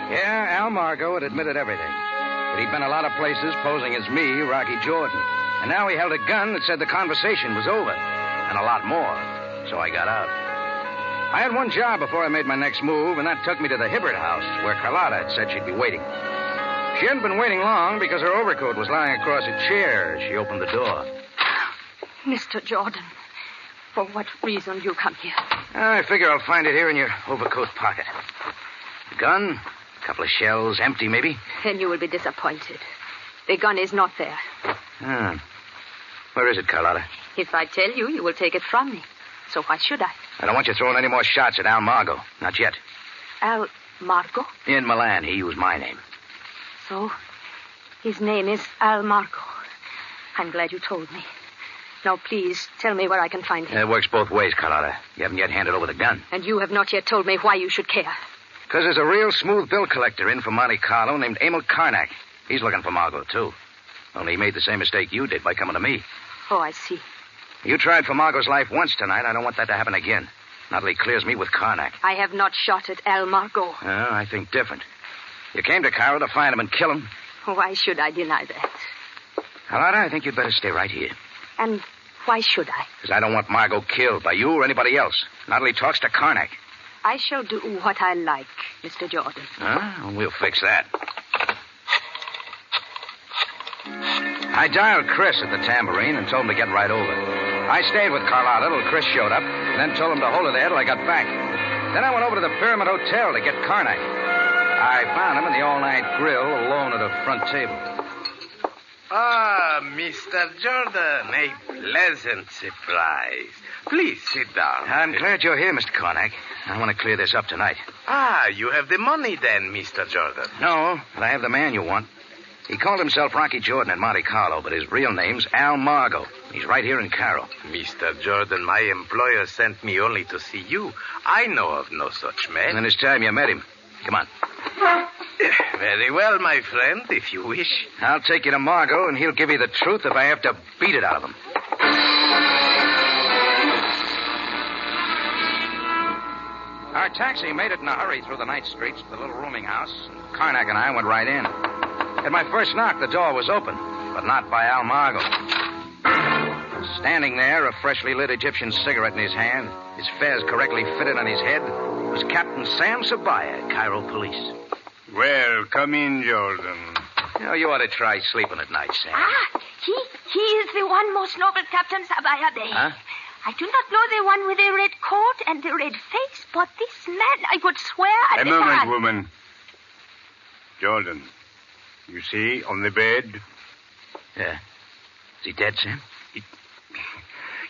Yeah, Al Margo had admitted everything. That he'd been a lot of places posing as me, Rocky Jordan. And now he held a gun that said the conversation was over. And a lot more. So I got out. I had one job before I made my next move, and that took me to the Hibbert house, where Carlotta had said she'd be waiting. She hadn't been waiting long because her overcoat was lying across a chair as she opened the door. Mr. Jordan, for what reason do you come here? I figure I'll find it here in your overcoat pocket. The gun, a couple of shells, empty maybe. Then you will be disappointed. The gun is not there. Where is it, Carlotta? If I tell you, you will take it from me. So why should I? I don't want you throwing any more shots at Al Margo. Not yet. Al Margo? In Milan, he used my name. So, his name is Al Margo. I'm glad you told me. Now, please, tell me where I can find him. It works both ways, Carlotta. You haven't yet handed over the gun. And you have not yet told me why you should care. Because there's a real smooth bill collector in from Monte Carlo named Emil Karnak. He's looking for Margo, too. Only he made the same mistake you did by coming to me. Oh, I see. You tried for Margo's life once tonight. I don't want that to happen again. Not till he clears me with Karnak. I have not shot at Al Margo. I think different. You came to Cairo to find him and kill him. Why should I deny that? Carlotta, I think you'd better stay right here. And why should I? Because I don't want Margo killed by you or anybody else. Not till he talks to Karnak. I shall do what I like, Mr. Jordan. We'll fix that. I dialed Chris at the Tambourine and told him to get right over. I stayed with Carlotta till Chris showed up, then told him to hold her there till I got back. Then I went over to the Pyramid Hotel to get Karnak. I found him in the all-night grill alone at a front table. Mr. Jordan, a pleasant surprise. Please sit down. I'm glad you're here, Mr. Karnak. I want to clear this up tonight. You have the money then, Mr. Jordan. No, but I have the man you want. He called himself Rocky Jordan in Monte Carlo, but his real name's Al Margo. He's right here in Cairo. Mr. Jordan, my employer sent me only to see you. I know of no such man. And it's time you met him. Come on. Very well, my friend, if you wish. I'll take you to Margo, and he'll give you the truth if I have to beat it out of him. Our taxi made it in a hurry through the night streets to the little rooming house. Karnak and I went right in. At my first knock, the door was open, but not by Al Margo. Standing there, a freshly lit Egyptian cigarette in his hand, his fez correctly fitted on his head, was Captain Sam Sabaya, Cairo Police. Well, come in, Jordan. You ought to try sleeping at night, Sam. He is the one most noble Captain Sabaya Bey. Huh? I do not know the one with the red coat and the red face, but this man, I would swear... A moment, woman. Jordan, you see, on the bed? Yeah. Is he dead, Sam?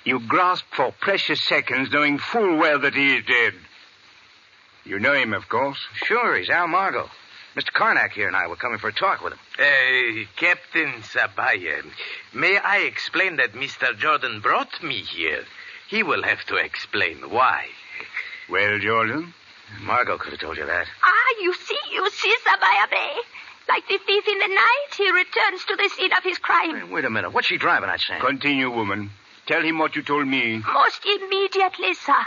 You grasp for precious seconds, knowing full well that he is dead. You know him, of course? Sure, he's Al Margo. Mr. Karnak here and I were coming for a talk with him. Captain Sabaya, may I explain that Mr. Jordan brought me here? He will have to explain why. Well, Jordan? Margo could have told you that. You see, Sabaya Bey. Like the thief in the night, he returns to the scene of his crime. Hey, wait a minute. What's she driving at, Sam? Continue, woman. Tell him what you told me. Most immediately, sir.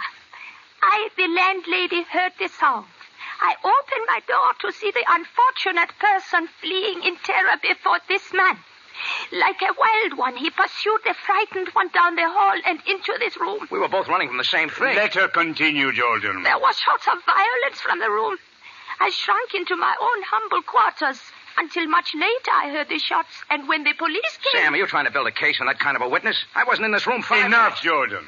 I, the landlady, heard the sound. I opened my door to see the unfortunate person fleeing in terror before this man. Like a wild one, he pursued the frightened one down the hall and into this room. We were both running from the same thing. Let her continue, Jordan. There were shouts of violence from the room. I shrunk into my own humble quarters until much later I heard the shots. And when the police came... Sam, are you trying to build a case on that kind of a witness? I wasn't in this room 5 Enough, minutes. Jordan.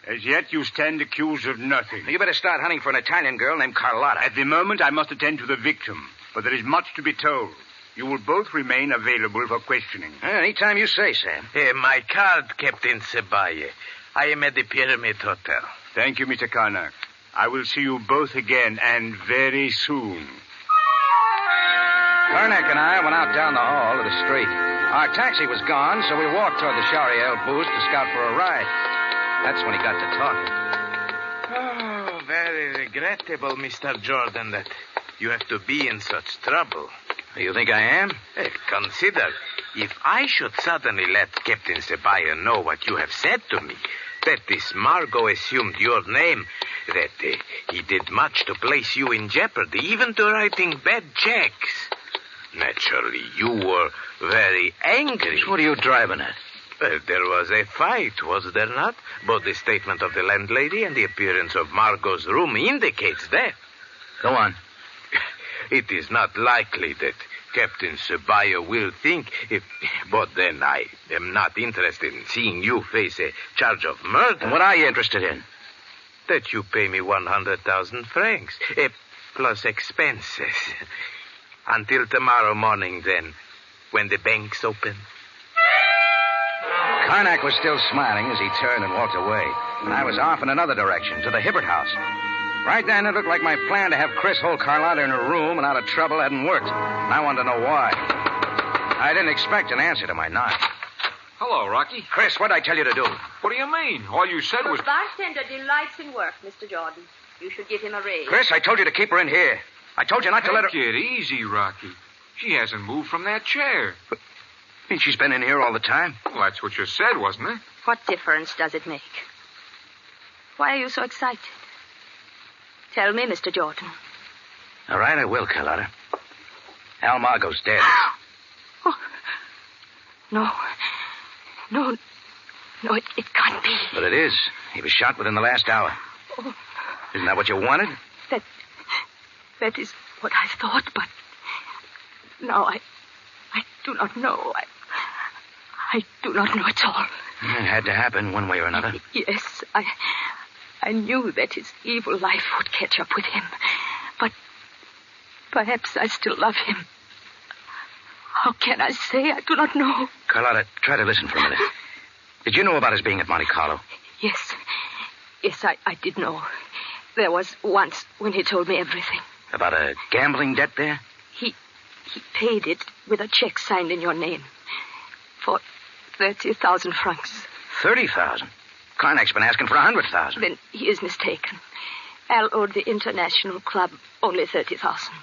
As yet, you stand accused of nothing. You better start hunting for an Italian girl named Carlotta. At the moment, I must attend to the victim, but there is much to be told. You will both remain available for questioning. Anytime you say, Sam. My card, Captain Ceballe. I am at the Pyramid Hotel. Thank you, Mr. Karnak. I will see you both again, and very soon. Karnak and I went out down the hall to the street. Our taxi was gone, so we walked toward the Shariel booth to scout for a ride. That's when he got to talking. Oh, very regrettable, Mr. Jordan, that you have to be in such trouble. You think I am? Consider, if I should suddenly let Captain Ceballos know what you have said to me, that this Margot assumed your name, that he did much to place you in jeopardy, even to writing bad checks. Naturally, you were very angry. What are you driving at? There was a fight, was there not? Both the statement of the landlady and the appearance of Margot's room indicates that. Go on. It is not likely that Captain Ceballos will think, but then I am not interested in seeing you face a charge of murder. And what are you interested in? That you pay me 100,000 francs, plus expenses. Until tomorrow morning, then, when the bank's open. Karnak was still smiling as he turned and walked away. And I was off in another direction, to the Hibbert house. Right then, it looked like my plan to have Chris hold Carlotta in her room and out of trouble hadn't worked. And I wanted to know why. I didn't expect an answer to my knock. Hello, Rocky. Chris, what'd I tell you to do? What do you mean? All you said was... The bartender delights in work, Mr. Jordan. You should give him a raise. Chris, I told you to keep her in here. I told you not to let her... Take it easy, Rocky. She hasn't moved from that chair. But she's been in here all the time. Well, that's what you said, wasn't it? What difference does it make? Why are you so excited? Tell me, Mr. Jordan. All right, I will, Carlotta. Al Margot's dead. Oh. No, it can't be. But it is. He was shot within the last hour. Oh. Isn't that what you wanted? That is what I thought, but now I do not know. I do not know at all. It had to happen one way or another. Yes, I knew that his evil life would catch up with him. But perhaps I still love him. How can I say? I do not know. Carlotta, try to listen for a minute. Did you know about his being at Monte Carlo? Yes, I did know. There was once when he told me everything. About a gambling debt there? He paid it with a check signed in your name. For 30,000 francs. 30,000? Karnak's been asking for 100,000. Then he is mistaken. Al owed the International Club only 30,000.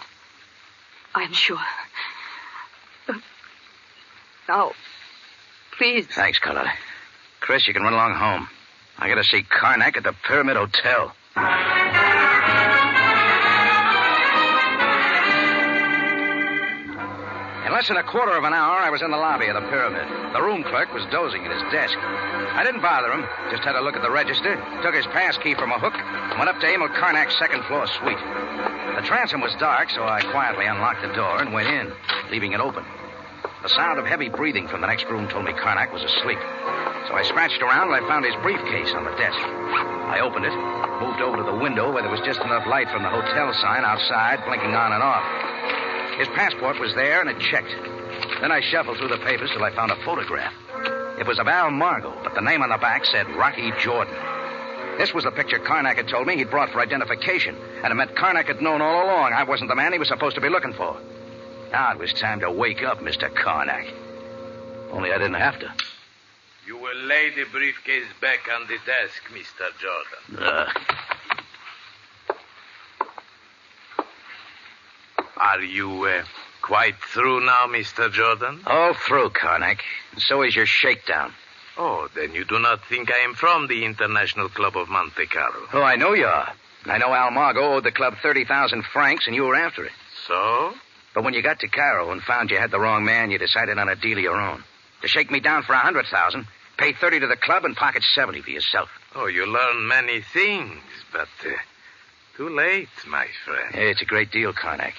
I am sure. Now, please. Thanks, Carlotta. Chris, you can run along home. I gotta see Karnak at the Pyramid Hotel. In less than a quarter of an hour, I was in the lobby of the Pyramid. The room clerk was dozing at his desk. I didn't bother him, just had a look at the register, took his pass key from a hook, and went up to Emil Karnak's second-floor suite. The transom was dark, so I quietly unlocked the door and went in, leaving it open. The sound of heavy breathing from the next room told me Karnak was asleep. So I scratched around and I found his briefcase on the desk. I opened it, moved over to the window where there was just enough light from the hotel sign outside, blinking on and off. His passport was there, and it checked. Then I shuffled through the papers till I found a photograph. It was of Al Margot, but the name on the back said Rocky Jordan. This was the picture Karnak had told me he'd brought for identification, and it meant Karnak had known all along I wasn't the man he was supposed to be looking for. Now it was time to wake up, Mr. Karnak. Only I didn't have to. You will lay the briefcase back on the desk, Mr. Jordan. Are you quite through now, Mr. Jordan? All through, Karnak. And so is your shakedown. Oh, then you do not think I am from the International Club of Monte Carlo. Oh, I know you are. I know Al Margot owed the club 30,000 francs, and you were after it. So? But when you got to Cairo and found you had the wrong man, you decided on a deal of your own. To shake me down for 100,000, pay 30 to the club and pocket 70 for yourself. Oh, you learn many things, but too late, my friend. Hey, it's a great deal, Karnak.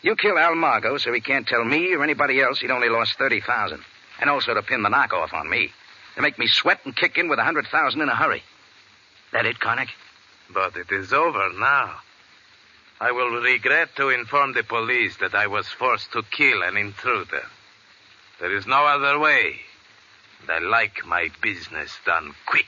You kill Al Margo so he can't tell me or anybody else he'd only lost 30,000. And also to pin the knockoff on me. To make me sweat and kick in with 100,000 in a hurry. That it, Karnak? But it is over now. I will regret to inform the police that I was forced to kill an intruder. There is no other way. And I like my business done quick.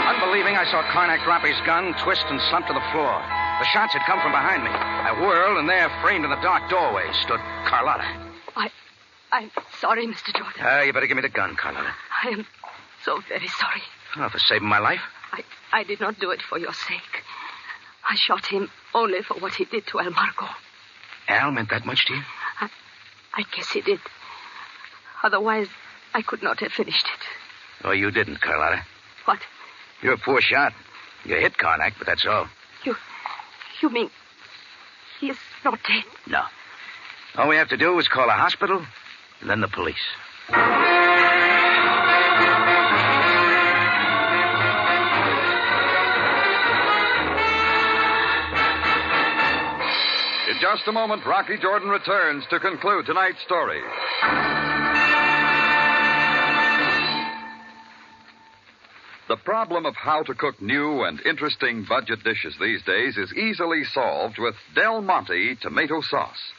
Unbelieving, I saw Karnak drop his gun, twist, and slump to the floor. The shots had come from behind me. I whirled, and there, framed in the dark doorway, stood Carlotta. I'm sorry, Mr. Jordan. You better give me the gun, Carlotta. I am so very sorry. Oh, for saving my life? I did not do it for your sake. I shot him only for what he did to Al Margo. Al meant that much to you? I guess he did. Otherwise, I could not have finished it. Oh, you didn't, Carlotta. What? You're a poor shot. You hit Karnak, but that's all. You mean he is not dead? No. All we have to do is call a hospital and then the police. In just a moment, Rocky Jordan returns to conclude tonight's story. The problem of how to cook new and interesting budget dishes these days is easily solved with Del Monte tomato sauce.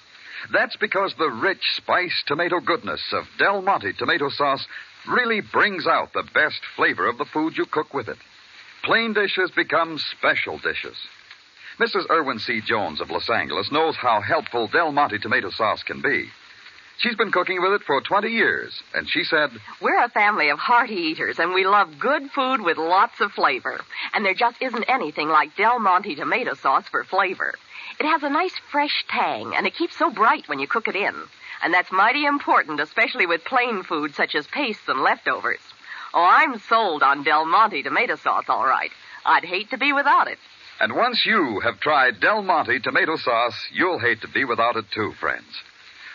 That's because the rich, spiced tomato goodness of Del Monte tomato sauce really brings out the best flavor of the food you cook with it. Plain dishes become special dishes. Mrs. Irwin C. Jones of Los Angeles knows how helpful Del Monte tomato sauce can be. She's been cooking with it for 20 years, and she said, "We're a family of hearty eaters, and we love good food with lots of flavor. And there just isn't anything like Del Monte tomato sauce for flavor. It has a nice fresh tang, and it keeps so bright when you cook it in. And that's mighty important, especially with plain food such as pastes and leftovers. Oh, I'm sold on Del Monte tomato sauce, all right. I'd hate to be without it." And once you have tried Del Monte tomato sauce, you'll hate to be without it too, friends.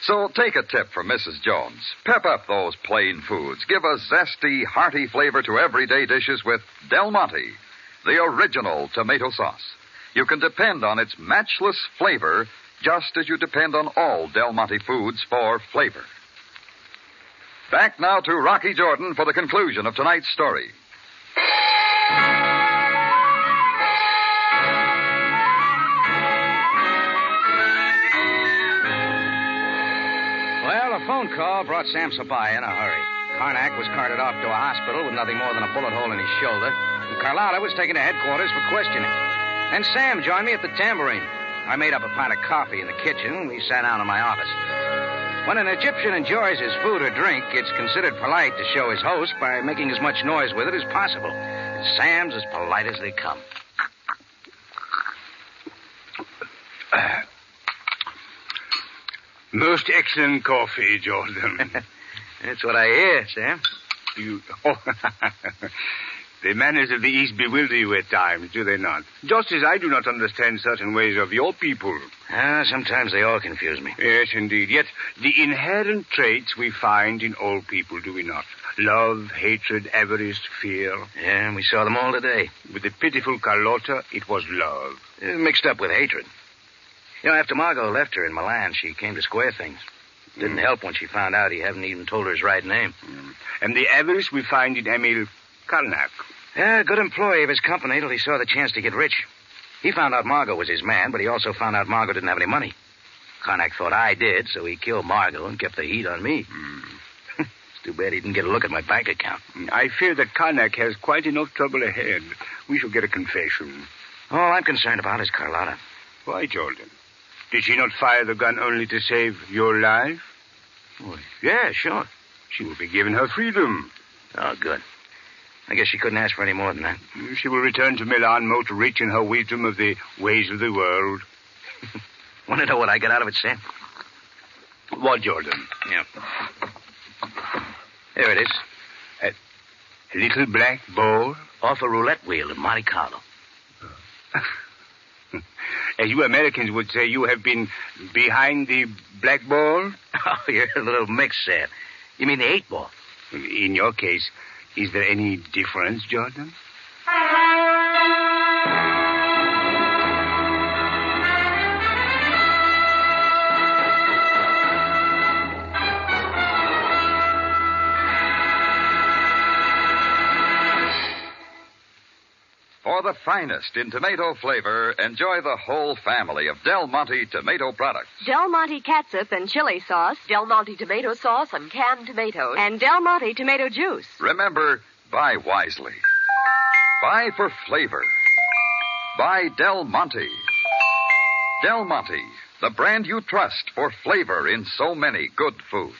So take a tip from Mrs. Jones. Pep up those plain foods. Give a zesty, hearty flavor to everyday dishes with Del Monte, the original tomato sauce. You can depend on its matchless flavor just as you depend on all Del Monte foods for flavor. Back now to Rocky Jordan for the conclusion of tonight's story. Well, a phone call brought Sam Sabaya in a hurry. Karnak was carted off to a hospital with nothing more than a bullet hole in his shoulder, and Carlotta was taken to headquarters for questioning. Then Sam joined me at the Tambourine. I made up a pot of coffee in the kitchen, and we sat down in my office. When an Egyptian enjoys his food or drink, it's considered polite to show his host by making as much noise with it as possible. And Sam's as polite as they come. Most excellent coffee, Jordan. That's what I hear, Sam. The manners of the East bewilder you at times, do they not? Just as I do not understand certain ways of your people. Sometimes they all confuse me. Yes, indeed. Yet the inherent traits we find in all people, do we not? Love, hatred, avarice, fear. Yeah, we saw them all today. With the pitiful Carlotta, it was love. Mixed up with hatred. You know, after Margot left her in Milan, she came to square things. Didn't help when she found out he hadn't even told her his right name. And the avarice we find in Emil Karnak. Yeah, good employee of his company till he saw the chance to get rich. He found out Margot was his man, but he also found out Margot didn't have any money. Karnak thought I did, so he killed Margot and kept the heat on me. It's too bad he didn't get a look at my bank account. I fear that Karnak has quite enough trouble ahead. We shall get a confession. All I'm concerned about is Carlotta. Why, Jordan? Did she not fire the gun only to save your life? Oh, yeah, sure. She will be given her freedom. Oh, good. I guess she couldn't ask for any more than that. She will return to Milan most rich in her wisdom of the ways of the world. Want to know what I got out of it, Sam? What, Jordan? Yeah. There it is. A little black ball? Off a roulette wheel in Monte Carlo. As you Americans would say, you have been behind the black ball? Oh, you're a little mixed, Sam. You mean the 8-ball? In your case, is there any difference, Jordan? For the finest in tomato flavor, enjoy the whole family of Del Monte tomato products. Del Monte catsup and chili sauce. Del Monte tomato sauce and canned tomatoes. And Del Monte tomato juice. Remember, buy wisely. Buy for flavor. Buy Del Monte. Del Monte, the brand you trust for flavor in so many good foods.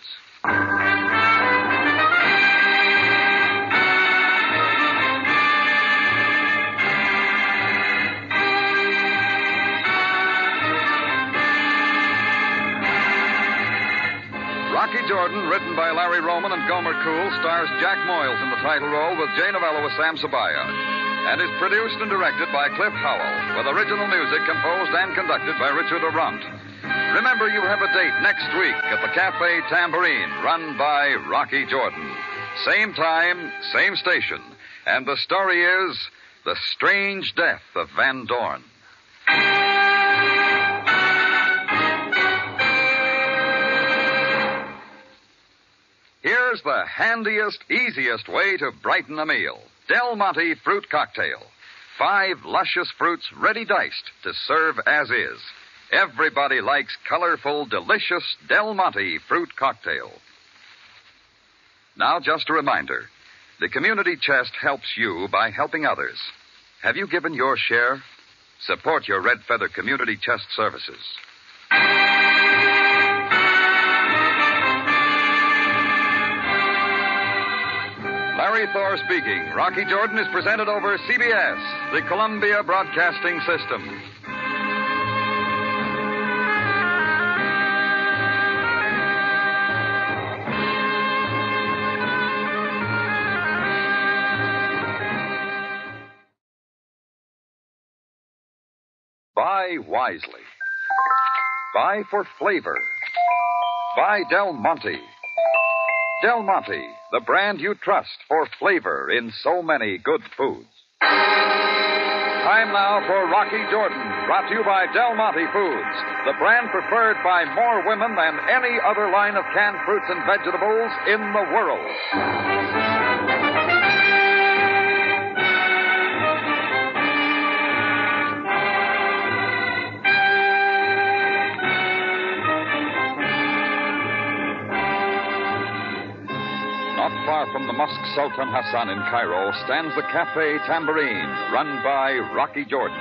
Rocky Jordan, written by Larry Roman and Gomer Cool, stars Jack Moyles in the title role with Jay Novello as Sam Sabaya, and is produced and directed by Cliff Howell, with original music composed and conducted by Richard Arant. Remember, you have a date next week at the Cafe Tambourine, run by Rocky Jordan. Same time, same station. And the story is The Strange Death of Van Dorn. Here's the handiest, easiest way to brighten a meal. Del Monte Fruit Cocktail. 5 luscious fruits ready diced to serve as is. Everybody likes colorful, delicious Del Monte Fruit Cocktail. Now, just a reminder. The Community Chest helps you by helping others. Have you given your share? Support your Red Feather Community Chest services. Larry Thor speaking. Rocky Jordan is presented over CBS, the Columbia Broadcasting System. Buy wisely. Buy for flavor. Buy Del Monte. Del Monte, the brand you trust for flavor in so many good foods. Time now for Rocky Jordan, brought to you by Del Monte Foods, the brand preferred by more women than any other line of canned fruits and vegetables in the world. Not far from the Mosque Sultan Hassan in Cairo stands the Cafe Tambourine, run by Rocky Jordan.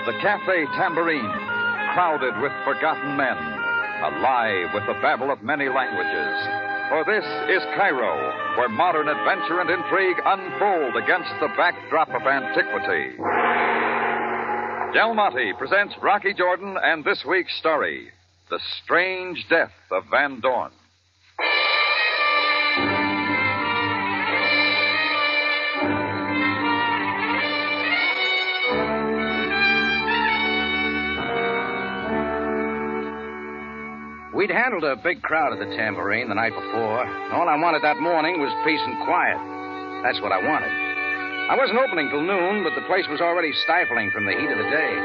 The Cafe Tambourine, crowded with forgotten men, alive with the babble of many languages. For this is Cairo, where modern adventure and intrigue unfold against the backdrop of antiquity. Del Monte presents Rocky Jordan and this week's story, The Strange Death of Van Dorn. We'd handled a big crowd at the Tambourine the night before. All I wanted that morning was peace and quiet. That's what I wanted. I wasn't opening till noon, but the place was already stifling from the heat of the day.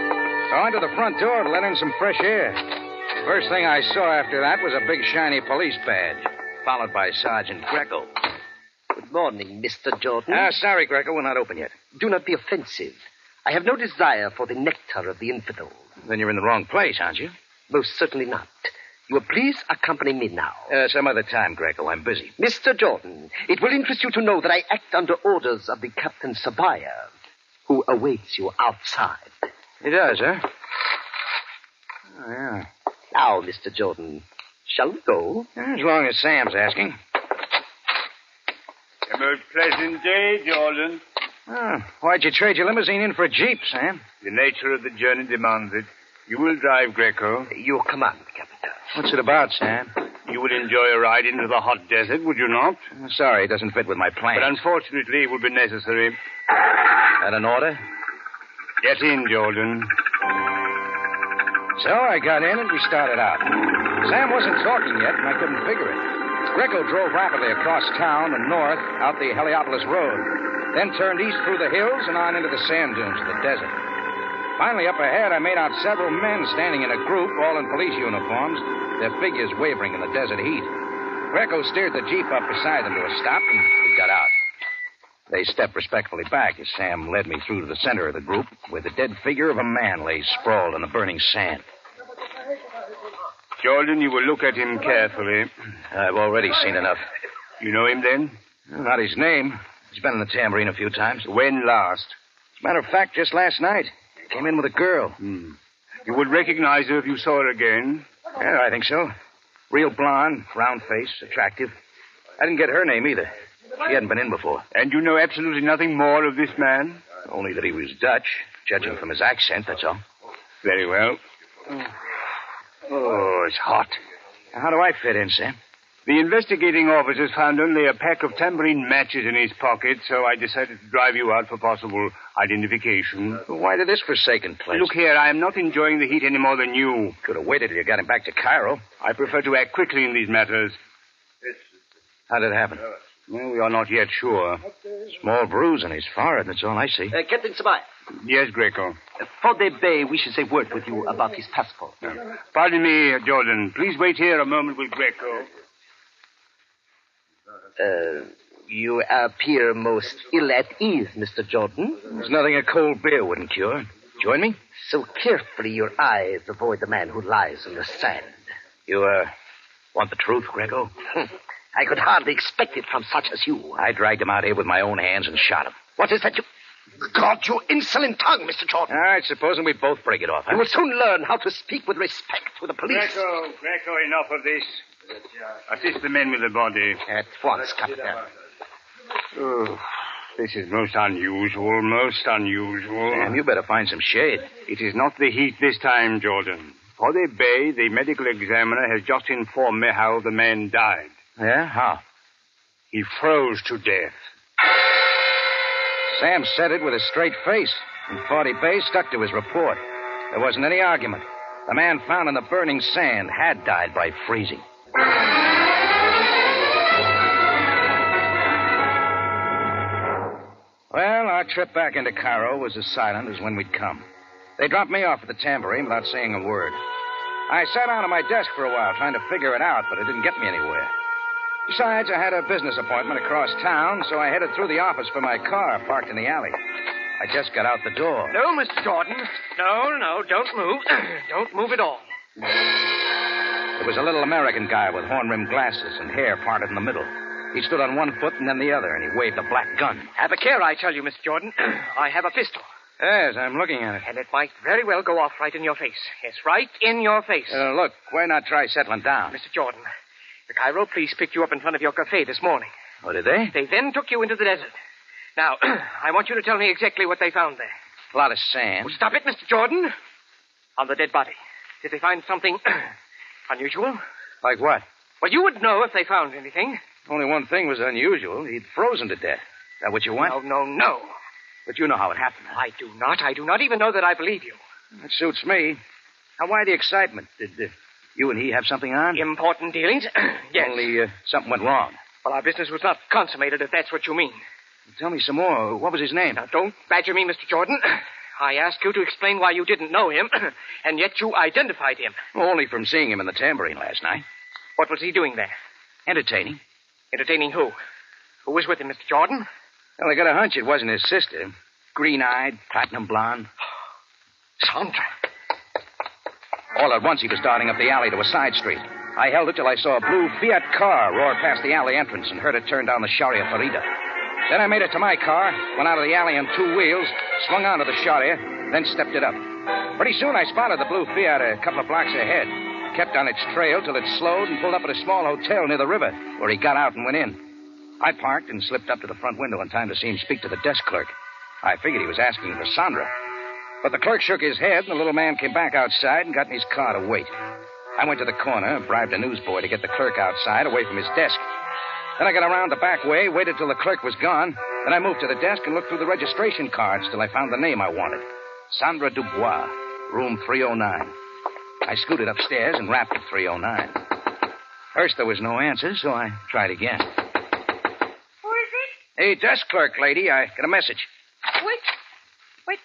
So I went to the front door to let in some fresh air. First thing I saw after that was a big shiny police badge, followed by Sergeant Greco. Good morning, Mr. Jordan. Sorry, Greco, we're not open yet. Do not be offensive. I have no desire for the nectar of the infidel. Then you're in the wrong place, aren't you? Most certainly not. You will please accompany me now. Some other time, Greco. I'm busy. Mr. Jordan, it will interest you to know that I act under orders of the Captain Sabaya, who awaits you outside. He does, huh? Oh, yeah. Now, Mr. Jordan, shall we go? As long as Sam's asking. A most pleasant day, Jordan. Oh, why'd you trade your limousine in for a Jeep, Sam? The nature of the journey demands it. You will drive, Greco. Your command, Captain. What's it about, Sam? You would enjoy a ride into the hot desert, would you not? Sorry, it doesn't fit with my plan. But unfortunately, it will be necessary. That an order? Get in, Jordan. So I got in and we started out. Sam wasn't talking yet, and I couldn't figure it. Greco drove rapidly across town and north out the Heliopolis Road, then turned east through the hills and on into the sand dunes of the desert. Finally, up ahead, I made out several men standing in a group, all in police uniforms, their figures wavering in the desert heat. Greco steered the Jeep up beside them to a stop, and we got out. They stepped respectfully back as Sam led me through to the center of the group, where the dead figure of a man lay sprawled in the burning sand. Jordan, you will look at him carefully. I've already seen enough. You know him, then? Not his name. He's been in the tambourine a few times. When last? As a matter of fact, just last night. Came in with a girl. You would recognize her if you saw her again? Yeah, I think so. Real blonde, round face, attractive. I didn't get her name either. She hadn't been in before. And you know absolutely nothing more of this man? Only that he was Dutch, judging from his accent, that's all. Very well. Oh, it's hot. How do I fit in, Sam? The investigating officers found only a pack of tambourine matches in his pocket, so I decided to drive you out for possible identification. Why to this forsaken place? Look here, I am not enjoying the heat any more than you. Could have waited till you got him back to Cairo. I prefer to act quickly in these matters. How did it happen? Well, we are not yet sure. Small bruise on his forehead, that's all I see. Captain Sabaya. Yes, Greco. For the Bay wishes a word with you about his passport. Pardon me, Jordan. Please wait here a moment with Greco. You appear most ill at ease, Mr. Jordan. There's nothing a cold beer wouldn't cure. Join me? So carefully your eyes avoid the man who lies in the sand. You, want the truth, Greco? I could hardly expect it from such as you. I dragged him out here with my own hands and shot him. What is that you... God, you insolent tongue, Mr. Jordan. All right, supposing we both break it off, huh? You will soon learn how to speak with respect to the police. Greco, enough of this. Assist the men with the body. At once, Captain. Oh, this is most unusual, Sam, you better find some shade. It is not the heat this time, Jordan. For the Bay, the medical examiner has just informed me how the man died. Yeah? How? He froze to death. Sam said it with a straight face, and 40 Bay stuck to his report. There wasn't any argument. The man found in the burning sand had died by freezing. Well, our trip back into Cairo was as silent as when we'd come. They dropped me off at the tambourine without saying a word. I sat down at my desk for a while trying to figure it out, but it didn't get me anywhere. Besides, I had a business appointment across town, so I headed through the office for my car parked in the alley. I just got out the door. No, Mr. Jordan. No, don't move. Don't move at all. There was a little American guy with horn-rimmed glasses and hair parted in the middle. He stood on one foot and then the other, and he waved a black gun. Have a care, I tell you, Mr. Jordan. I have a pistol. Yes, I'm looking at it. And it might very well go off right in your face. Yes, right in your face. Look, why not try settling down? Mr. Jordan, the Cairo police picked you up in front of your cafe this morning. Oh, did they? They then took you into the desert. Now, I want you to tell me exactly what they found there. A lot of sand. Well, stop it, Mr. Jordan. On the dead body. Did they find something unusual? Like what? Well, you would know if they found anything. Only one thing was unusual. He'd frozen to death. Is that what you want? No. But you know how it happened. I do not. I do not even know that I believe you. That suits me. Now, why the excitement? Did you and he have something on? Important dealings? Yes. Only something went wrong. Well, our business was not consummated, if that's what you mean. Tell me some more. What was his name? Now, don't badger me, Mr. Jordan. I asked you to explain why you didn't know him, and yet you identified him. Only from seeing him in the tambourine last night. What was he doing there? Entertaining. Entertaining who? Who was with him, Mr. Jordan? Well, I got a hunch it wasn't his sister. Green-eyed, platinum blonde. Sandra. All at once, he was darting up the alley to a side street. I held it till I saw a blue Fiat car roar past the alley entrance and heard it turn down the Sharia Farida. Then I made it to my car, went out of the alley on two wheels, swung onto the Sharia, then stepped it up. Pretty soon I spotted the blue Fiat a couple of blocks ahead. Kept on its trail till it slowed and pulled up at a small hotel near the river, where he got out and went in. I parked and slipped up to the front window in time to see him speak to the desk clerk. I figured he was asking for Sandra. But the clerk shook his head, and the little man came back outside and got in his car to wait. I went to the corner, bribed a newsboy to get the clerk outside, away from his desk. Then I got around the back way, waited till the clerk was gone. Then I moved to the desk and looked through the registration cards till I found the name I wanted. Sandra Dubois, room 309. I scooted upstairs and rapped at 309. First, there was no answer, so I tried again. Who is it? Hey, desk clerk lady, I got a message. Wait.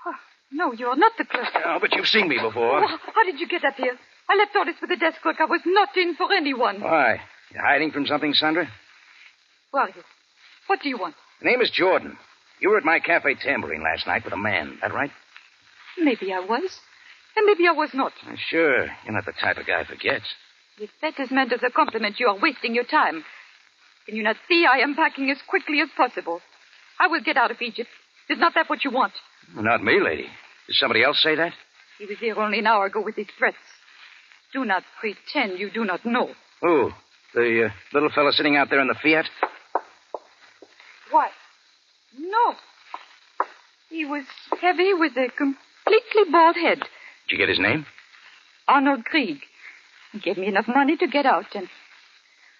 Oh, no, you're not the clerk. Oh, but you've seen me before. Oh, how did you get up here? I left orders for the desk clerk. I was not in for anyone. Why? You hiding from something, Sandra? Who are you? What do you want? The name is Jordan. You were at my cafe tambourine last night with a man. That right? Maybe I was. And maybe I was not. Sure. You're not the type of guy who forgets. If that is meant as a compliment, you are wasting your time. Can you not see I am packing as quickly as possible? I will get out of Egypt. Is not that what you want? Not me, lady. Did somebody else say that? He was here only an hour ago with his threats. Do not pretend you do not know. Who? The little fella sitting out there in the Fiat? Why? No. He was heavy with a completely bald head. Did you get his name? Arnold Krieg. He gave me enough money to get out, and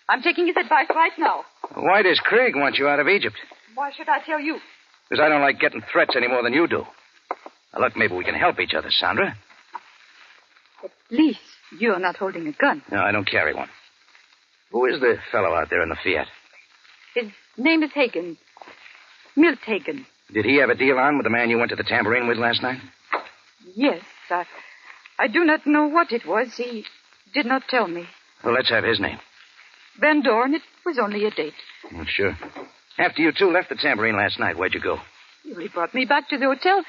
I'm taking his advice right now. Why does Krieg want you out of Egypt? Why should I tell you? Because I don't like getting threats any more than you do. Now, look, maybe we can help each other, Sandra. At least you're not holding a gun. No, I don't carry one. Who is the fellow out there in the Fiat? His name is Hagen. Milt Hagen. Did he have a deal on with the man you went to the tambourine with last night? Yes. I do not know what it was. He did not tell me. Well, let's have his name. Van Dorn. It was only a date. Oh, sure. After you two left the tambourine last night, where'd you go? He brought me back to the hotel,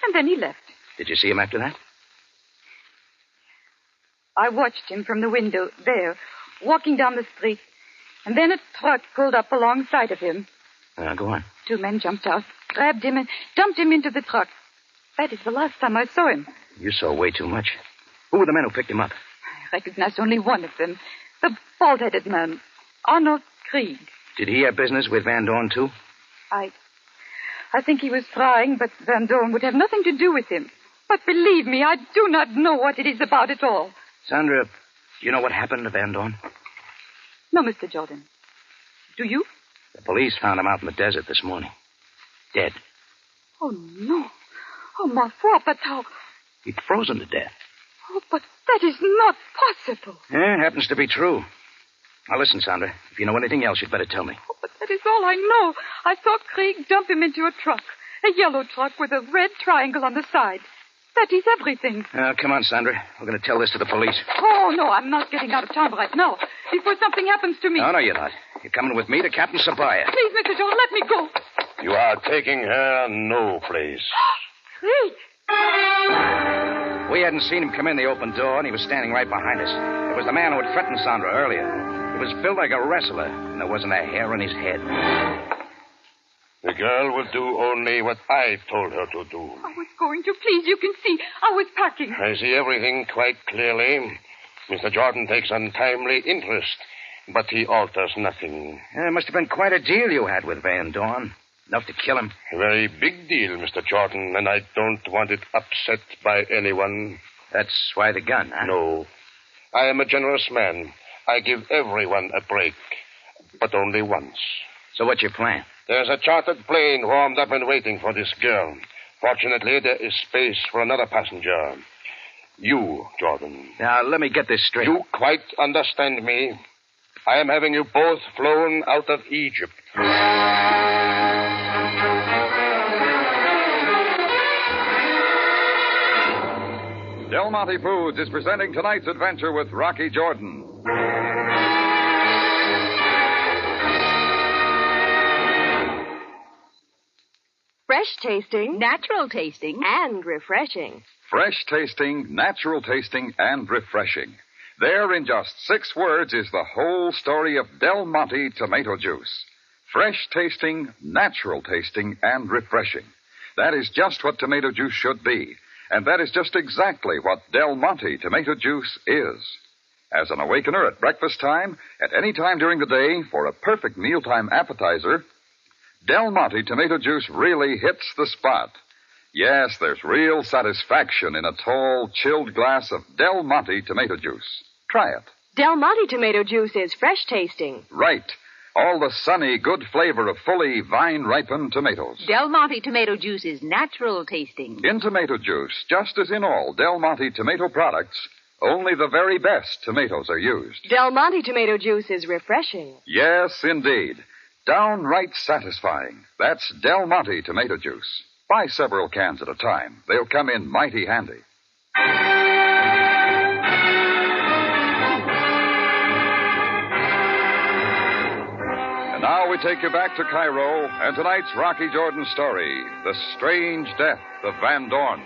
and then he left. Did you see him after that? I watched him from the window there, walking down the street, and then a truck pulled up alongside of him. Go on. 2 men jumped out, grabbed him, and dumped him into the truck. That is the last time I saw him. You saw way too much. Who were the men who picked him up? I recognized only one of them, the bald-headed man, Arnold Krieg. Did he have business with Van Dorn, too? I think he was trying, but Van Dorn would have nothing to do with him. But believe me, I do not know what it is about at all. Sandra, do you know what happened to Van Dorn? No, Mr. Jordan. Do you? The police found him out in the desert this morning. Dead. Oh, no. Oh, ma foi, but how... He'd frozen to death. Oh, but that is not possible. Yeah, happens to be true. Now, listen, Sandra. If you know anything else, you'd better tell me. Oh, but that is all I know. I saw Krieg dump him into a truck. A yellow truck with a red triangle on the side. That is everything. Come on, Sandra. We're going to tell this to the police. Oh, no, I'm not getting out of town right now. Before something happens to me. No, you're not. You're coming with me to Captain Sabaya. Please, Mr. Jordan, let me go. You are taking her no place. Krieg! We hadn't seen him come in the open door, and he was standing right behind us. It was the man who had threatened Sandra earlier. He was built like a wrestler, and there wasn't a hair on his head. The girl will do only what I told her to do. I was going to. Please, you can see. I was packing. I see everything quite clearly. Mr. Jordan takes untimely interest, but he alters nothing. It must have been quite a deal you had with Van Dorn. Enough to kill him. A very big deal, Mr. Jordan, and I don't want it upset by anyone. That's why the gun, huh? No. I am a generous man. I give everyone a break, but only once. So what's your plan? There's a chartered plane warmed up and waiting for this girl. Fortunately, there is space for another passenger. You, Jordan. Now, let me get this straight. You quite understand me. I am having you both flown out of Egypt. Del Monte Foods is presenting tonight's adventure with Rocky Jordan. Fresh tasting, natural tasting, and refreshing. Fresh tasting, natural tasting, and refreshing. There, in just 6 words, is the whole story of Del Monte tomato juice. Fresh tasting, natural tasting, and refreshing. That is just what tomato juice should be. And that is just exactly what Del Monte tomato juice is. As an awakener at breakfast time, at any time during the day, for a perfect mealtime appetizer, Del Monte tomato juice really hits the spot. Yes, there's real satisfaction in a tall, chilled glass of Del Monte tomato juice. Try it. Del Monte tomato juice is fresh tasting. Right. All the sunny, good flavor of fully vine-ripened tomatoes. Del Monte tomato juice is natural tasting. In tomato juice, just as in all Del Monte tomato products, only the very best tomatoes are used. Del Monte tomato juice is refreshing. Yes, indeed. Downright satisfying. That's Del Monte tomato juice. Buy several cans at a time. They'll come in mighty handy. And now we take you back to Cairo and tonight's Rocky Jordan story, The Strange Death of Van Dorn.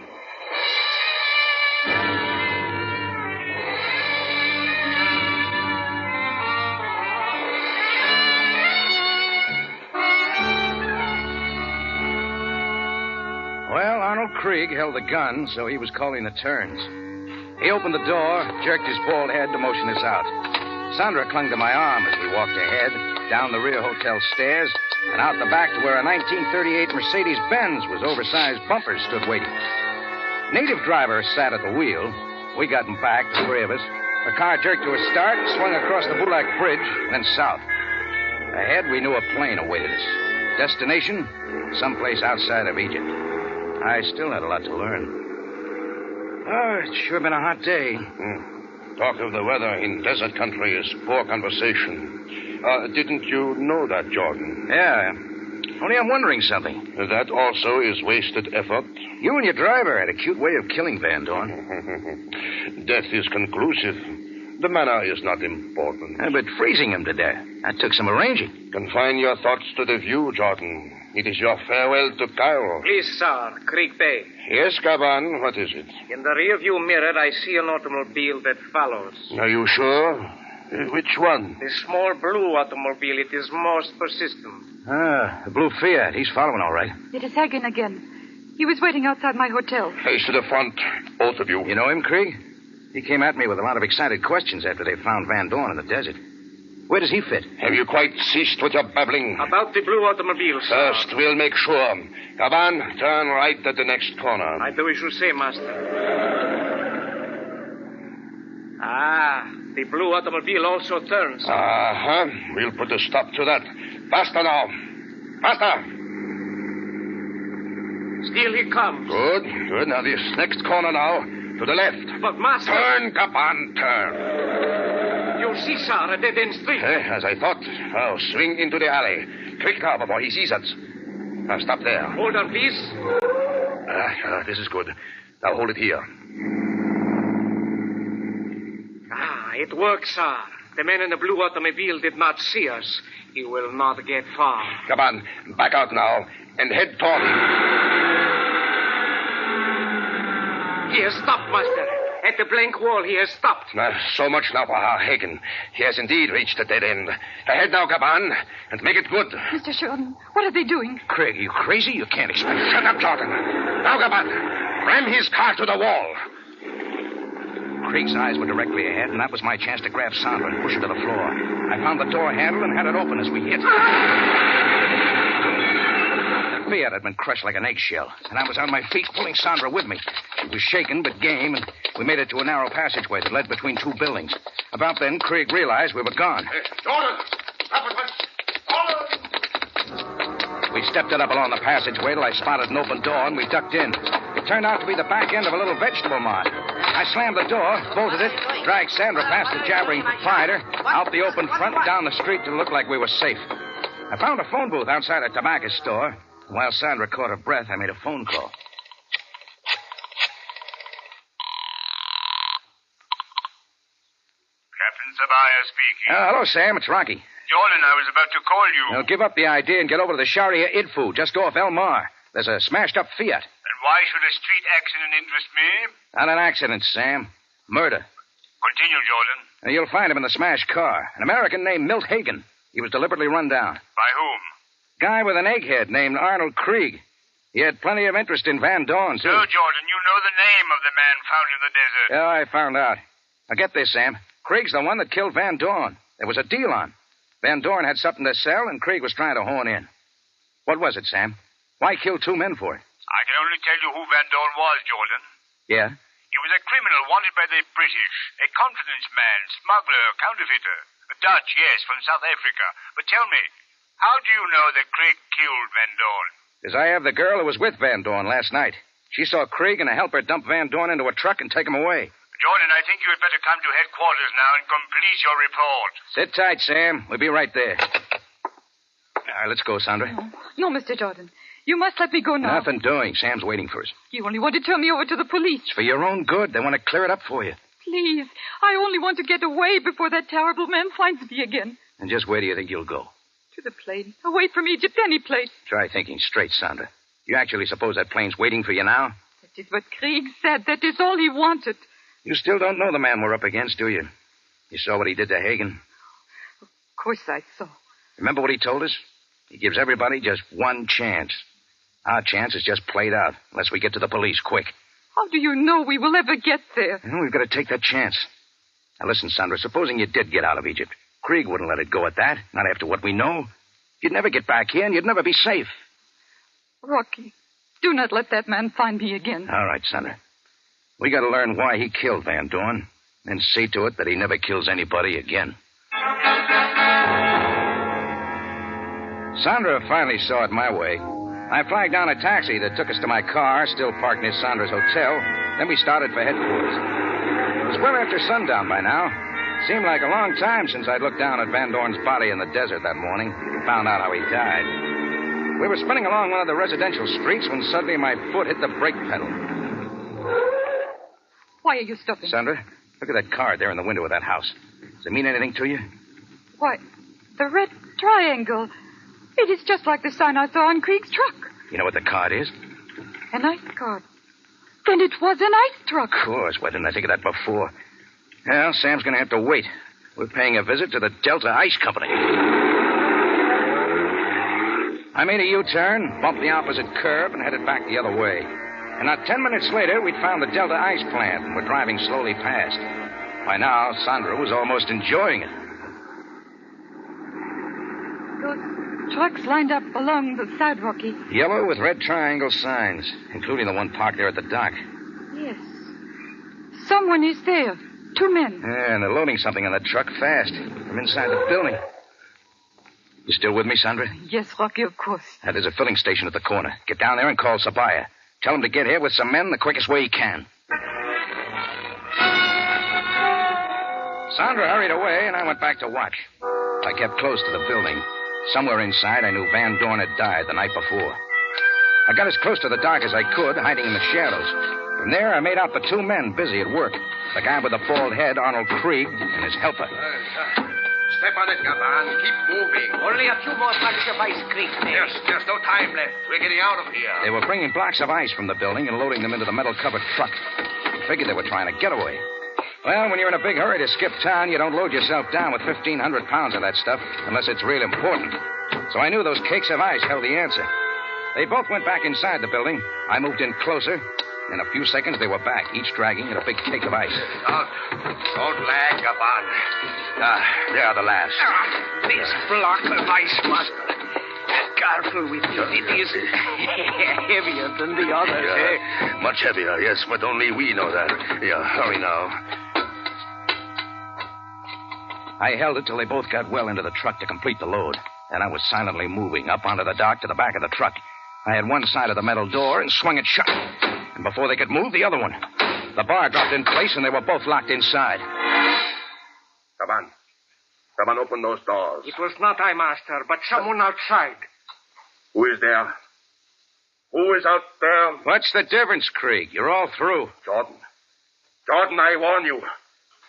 Well, Arnold Krieg held the gun, so he was calling the turns. He opened the door, jerked his bald head to motion us out. Sandra clung to my arm as we walked ahead, down the rear hotel stairs, and out the back to where a 1938 Mercedes-Benz with oversized bumpers stood waiting. Native driver sat at the wheel. We got him back, the three of us. The car jerked to a start, swung across the Bulak Bridge, then south. Ahead, we knew a plane awaited us. Destination? Someplace outside of Egypt. I still had a lot to learn. Oh, it's sure been a hot day. Talk of the weather in desert country is poor conversation. Didn't you know that, Jordan? Yeah. Only I'm wondering something. That also is wasted effort. You and your driver had a cute way of killing Van Dorn. Death is conclusive. The manner is not important. But freezing him to death, that took some arranging. Confine your thoughts to the view, Jordan. It is your farewell to Cairo. Please, sir, Creek Bay. Yes, Gaban, what is it? In the rearview mirror, I see an automobile that follows. Are you sure? Which one? The small blue automobile. It is most persistent. The blue Fiat. He's following all right. It is Hagen again. He was waiting outside my hotel. Face to the front, both of you. You know him, Krieg? He came at me with a lot of excited questions after they found Van Dorn in the desert. Where does he fit? Have you quite ceased with your babbling? About the blue automobile, sir. First, we'll make sure. Gaban, turn right at the next corner. I do as you say, master. The blue automobile also turns. We'll put a stop to that. Faster now. Faster. Still he comes. Good. Now this next corner now. To the left. But, master... Turn, Gaban, turn. You see, sir, a dead-end street. As I thought. Now, swing into the alley. Quick now before he sees us. Now, stop there. Hold on, please. This is good. Now, hold it here. It works, sir. The man in the blue automobile did not see us. He will not get far. Come on. Back out now and head toward him. He has stopped, master. At the blank wall, he has stopped. So much now for our Hagen. He has indeed reached the dead end. Ahead now, Gaban, and make it good. Mr. Jordan, what are they doing? Craig, are you crazy? You can't expect... Shut up, Jordan. Now, Gaban, ram his car to the wall. Craig's eyes were directly ahead, and that was my chance to grab Sandra and push her to the floor. I found the door handle and had it open as we hit. The Fiat had been crushed like an eggshell, and I was on my feet pulling Sandra with me. She was shaken but game, and we made it to a narrow passageway that led between two buildings. About then, Craig realized we were gone. Jordan! Stop at once! We stepped it up along the passageway till I spotted an open door, and we ducked in. It turned out to be the back end of a little vegetable mart. I slammed the door, bolted it, dragged Sandra past the jabbering proprietor, out the open front and down the street to look like we were safe. I found a phone booth outside a tobacco store. And while Sandra caught her breath, I made a phone call. Captain Sabaya speaking. Hello, Sam. It's Rocky. Jordan, I was about to call you. Now, give up the idea and get over to the Sharia Idfu, just off El Mar. There's a smashed-up Fiat. And why should a street accident interest me? Not an accident, Sam. Murder. Continue, Jordan. Now, you'll find him in the smashed car. An American named Milt Hagen. He was deliberately run down. By whom? Guy with an egghead named Arnold Krieg. He had plenty of interest in Van Dorn, too. No, Jordan, you know the name of the man found in the desert. Yeah, I found out. Now, get this, Sam. Krieg's the one that killed Van Dorn. There was a deal on. Van Dorn had something to sell, and Krieg was trying to horn in. What was it, Sam? Why kill two men for it? I can only tell you who Van Dorn was, Jordan. Yeah? He was a criminal wanted by the British. A confidence man, smuggler, counterfeiter. Dutch, yes, from South Africa. But tell me, how do you know that Craig killed Van Dorn? Because I have the girl who was with Van Dorn last night. She saw Krieg and a helper dump Van Dorn into a truck and take him away. Jordan, I think you had better come to headquarters now and complete your report. Sit tight, Sam. We'll be right there. All right, let's go, Sandra. No, Mr. Jordan. You must let me go now. Nothing doing. Sam's waiting for us. You only want to turn me over to the police. It's for your own good. They want to clear it up for you. Please. I only want to get away before that terrible man finds me again. And just where do you think you'll go? To the plane. Away from Egypt, any place. Try thinking straight, Sandra. You actually suppose that plane's waiting for you now? That is what Krieg said. That is all he wanted. You still don't know the man we're up against, do you? You saw what he did to Hagen? Of course I saw. Remember what he told us? He gives everybody just one chance. Our chance is just played out, unless we get to the police quick. How do you know we will ever get there? Well, we've got to take that chance. Now listen, Sandra, supposing you did get out of Egypt. Krieg wouldn't let it go at that, not after what we know. You'd never get back here, and you'd never be safe. Rocky, do not let that man find me again. All right, Sandra. We got to learn why he killed Van Dorn, and see to it that he never kills anybody again. Sandra finally saw it my way. I flagged down a taxi that took us to my car, still parked near Sandra's hotel. Then we started for headquarters. It was well after sundown by now. Seemed like a long time since I'd looked down at Van Dorn's body in the desert that morning and found out how he died. We were spinning along one of the residential streets when suddenly my foot hit the brake pedal. Why are you stopping? Sandra, look at that card there in the window of that house. Does it mean anything to you? Why, the red triangle. It is just like the sign I saw on Krieg's truck. You know what the card is? An ice card. Then it was an ice truck. Of course. Why didn't I think of that before? Well, Sam's going to have to wait. We're paying a visit to the Delta Ice Company. I made a U-turn, bumped the opposite curb, and headed back the other way. And not 10 minutes later, we'd found the Delta Ice plant and were driving slowly past. By now, Sandra was almost enjoying it. Those trucks lined up along the side, Rocky. Yellow with red triangle signs, including the one parked there at the dock. Yes. Someone is there. 2 men. Yeah, and they're loading something on the truck fast from inside the building. You still with me, Sandra? Yes, Rocky, of course. There's a filling station at the corner. Get down there and call Sabaya. Tell him to get here with some men the quickest way he can. Sandra hurried away, and I went back to watch. I kept close to the building. Somewhere inside, I knew Van Dorn had died the night before. I got as close to the dock as I could, hiding in the shadows. From there, I made out the 2 men busy at work. The guy with the bald head, Arnold Krieg, and his helper. Step on it, Gaban. Keep moving. Only a few more blocks of ice cream. There's no time left. We're getting out of here. They were bringing blocks of ice from the building and loading them into the metal-covered truck. I figured they were trying to get away. Well, when you're in a big hurry to skip town, you don't load yourself down with 1,500 pounds of that stuff unless it's real important. So I knew those cakes of ice held the answer. They both went back inside the building. I moved in closer. In a few seconds, they were back, each dragging at a big cake of ice. Don't lag, Gaban. They are the last. This block of ice must... Careful with it. It is heavier than the others. Yeah, much heavier, yes, but only we know that. Yeah, hurry now. I held it till they both got well into the truck to complete the load. Then I was silently moving up onto the dock to the back of the truck. I had one side of the metal door and swung it shut. And before they could move, the other one. The bar dropped in place, and they were both locked inside. Come on, open those doors. It was not I, Master, but someone outside. Who is there? Who is out there? What's the difference, Krieg? You're all through. Jordan, I warn you.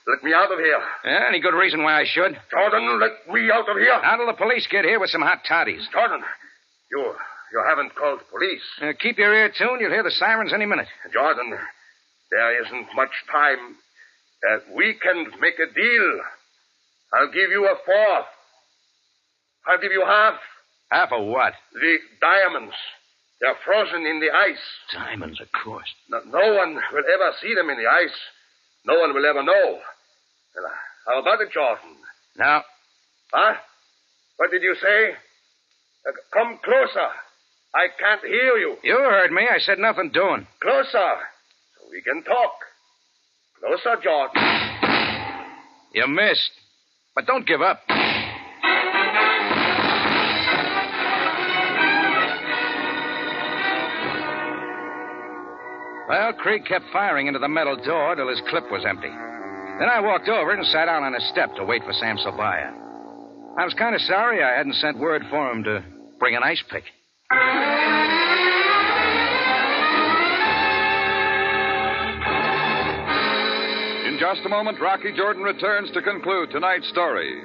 Let me out of here. Yeah, any good reason why I should? Jordan, let me out of here. How till the police get here with some hot toddies? Jordan, you haven't called the police. Keep your ear tuned. You'll hear the sirens any minute. Jordan, there isn't much time. We can make a deal. I'll give you a fourth. I'll give you half. Half of what? The diamonds. They're frozen in the ice. Diamonds, of course. No one will ever see them in the ice. No one will ever know. How about it, Jordan? No. Huh? What did you say? Come closer. I can't hear you. You heard me. I said nothing doing. Closer, so we can talk. Closer, Jordan. You missed. But don't give up. Well, Krieg kept firing into the metal door till his clip was empty. Then I walked over and sat down on a step to wait for Sam Sabaya. I was kind of sorry I hadn't sent word for him to bring an ice pick. In just a moment, Rocky Jordan returns to conclude tonight's story.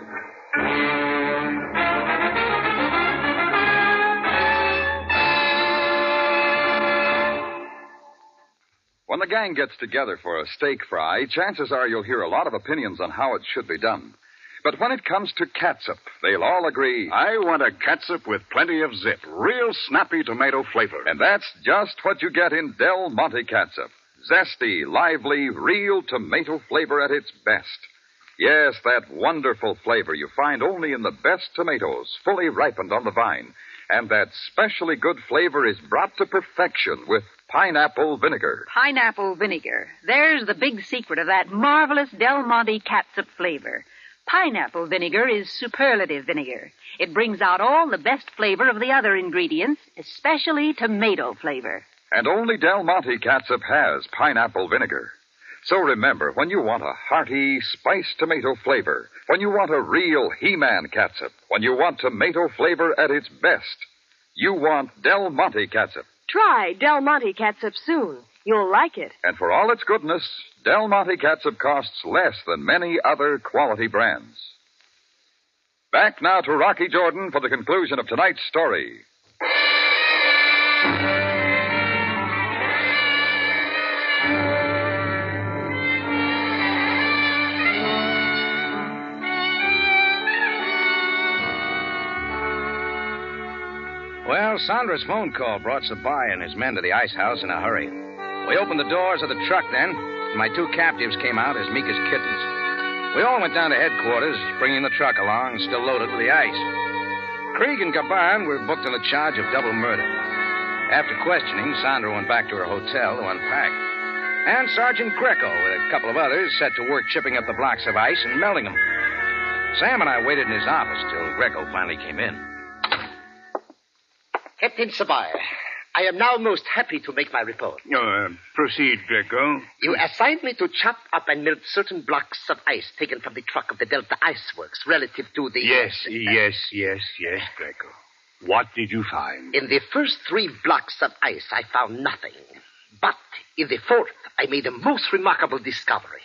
When the gang gets together for a steak fry, chances are you'll hear a lot of opinions on how it should be done. But when it comes to catsup, they'll all agree. I want a catsup with plenty of zip. Real snappy tomato flavor. And that's just what you get in Del Monte catsup. Zesty, lively, real tomato flavor at its best. Yes, that wonderful flavor you find only in the best tomatoes, fully ripened on the vine. And that specially good flavor is brought to perfection with pineapple vinegar. Pineapple vinegar. There's the big secret of that marvelous Del Monte catsup flavor. Pineapple vinegar is superlative vinegar. It brings out all the best flavor of the other ingredients, especially tomato flavor. And only Del Monte catsup has pineapple vinegar. So remember, when you want a hearty, spiced tomato flavor, when you want a real He-Man catsup, when you want tomato flavor at its best, you want Del Monte catsup. Try Del Monte catsup soon. You'll like it. And for all its goodness, Del Monte catsup costs less than many other quality brands. Back now to Rocky Jordan for the conclusion of tonight's story. Well, Sandra's phone call brought Sabaya and his men to the ice house in a hurry. We opened the doors of the truck then, and my two captives came out as meek as kittens. We all went down to headquarters, bringing the truck along, still loaded with the ice. Krieg and Gaban were booked on a charge of double murder. After questioning, Sandra went back to her hotel to unpack. And Sergeant Greco, with a couple of others, set to work chipping up the blocks of ice and melting them. Sam and I waited in his office till Greco finally came in. Captain Sabaya, I am now most happy to make my report. Proceed, Greco. You assigned me to chop up and melt certain blocks of ice taken from the truck of the Delta Ice Works relative to the... Yes, Greco. What did you find? In the first 3 blocks of ice, I found nothing. But in the 4th, I made a most remarkable discovery.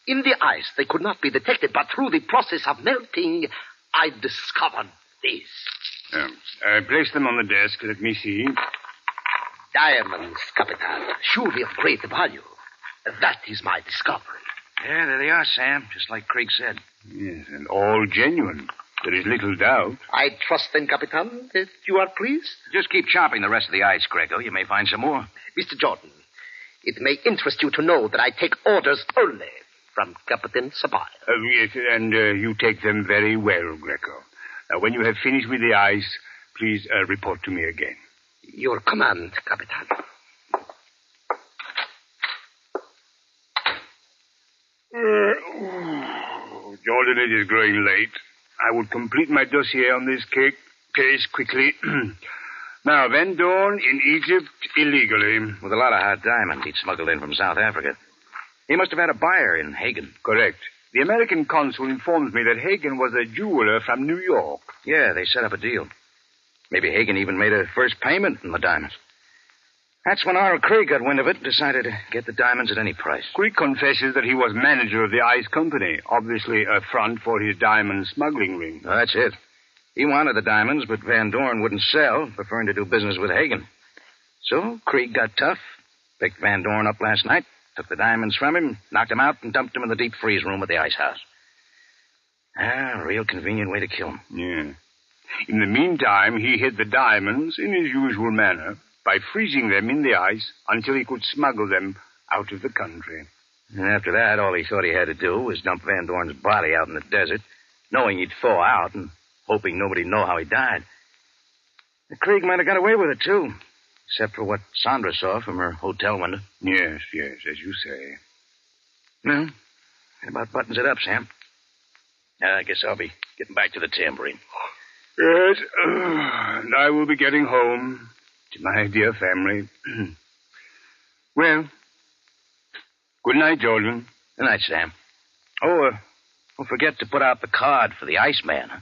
In the ice, they could not be detected, but through the process of melting, I discovered this. Place them on the desk. Let me see. Diamonds, Capitan. Surely of great value. That is my discovery. Yeah, there they are, Sam, just like Krieg said. Yes, and all genuine. There is little doubt. I trust then, Capitan, that you are pleased? Just keep chopping the rest of the ice, Greco. You may find some more. Mr. Jordan, it may interest you to know that I take orders only from Captain Sabaya. Yes, and you take them very well, Greco. When you have finished with the ice, please report to me again. Your command, Capitan. Jordan, it is growing late. I would complete my dossier on this case quickly. Now, Van Dorn in Egypt illegally. With a lot of hot diamonds he'd smuggled in from South Africa. He must have had a buyer in Hagen. Correct. The American consul informs me that Hagen was a jeweler from New York. Yeah, they set up a deal. Maybe Hagen even made a first payment in the diamonds. That's when Arl Krieg got wind of it and decided to get the diamonds at any price. Krieg confesses that he was manager of the ice company, obviously a front for his diamond smuggling ring. Well, that's it. He wanted the diamonds, but Van Dorn wouldn't sell, preferring to do business with Hagen. So Krieg got tough, picked Van Dorn up last night, took the diamonds from him, knocked him out, and dumped him in the deep freeze room at the ice house. A real convenient way to kill him. Yeah. In the meantime, he hid the diamonds in his usual manner by freezing them in the ice until he could smuggle them out of the country. And after that, all he thought he had to do was dump Van Dorn's body out in the desert, knowing he'd thaw out and hoping nobody'd know how he died. The Krieg might have got away with it, too, except for what Sandra saw from her hotel window. Yes, as you say. Well, that about buttons it up, Sam. I guess I'll be getting back to the tambourine. Yes, and I will be getting home to my dear family. Well, good night, Jordan. Good night, Sam. Oh, don't forget to put out the card for the Iceman, huh?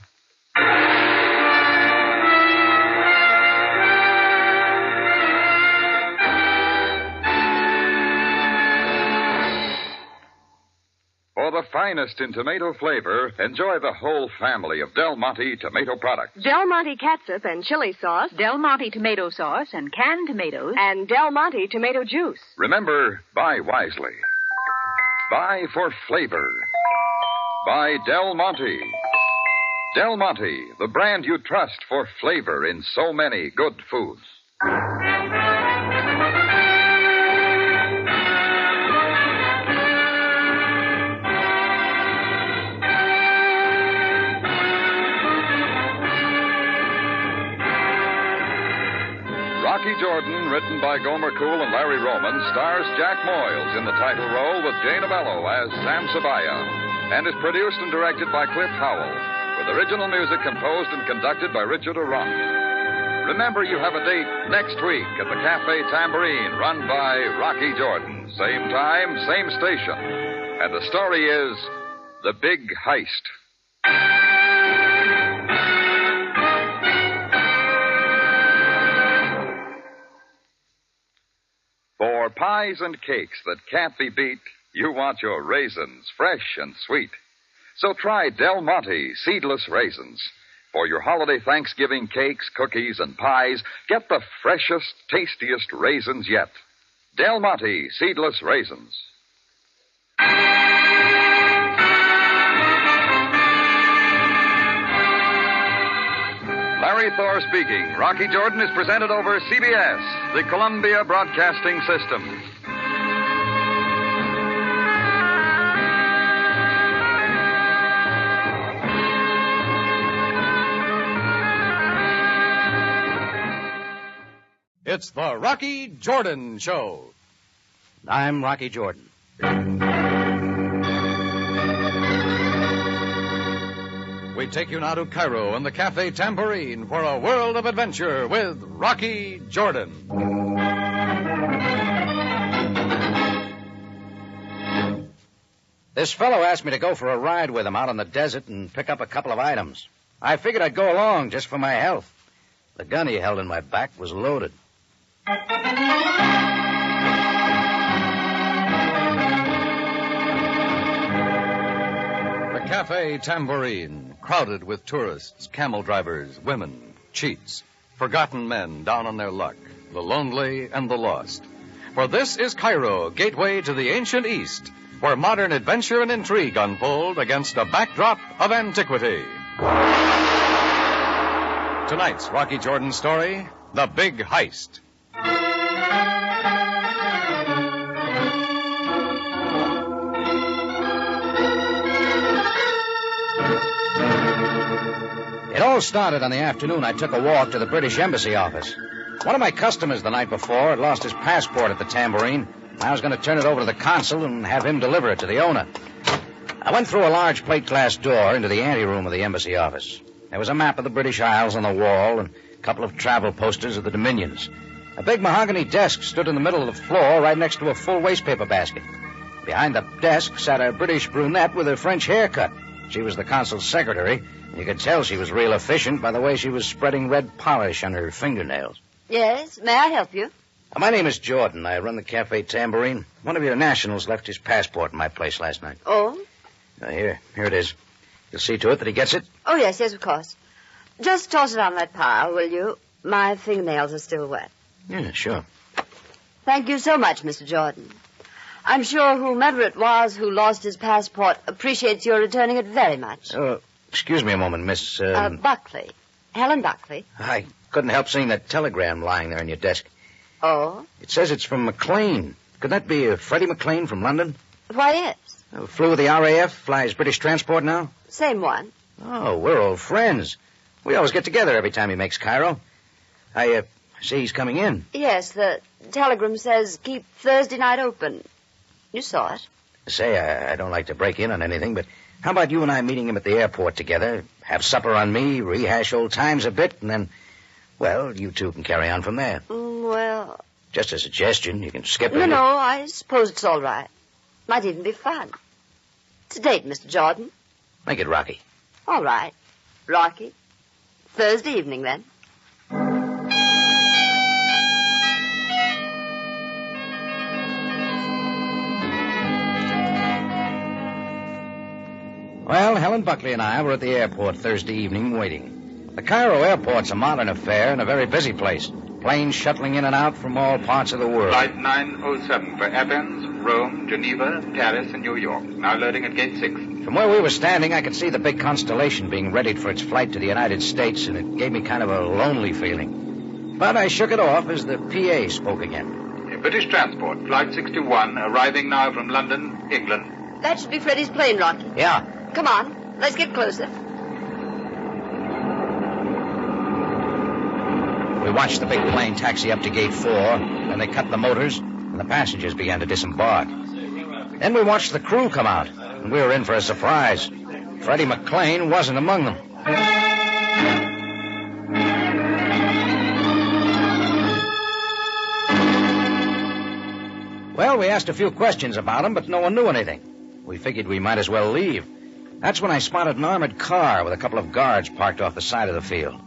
For the finest in tomato flavor, enjoy the whole family of Del Monte tomato products. Del Monte catsup and chili sauce. Del Monte tomato sauce and canned tomatoes. And Del Monte tomato juice. Remember, buy wisely. Buy for flavor. Buy Del Monte. Del Monte, the brand you trust for flavor in so many good foods. Rocky Jordan, written by Gomer Cool and Larry Roman, stars Jack Moyles in the title role with Jane Amello as Sam Sabaya, and is produced and directed by Cliff Howell, with original music composed and conducted by Richard Arant. Remember, you have a date next week at the Cafe Tambourine, run by Rocky Jordan. Same time, same station. And the story is The Big Heist. For pies and cakes that can't be beat, you want your raisins fresh and sweet. So try Del Monte seedless raisins. For your holiday Thanksgiving cakes, cookies, and pies, get the freshest, tastiest raisins yet. Del Monte seedless raisins. Larry Thor speaking. Rocky Jordan is presented over CBS, the Columbia Broadcasting System. It's the Rocky Jordan Show. I'm Rocky Jordan. We take you now to Cairo and the Cafe Tambourine for a world of adventure with Rocky Jordan. This fellow asked me to go for a ride with him out in the desert and pick up a couple of items. I figured I'd go along just for my health. The gun he held in my back was loaded. The Cafe Tambourine, crowded with tourists, camel drivers, women, cheats, forgotten men down on their luck, the lonely and the lost. For this is Cairo, gateway to the ancient East, where modern adventure and intrigue unfold against a backdrop of antiquity. Tonight's Rocky Jordan story, The Big Heist. It all started on the afternoon I took a walk to the British Embassy office. One of my customers the night before had lost his passport at the Tambourine. I was going to turn it over to the consul and have him deliver it to the owner. I went through a large plate glass door into the anteroom of the embassy office. There was a map of the British Isles on the wall and a couple of travel posters of the Dominions. A big mahogany desk stood in the middle of the floor right next to a full wastepaper basket. Behind the desk sat a British brunette with a French haircut. She was the consul's secretary. You could tell she was real efficient by the way she was spreading red polish on her fingernails. Yes, may I help you? My name is Jordan. I run the Cafe Tambourine. One of your nationals left his passport in my place last night. Oh? Here it is. You'll see to it that he gets it? Oh, yes, of course. Just toss it on that pile, will you? My fingernails are still wet. Yeah, sure. Thank you so much, Mr. Jordan. I'm sure whomever it was who lost his passport appreciates your returning it very much. Excuse me a moment, Miss... Buckley. Helen Buckley. I couldn't help seeing that telegram lying there on your desk. Oh? It says it's from McLean. Could that be Freddie McLean from London? Why, yes. Flew with the RAF, flies British transport now? Same one. Oh, we're old friends. We always get together every time he makes Cairo. I see he's coming in. Yes, the telegram says keep Thursday night open. You saw it. Say, I don't like to break in on anything, but how about you and I meeting him at the airport together, have supper on me, rehash old times a bit, and then, well, you two can carry on from there. Well... Just a suggestion. You can skip it. No, I suppose it's all right. Might even be fun. It's a date, Mr. Jordan. Make it Rocky. All right. Rocky. Thursday evening, then. Well, Helen Buckley and I were at the airport Thursday evening waiting. The Cairo airport's a modern affair and a very busy place. Planes shuttling in and out from all parts of the world. Flight 907 for Athens, Rome, Geneva, Paris, and New York. Now loading at gate 6. From where we were standing, I could see the big Constellation being readied for its flight to the United States, and it gave me kind of a lonely feeling. But I shook it off as the PA spoke again. British Transport, Flight 61, arriving now from London, England. That should be Freddie's plane, Rocky. Yeah. Come on, let's get closer. We watched the big plane taxi up to gate 4, then they cut the motors, and the passengers began to disembark. Then we watched the crew come out, and we were in for a surprise. Freddie McLean wasn't among them. Well, we asked a few questions about him, but no one knew anything. We figured we might as well leave. That's when I spotted an armored car with a couple of guards parked off the side of the field.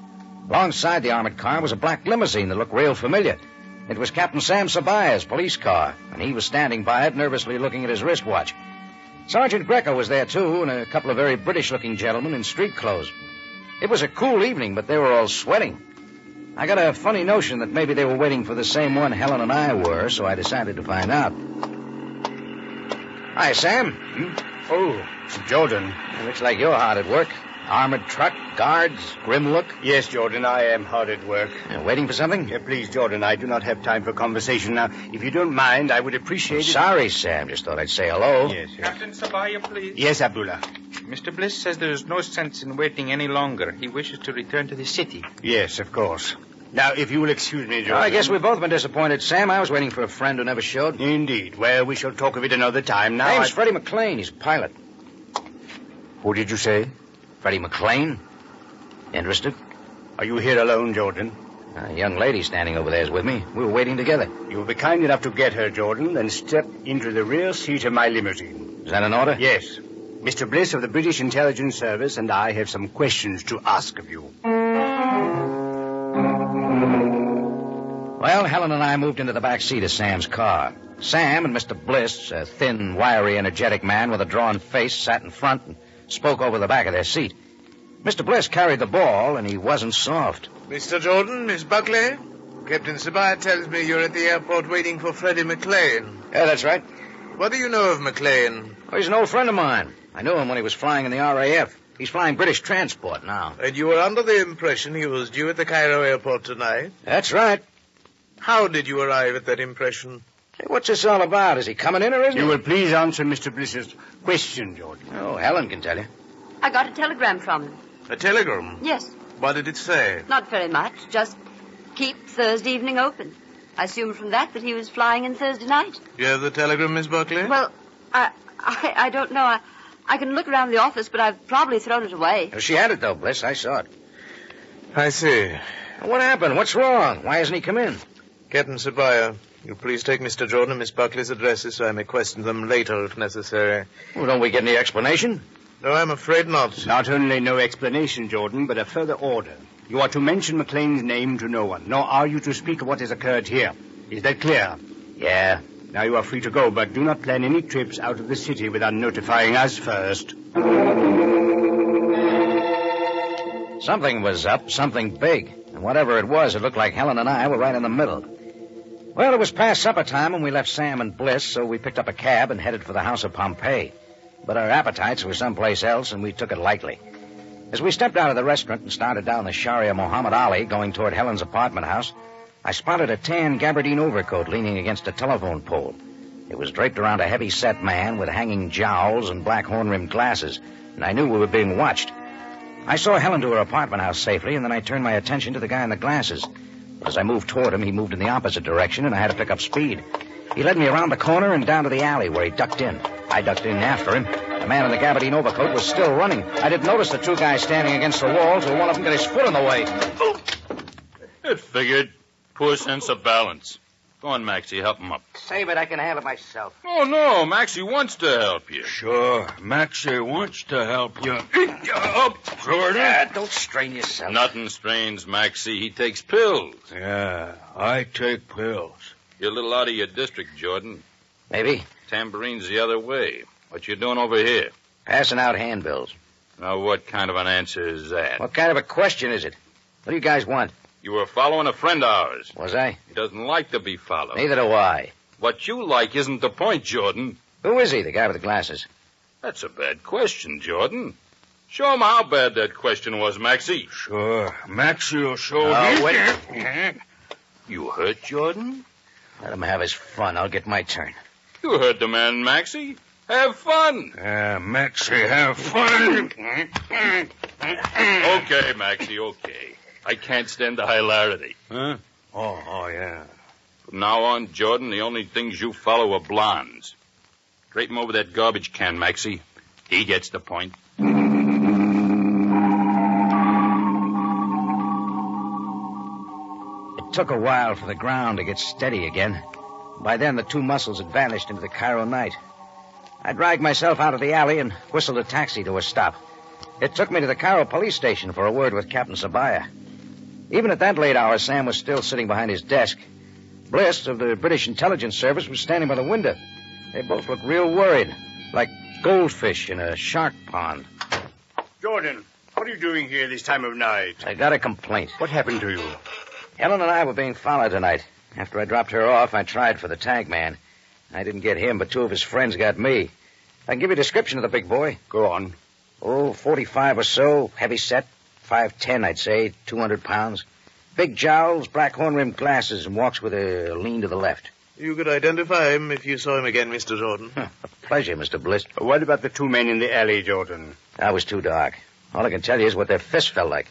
Alongside the armored car was a black limousine that looked real familiar. It was Captain Sam Sabaya's police car, and he was standing by it, nervously looking at his wristwatch. Sergeant Greco was there, too, and a couple of very British-looking gentlemen in street clothes. It was a cool evening, but they were all sweating. I got a funny notion that maybe they were waiting for the same one Helen and I were, so I decided to find out. Hi, Sam. Oh, Jordan. Looks like you're hard at work. Armored truck, guards, grim look. Yes, Jordan, I am hard at work. Waiting for something? Please, Jordan, I do not have time for conversation now. If you don't mind, I would appreciate it. Sorry, Sam. Just thought I'd say hello. Yes. Captain Sabaya, please. Yes, Abdullah. Mr. Bliss says there is no sense in waiting any longer. He wishes to return to the city. Yes, of course. Now, if you will excuse me, Jordan. I guess we've both been disappointed, Sam. I was waiting for a friend who never showed. Indeed. Well, we shall talk of it another time. Now, name's Freddie McLean. He's a pilot. Who did you say? Freddie McLean. Interested? Are you here alone, Jordan? A young lady standing over there is with me. We were waiting together. You will be kind enough to get her, Jordan, then step into the rear seat of my limousine. Is that an order? Yes. Mr. Bliss of the British Intelligence Service and I have some questions to ask of you. Well, Helen and I moved into the back seat of Sam's car. Sam and Mr. Bliss, a thin, wiry, energetic man with a drawn face, sat in front and spoke over the back of their seat. Mr. Bliss carried the ball, and he wasn't soft. Mr. Jordan, Miss Buckley, Captain Sabaya tells me you're at the airport waiting for Freddie McLean. Yeah, that's right. What do you know of McLean? Oh, he's an old friend of mine. I knew him when he was flying in the RAF. He's flying British Transport now. And you were under the impression he was due at the Cairo airport tonight? That's right. How did you arrive at that impression? Hey, what's this all about? Is he coming in or isn't he? You will please answer Mr. Bliss's question, Jordan. Oh, Helen can tell you. I got a telegram from him. A telegram? Yes. What did it say? Not very much. Just keep Thursday evening open. I assumed from that he was flying in Thursday night. You have the telegram, Miss Buckley? Well, I don't know. I can look around the office, but I've probably thrown it away. She had it, though, Bliss. I saw it. I see. What happened? What's wrong? Why hasn't he come in? Captain Sabaya, you please take Mr. Jordan and Miss Buckley's addresses so I may question them later if necessary. Well, don't we get any explanation? No, I'm afraid not. Not only no explanation, Jordan, but a further order. You are to mention McLean's name to no one, nor are you to speak of what has occurred here. Is that clear? Yeah. Now you are free to go, but do not plan any trips out of the city without notifying us first. Something was up, something big. And whatever it was, it looked like Helen and I were right in the middle. Well, it was past supper time when we left Sam and Bliss, so we picked up a cab and headed for the house of Pompeii. But our appetites were someplace else, and we took it lightly. As we stepped out of the restaurant and started down the Sharia Muhammad Ali going toward Helen's apartment house, I spotted a tan gabardine overcoat leaning against a telephone pole. It was draped around a heavy-set man with hanging jowls and black horn-rimmed glasses, and I knew we were being watched. I saw Helen to her apartment house safely, and then I turned my attention to the guy in the glasses. But as I moved toward him, he moved in the opposite direction, and I had to pick up speed. He led me around the corner and down to the alley where he ducked in. I ducked in after him. The man in the gabardine overcoat was still running. I didn't notice the two guys standing against the wall till one of them got his foot in the way. It figured. Poor sense of balance. Go on, Maxie, help him up. Save it, I can handle it myself. Oh, no, Maxie wants to help you. Sure, Maxie wants to help you. Up, Jordan. Don't strain yourself. Nothing strains Maxie. He takes pills. Yeah, I take pills. You're a little out of your district, Jordan. Maybe. Tamborine's the other way. What you doing over here? Passing out handbills. Now, what kind of an answer is that? What kind of a question is it? What do you guys want? You were following a friend of ours. Was I? He doesn't like to be followed. Neither do I. What you like isn't the point, Jordan. Who is he, the guy with the glasses? That's a bad question, Jordan. Show him how bad that question was, Maxie. Sure. Maxie will show Oh, you. wait. You hurt, Jordan? Let him have his fun. I'll get my turn. You heard the man, Maxie. Have fun. Maxie, have fun. Okay, Maxie, okay. I can't stand the hilarity. Huh? Oh, yeah. From now on, Jordan, the only things you follow are blondes. Drape him over that garbage can, Maxie. He gets the point. It took a while for the ground to get steady again. By then, the two muscles had vanished into the Cairo night. I dragged myself out of the alley and whistled a taxi to a stop. It took me to the Cairo police station for a word with Captain Sabaya. Even at that late hour, Sam was still sitting behind his desk. Bliss of the British Intelligence Service was standing by the window. They both looked real worried, like goldfish in a shark pond. Jordan, what are you doing here this time of night? I got a complaint. What happened to you? Helen and I were being followed tonight. After I dropped her off, I tried for the tag man. I didn't get him, but two of his friends got me. I can give you a description of the big boy. Go on. 45 or so, heavy set, 5'10", I'd say, 200 pounds. Big jowls, black horn-rimmed glasses, and walks with a lean to the left. You could identify him if you saw him again, Mr. Jordan. A pleasure, Mr. Bliss. What about the two men in the alley, Jordan? That was too dark. All I can tell you is what their fists felt like.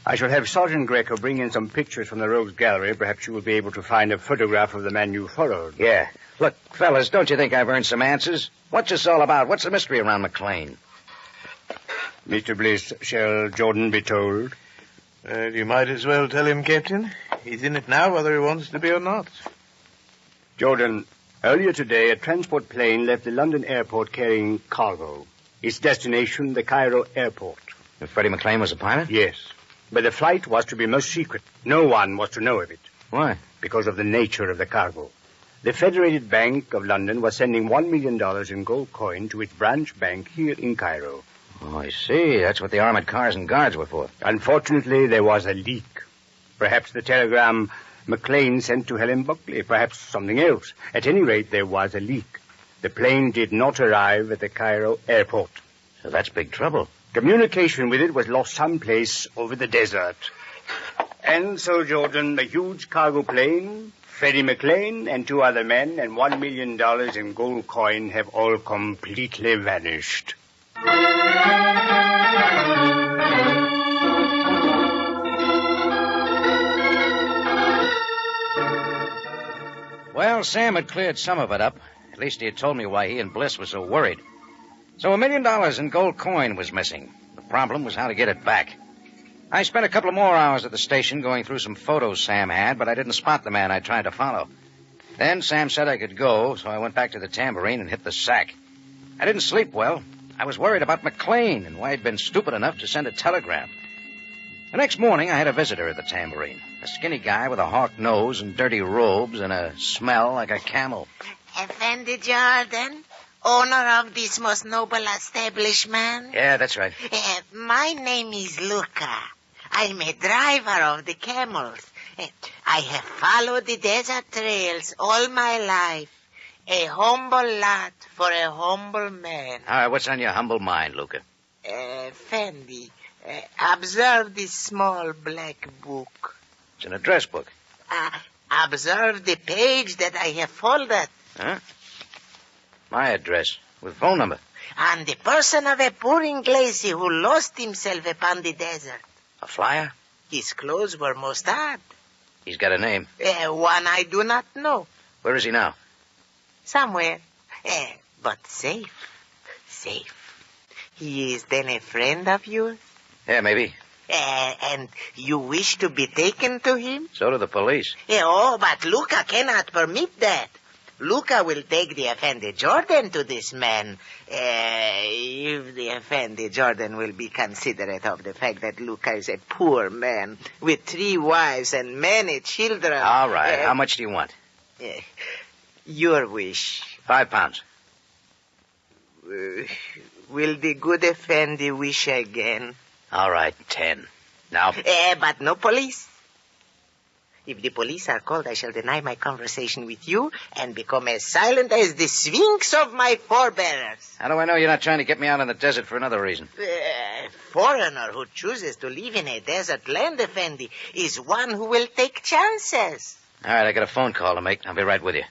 I shall have Sergeant Greco bring in some pictures from the Rogues Gallery. Perhaps you will be able to find a photograph of the man you followed. Yeah. Look, fellas, don't you think I've earned some answers? What's this all about? What's the mystery around McLean? Mr. Bliss, shall Jordan be told? You might as well tell him, Captain. He's in it now, whether he wants to be or not. Jordan, earlier today, a transport plane left the London airport carrying cargo. Its destination, the Cairo airport. Freddie McLean was a pilot? Yes. But the flight was to be most secret. No one was to know of it. Why? Because of the nature of the cargo. The Federated Bank of London was sending $1 million in gold coin to its branch bank here in Cairo. Oh, I see. That's what the armored cars and guards were for. Unfortunately, there was a leak. Perhaps the telegram McLean sent to Helen Buckley. Perhaps something else. At any rate, there was a leak. The plane did not arrive at the Cairo airport. So that's big trouble. Communication with it was lost someplace over the desert. And so, Jordan, the huge cargo plane, Freddie McLean, and two other men, and $1 million in gold coin have all completely vanished. Well, Sam had cleared some of it up. At least he had told me why he and Bliss were so worried. So $1 million in gold coin was missing. The problem was how to get it back. I spent a couple of more hours at the station going through some photos Sam had, but I didn't spot the man I tried to follow. Then Sam said I could go, so I went back to the tambourine and hit the sack. I didn't sleep well. I was worried about McLean and why I'd been stupid enough to send a telegram. The next morning, I had a visitor at the tambourine. A skinny guy with a hawk nose and dirty robes and a smell like a camel. Effendi Jordan, owner of this most noble establishment? Yeah, that's right. My name is Luca. I'm a driver of the camels. I have followed the desert trails all my life. A humble lot for a humble man. All right, what's on your humble mind, Luca? Fendi, observe this small black book. It's an address book. Observe the page that I have folded. Huh? My address, with phone number. And the person of a poor Inglese who lost himself upon the desert. A flyer? His clothes were most odd. He's got a name. One I do not know. Where is he now? Somewhere. but safe. Safe. He is then a friend of yours? Yeah, maybe. And you wish to be taken to him? So do the police. Oh, but Luca cannot permit that. Luca will take the Effendi Jordan to this man. If the Effendi Jordan will be considerate of the fact that Luca is a poor man with 3 wives and many children. All right. How much do you want? Your wish. £5. Will the good Effendi wish again? All right, 10. Now. But no police. If the police are called, I shall deny my conversation with you and become as silent as the sphinx of my forebears. How do I know you're not trying to get me out in the desert for another reason? A foreigner who chooses to live in a desert land, Effendi, is one who will take chances. All right, I got a phone call to make. I'll be right with you.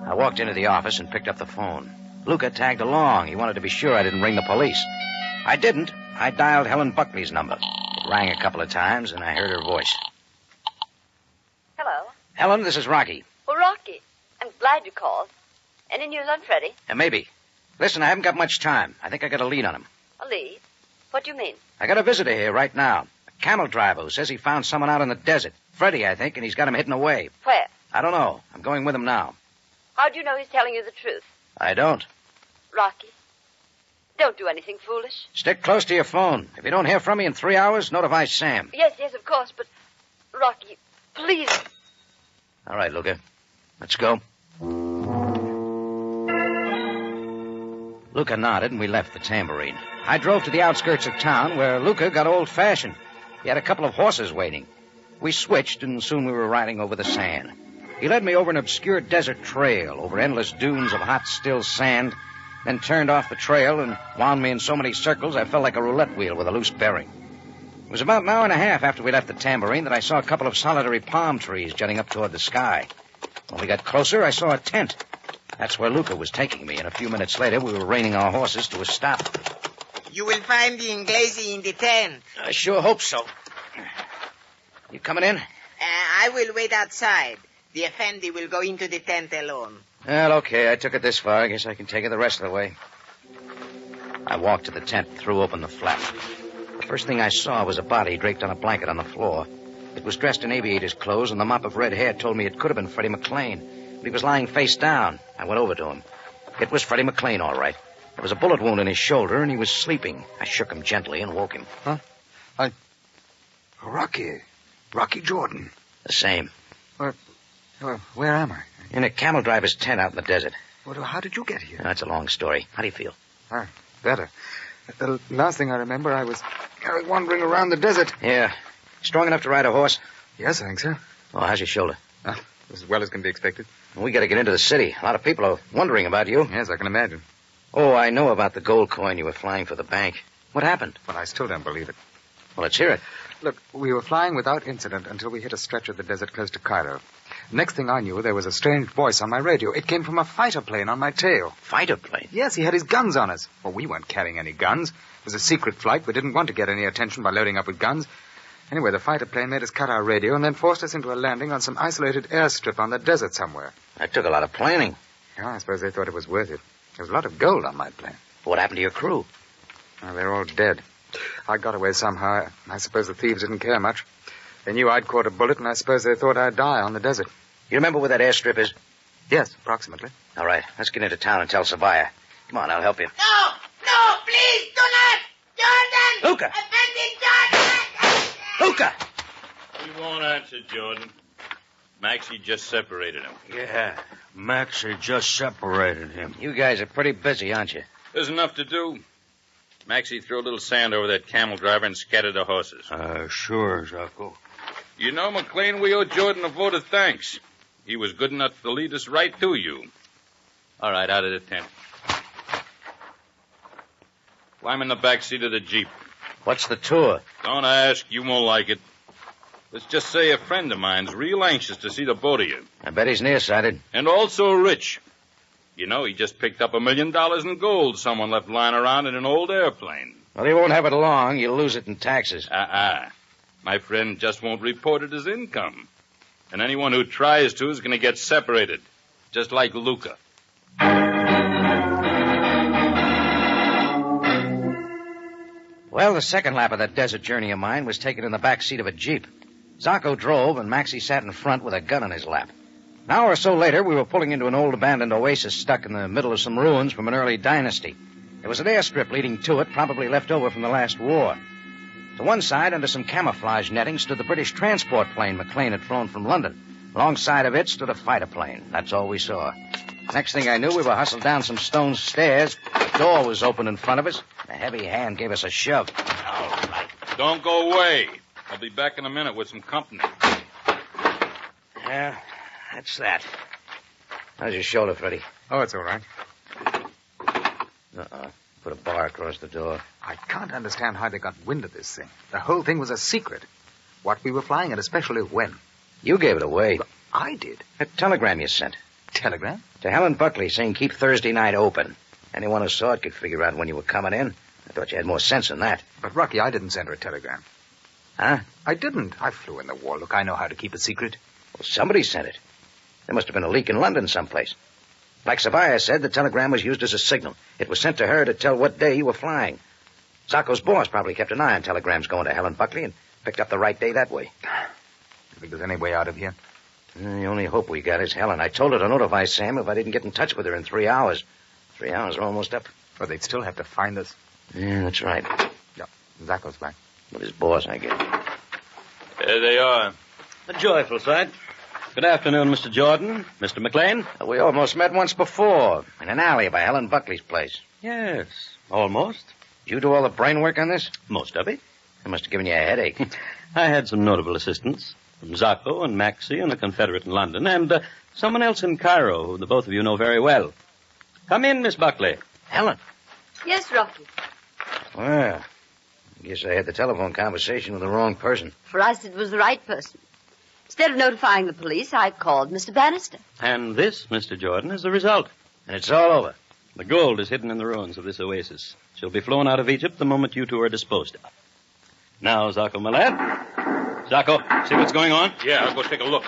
I walked into the office and picked up the phone. Luca tagged along. He wanted to be sure I didn't ring the police. I didn't. I dialed Helen Buckley's number. It rang a couple of times, and I heard her voice. Hello. Helen, this is Rocky. Well, Rocky, I'm glad you called. Any news on Freddie? Maybe. Listen, I haven't got much time. I think I got a lead on him. A lead? What do you mean? I got a visitor here right now. A camel driver who says he found someone out in the desert. Freddie, I think, and he's got him hidden away. Where? I don't know. I'm going with him now. How do you know he's telling you the truth? I don't. Rocky, don't do anything foolish. Stick close to your phone. If you don't hear from me in 3 hours, notify Sam. Yes, of course, but... Rocky, please. All right, Luca. Let's go. Luca nodded, and we left the tambourine. I drove to the outskirts of town, where Luca got old-fashioned. He had a couple of horses waiting. We switched, and soon we were riding over the sand. He led me over an obscure desert trail, over endless dunes of hot, still sand, then turned off the trail and wound me in so many circles I felt like a roulette wheel with a loose bearing. It was about an hour and a half after we left the tambourine that I saw a couple of solitary palm trees jutting up toward the sky. When we got closer, I saw a tent. That's where Luca was taking me, and a few minutes later we were reining our horses to a stop. You will find the Inglesi in the tent. I sure hope so. You coming in? I will wait outside. The Effendi will go into the tent alone. Well, okay. I took it this far. I guess I can take it the rest of the way. I walked to the tent and threw open the flap. The first thing I saw was a body draped on a blanket on the floor. It was dressed in aviator's clothes, and the mop of red hair told me it could have been Freddie McLean. But he was lying face down. I went over to him. It was Freddie McLean, all right. There was a bullet wound in his shoulder, and he was sleeping. I shook him gently and woke him. Huh? Rocky Jordan. The same. Where am I? In a camel driver's tent out in the desert. Well, how did you get here? That's a long story. How do you feel? Better. The last thing I remember, I was wandering around the desert. Yeah. Strong enough to ride a horse? Yes, I think so. Oh, how's your shoulder? As well as can be expected. We got to get into the city. A lot of people are wondering about you. Yes, I can imagine. Oh, I know about the gold coin you were flying for the bank. What happened? Well, I still don't believe it. Well, let's hear it. Look, we were flying without incident until we hit a stretch of the desert close to Cairo. Next thing I knew, there was a strange voice on my radio. It came from a fighter plane on my tail. Fighter plane? Yes, he had his guns on us. Well, we weren't carrying any guns. It was a secret flight. We didn't want to get any attention by loading up with guns. Anyway, the fighter plane made us cut our radio and then forced us into a landing on some isolated airstrip on the desert somewhere. That took a lot of planning. Yeah, I suppose they thought it was worth it. There was a lot of gold on my plane. What happened to your crew? Well, they're all dead. I got away somehow. I suppose the thieves didn't care much. They knew I'd caught a bullet, and I suppose they thought I'd die on the desert. You remember where that airstrip is? Yes, approximately. All right, let's get into town and tell Savaya. Come on, I'll help you. No, please, do not! Jordan! Luca! Effendi Jordan! Luca! He won't answer, Jordan. Maxie just separated him. Yeah, Maxie just separated him. You guys are pretty busy, aren't you? There's enough to do. Maxie threw a little sand over that camel driver and scattered the horses. Sure, Zaco. You know, McLean, we owe Jordan a vote of thanks. He was good enough to lead us right to you. All right, out of the tent. Climb in the back seat of the Jeep. What's the tour? Don't ask. You won't like it. Let's just say a friend of mine's real anxious to see the both of you. I bet he's nearsighted. And also rich. You know, he just picked up $1 million in gold someone left lying around in an old airplane. Well, he won't have it long. You'll lose it in taxes. My friend just won't report it as income. And anyone who tries to is going to get separated. Just like Luca. Well, the second lap of that desert journey of mine was taken in the back seat of a Jeep. Zacco drove, and Maxie sat in front with a gun in his lap. An hour or so later, we were pulling into an old abandoned oasis stuck in the middle of some ruins from an early dynasty. There was an airstrip leading to it, probably left over from the last war. To one side, under some camouflage netting, stood the British transport plane McLean had flown from London. Alongside of it stood a fighter plane. That's all we saw. Next thing I knew, we were hustled down some stone stairs. The door was open in front of us. A heavy hand gave us a shove. All right. Don't go away. I'll be back in a minute with some company. Yeah, that's that. How's your shoulder, Freddie? Oh, it's all right. Put a bar across the door. I can't understand how they got wind of this thing. The whole thing was a secret. What we were flying, and especially when. You gave it away. Well, I did. That telegram you sent. Telegram? To Helen Buckley, saying keep Thursday night open. Anyone who saw it could figure out when you were coming in. I thought you had more sense than that. But, Rocky, I didn't send her a telegram. Huh? I didn't. I flew in the wall. Look, I know how to keep a secret. Well, somebody sent it. There must have been a leak in London someplace. Like Sabaya said, the telegram was used as a signal. It was sent to her to tell what day you were flying. Zacco's boss probably kept an eye on telegrams going to Helen Buckley and picked up the right day that way. You think there's any way out of here? The only hope we got is Helen. I told her to notify Sam if I didn't get in touch with her in 3 hours. 3 hours are almost up. Well, they'd still have to find us. Yeah, that's right. Yeah, Zacco's back. With his boss, I guess. There they are. A joyful sight. Good afternoon, Mr. Jordan. Mr. McLean. We almost met once before, in an alley by Helen Buckley's place. Yes, almost. Did you do all the brain work on this? Most of it. It must have given you a headache. I had some notable assistance from Zacco and Maxie and a Confederate in London, and someone else in Cairo, who the both of you know very well. Come in, Miss Buckley. Helen. Yes, Rocky. Well, I guess I had the telephone conversation with the wrong person. For us, it was the right person. Instead of notifying the police, I called Mr. Bannister. And this, Mr. Jordan, is the result. And it's all over. The gold is hidden in the ruins of this oasis. She'll be flown out of Egypt the moment you two are disposed of. Now, Zacco, my lad. Zacco, see what's going on? Yeah, I'll go take a look.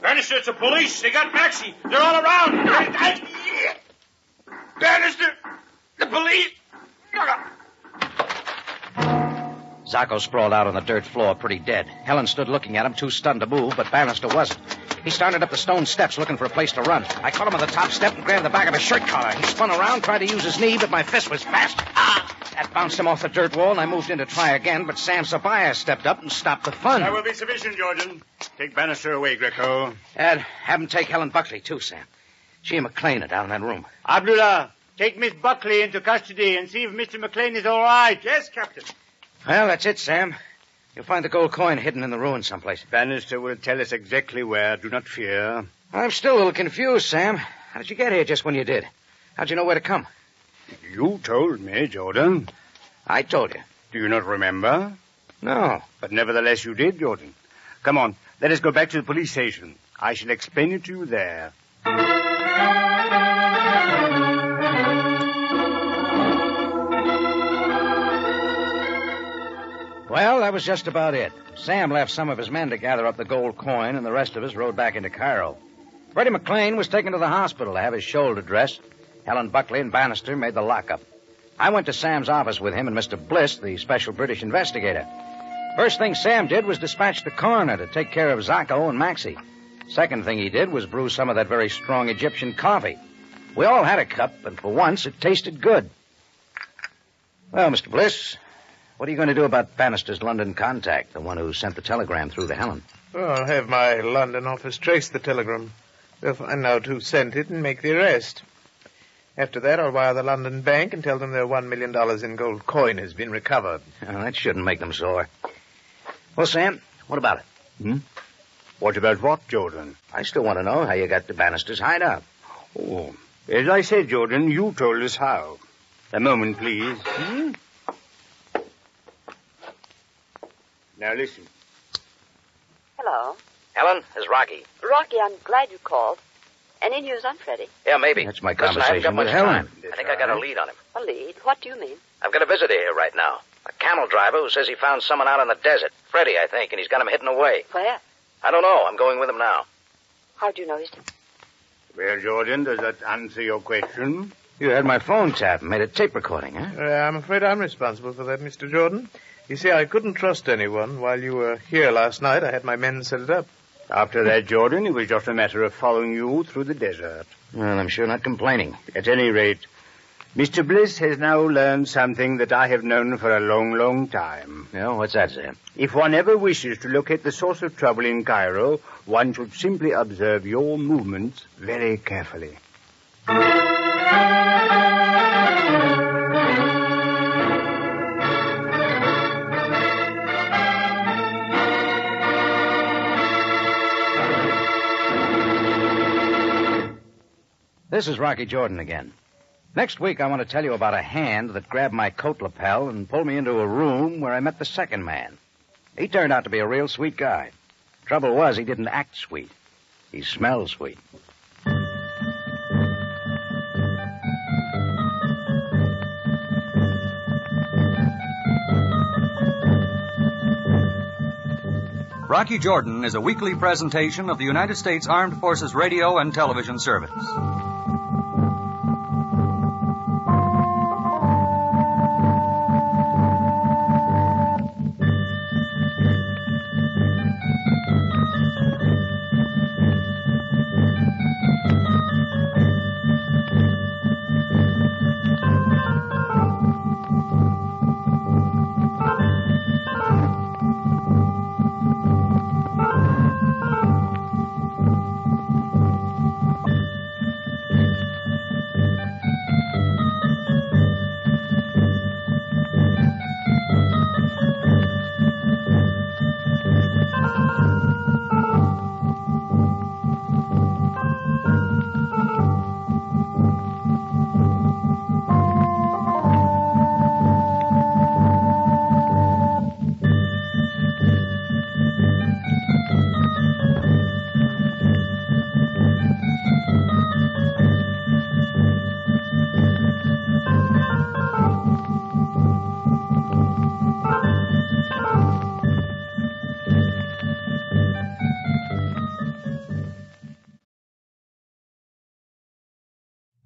Bannister, it's the police. They got Maxie. They're all around. Bannister, the police. Zacco sprawled out on the dirt floor, pretty dead. Helen stood looking at him, too stunned to move, but Bannister wasn't. He started up the stone steps looking for a place to run. I caught him on the top step and grabbed the back of his shirt collar. He spun around, tried to use his knee, but my fist was fast. That bounced him off the dirt wall, and I moved in to try again, but Sam Sabaya stepped up and stopped the fun. That will be sufficient, Jordan. Take Bannister away, Greco. And have him take Helen Buckley, too, Sam. She and McLean are down in that room. Abdullah, take Miss Buckley into custody and see if Mr. McLean is all right. Yes, Captain. Well, that's it, Sam. You'll find the gold coin hidden in the ruins someplace. Bannister will tell us exactly where. Do not fear. I'm still a little confused, Sam. How did you get here just when you did? How'd you know where to come? You told me, Jordan. I told you. Do you not remember? No. But nevertheless you did, Jordan. Come on, let us go back to the police station. I shall explain it to you there. Well, that was just about it. Sam left some of his men to gather up the gold coin, and the rest of us rode back into Cairo. Freddie McLean was taken to the hospital to have his shoulder dressed. Helen Buckley and Bannister made the lockup. I went to Sam's office with him and Mr. Bliss, the special British investigator. First thing Sam did was dispatch the coroner to take care of Zacco and Maxie. Second thing he did was brew some of that very strong Egyptian coffee. We all had a cup, and for once it tasted good. Well, Mr. Bliss, what are you going to do about Bannister's London contact, the one who sent the telegram through to Helen? Well, I'll have my London office trace the telegram. They'll find out who sent it and make the arrest. After that, I'll wire the London bank and tell them their $1 million in gold coin has been recovered. Oh, that shouldn't make them sore. Well, Sam, what about it? What about what, Jordan? I still want to know how you got to Bannister's hideout. Oh, as I said, Jordan, you told us how. A moment, please. Now, listen. Hello. Helen, it's Rocky. Rocky, I'm glad you called. Any news on Freddie? Yeah, maybe. That's my conversation with Helen. I think I got a lead on him. A lead? What do you mean? I've got a visitor here right now. A camel driver who says he found someone out in the desert. Freddie, I think, and he's got him hidden away. Where? I don't know. I'm going with him now. How do you know he's... Well, Jordan, does that answer your question? You had my phone tap and made a tape recording, huh? I'm afraid I'm responsible for that, Mr. Jordan. You see, I couldn't trust anyone. While you were here last night, I had my men set it up. After that, Jordan, it was just a matter of following you through the desert. Well, I'm sure not complaining. At any rate, Mr. Bliss has now learned something that I have known for a long, long time. Yeah, what's that, Sam? If one ever wishes to locate the source of trouble in Cairo, one should simply observe your movements very carefully. This is Rocky Jordan again. Next week, I want to tell you about a hand that grabbed my coat lapel and pulled me into a room where I met the second man. He turned out to be a real sweet guy. Trouble was, he didn't act sweet. He smelled sweet. Rocky Jordan is a weekly presentation of the United States Armed Forces Radio and Television Service.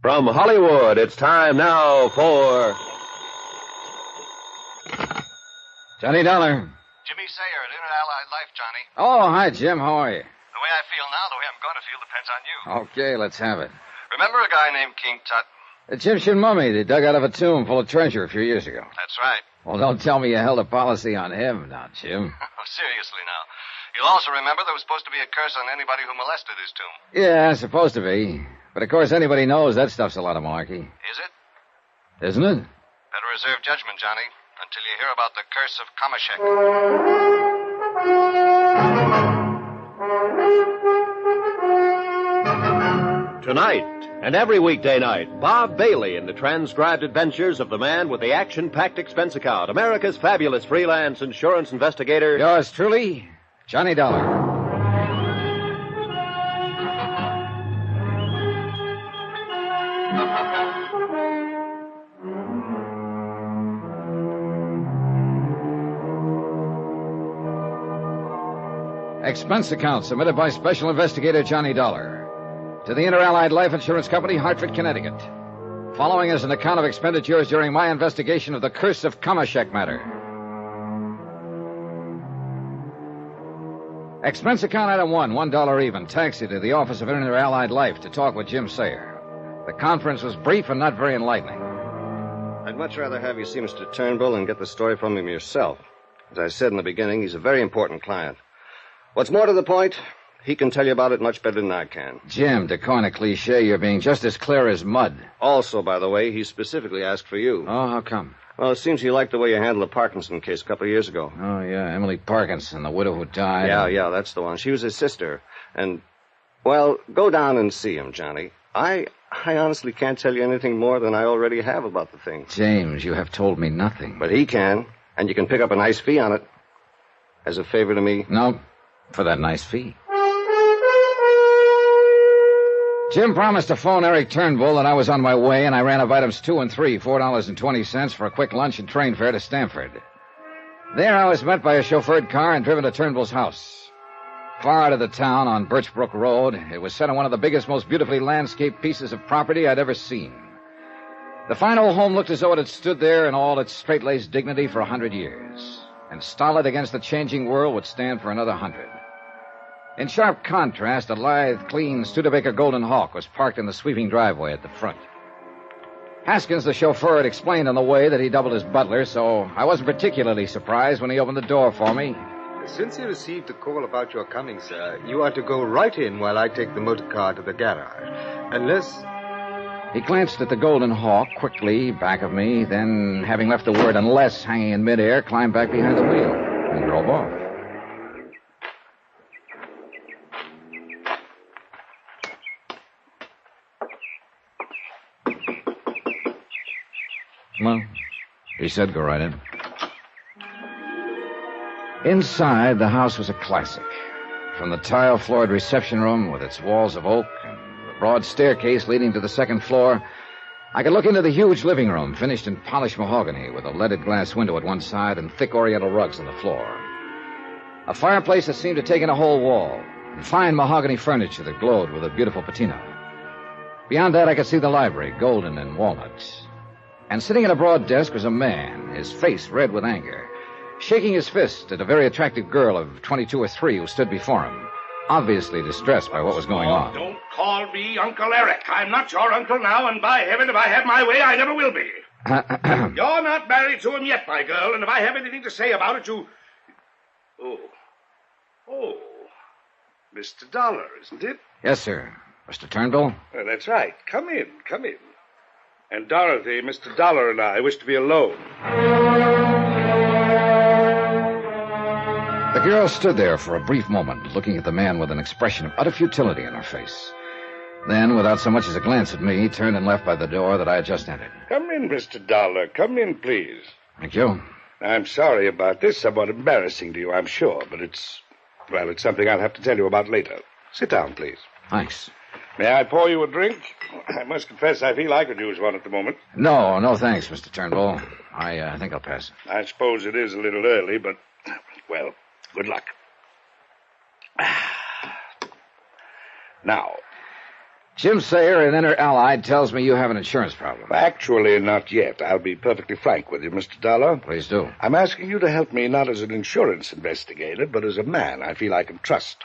From Hollywood, it's time now for... Johnny Dollar. Jimmy Sayer at Inter-Allied Life, Johnny. Oh, hi, Jim. How are you? The way I feel now, the way I'm going to feel, depends on you. Okay, let's have it. Remember a guy named King Tut? Egyptian mummy they dug out of a tomb full of treasure a few years ago. That's right. Well, don't tell me you held a policy on him now, Jim. Oh, seriously now. You'll also remember there was supposed to be a curse on anybody who molested his tomb. Yeah, supposed to be. But of course anybody knows that stuff's a lot of malarkey. Is it? Isn't it? Better reserve judgment, Johnny, until you hear about the Curse of Kamashek. Tonight, and every weekday night, Bob Bailey in the transcribed adventures of the man with the action-packed expense account, America's fabulous freelance insurance investigator. Yours truly, Johnny Dollar. Expense account submitted by Special Investigator Johnny Dollar to the Inter-Allied Life Insurance Company, Hartford, Connecticut. Following is an account of expenditures during my investigation of the Curse of Kamashek matter. Expense account item 1, $1 even. Taxi to the office of Inter-Allied Life to talk with Jim Sayer. The conference was brief and not very enlightening. I'd much rather have you see Mr. Turnbull and get the story from him yourself. As I said in the beginning, he's a very important client. What's more to the point, he can tell you about it much better than I can. Jim, to coin a cliche, you're being just as clear as mud. Also, by the way, he specifically asked for you. Oh, how come? Well, it seems he liked the way you handled the Parkinson case a couple of years ago. Oh, yeah, Emily Parkinson, the widow who died. Yeah, that's the one. She was his sister. And, well, go down and see him, Johnny. I honestly can't tell you anything more than I already have about the thing. James, you have told me nothing. But he can, and you can pick up a nice fee on it. As a favor to me. No, for that nice fee. Jim promised to phone Eric Turnbull that I was on my way, and I ran up items 2 and 3, $4.20 for a quick lunch and train fare to Stamford. There I was met by a chauffeured car and driven to Turnbull's house. Far out of the town on Birchbrook Road, it was set on one of the biggest, most beautifully landscaped pieces of property I'd ever seen. The fine old home looked as though it had stood there in all its straight-laced dignity for 100 years, and stolid against the changing world would stand for another 100. In sharp contrast, a lithe, clean Studebaker Golden Hawk was parked in the sweeping driveway at the front. Haskins, the chauffeur, had explained on the way that he doubled as butler, so I wasn't particularly surprised when he opened the door for me. Since you received a call about your coming, sir, you are to go right in while I take the motor car to the garage. Unless... He glanced at the Golden Hawk quickly, back of me, then, having left the word unless hanging in midair, climbed back behind the wheel and drove off. Well, he said go right in. Inside, the house was a classic. From the tile-floored reception room with its walls of oak and the broad staircase leading to the second floor, I could look into the huge living room, finished in polished mahogany, with a leaded glass window at one side and thick oriental rugs on the floor. A fireplace that seemed to take in a whole wall, and fine mahogany furniture that glowed with a beautiful patina. Beyond that, I could see the library, golden and walnut. And sitting at a broad desk was a man, his face red with anger, shaking his fist at a very attractive girl of 22 or 3 who stood before him, obviously distressed by what was going on. Don't call me Uncle Eric. I'm not your uncle now, and by heaven, if I have my way, I never will be. You're not married to him yet, my girl, and if I have anything to say about it, you... Oh, Mr. Dollar, isn't it? Yes, sir. Mr. Turnbull? That's right. Come in. And Dorothy, Mr. Dollar and I wish to be alone. The girl stood there for a brief moment, looking at the man with an expression of utter futility in her face. Then, without so much as a glance at me, turned and left by the door that I had just entered. Come in, Mr. Dollar. Come in, please. Thank you. I'm sorry about this. Somewhat embarrassing to you, I'm sure, but it's something I'll have to tell you about later. Sit down, please. Thanks. May I pour you a drink? I must confess I feel I could use one at the moment. No, thanks, Mr. Turnbull. I think I'll pass. I suppose it is a little early, but, well, good luck. Now. Jim Sayer, an inner allied, tells me you have an insurance problem. Actually, not yet. I'll be perfectly frank with you, Mr. Dollar. Please do. I'm asking you to help me not as an insurance investigator, but as a man I feel I can trust.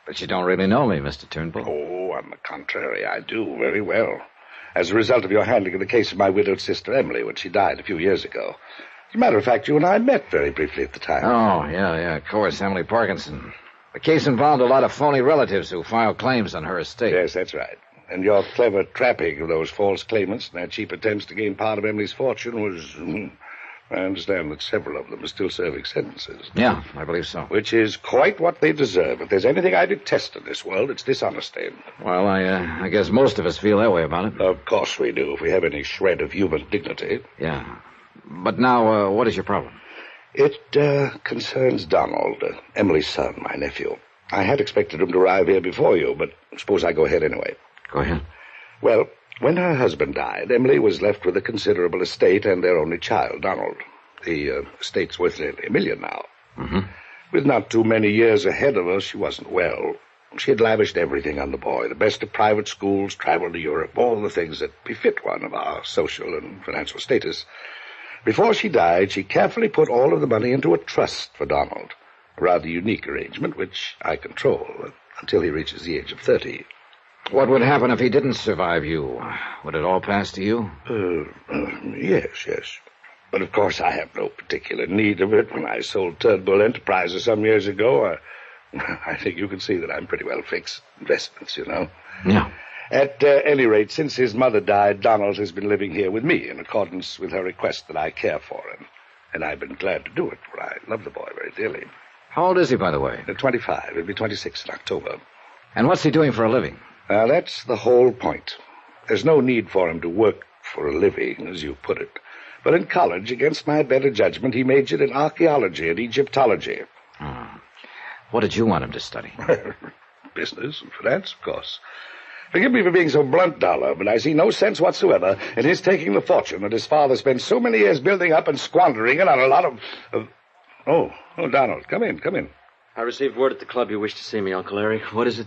But you don't really know me, Mr. Turnbull. Oh, on the contrary, I do very well. As a result of your handling of the case of my widowed sister Emily when she died a few years ago. As a matter of fact, you and I met very briefly at the time. Oh, yeah, of course, Emily Parkinson. The case involved a lot of phony relatives who filed claims on her estate. Yes, that's right. And your clever trapping of those false claimants and their cheap attempts to gain part of Emily's fortune was... I understand that several of them are still serving sentences. Yeah, I believe so. Which is quite what they deserve. If there's anything I detest in this world, it's dishonesty. Well, I guess most of us feel that way about it. Of course we do, if we have any shred of human dignity. Yeah. But now, what is your problem? It concerns Donald, Emily's son, my nephew. I had expected him to arrive here before you, but suppose I go ahead anyway. Go ahead. Well, when her husband died, Emily was left with a considerable estate and their only child, Donald. The estate's worth nearly $1 million now. Mm-hmm. With not too many years ahead of her, she wasn't well. She had lavished everything on the boy, the best of private schools, traveled to Europe, all the things that befit one of our social and financial status. Before she died, she carefully put all of the money into a trust for Donald, a rather unique arrangement which I control until he reaches the age of 30. What would happen if he didn't survive you? Would it all pass to you? Yes. But of course I have no particular need of it. When I sold Turnbull Enterprises some years ago, I think you can see that I'm pretty well fixed. Investments, you know. Yeah. At any rate, since his mother died, Donald has been living here with me in accordance with her request that I care for him. And I've been glad to do it, for I love the boy very dearly. How old is he, by the way? 25. He'll be 26 in October. And what's he doing for a living? That's the whole point. There's no need for him to work for a living, as you put it. But in college, against my better judgment, he majored in archaeology and Egyptology. Oh. What did you want him to study? Business and finance, of course. Forgive me for being so blunt, Dollar, but I see no sense whatsoever in his taking the fortune that his father spent so many years building up and squandering it on a lot of... Oh, Donald, come in. I received word at the club you wish to see me, Uncle Eric. What is it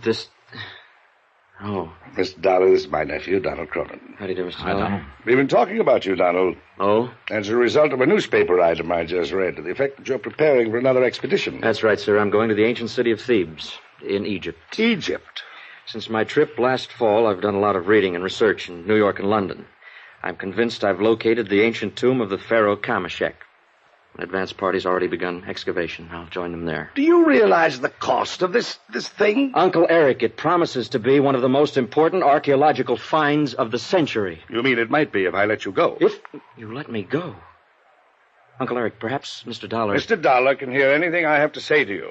Oh. Mr. Dollar, this is my nephew, Donald Cronin. How do you do, Mr. Hi, Dollar? Donald. We've been talking about you, Donald. Oh? As a result of a newspaper item I just read to the effect that you're preparing for another expedition. That's right, sir. I'm going to the ancient city of Thebes in Egypt. Egypt? Since my trip last fall, I've done a lot of reading and research in New York and London. I'm convinced I've located the ancient tomb of the pharaoh Kamashek. An advance party's already begun excavation. I'll join them there. Do you realize the cost of this thing? Uncle Eric, it promises to be one of the most important archaeological finds of the century. You mean it might be if I let you go? If you let me go? Uncle Eric, perhaps Mr. Dollar... Mr. Dollar can hear anything I have to say to you.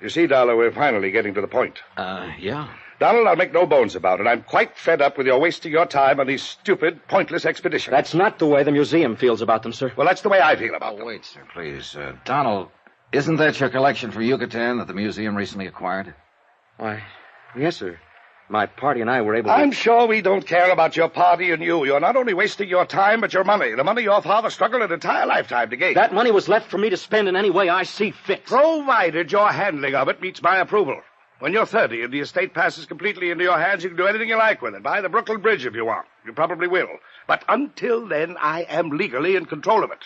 You see, Dollar, we're finally getting to the point. Yeah. Donald, I'll make no bones about it. I'm quite fed up with your wasting your time on these stupid, pointless expeditions. That's not the way the museum feels about them, sir. Well, that's the way I feel about them. Wait, sir, please. Donald, isn't that your collection from Yucatan that the museum recently acquired? Why, yes, sir. My party and I were able to... I'm sure we don't care about your party and you. You're not only wasting your time, but your money. The money your father struggled an entire lifetime to gain. That money was left for me to spend in any way I see fit. Provided your handling of it meets my approval. When you're 30 and the estate passes completely into your hands, you can do anything you like with it. Buy the Brooklyn Bridge if you want. You probably will. But until then, I am legally in control of it.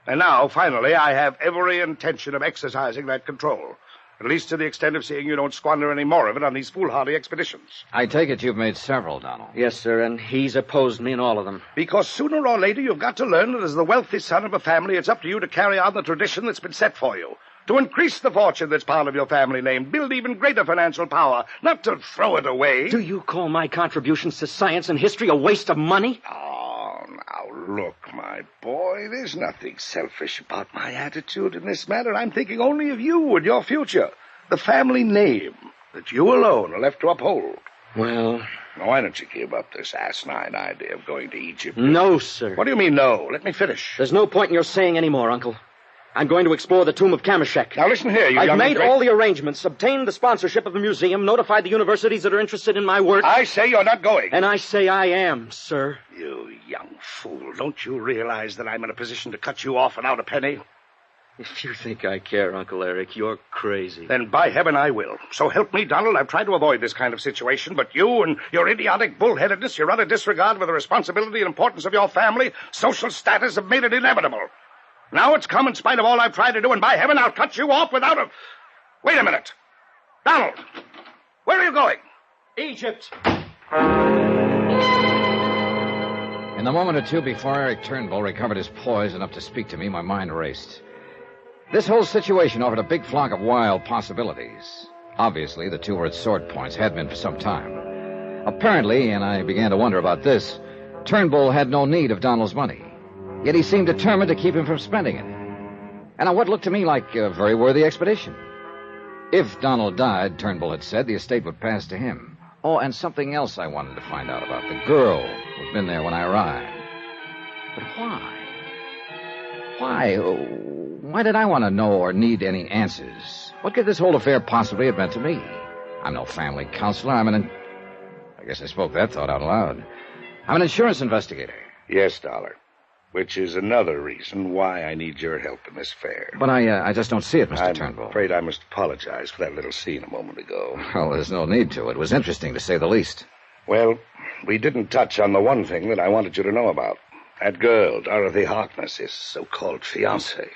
And now, finally, I have every intention of exercising that control. At least to the extent of seeing you don't squander any more of it on these foolhardy expeditions. I take it you've made several, Donald. Yes, sir, and he's opposed me in all of them. Because sooner or later, you've got to learn that as the wealthy son of a family, it's up to you to carry on the tradition that's been set for you. To increase the fortune that's part of your family name, build even greater financial power, not to throw it away. Do you call my contributions to science and history a waste of money? Oh, now look, my boy, there's nothing selfish about my attitude in this matter. I'm thinking only of you and your future. The family name that you alone are left to uphold. Well... Now, why don't you give up this asinine idea of going to Egypt? No, sir. What do you mean, no? Let me finish. There's no point in your saying any more, Uncle. I'm going to explore the tomb of Kamashek. Now, listen here, you I've made all the arrangements, obtained the sponsorship of the museum, notified the universities that are interested in my work. I say you're not going. And I say I am, sir. You young fool. Don't you realize that I'm in a position to cut you off without a penny? If you think I care, Uncle Eric, you're crazy. Then by heaven I will. So help me, Donald. I've tried to avoid this kind of situation, but you and your idiotic bullheadedness, your utter disregard for the responsibility and importance of your family, social status have made it inevitable. Now it's come in spite of all I've tried to do, and by heaven, I'll cut you off without a... Wait a minute. Donald, where are you going? Egypt. In the moment or two before Eric Turnbull recovered his poise enough to speak to me, my mind raced. This whole situation offered a big flock of wild possibilities. Obviously, the two were at sword points, had been for some time. Apparently, and I began to wonder about this, Turnbull had no need of Donald's money. Yet he seemed determined to keep him from spending it. And on what looked to me like a very worthy expedition. If Donald died, Turnbull had said, the estate would pass to him. Oh, and something else I wanted to find out about. The girl who'd been there when I arrived. But why? Why did I want to know or need any answers? What could this whole affair possibly have meant to me? I'm no family counselor. I guess I spoke that thought out loud. I'm an insurance investigator. Yes, Dollar. Which is another reason why I need your help in this affair. But I just don't see it, Mr. Turnbull. I'm afraid I must apologize for that little scene a moment ago. Well, there's no need to. It was interesting, to say the least. Well, we didn't touch on the one thing that I wanted you to know about. That girl, Dorothy Harkness, his so-called fiancée.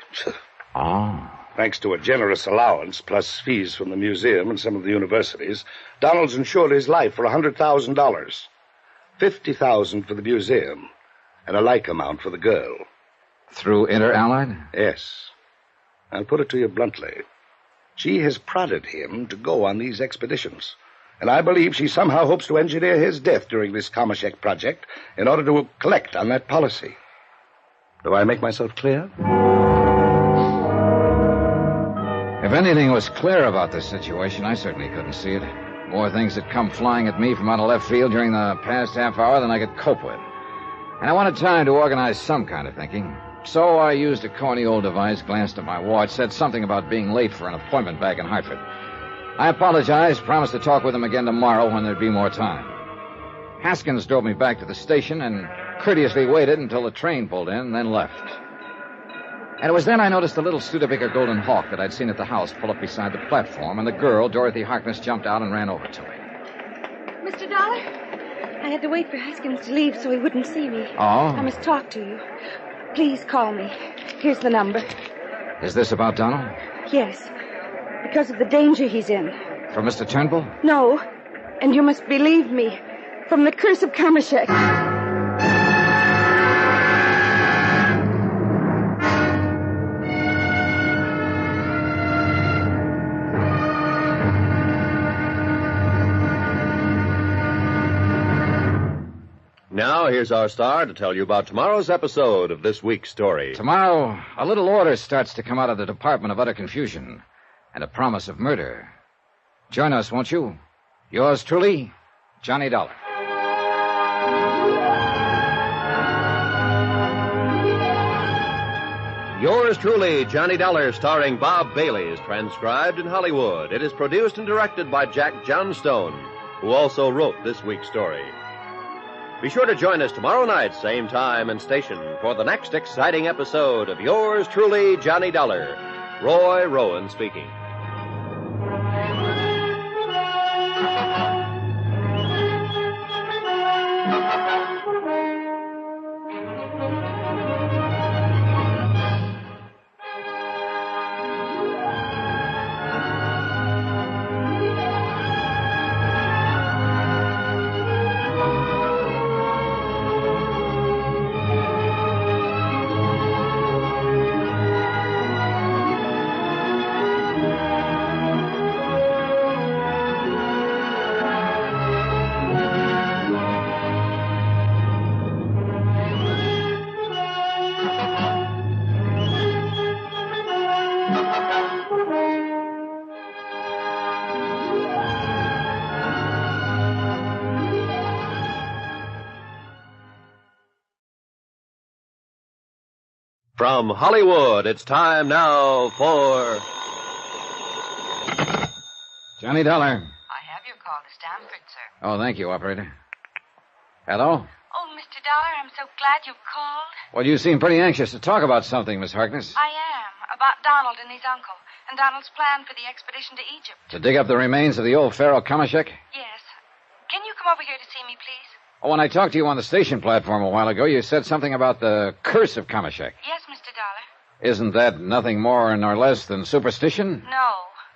Thanks to a generous allowance, plus fees from the museum and some of the universities, Donald's insured his life for $100,000. $50,000 for the museum. And a like amount for the girl. Through Inter-Allied? Yes. I'll put it to you bluntly. She has prodded him to go on these expeditions. And I believe she somehow hopes to engineer his death during this Kamashek project in order to collect on that policy. Do I make myself clear? If anything was clear about this situation, I certainly couldn't see it. More things had come flying at me from out of left field during the past half hour than I could cope with. And I wanted time to organize some kind of thinking. So I used a corny old device, glanced at my watch, said something about being late for an appointment back in Hartford. I apologized, promised to talk with him again tomorrow when there'd be more time. Haskins drove me back to the station and courteously waited until the train pulled in, then left. And it was then I noticed the little Studebaker Golden Hawk that I'd seen at the house pull up beside the platform, and the girl, Dorothy Harkness, jumped out and ran over to me. Mr. Dollar, I had to wait for Haskins to leave so he wouldn't see me. Oh? I must talk to you. Please call me. Here's the number. Is this about Donald? Yes, because of the danger he's in. From Mr. Turnbull? No, and you must believe me. From the Curse of Kamashek. Now, here's our star to tell you about tomorrow's episode of this week's story. Tomorrow, a little order starts to come out of the Department of Utter Confusion and a promise of murder. Join us, won't you? Yours truly, Johnny Dollar. Yours truly, Johnny Dollar, starring Bob Bailey, is transcribed in Hollywood. It is produced and directed by Jack Johnstone, who also wrote this week's story. Be sure to join us tomorrow night, same time and station, for the next exciting episode of Yours truly, Johnny Dollar. Roy Rowan speaking. From Hollywood, it's time now for... Johnny Dollar. I have your call to Stamford, sir. Oh, thank you, operator. Hello? Oh, Mr. Dollar, I'm so glad you've called. Well, you seem pretty anxious to talk about something, Miss Harkness. I am. About Donald and his uncle, and Donald's plan for the expedition to Egypt. To dig up the remains of the old Pharaoh Kamashek? Yes. Can you come over here to see me, please? Oh, when I talked to you on the station platform a while ago, you said something about the Curse of Kamashek. Yes, Mr. Dollar. Isn't that nothing more nor less than superstition? No.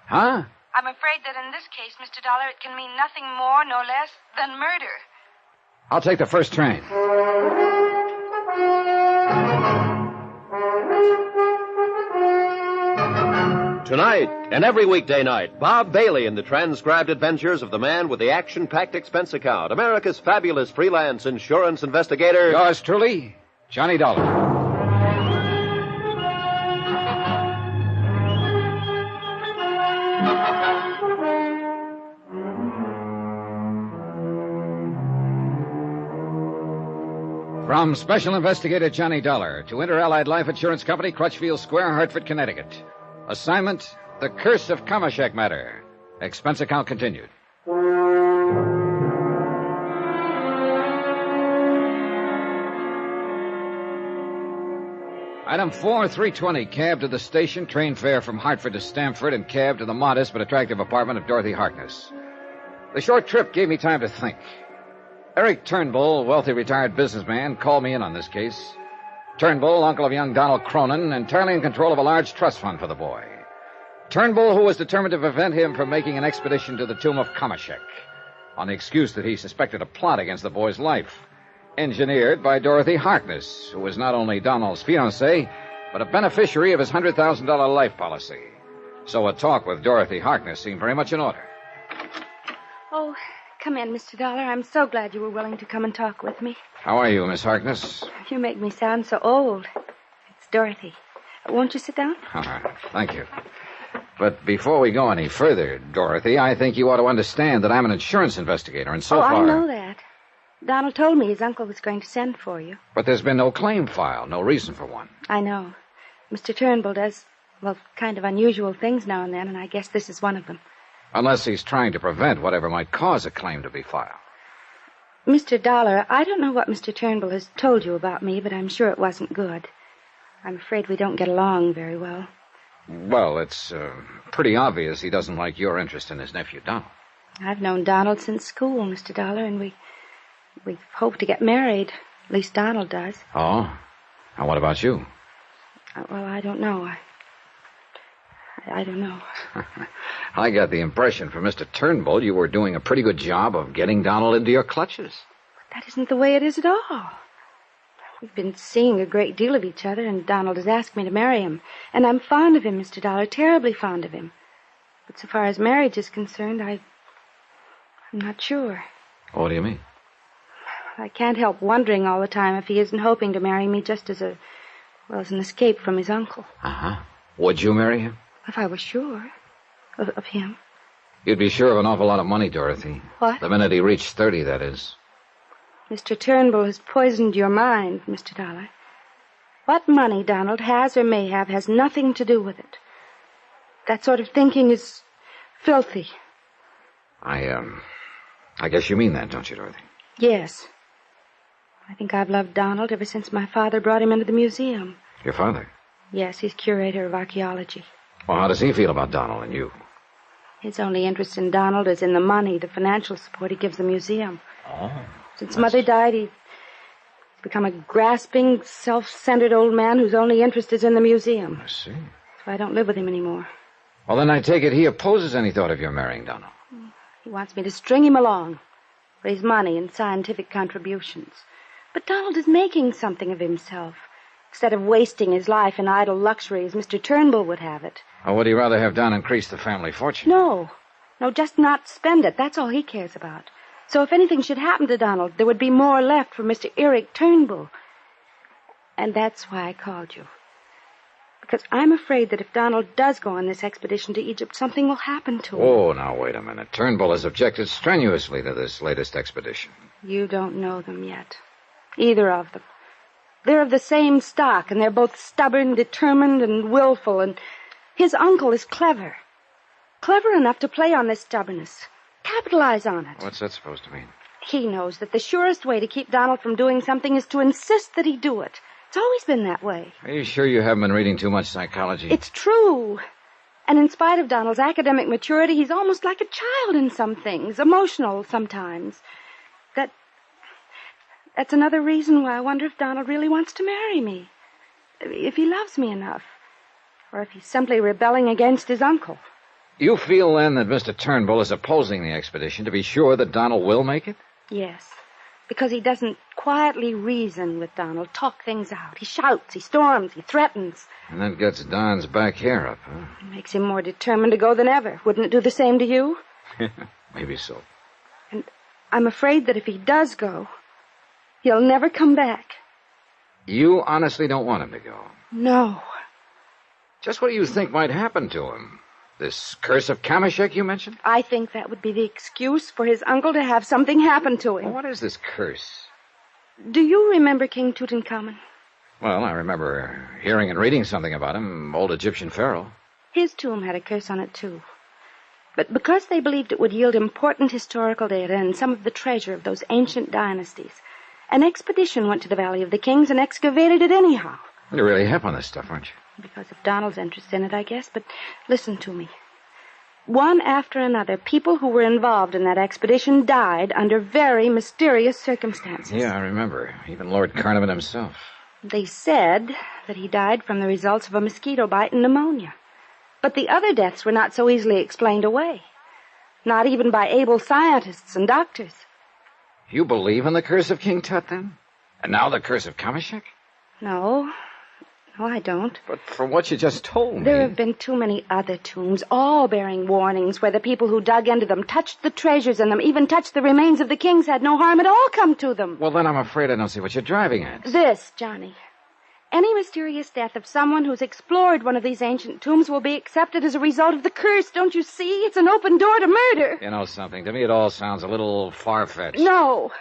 Huh? I'm afraid that in this case, Mr. Dollar, it can mean nothing more nor less than murder. I'll take the first train. Tonight and every weekday night, Bob Bailey in the transcribed adventures of the man with the action-packed expense account, America's fabulous freelance insurance investigator. Yours truly, Johnny Dollar. From Special Investigator Johnny Dollar to Inter-Allied Life Insurance Company, Crutchfield Square, Hartford, Connecticut. Assignment, the Curse of Kamashek matter. Expense account continued. Item 4, 320, cab to the station, train fare from Hartford to Stamford, and cab to the modest but attractive apartment of Dorothy Harkness. The short trip gave me time to think. Eric Turnbull, wealthy retired businessman, called me in on this case. Turnbull, uncle of young Donald Cronin, entirely in control of a large trust fund for the boy. Turnbull, who was determined to prevent him from making an expedition to the tomb of Kamashek, on the excuse that he suspected a plot against the boy's life, engineered by Dorothy Harkness, who was not only Donald's fiancée, but a beneficiary of his $100,000 life policy. So a talk with Dorothy Harkness seemed very much in order. Oh, come in, Mr. Dollar. I'm so glad you were willing to come and talk with me. How are you, Miss Harkness? You make me sound so old. It's Dorothy. Won't you sit down? Thank you. But before we go any further, Dorothy, I think you ought to understand that I'm an insurance investigator, and so far... I know that. Donald told me his uncle was going to send for you. But there's been no claim filed, no reason for one. I know. Mr. Turnbull does, well, kind of unusual things now and then, and I guess this is one of them. Unless he's trying to prevent whatever might cause a claim to be filed. Mr. Dollar, I don't know what Mr. Turnbull has told you about me, but I'm sure it wasn't good. I'm afraid we don't get along very well. Well, it's pretty obvious he doesn't like your interest in his nephew, Donald. I've known Donald since school, Mr. Dollar, and we hope to get married. At least Donald does. Oh? And what about you? Well, I don't know. I don't know. I got the impression from Mr. Turnbull you were doing a pretty good job of getting Donald into your clutches. But that isn't the way it is at all. We've been seeing a great deal of each other, and Donald has asked me to marry him. And I'm fond of him, Mr. Dollar, terribly fond of him. But so far as marriage is concerned, I'm not sure. What do you mean? I can't help wondering all the time if he isn't hoping to marry me just as an escape from his uncle. Uh-huh. Would you marry him? If I were sure of him. You'd be sure of an awful lot of money, Dorothy. What? The minute he reached 30, that is. Mr. Turnbull has poisoned your mind, Mr. Dollar. What money Donald has or may have has nothing to do with it. That sort of thinking is filthy. I guess you mean that, don't you, Dorothy? Yes. I think I've loved Donald ever since my father brought him into the museum. Your father? Yes, he's curator of archaeology. Well, how does he feel about Donald and you? His only interest in Donald is in the money, the financial support he gives the museum. Oh. Since Mother died, he's become a grasping, self-centered old man whose only interest is in the museum. I see. So I don't live with him anymore. Well, then I take it he opposes any thought of your marrying Donald. He wants me to string him along, raise money and scientific contributions. But Donald is making something of himself, instead of wasting his life in idle luxury as Mr. Turnbull would have it. Or would he rather have Don increase the family fortune? No, just not spend it. That's all he cares about. So if anything should happen to Donald, there would be more left for Mr. Eric Turnbull. And that's why I called you. Because I'm afraid that if Donald does go on this expedition to Egypt, something will happen to him. Oh, now, wait a minute. Turnbull has objected strenuously to this latest expedition. You don't know them yet. Either of them. They're of the same stock, and they're both stubborn, determined, and willful, and his uncle is clever. Clever enough to play on this stubbornness. Capitalize on it. What's that supposed to mean? He knows that the surest way to keep Donald from doing something is to insist that he do it. It's always been that way. Are you sure you haven't been reading too much psychology? It's true. And in spite of Donald's academic maturity, he's almost like a child in some things, emotional sometimes. That's another reason why I wonder if Donald really wants to marry me. If he loves me enough. Or if he's simply rebelling against his uncle. You feel, then, that Mr. Turnbull is opposing the expedition to be sure that Donald will make it? Yes. Because he doesn't quietly reason with Donald, talk things out. He shouts, he storms, he threatens. And that gets Don's back hair up, huh? It makes him more determined to go than ever. Wouldn't it do the same to you? Maybe so. And I'm afraid that if he does go, he'll never come back. You honestly don't want him to go? No. Just what do you think might happen to him? This Curse of Kamashek you mentioned? I think that would be the excuse for his uncle to have something happen to him. Well, what is this curse? Do you remember King Tutankhamun? Well, I remember hearing and reading something about him, old Egyptian pharaoh. His tomb had a curse on it, too. But because they believed it would yield important historical data and some of the treasure of those ancient dynasties, an expedition went to the Valley of the Kings and excavated it anyhow. You're really hip on this stuff, aren't you? Because of Donald's interest in it, I guess. But listen to me. One after another, people who were involved in that expedition died under very mysterious circumstances. Yeah, I remember. Even Lord Carnarvon himself. They said that he died from the results of a mosquito bite and pneumonia. But the other deaths were not so easily explained away. Not even by able scientists and doctors. You believe in the curse of King Tut, then? And now the curse of Kamashek? No, I don't. But from what you just told me... There have been too many other tombs, all bearing warnings, where the people who dug into them, touched the treasures in them, even touched the remains of the kings, had no harm at all come to them. Well, then I'm afraid I don't see what you're driving at. This, Johnny. Any mysterious death of someone who's explored one of these ancient tombs will be accepted as a result of the curse. Don't you see? It's an open door to murder. You know something? To me, it all sounds a little far-fetched. No.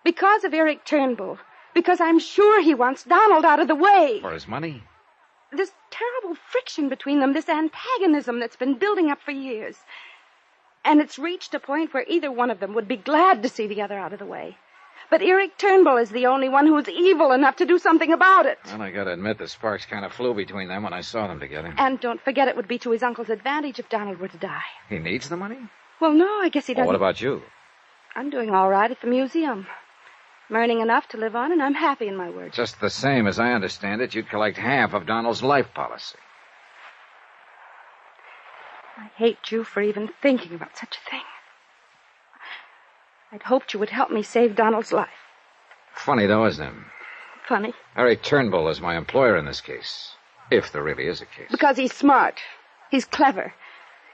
Because of Eric Turnbull. Because I'm sure he wants Donald out of the way. For his money? This terrible friction between them, this antagonism that's been building up for years. And it's reached a point where either one of them would be glad to see the other out of the way. But Eric Turnbull is the only one who's evil enough to do something about it. Well, I gotta admit the sparks kind of flew between them when I saw them together. And don't forget it would be to his uncle's advantage if Donald were to die. He needs the money? Well, no, I guess he doesn't. Well, what about you? I'm doing all right at the museum. I'm earning enough to live on, and I'm happy in my work. Just the same, as I understand it, you'd collect half of Donald's life policy. I hate you for even thinking about such a thing. I'd hoped you would help me save Donald's life. Funny, though, isn't it? Funny. Eric Turnbull is my employer in this case. If there really is a case. Because he's smart. He's clever.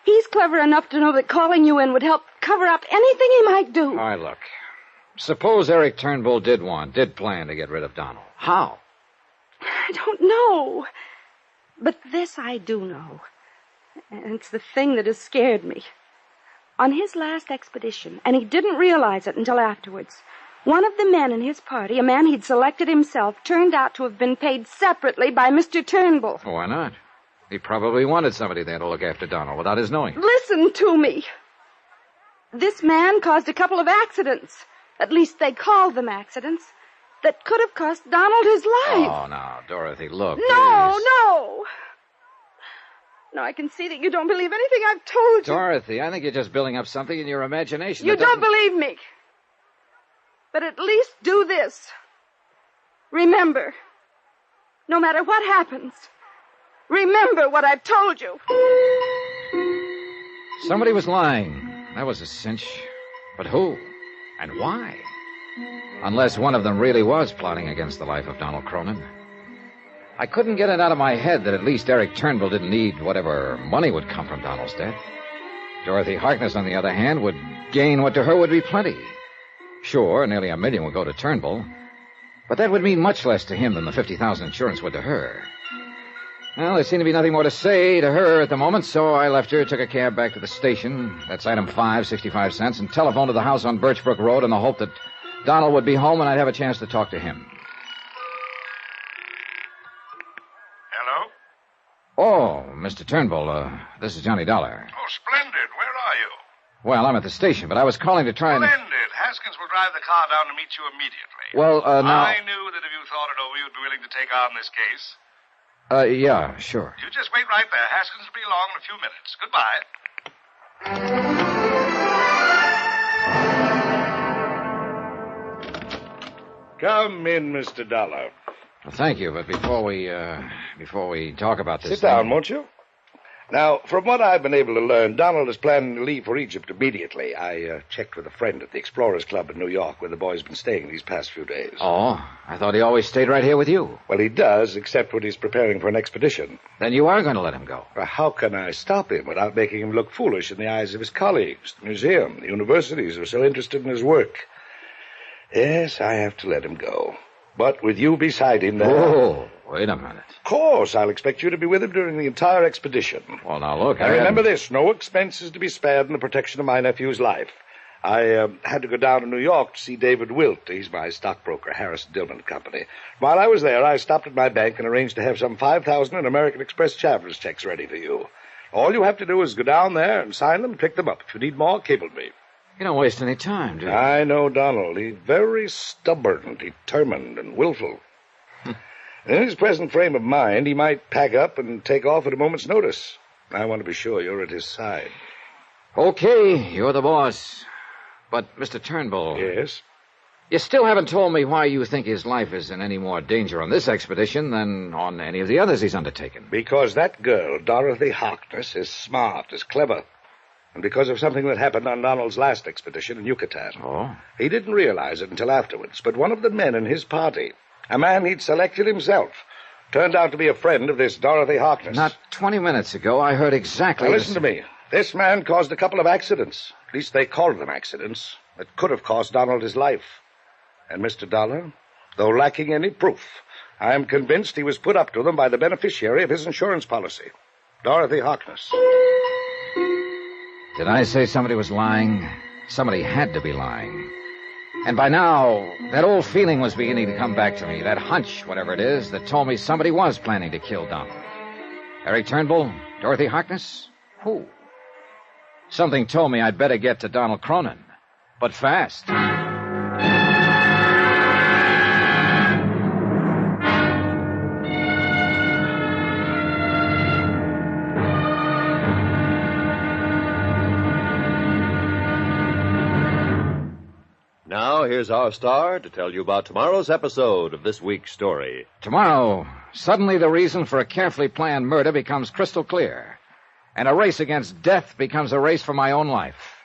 He's clever enough to know that calling you in would help cover up anything he might do. All right, look. Suppose Eric Turnbull did plan to get rid of Donald. How? I don't know. But this I do know. And it's the thing that has scared me. On his last expedition, and he didn't realize it until afterwards, one of the men in his party, a man he'd selected himself, turned out to have been paid separately by Mr. Turnbull. Why not? He probably wanted somebody there to look after Donald without his knowing. Listen to me. This man caused a couple of accidents. At least they called them accidents. That could have cost Donald his life. Oh, now, Dorothy, look. No, please. no. No, I can see that you don't believe anything I've told you. Dorothy, I think you're just building up something in your imagination. You don't believe me. But at least do this. Remember, no matter what happens, remember what I've told you. Somebody was lying. That was a cinch. But who? And why? Unless one of them really was plotting against the life of Donald Cronin. I couldn't get it out of my head that at least Eric Turnbull didn't need whatever money would come from Donald's death. Dorothy Harkness, on the other hand, would gain what to her would be plenty. Sure, nearly $1 million would go to Turnbull, but that would mean much less to him than the $50,000 insurance would to her. Well, there seemed to be nothing more to say to her at the moment, so I left her, took a cab back to the station. That's item 5, 65 cents, and telephoned to the house on Birchbrook Road in the hope that Donald would be home and I'd have a chance to talk to him. Oh, Mr. Turnbull, this is Johnny Dollar. Oh, splendid. Where are you? Well, I'm at the station, but I was calling to try and... Splendid. Haskins will drive the car down to meet you immediately. Well, now... I knew that if you thought it over, you'd be willing to take on this case. Yeah, sure. You just wait right there. Haskins will be along in a few minutes. Goodbye. Come in, Mr. Dollar. Well, thank you, but before we talk about this... Sit down, won't you? Now, from what I've been able to learn, Donald is planning to leave for Egypt immediately. I checked with a friend at the Explorers Club in New York, where the boy's been staying these past few days. Oh, I thought he always stayed right here with you. Well, he does, except when he's preparing for an expedition. Then you are going to let him go. Well, how can I stop him without making him look foolish in the eyes of his colleagues, the museum, the universities who are so interested in his work? Yes, I have to let him go. But with you beside him there... Oh, wait a minute. Of course, I'll expect you to be with him during the entire expedition. Well, now, look, and remember this, no expense is to be spared in the protection of my nephew's life. I had to go down to New York to see David Wilt. He's my stockbroker, Harris Dillman Company. While I was there, I stopped at my bank and arranged to have some 5,000 in American Express traveler's checks ready for you. All you have to do is go down there and sign them and pick them up. If you need more, cable me. You don't waste any time, do you? I know Donald. He's very stubborn, determined, and willful. In his present frame of mind, he might pack up and take off at a moment's notice. I want to be sure you're at his side. Okay, you're the boss. But, Mr. Turnbull... Yes? You still haven't told me why you think his life is in any more danger on this expedition than on any of the others he's undertaken. Because that girl, Dorothy Harkness, is smart, is clever. And because of something that happened on Donald's last expedition in Yucatan. Oh? He didn't realize it until afterwards, but one of the men in his party, a man he'd selected himself, turned out to be a friend of this Dorothy Harkness. Not 20 minutes ago, I heard exactly... Now, listen to me. This man caused a couple of accidents. At least they called them accidents. That could have cost Donald his life. And Mr. Dollar, though lacking any proof, I am convinced he was put up to them by the beneficiary of his insurance policy, Dorothy Harkness. Did I say somebody was lying? Somebody had to be lying. And by now, that old feeling was beginning to come back to me, that hunch, whatever it is, that told me somebody was planning to kill Donald. Eric Turnbull? Dorothy Harkness? Who? Something told me I'd better get to Donald Cronin. But fast. here's our star to tell you about tomorrow's episode of this week's story. Tomorrow, suddenly the reason for a carefully planned murder becomes crystal clear. And a race against death becomes a race for my own life.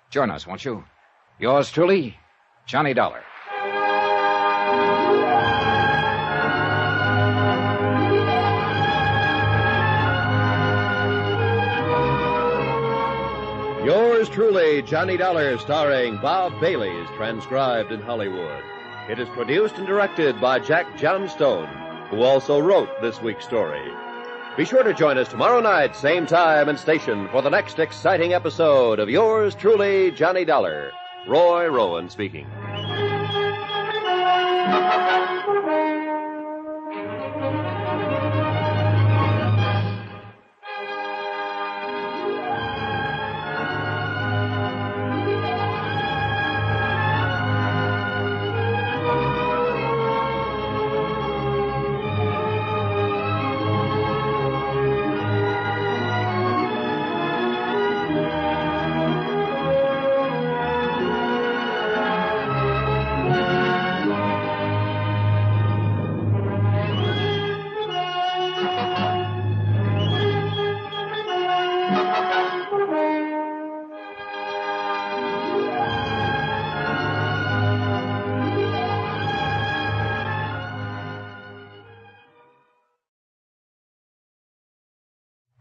Join us, won't you? Yours truly, Johnny Dollar. Yours truly, Johnny Dollar, starring Bob Bailey, is transcribed in Hollywood. It is produced and directed by Jack Johnstone, who also wrote this week's story. Be sure to join us tomorrow night, same time and station, for the next exciting episode of Yours truly, Johnny Dollar. Roy Rowan speaking.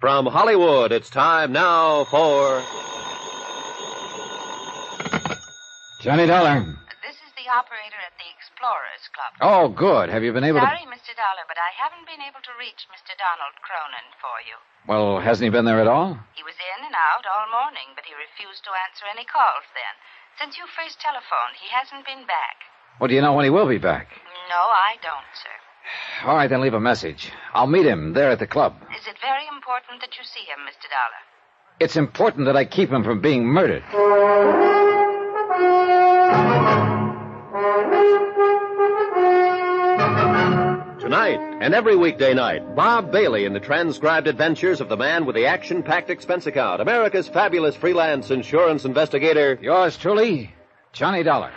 From Hollywood, it's time now for... Johnny Dollar. This is the operator at the Explorers Club. Oh, good. Have you been able Sorry, Mr. Dollar, but I haven't been able to reach Mr. Donald Cronin for you. Well, hasn't he been there at all? He was in and out all morning, but he refused to answer any calls then. Since you first telephoned, he hasn't been back. Well, do you know when he will be back? No, I don't, sir. All right, then leave a message. I'll meet him there at the club. Is it very important that you see him, Mr. Dollar? It's important that I keep him from being murdered. Tonight and every weekday night, Bob Bailey in the transcribed adventures of the man with the action-packed expense account, America's fabulous freelance insurance investigator. Yours truly, Johnny Dollar.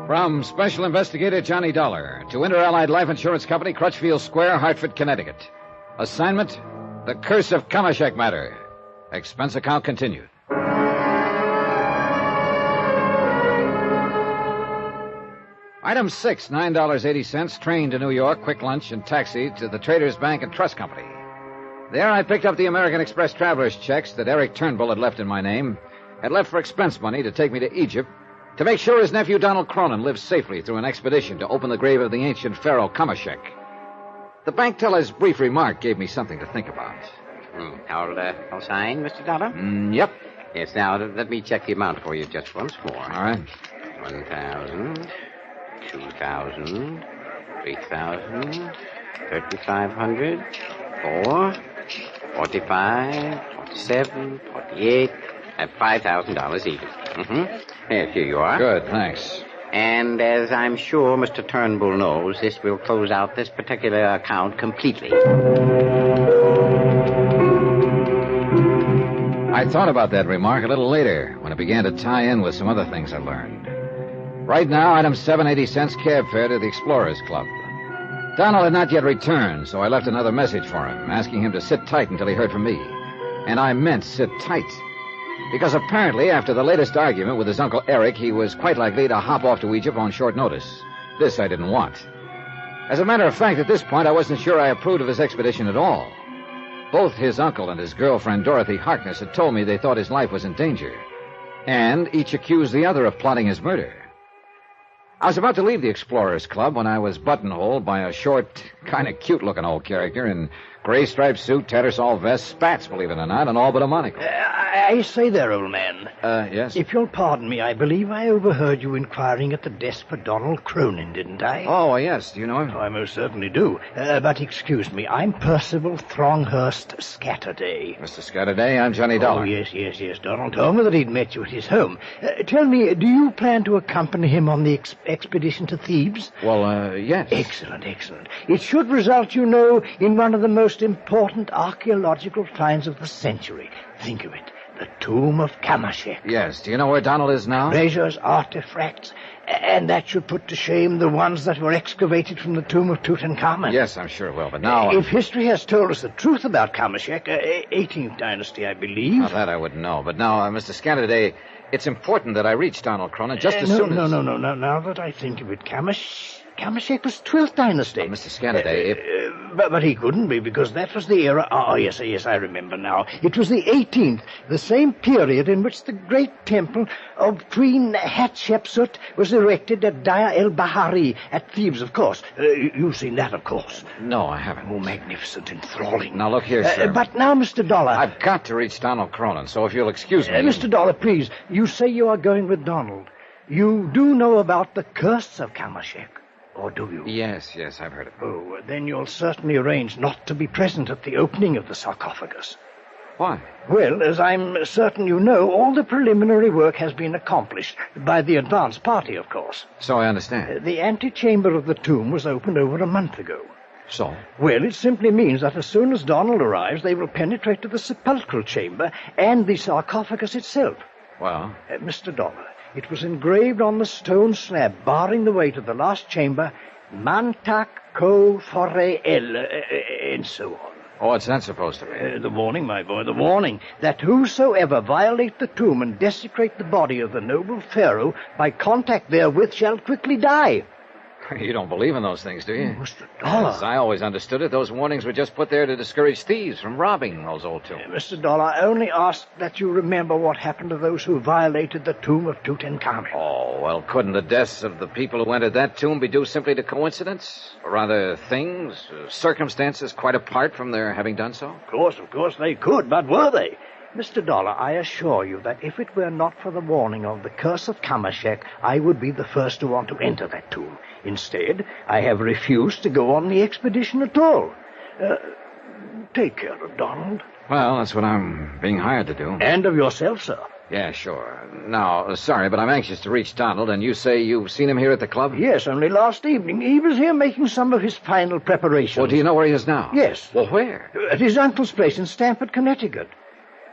From Special Investigator Johnny Dollar to Inter-Allied Life Insurance Company, Crutchfield Square, Hartford, Connecticut. Assignment, the Curse of Kamashek matter. Expense account continued. Item 6, $9.80, train to New York, quick lunch and taxi to the Traders Bank and Trust Company. There I picked up the American Express traveler's checks that Eric Turnbull had left in my name, had left for expense money to take me to Egypt, to make sure his nephew Donald Cronin lived safely through an expedition to open the grave of the ancient pharaoh Kamashek. The bank teller's brief remark gave me something to think about. All signed, Mr. Dollar? Yep. Yes, now, let me check the amount for you just once more. All right. 1,000, 2,000, 3,000, 3,500, 4, 45, 47, 48, $5,000 even. Yes, here you are. Good, thanks. And as I'm sure Mr. Turnbull knows, this will close out this particular account completely. I thought about that remark a little later when it began to tie in with some other things I learned. Right now, item 7.80 cab fare to the Explorers Club. Donald had not yet returned, so I left another message for him, asking him to sit tight until he heard from me. And I meant sit tight. Because apparently, after the latest argument with his Uncle Eric, he was quite likely to hop off to Egypt on short notice. This I didn't want. As a matter of fact, at this point, I wasn't sure I approved of his expedition at all. Both his uncle and his girlfriend, Dorothy Harkness, had told me they thought his life was in danger. And each accused the other of plotting his murder. I was about to leave the Explorers Club when I was buttonholed by a short, kind of cute-looking old character in gray striped suit, tattersall vest, spats, believe it or not, and all but a monocle. I say there, old man. Yes? If you'll pardon me, I believe I overheard you inquiring at the desk for Donald Cronin, didn't I? Oh, yes. Do you know him? Oh, I most certainly do. But excuse me, I'm Percival Thronghurst Scatterday. Mr. Scatterday, I'm Johnny Dollar. Oh, yes. Donald told me that he'd met you at his home. Tell me, do you plan to accompany him on the expedition to Thebes? Well, yes. Excellent, excellent. It should result, you know, in one of the most important archaeological finds of the century. Think of it. The tomb of Kamashek. Yes. Do you know where Donald is now? Treasures, artifacts, and that should put to shame the ones that were excavated from the tomb of Tutankhamun. Yes, I'm sure it will, but now... If history has told us the truth about Kamashek, 18th dynasty, I believe... Well, that I wouldn't know, but now, Mr. Scanaday, it's important that I reach Donald Cronin just as soon as... No. Now that I think of it, Kamashek was 12th dynasty. Mr. Scanaday, But he couldn't be, because that was the era... Oh, yes, I remember now. It was the 18th, the same period in which the great temple of Queen Hatshepsut was erected at Daya el-Bahari at Thebes, of course. You've seen that, of course. No, I haven't. Oh, magnificent, enthralling. Now, look here, sir. But now, Mr. Dollar... I've got to reach Donald Cronin, so if you'll excuse me... Mr. Dollar, please, you say you are going with Donald. You do know about the Curse of Kamashek. Or do you? Yes, I've heard of it. Oh, then you'll certainly arrange not to be present at the opening of the sarcophagus. Why? Well, as I'm certain you know, all the preliminary work has been accomplished by the advance party, of course. So I understand. The antechamber of the tomb was opened over a month ago. So? Well, it simply means that as soon as Donald arrives, they will penetrate to the sepulchral chamber and the sarcophagus itself. Well? Mr. Dollar, it was engraved on the stone slab, barring the way to the last chamber, Mantak Ko Fore El, and so on. Oh, what's that supposed to be? The warning, my boy, the warning that whosoever violate the tomb and desecrate the body of the noble pharaoh by contact therewith shall quickly die. You don't believe in those things, do you? Mr. Dollar. As I always understood it, those warnings were just put there to discourage thieves from robbing those old tombs. Mr. Dollar, I only ask that you remember what happened to those who violated the tomb of Tutankhamun. Oh, well, couldn't the deaths of the people who entered that tomb be due simply to coincidence? Or rather, things, circumstances quite apart from their having done so? Of course they could, but were they? Mr. Dollar, I assure you that if it were not for the warning of the Curse of Kamashek, I would be the first to want to enter that tomb. Instead, I have refused to go on the expedition at all. Take care of Donald. Well, that's what I'm being hired to do. And of yourself, sir. Yeah, sure. Now, sorry, but I'm anxious to reach Donald, and you say you've seen him here at the club? Yes, only last evening. He was here making some of his final preparations. Well, do you know where he is now? Yes. Well, where? At his uncle's place in Stamford, Connecticut.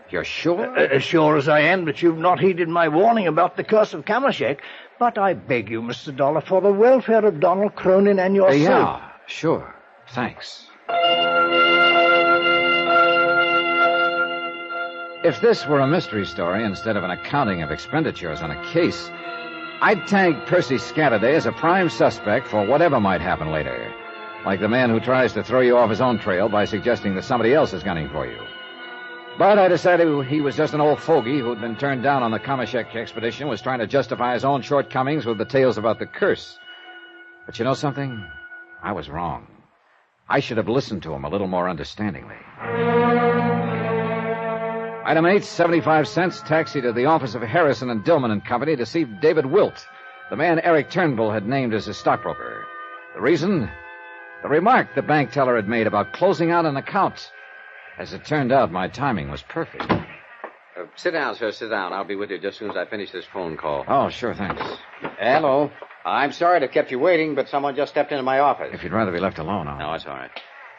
You're sure? As sure as I am that you've not heeded my warning about the Curse of Kamashek. But I beg you, Mr. Dollar, for the welfare of Donald Cronin and yourself. Yeah, sure. Thanks. If this were a mystery story instead of an accounting of expenditures on a case, I'd tag Percy Scataday as a prime suspect for whatever might happen later. Like the man who tries to throw you off his own trail by suggesting that somebody else is gunning for you. But I decided he was just an old fogey who'd been turned down on the Kamashek expedition, was trying to justify his own shortcomings with the tales about the curse. But you know something? I was wrong. I should have listened to him a little more understandingly. Item 8, 75 cents, taxi to the office of Harrison and Dillman and Company to see David Wilt, the man Eric Turnbull had named as his stockbroker. The reason? The remark the bank teller had made about closing out an account. As it turned out, my timing was perfect. Sit down, sir, sit down. I'll be with you just as soon as I finish this phone call. Oh, sure, thanks. Hello. I'm sorry to have kept you waiting, but someone just stepped into my office. If you'd rather be left alone, No, it's all right.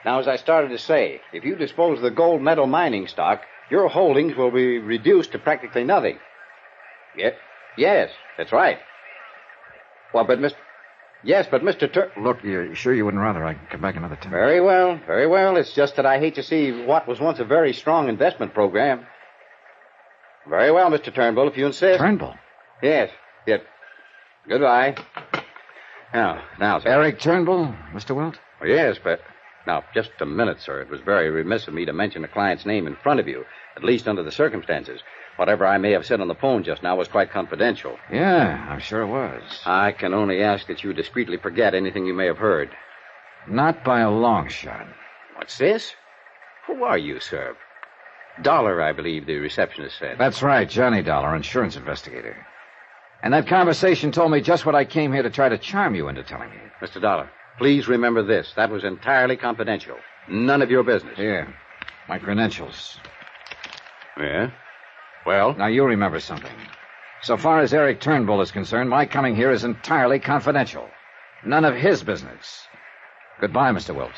Now, as I started to say, if you dispose of the gold medal mining stock, your holdings will be reduced to practically nothing. Yes, that's right. Well, but Mr. Look, you sure you wouldn't rather I come back another time? Very well. It's just that I hate to see what was once a very strong investment program. Very well, Mr. Turnbull, if you insist. Turnbull? Yes. Goodbye. Now, sir. Eric Turnbull, Mr. Wilt? Oh, yes, but... Now, just a minute, sir. It was very remiss of me to mention a client's name in front of you, at least under the circumstances. Whatever I may have said on the phone just now was quite confidential. Yeah, I'm sure it was. I can only ask that you discreetly forget anything you may have heard. Not by a long shot. What's this? Who are you, sir? Dollar, I believe the receptionist said. That's right, Johnny Dollar, insurance investigator. And that conversation told me just what I came here to try to charm you into telling me. Mr. Dollar, please remember this. That was entirely confidential. None of your business. Here, my credentials. Yeah? Well? Now, you remember something. So far as Eric Turnbull is concerned, my coming here is entirely confidential. None of his business. Goodbye, Mr. Wilt.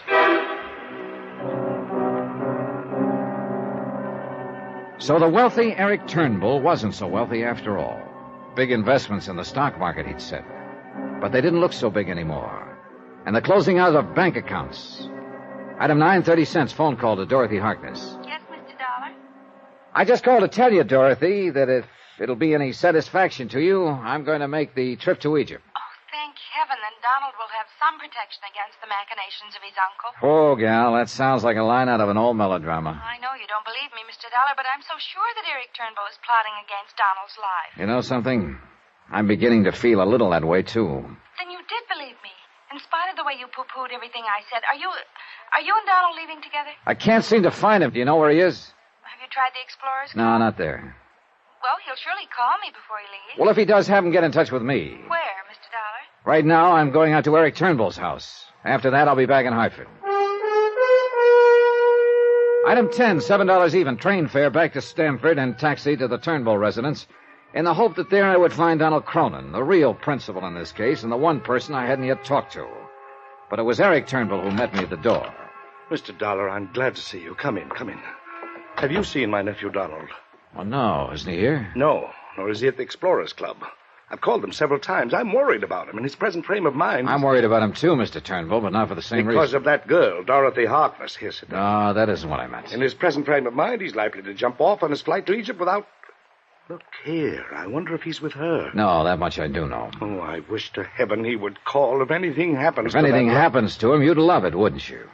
So the wealthy Eric Turnbull wasn't so wealthy after all. Big investments in the stock market, he'd said. But they didn't look so big anymore. And the closing out of bank accounts. Item 9:30 phone call to Dorothy Harkness. Yes, Mr. Dollar? I just called to tell you, Dorothy, that if it'll be any satisfaction to you, I'm going to make the trip to Egypt. Thank heaven, then Donald will have some protection against the machinations of his uncle. Oh, gal, that sounds like a line out of an old melodrama. I know you don't believe me, Mr. Dollar, but I'm so sure that Eric Turnbull is plotting against Donald's life. You know something? I'm beginning to feel a little that way, too. Then you did believe me. In spite of the way you poo-pooed everything I said, are you and Donald leaving together? I can't seem to find him. Do you know where he is? Have you tried the Explorer's No, Club? not there. Well, he'll surely call me before he leaves. Well, if he does, have him get in touch with me. Where, Mr. Dollar? Right now, I'm going out to Eric Turnbull's house. After that, I'll be back in Hartford. Item 10, $7 even, train fare back to Stamford and taxi to the Turnbull residence, in the hope that there I would find Donald Cronin, the real principal in this case, and the one person I hadn't yet talked to. But it was Eric Turnbull who met me at the door. Mr. Dollar, I'm glad to see you. Come in, come in. Have you seen my nephew, Donald? Oh, no. Isn't he here? No, nor is he at the Explorers Club. I've called him several times. I'm worried about him in his present frame of mind. I'm worried about him, too, Mr. Turnbull, but not for the same reason. Because of that girl, Dorothy Harkness. Here, sit down. No, that isn't what I meant. In his present frame of mind, he's likely to jump off on his flight to Egypt without... Look here, I wonder if he's with her. No, that much I do know. Oh, I wish to heaven he would call if anything happens to him. If anything that... happens to him, you'd love it, wouldn't you?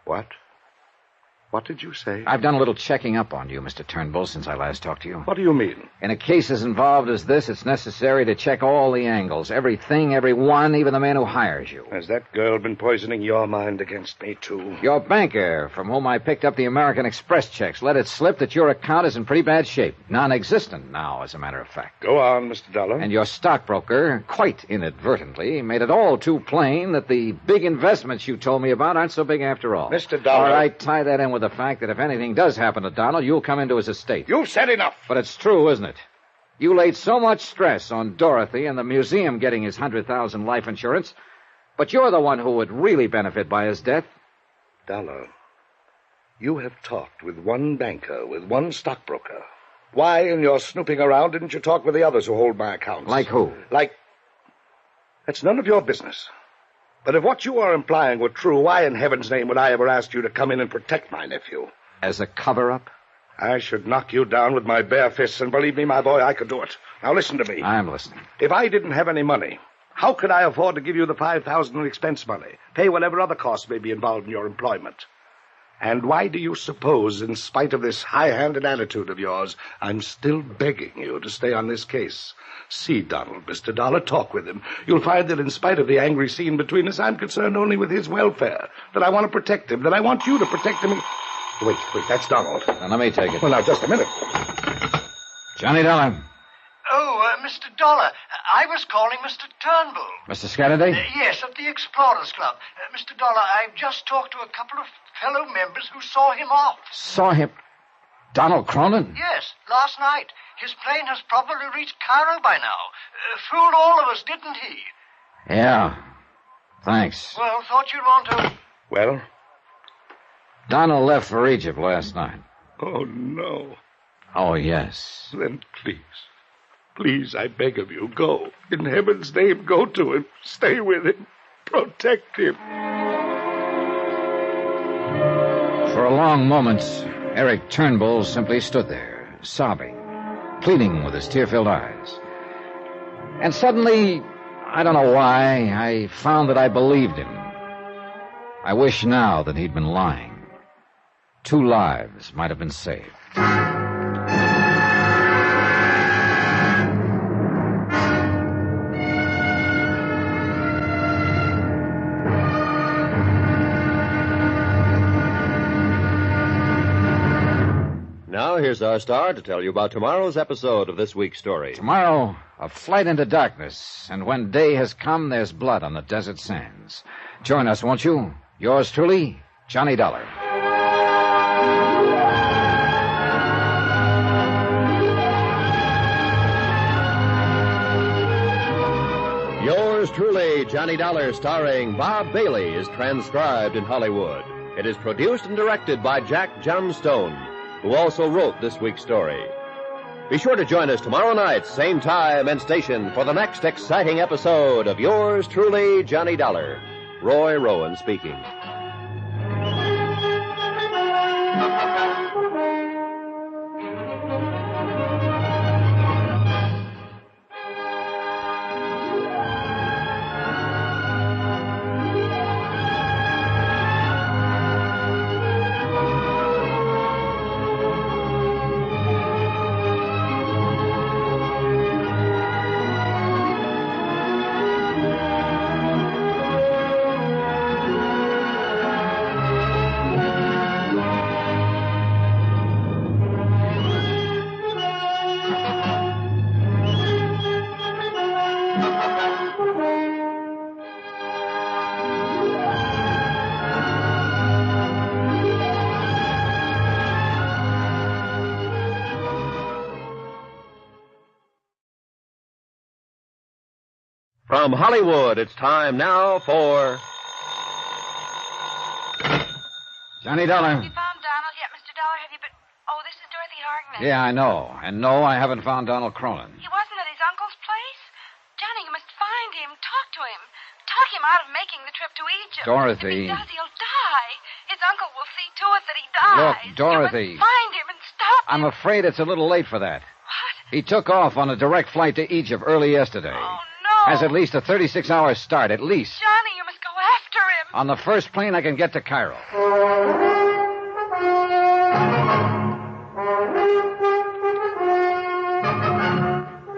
What? What did you say? I've done a little checking up on you, Mr. Turnbull, since I last talked to you. What do you mean? In a case as involved as this, it's necessary to check all the angles, everything, everyone, even the man who hires you. Has that girl been poisoning your mind against me, too? Your banker, from whom I picked up the American Express checks, let it slip that your account is in pretty bad shape. Non-existent now, as a matter of fact. Go on, Mr. Dollar. And your stockbroker, quite inadvertently, made it all too plain that the big investments you told me about aren't so big after all. Mr. Dollar. All right, tie that in with the fact that if anything does happen to Donald, you'll come into his estate. You've said enough. But it's true, isn't it? You laid so much stress on Dorothy and the museum getting his $100,000 life insurance, but you're the one who would really benefit by his death. Dollar, you have talked with one banker, with one stockbroker. Why, in your snooping around, didn't you talk with the others who hold my accounts? Like who? That's none of your business. But if what you are implying were true, why in heaven's name would I ever ask you to come in and protect my nephew? As a cover-up? I should knock you down with my bare fists, and believe me, my boy, I could do it. Now listen to me. I'm listening. If I didn't have any money, how could I afford to give you the $5,000 in expense money, pay whatever other costs may be involved in your employment? And why do you suppose, in spite of this high-handed attitude of yours, I'm still begging you to stay on this case? See Donald, Mr. Dollar, talk with him. You'll find that in spite of the angry scene between us, I'm concerned only with his welfare, that I want to protect him, that I want you to protect him. Wait, that's Donald. Now, let me take it. Well, now, just a minute. Johnny Dollar. Oh, Mr. Dollar, I was calling Mr. Turnbull. Mr. Scatterday? Yes, of the Explorers Club. Mr. Dollar, I've just talked to a couple of fellow members who saw him off. Saw him? Donald Cronin? Yes, last night. His plane has probably reached Cairo by now. Fooled all of us, didn't he? Yeah. Thanks. Well, thought you'd want to... Well? Donald left for Egypt last night. Oh, no. Oh, yes. Then please, I beg of you, go. In heaven's name, go to him. Stay with him. Protect him. For a long moment, Eric Turnbull simply stood there, sobbing, pleading with his tear-filled eyes. And suddenly, I don't know why, I found that I believed him. I wish now that he'd been lying. 2 lives might have been saved. Now, here's our star to tell you about tomorrow's episode of this week's story. Tomorrow, a flight into darkness, and when day has come, there's blood on the desert sands. Join us, won't you? Yours truly, Johnny Dollar. Johnny Dollar, starring Bob Bailey, is transcribed in Hollywood. It is produced and directed by Jack Johnstone, who also wrote this week's story. Be sure to join us tomorrow night, same time and station, for the next exciting episode of yours truly, Johnny Dollar. Roy Rowan speaking. From Hollywood, it's time now for... Johnny Dollar. Have you found Donald yet, Mr. Dollar? Have you been... Oh, this is Dorothy Hartman. Yeah, I know. And no, I haven't found Donald Cronin. He wasn't at his uncle's place? Johnny, you must find him. Talk to him. Talk him out of making the trip to Egypt. Dorothy. If he does, he'll die. His uncle will see to it that he dies. Look, Dorothy. You must find him and stop him. I'm afraid it's a little late for that. What? He took off on a direct flight to Egypt early yesterday. Oh, no. Has at least a 36-hour start, at least. Johnny, you must go after him. On the first plane I can get to Cairo.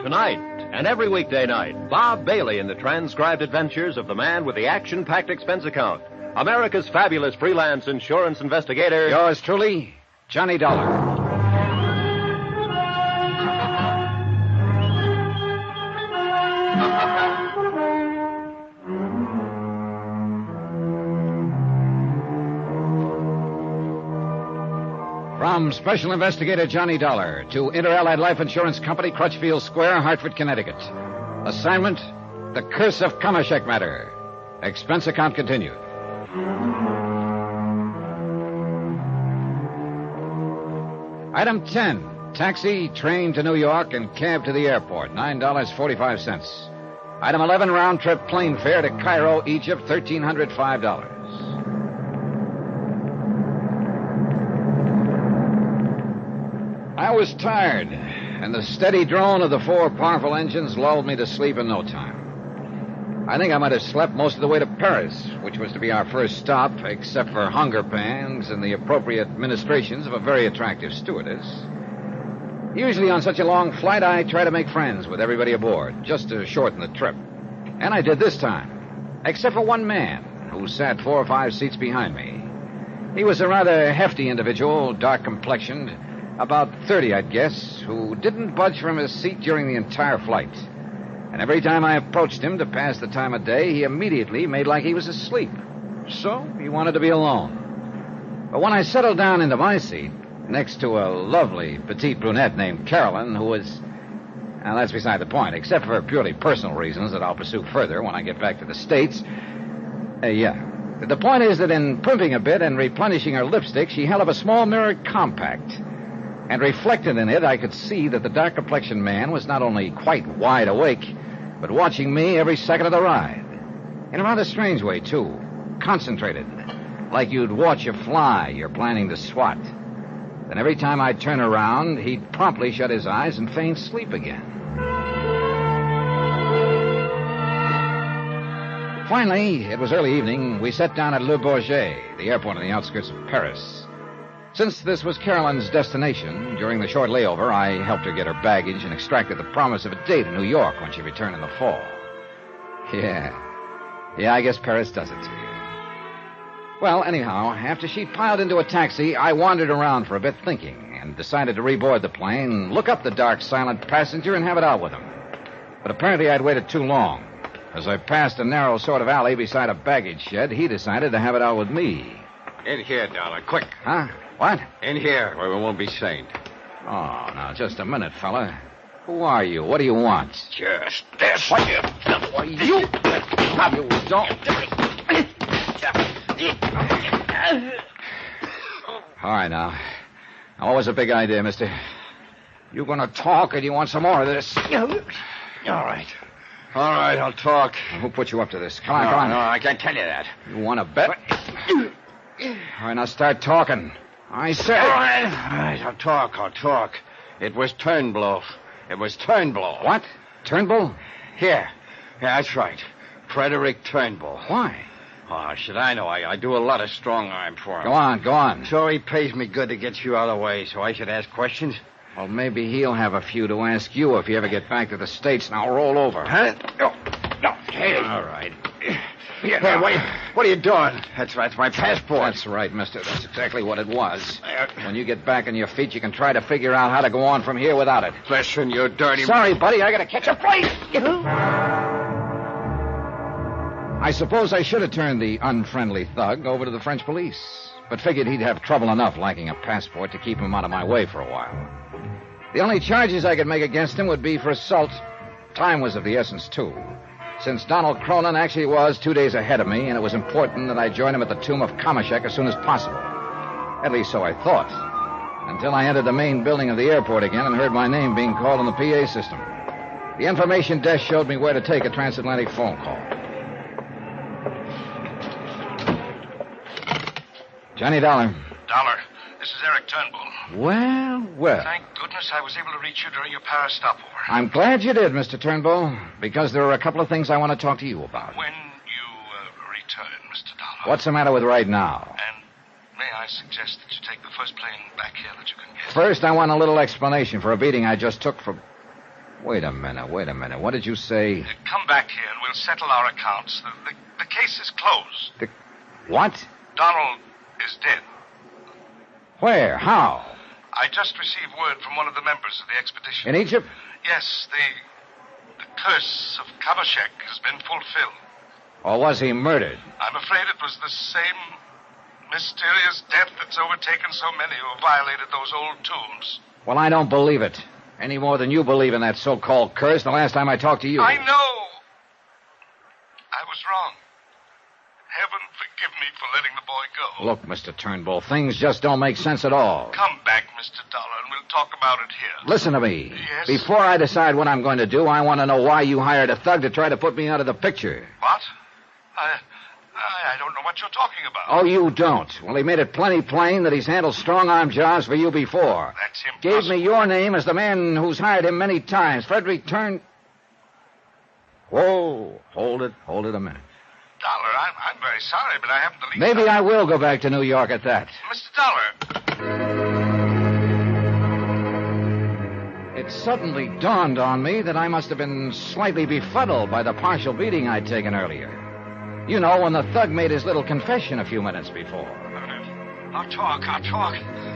Tonight, and every weekday night, Bob Bailey in the transcribed adventures of the man with the action-packed expense account, America's fabulous freelance insurance investigator... Yours truly, Johnny Dollar. From Special Investigator Johnny Dollar to Inter-Allied Life Insurance Company, Crutchfield Square, Hartford, Connecticut. Assignment, the Curse of Kamashek matter. Expense account continued. Item 10, taxi, train to New York, and cab to the airport, $9.45. Item 11, round-trip plane fare to Cairo, Egypt, $1,305. I was tired, and the steady drone of the four powerful engines lulled me to sleep in no time. I think I might have slept most of the way to Paris, which was to be our first stop, except for hunger pangs and the appropriate ministrations of a very attractive stewardess. Usually on such a long flight, I try to make friends with everybody aboard, just to shorten the trip. And I did this time, except for one man who sat 4 or 5 seats behind me. He was a rather hefty individual, dark-complexioned, about 30, I'd guess, who didn't budge from his seat during the entire flight. And every time I approached him to pass the time of day, he immediately made like he was asleep. So he wanted to be alone. But when I settled down into my seat, next to a lovely petite brunette named Carolyn, who was... Now, that's beside the point, except for purely personal reasons that I'll pursue further when I get back to the States. The point is that in primping a bit and replenishing her lipstick, she held up a small mirrored compact. And reflected in it, I could see that the dark-complexioned man was not only quite wide awake, but watching me every second of the ride. In a rather strange way, too. Concentrated. Like you'd watch a fly you're planning to swat. Then every time I'd turn around, he'd promptly shut his eyes and feign sleep again. Finally, it was early evening, we sat down at Le Bourget, the airport on the outskirts of Paris. Since this was Carolyn's destination, during the short layover, I helped her get her baggage and extracted the promise of a date in New York when she returned in the fall. Yeah, I guess Paris does it to you. Well, anyhow, after she'd piled into a taxi, I wandered around for a bit thinking and decided to reboard the plane, look up the dark, silent passenger, and have it out with him. But apparently I'd waited too long. As I passed a narrow sort of alley beside a baggage shed, he decided to have it out with me. In here, Dollar, quick. Huh? What? In here, where we won't be seen. Oh, now, just a minute, fella. Who are you? What do you want? Just this. What? Why, you don't. All right, now. What was the big idea, mister? You gonna talk, or do you want some more of this? All right. All right, I'll talk. Who put you up to this? Come on. No, I can't tell you that. You want to bet? All right, now start talking. I said... All right, I'll talk. It was Turnbull. What? Turnbull? Yeah, that's right. Frederick Turnbull. Why? Oh, should I know? I do a lot of strong arm for him. Go on. So he pays me good to get you out of the way, so I should ask questions? Well, maybe he'll have a few to ask you if you ever get back to the States. Now roll over. Huh? No. Hey. All right. Hey, what are you doing? That's my passport. That's right, mister. That's exactly what it was. When you get back on your feet, you can try to figure out how to go on from here without it. Listen, you dirty... Sorry, buddy. I gotta catch a flight. I suppose I should have turned the unfriendly thug over to the French police, but figured he'd have trouble enough lacking a passport to keep him out of my way for a while. The only charges I could make against him would be for assault. Time was of the essence, too, since Donald Cronin actually was 2 days ahead of me, and it was important that I join him at the tomb of Kamashek as soon as possible. At least so I thought, until I entered the main building of the airport again and heard my name being called on the PA system. The information desk showed me where to take a transatlantic phone call. Johnny Dollar. Dollar, this is Eric Turnbull. Well. Thank goodness I was able to reach you during your Paris stopover. I'm glad you did, Mr. Turnbull, because there are a couple of things I want to talk to you about. When you return, Mr. Dollar. What's the matter with right now? And may I suggest that you take the first plane back here that you can get? First, I want a little explanation for a beating I just took for... Wait a minute. What did you say? Come back here and we'll settle our accounts. The case is closed. What? Donald is dead. Where? How? I just received word from one of the members of the expedition. In Egypt? Yes, the curse of Kamashek has been fulfilled. Or was he murdered? I'm afraid it was the same mysterious death that's overtaken so many who have violated those old tombs. Well, I don't believe it. Any more than you believe in that so-called curse the last time I talked to you. I know. I was wrong. Heaven forgive me for letting the boy go. Look, Mr. Turnbull, things just don't make sense at all. Come back, Mr. Dollar, and we'll talk about it here. Listen to me. Yes? Before I decide what I'm going to do, I want to know why you hired a thug to try to put me out of the picture. What? I don't know what you're talking about. Oh, you don't? Well, he made it plenty plain that he's handled strong-arm jobs for you before. That's impossible. Gave me your name as the man who's hired him many times. Frederick Whoa, hold it a minute. Dollar, I'm very sorry, but I haven't the least... Maybe I will go back to New York at that. Mr. Dollar. It suddenly dawned on me that I must have been slightly befuddled by the partial beating I'd taken earlier. You know, when the thug made his little confession a few minutes before. I'll talk.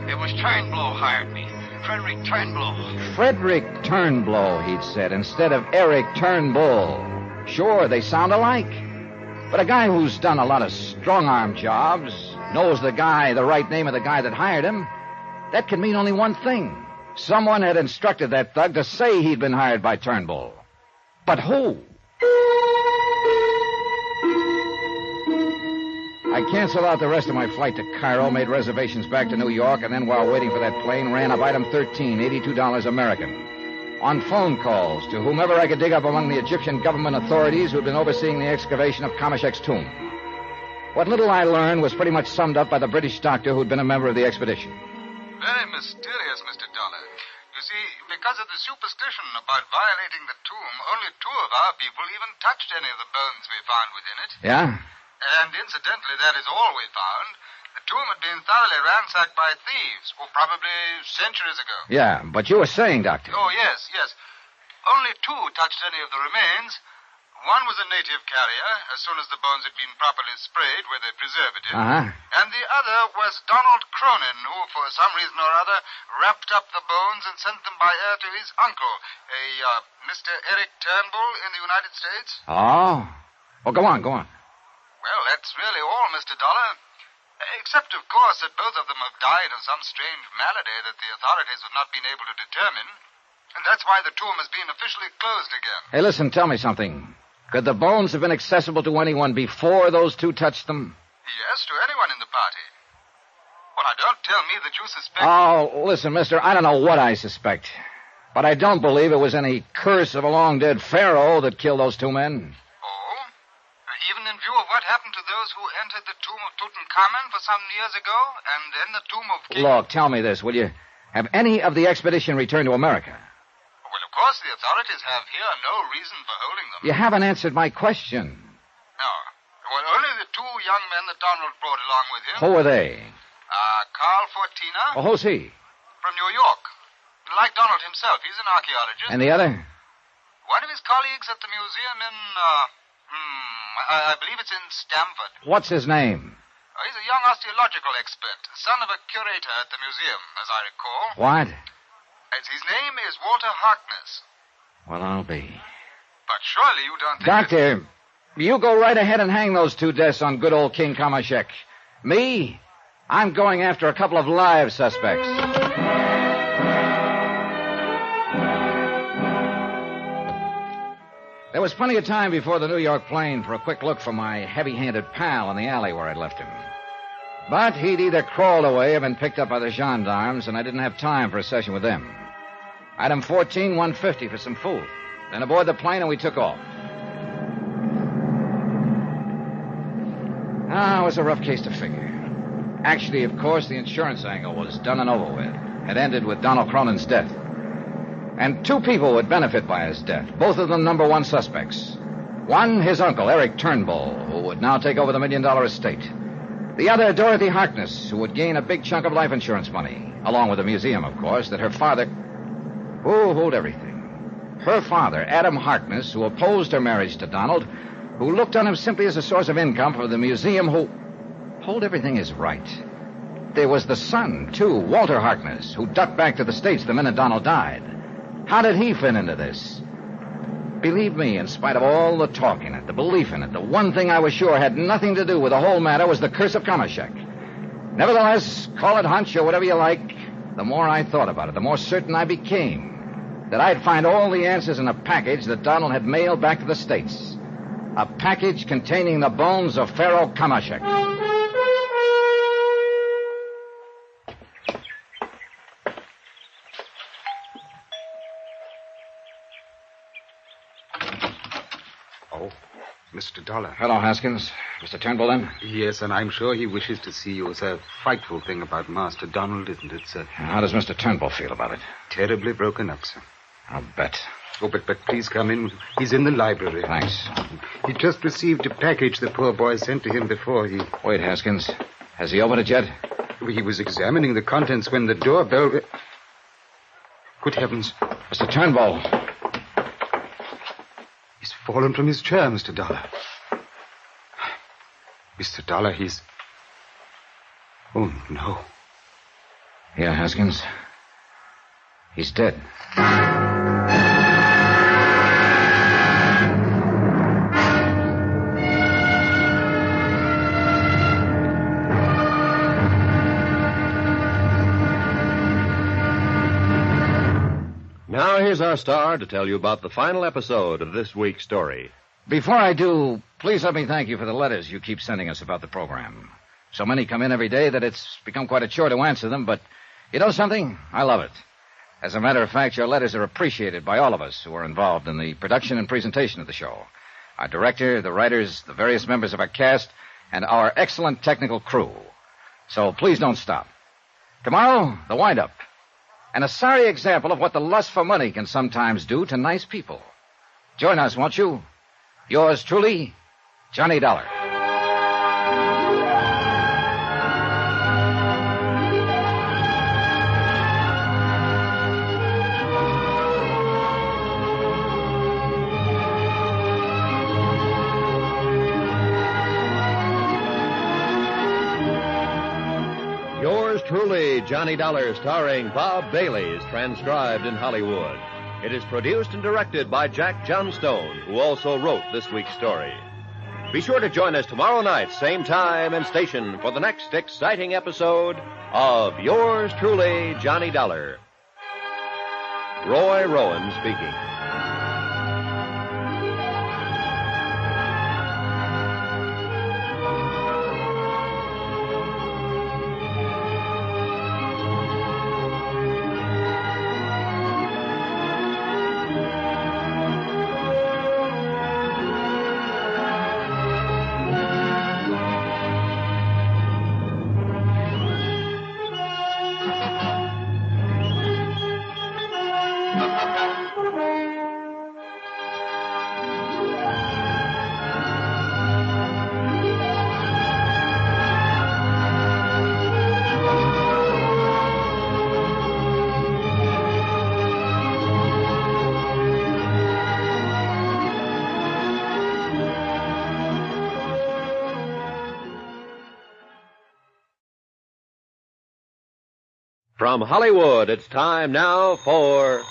It was Turnbull hired me. Frederick Turnbull. Frederick Turnbull, he'd said, instead of Eric Turnbull. Sure, they sound alike. But a guy who's done a lot of strong-arm jobs, knows the right name of the guy that hired him, that can mean only one thing. Someone had instructed that thug to say he'd been hired by Turnbull. But who? I canceled out the rest of my flight to Cairo, made reservations back to New York, and then while waiting for that plane, ran up item 13, $82 American. On phone calls to whomever I could dig up among the Egyptian government authorities who'd been overseeing the excavation of Kamashek's tomb. What little I learned was pretty much summed up by the British doctor who'd been a member of the expedition. Very mysterious, Mr. Dollar. You see, because of the superstition about violating the tomb, only 2 of our people even touched any of the bones we found within it. Yeah? And incidentally, that is all we found. The tomb had been thoroughly ransacked by thieves, probably centuries ago. Yeah, but you were saying, Doctor. Oh, yes. Only 2 touched any of the remains. One was a native carrier, as soon as the bones had been properly sprayed with a preservative. Uh-huh. And the other was Donald Cronin, who, for some reason or other, wrapped up the bones and sent them by air to his uncle, Mr. Eric Turnbull in the United States. Oh? Well, go on. Well, that's really all, Mr. Dollar. Except, of course, that both of them have died of some strange malady that the authorities have not been able to determine. And that's why the tomb has been officially closed again. Hey, listen, tell me something. Could the bones have been accessible to anyone before those two touched them? Yes, to anyone in the party. Well, now, don't tell me that you suspect... Oh, listen, mister, I don't know what I suspect. But I don't believe it was any curse of a long-dead pharaoh that killed those two men. Oh? Even in view of what happened to those who entered the tomb of Tutankhamun for some years ago, and then the tomb of King... Look, tell me this, will you? Have any of the expedition returned to America? Well, of course, the authorities have here no reason for holding them. You haven't answered my question. No. Well, only the two young men that Donald brought along with him. Who were they? Carl Fortina. Well, who's he? From New York. Like Donald himself, he's an archaeologist. And the other? One of his colleagues at the museum in, I believe it's in Stamford. What's his name? He's a young osteological expert, son of a curator at the museum, as I recall. What? His name is Walter Harkness. Well, I'll be. But surely you don't think... Doctor, you go right ahead and hang those two deaths on good old King Kamashek. Me? I'm going after a couple of live suspects. There was plenty of time before the New York plane for a quick look for my heavy-handed pal in the alley where I'd left him. But he'd either crawled away or been picked up by the gendarmes, and I didn't have time for a session with them. Item 14, $150 for some food. Then aboard the plane and we took off. It was a rough case to figure. Actually, of course, the insurance angle was done and over with. It ended with Donald Cronin's death. And two people would benefit by his death, both of them number one suspects. One, his uncle, Eric Turnbull, who would now take over the $1 million estate. The other, Dorothy Harkness, who would gain a big chunk of life insurance money, along with the museum, of course, that her father... Who hold everything? Her father, Adam Harkness, who opposed her marriage to Donald, who looked on him simply as a source of income for the museum, who... Hold everything is right. There was the son, too, Walter Harkness, who ducked back to the States the minute Donald died. How did he fit into this? Believe me, in spite of all the talk in it, the belief in it, the one thing I was sure had nothing to do with the whole matter was the Curse of Kamashek. Nevertheless, call it hunch or whatever you like, the more I thought about it, the more certain I became that I'd find all the answers in a package that Donald had mailed back to the States. A package containing the bones of Pharaoh Kamashek. Mr. Dollar. Hello, Haskins. Mr. Turnbull, then? Yes, and I'm sure he wishes to see you. It's a frightful thing about Master Donald, isn't it, sir? How does Mr. Turnbull feel about it? Terribly broken up, sir. I'll bet. Oh, but please come in. He's in the library. Thanks. He just received a package the poor boy sent to him before he... Wait, Haskins. Has he opened it yet? He was examining the contents when the doorbell... Good heavens. Mr. Turnbull. He's fallen from his chair, Mr. Dollar. Mr. Dollar, he's... Oh, no. Yeah, Haskins. He's dead. Now here's our star to tell you about the final episode of this week's story. Before I do, please let me thank you for the letters you keep sending us about the program. So many come in every day that it's become quite a chore to answer them, but you know something? I love it. As a matter of fact, your letters are appreciated by all of us who are involved in the production and presentation of the show. Our director, the writers, the various members of our cast, and our excellent technical crew. So please don't stop. Tomorrow, the wind-up. And a sorry example of what the lust for money can sometimes do to nice people. Join us, won't you? Yours truly, Johnny Dollar. Yours truly, Johnny Dollar, starring Bob Bailey, is transcribed in Hollywood. It is produced and directed by Jack Johnstone, who also wrote this week's story. Be sure to join us tomorrow night, same time and station, for the next exciting episode of Yours truly, Johnny Dollar. Roy Rowan speaking. From Hollywood, it's time now for...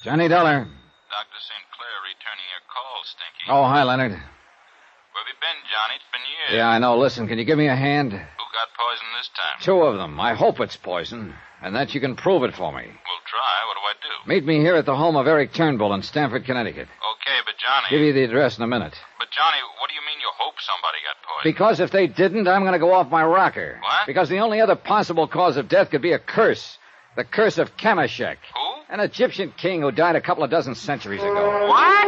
Johnny Dollar. Dr. St. Clair returning your call, Stinky. Oh, hi, Leonard. Where have you been, Johnny? It's been years. Yeah, I know. Listen, can you give me a hand? Who got poison this time? 2 of them. I hope it's poison, and that you can prove it for me. We'll try. What do I do? Meet me here at the home of Eric Turnbull in Stamford, Connecticut. Okay, but Johnny... Give you the address in a minute. But Johnny, what do you mean you hope somebody got poisoned? Because if they didn't, I'm going to go off my rocker. What? Because the only other possible cause of death could be a curse. The Curse of Kamashek. Who? An Egyptian king who died a couple of dozen centuries ago. What?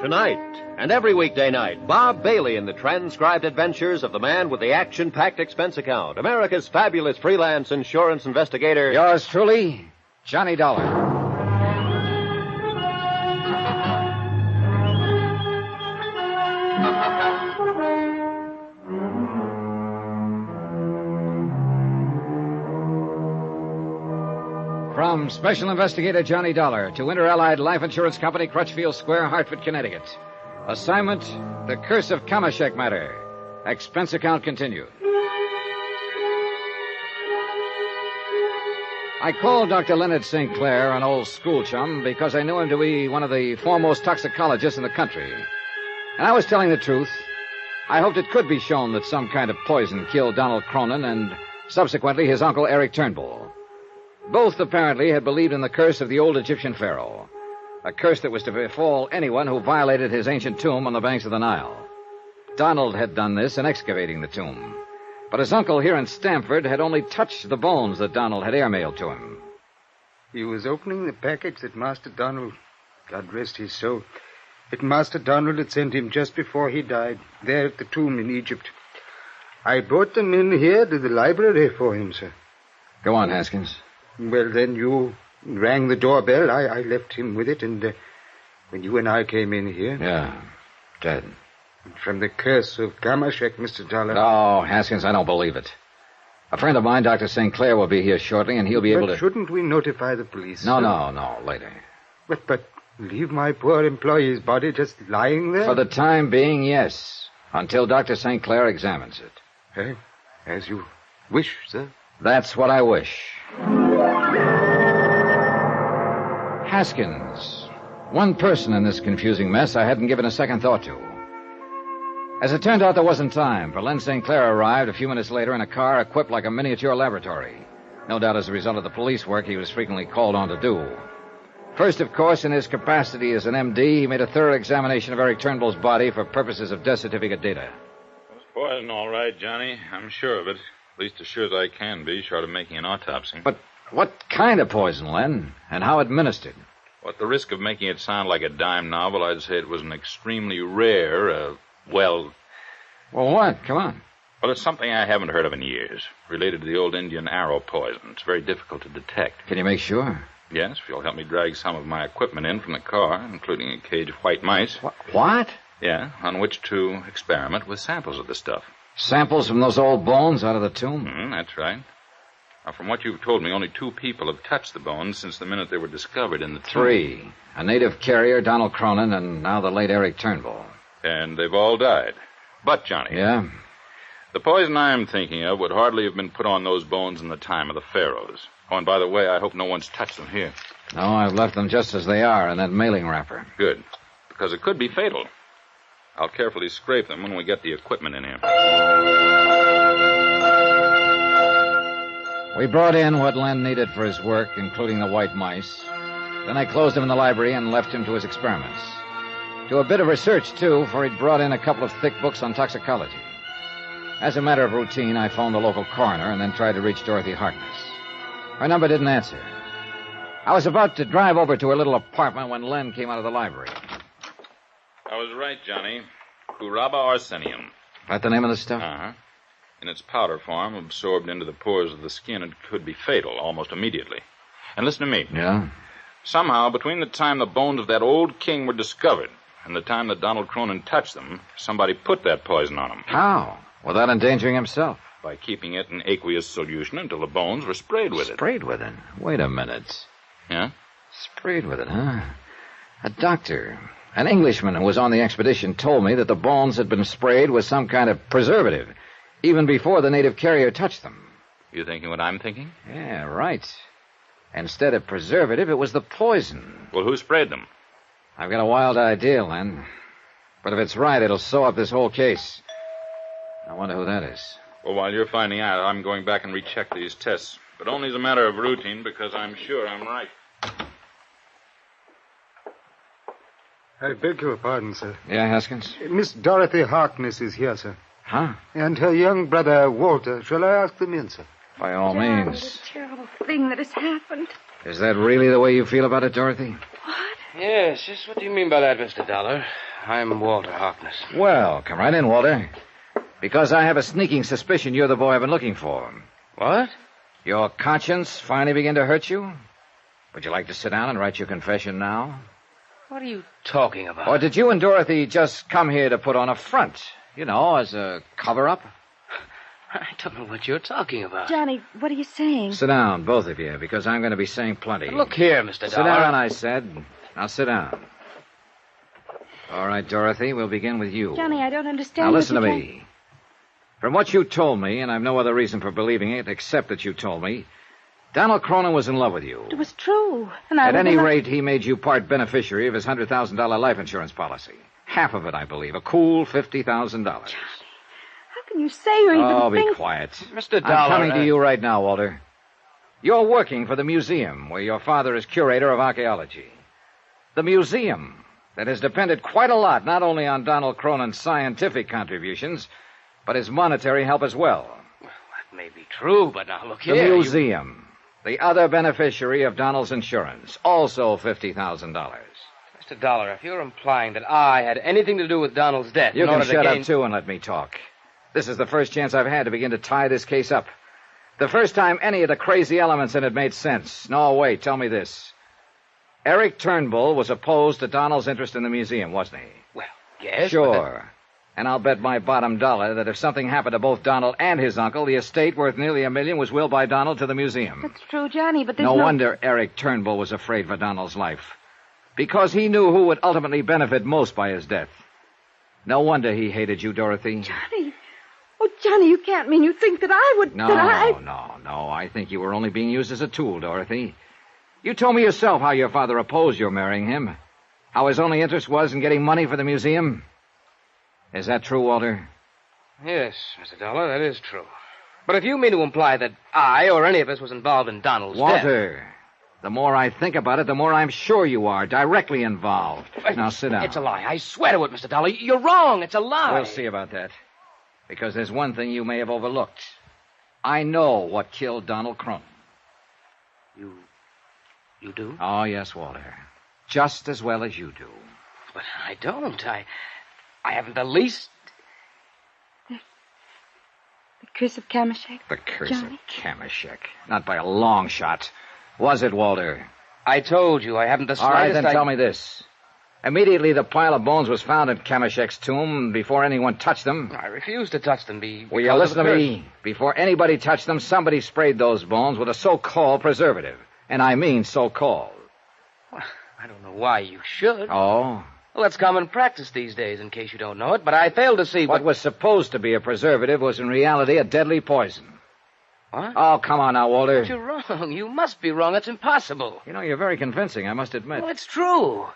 Tonight, and every weekday night, Bob Bailey in the transcribed adventures of the man with the action-packed expense account, America's fabulous freelance insurance investigator. Yours truly, Johnny Dollar. From Special Investigator Johnny Dollar to Inter-Allied Life Insurance Company, Crutchfield Square, Hartford, Connecticut. Assignment, the Curse of Kamashek matter. Expense account continued. I called Dr. Leonard St. Clair, an old school chum, because I knew him to be one of the foremost toxicologists in the country. And I was telling the truth. I hoped it could be shown that some kind of poison killed Donald Cronin and subsequently his uncle Eric Turnbull. Both apparently had believed in the curse of the old Egyptian pharaoh, a curse that was to befall anyone who violated his ancient tomb on the banks of the Nile. Donald had done this in excavating the tomb, but his uncle here in Stamford had only touched the bones that Donald had airmailed to him. He was opening the package that Master Donald, God rest his soul, that Master Donald had sent him just before he died, there at the tomb in Egypt. I brought them in here to the library for him, sir. Go on, Haskins. Well, then you rang the doorbell. I left him with it, and when you and I came in here... Yeah, dead. From the Curse of Kamashek, Mr. Dollar. Oh, Haskins, I don't believe it. A friend of mine, Dr. St. Clair, will be here shortly, and he'll be able to... Shouldn't we notify the police? No, sir? Later. But leave my poor employee's body just lying there? For the time being, yes. Until Dr. St. Clair examines it. Hey, as you wish, sir. That's what I wish. Haskins. One person in this confusing mess I hadn't given a second thought to. As it turned out, there wasn't time, for Len St. Clair arrived a few minutes later in a car equipped like a miniature laboratory. No doubt as a result of the police work he was frequently called on to do. First, of course, in his capacity as an MD, he made a thorough examination of Eric Turnbull's body for purposes of death certificate data. It was poison, all right, Johnny. I'm sure of it. At least as sure as I can be, short of making an autopsy. But what kind of poison, Len? And how administered? Well, at the risk of making it sound like a dime novel, I'd say it was an extremely rare, Well, what? Come on. Well, it's something I haven't heard of in years. Related to the old Indian arrow poison. It's very difficult to detect. Can you make sure? Yes, if you'll help me drag some of my equipment in from the car, including a cage of white mice. What? Yeah, on which to experiment with samples of the stuff. Samples from those old bones out of the tomb? That's right. Now, from what you've told me, only 2 people have touched the bones since the minute they were discovered in the tomb. 3. A native carrier, Donald Cronin, and now the late Eric Turnbull. And they've all died. But, Johnny... Yeah? The poison I'm thinking of would hardly have been put on those bones in the time of the pharaohs. Oh, and by the way, I hope no one's touched them here. No, I've left them just as they are in that mailing wrapper. Good. Because it could be fatal. I'll carefully scrape them when we get the equipment in here. We brought in what Len needed for his work, including the white mice. Then I closed him in the library and left him to his experiments. To a bit of research, too, for he'd brought in a couple of thick books on toxicology. As a matter of routine, I phoned the local coroner and then tried to reach Dorothy Harkness. Her number didn't answer. I was about to drive over to her little apartment when Len came out of the library. I was right, Johnny. Curaba arsenium. That the name of the stuff? Uh-huh. In its powder form, absorbed into the pores of the skin, it could be fatal almost immediately. And listen to me. Yeah? Somehow, between the time the bones of that old king were discovered and the time that Donald Cronin touched them, somebody put that poison on him. How? Without endangering himself? By keeping it in aqueous solution until the bones were sprayed with it. Sprayed with it? Wait a minute. Yeah? Sprayed with it, huh? A doctor, an Englishman who was on the expedition, told me that the bones had been sprayed with some kind of preservative, even before the native carrier touched them. You thinking what I'm thinking? Yeah, right. Instead of preservative, it was the poison. Well, who sprayed them? I've got a wild idea, Len. But if it's right, it'll sew up this whole case. I wonder who that is. Well, while you're finding out, I'm going back and recheck these tests. But only as a matter of routine, because I'm sure I'm right. I beg your pardon, sir. Yeah, Haskins? Miss Dorothy Harkness is here, sir. Huh? And her young brother, Walter. Shall I ask them in, sir? By all John, means. What a terrible thing that has happened. Is that really the way you feel about it, Dorothy? Yes, just what do you mean by that, Mr. Dollar? I'm Walter Harkness. Well, come right in, Walter. Because I have a sneaking suspicion you're the boy I've been looking for. What? Your conscience finally began to hurt you? Would you like to sit down and write your confession now? What are you talking about? Or did you and Dorothy just come here to put on a front? You know, as a cover-up? I don't know what you're talking about. Johnny, what are you saying? Sit down, both of you, because I'm going to be saying plenty. Look here, Mr. Dollar. Sit down, I said. Now sit down. All right, Dorothy, we'll begin with you. Johnny, I don't understand. Now listen to me. From what you told me, and I've no other reason for believing it except that you told me, Donald Cronin was in love with you. It was true. And At any rate, he made you part beneficiary of his $100,000 life insurance policy. Half of it, I believe. A cool $50,000. How can you say or even Oh, think... be quiet. Mr. Dollar... I'm coming to you right now, Walter. You're working for the museum where your father is curator of archaeology. The museum that has depended quite a lot not only on Donald Cronin's scientific contributions, but his monetary help as well. That may be true, but now look The here. museum, the other beneficiary of Donald's insurance, also $50,000. Mr. Dollar, if you're implying that I had anything to do with Donald's death... You in can order shut to gain... up, too, and let me talk. This is the first chance I've had to begin to tie this case up. The first time any of the crazy elements in it made sense. No, wait, tell me this. Eric Turnbull was opposed to Donald's interest in the museum, wasn't he? Well, yes. Sure. And I'll bet my bottom dollar that if something happened to both Donald and his uncle, the estate worth nearly $1 million was willed by Donald to the museum. That's true, Johnny, but there's No wonder Eric Turnbull was afraid for Donald's life. Because he knew who would ultimately benefit most by his death. No wonder he hated you, Dorothy. Johnny. Oh, Johnny, you can't mean you think that I would... No, that no. I think you were only being used as a tool, Dorothy. You told me yourself how your father opposed your marrying him. How his only interest was in getting money for the museum. Is that true, Walter? Yes, Mr. Dollar, that is true. But if you mean to imply that I or any of us was involved in Donald's death... Walter, the more I think about it, the more I'm sure you are, directly involved. Now sit down. It's a lie. I swear to it, Mr. Dollar. You're wrong. It's a lie. We'll see about that. Because there's one thing you may have overlooked. I know what killed Donald Cronin. You do? Oh, yes, Walter. Just as well as you do. But I don't. I haven't the least... The Curse of Kamashek? The Curse Johnny? of Kamashek. Not by a long shot. Was it, Walter? I told you I haven't the All right, slightest... then tell me this. Immediately the pile of bones was found in Kamashek's tomb before anyone touched them. I refused to touch them. Will you listen to me? Before anybody touched them, somebody sprayed those bones with a so-called preservative. And I mean so-called. Well, I don't know why you should. Oh? Well, that's common practice these days, in case you don't know it, but I fail to see what was supposed to be a preservative was in reality a deadly poison. What? Oh, come on now, Walter. But you're wrong. You must be wrong. That's impossible. You know, you're very convincing, I must admit. Well, it's true.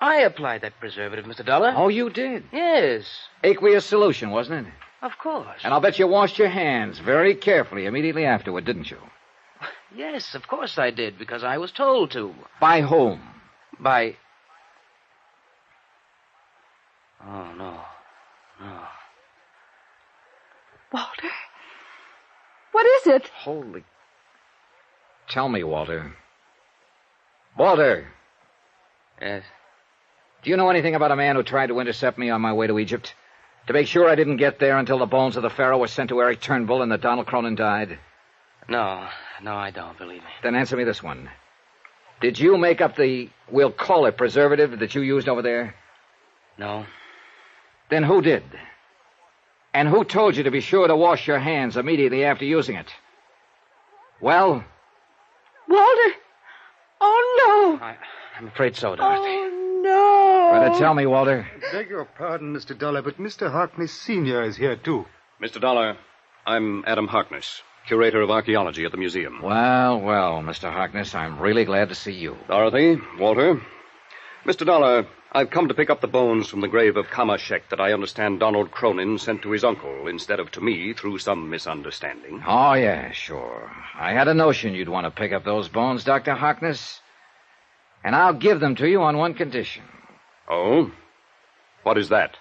I applied that preservative, Mr. Dollar. Oh, you did? Yes, Aqueous solution, wasn't it? of course. And I'll bet you washed your hands very carefully immediately afterward, didn't you? Yes, of course I did, because I was told to. By whom? By... Oh, no. No. Walter? What is it? Holy... Tell me, Walter. Walter! Yes? Do you know anything about a man who tried to intercept me on my way to Egypt? To make sure I didn't get there until the bones of the pharaoh were sent to Eric Turnbull and that Donald Cronin died? No, I don't, believe me. Then answer me this one. Did you make up the, we'll call it preservative, that you used over there? No. Then who did? And who told you to be sure to wash your hands immediately after using it? Well? Walter! Oh, no! I'm afraid so, Dorothy. Oh, no! Better tell me, Walter. Beg your pardon, Mr. Dollar, but Mr. Harkness Sr. is here, too. Mr. Dollar, I'm Adam Harkness, curator of archaeology at the museum. Well, Mr. Harkness, I'm really glad to see you. Dorothy, Walter. Mr. Dollar, I've come to pick up the bones from the grave of Kamashek that I understand Donald Cronin sent to his uncle instead of to me through some misunderstanding. Oh, yeah, sure. I had a notion you'd want to pick up those bones, Dr. Harkness. And I'll give them to you on one condition. Oh? What is that?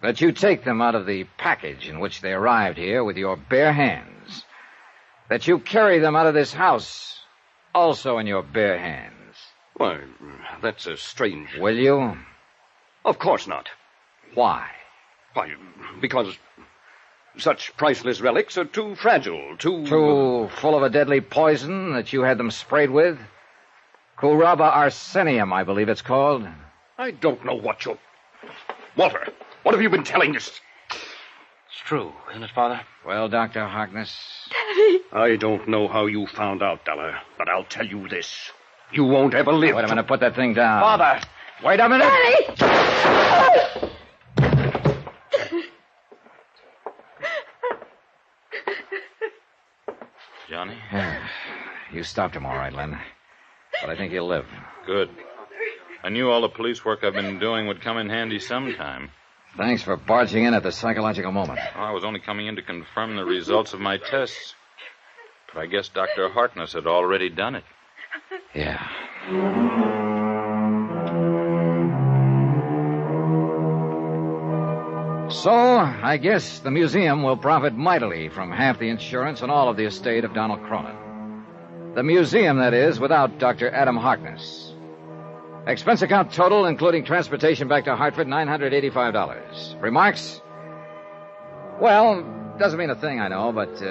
That you take them out of the package in which they arrived here with your bare hands. That you carry them out of this house also in your bare hands. Why, that's a strange... Will you? Of course not. Why? Why, because such priceless relics are too fragile, too full of a deadly poison that you had them sprayed with? Kuraba arsenium, I believe it's called. I don't know what you're... Walter, what have you been telling us? It's true, isn't it, Father? Well, Dr. Harkness... Daddy! I don't know how you found out, Dollar, but I'll tell you this. You won't ever live. Wait a minute, put that thing down. Father! Wait a minute! Daddy! Johnny? You stopped him all right, Len. But I think he'll live. Good. I knew all the police work I've been doing would come in handy sometime. Thanks for barging in at the psychological moment. Oh, I was only coming in to confirm the results of my tests. But I guess Dr. Harkness had already done it. Yeah. So, I guess the museum will profit mightily from half the insurance and all of the estate of Donald Cronin. The museum, that is, without Dr. Adam Harkness. Expense account total, including transportation back to Hartford, $985. Remarks? Well, doesn't mean a thing, I know, but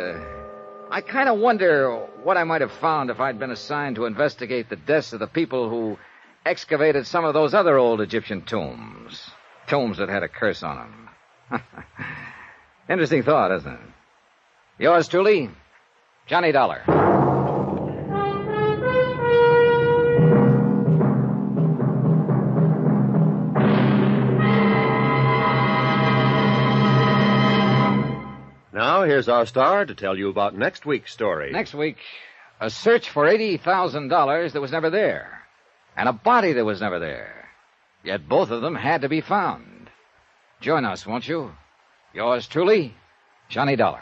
I kind of wonder what I might have found if I'd been assigned to investigate the deaths of the people who excavated some of those other old Egyptian tombs. Tombs that had a curse on them. Interesting thought, isn't it? Yours truly, Johnny Dollar. Now, here's our star to tell you about next week's story. Next week, a search for $80,000 that was never there, and a body that was never there. Yet both of them had to be found. Join us, won't you? Yours truly, Johnny Dollar.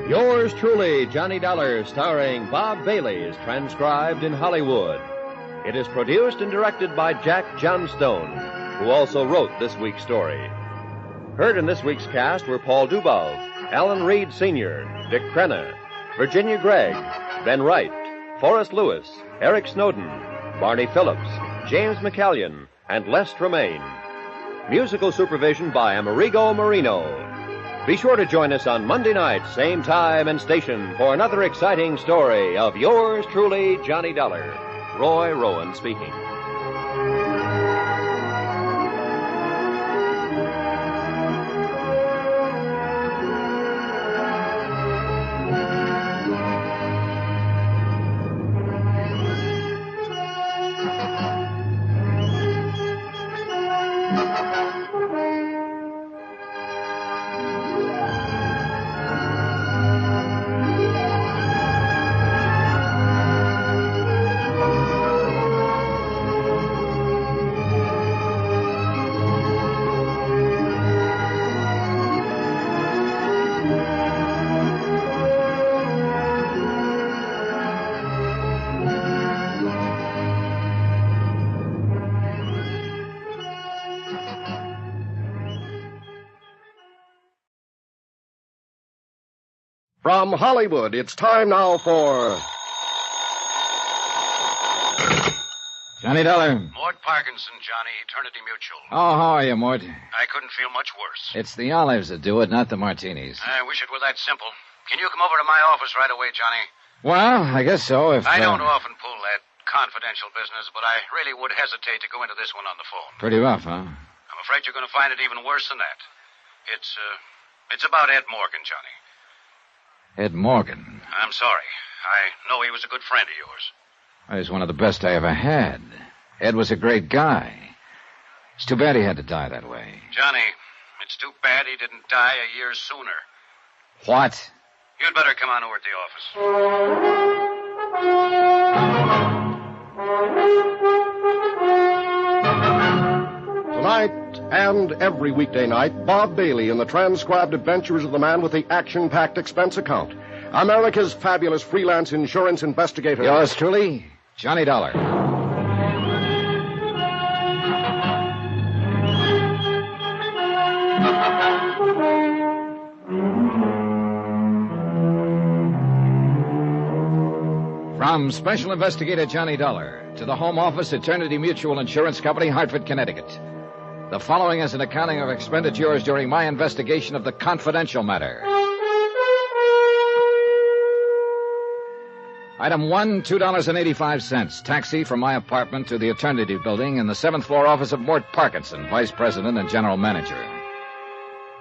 Yours truly, Johnny Dollar, starring Bob Bailey, is transcribed in Hollywood. It is produced and directed by Jack Johnstone, who also wrote this week's story. Heard in this week's cast were Paul Dubov, Alan Reed Sr., Dick Crenna, Virginia Gregg, Ben Wright, Forrest Lewis, Eric Snowden, Barney Phillips, James McCallion, and Les Tremaine. Musical supervision by Amerigo Marino. Be sure to join us on Monday night, same time and station, for another exciting story of yours truly, Johnny Dollar. Roy Rowan speaking. From Hollywood, it's time now for... Johnny Dollar. Mort Parkinson, Johnny, Eternity Mutual. Oh, how are you, Mort? I couldn't feel much worse. It's the olives that do it, not the martinis. I wish it were that simple. Can you come over to my office right away, Johnny? Well, I guess so, if... I don't often pull that confidential business, but I really would hesitate to go into this one on the phone. Pretty rough, huh? I'm afraid you're going to find it even worse than that. It's about Ed Morgan, Johnny. Ed Morgan. I'm sorry. I know he was a good friend of yours. He's one of the best I ever had. Ed was a great guy. It's too bad he had to die that way. Johnny, it's too bad he didn't die a year sooner. What? You'd better come on over to the office. Tonight and every weekday night, Bob Bailey in the transcribed adventures of the man with the action-packed expense account. America's fabulous freelance insurance investigator. Yours truly, Johnny Dollar. From Special Investigator Johnny Dollar to the Home Office, Eternity Mutual Insurance Company, Hartford, Connecticut. The following is an accounting of expenditures during my investigation of the confidential matter. Item 1, $2.85. Taxi from my apartment to the Eternity Building in the 7th floor office of Mort Parkinson, Vice President and General Manager.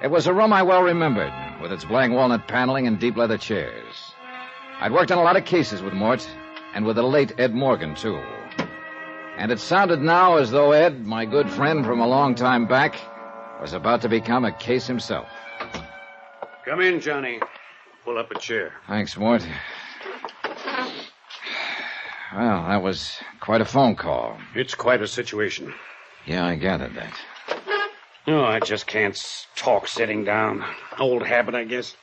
It was a room I well remembered, with its black walnut paneling and deep leather chairs. I'd worked on a lot of cases with Mort, and with the late Ed Morgan, too. And it sounded now as though Ed, my good friend from a long time back, was about to become a case himself. Come in, Johnny. Pull up a chair. Thanks, Mort. Well, that was quite a phone call. It's quite a situation. Yeah, I gathered that. Oh, I just can't talk sitting down. Old habit, I guess.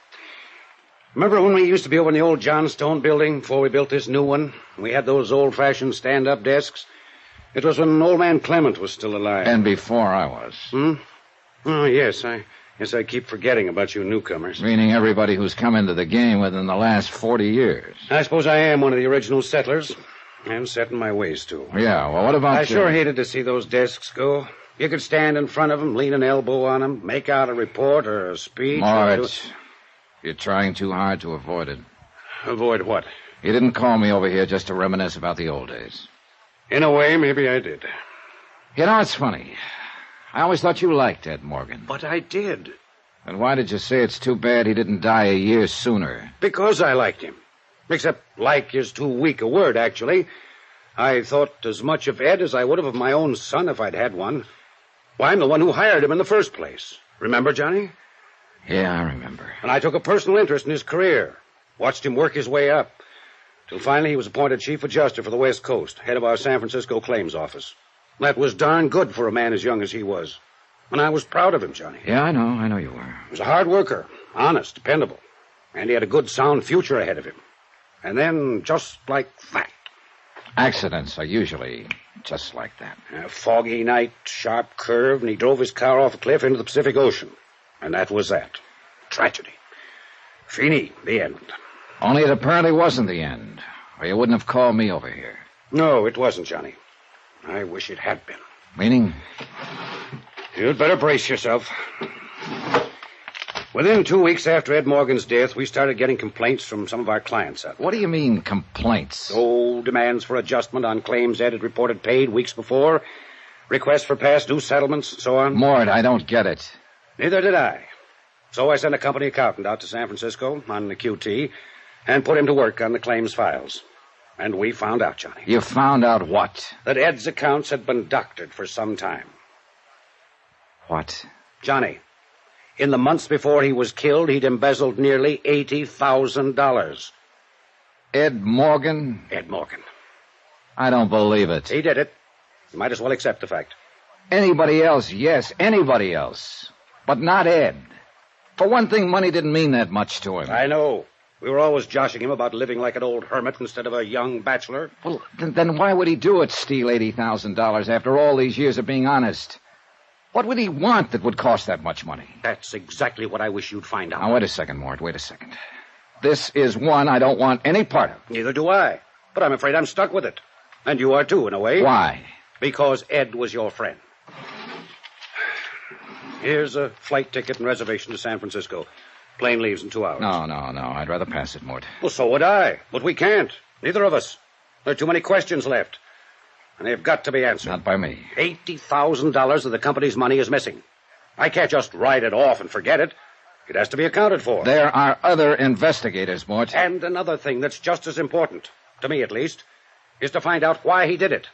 Remember when we used to be over in the old Johnstone building before we built this new one? We had those old-fashioned stand-up desks. It was when old man Clement was still alive. And before I was. Oh, yes. I keep forgetting about you newcomers. Meaning everybody who's come into the game within the last 40 years. I suppose I am one of the original settlers. And set in my ways, too. Yeah, well, what about I sure hated to see those desks go. You could stand in front of them, lean an elbow on them, make out a report or a speech. Mort, you're trying too hard to avoid it. Avoid what? You didn't call me over here just to reminisce about the old days. In a way, maybe I did. You know, it's funny. I always thought you liked Ed Morgan. But I did. And why did you say it's too bad he didn't die a year sooner? Because I liked him. Except like is too weak a word, actually. I thought as much of Ed as I would have of my own son if I'd had one. Why, I'm the one who hired him in the first place. Remember, Johnny? Yeah, I remember. And I took a personal interest in his career. Watched him work his way up. Till finally he was appointed chief adjuster for the West Coast, head of our San Francisco claims office. That was darn good for a man as young as he was. And I was proud of him, Johnny. Yeah, I know you were. He was a hard worker, honest, dependable. And he had a good, sound future ahead of him. And then, just like that. Accidents are usually just like that. A foggy night, sharp curve, and he drove his car off a cliff into the Pacific Ocean. And that was that. Tragedy. Fini, the end. Only it apparently wasn't the end, or you wouldn't have called me over here. No, it wasn't, Johnny. I wish it had been. Meaning? You'd better brace yourself. Within 2 weeks after Ed Morgan's death, we started getting complaints from some of our clients. What do you mean, complaints? Oh, demands for adjustment on claims Ed had reported paid weeks before, requests for past due settlements, so on. Mort, I don't get it. Neither did I. So I sent a company accountant out to San Francisco on the QT and put him to work on the claims files. And we found out, Johnny. You found out what? That Ed's accounts had been doctored for some time. What? Johnny, in the months before he was killed, he'd embezzled nearly $80,000. Ed Morgan? Ed Morgan. I don't believe it. He did it. You might as well accept the fact. Anybody else, yes, anybody else. But not Ed. For one thing, money didn't mean that much to him. I know. We were always joshing him about living like an old hermit instead of a young bachelor. Well, then why would he do it, steal $80,000 after all these years of being honest? What would he want that would cost that much money? That's exactly what I wish you'd find out. Now, wait a second, Mort, wait a second. This is one I don't want any part of. Neither do I. But I'm afraid I'm stuck with it. And you are too, in a way. Why? Because Ed was your friend. Here's a flight ticket and reservation to San Francisco. Plane leaves in 2 hours. No. I'd rather pass it, Mort. Well, so would I. But we can't. Neither of us. There are too many questions left. And they've got to be answered. Not by me. $80,000 of the company's money is missing. I can't just write it off and forget it. It has to be accounted for. There are other investigators, Mort. And another thing that's just as important, to me at least, is to find out why he did it.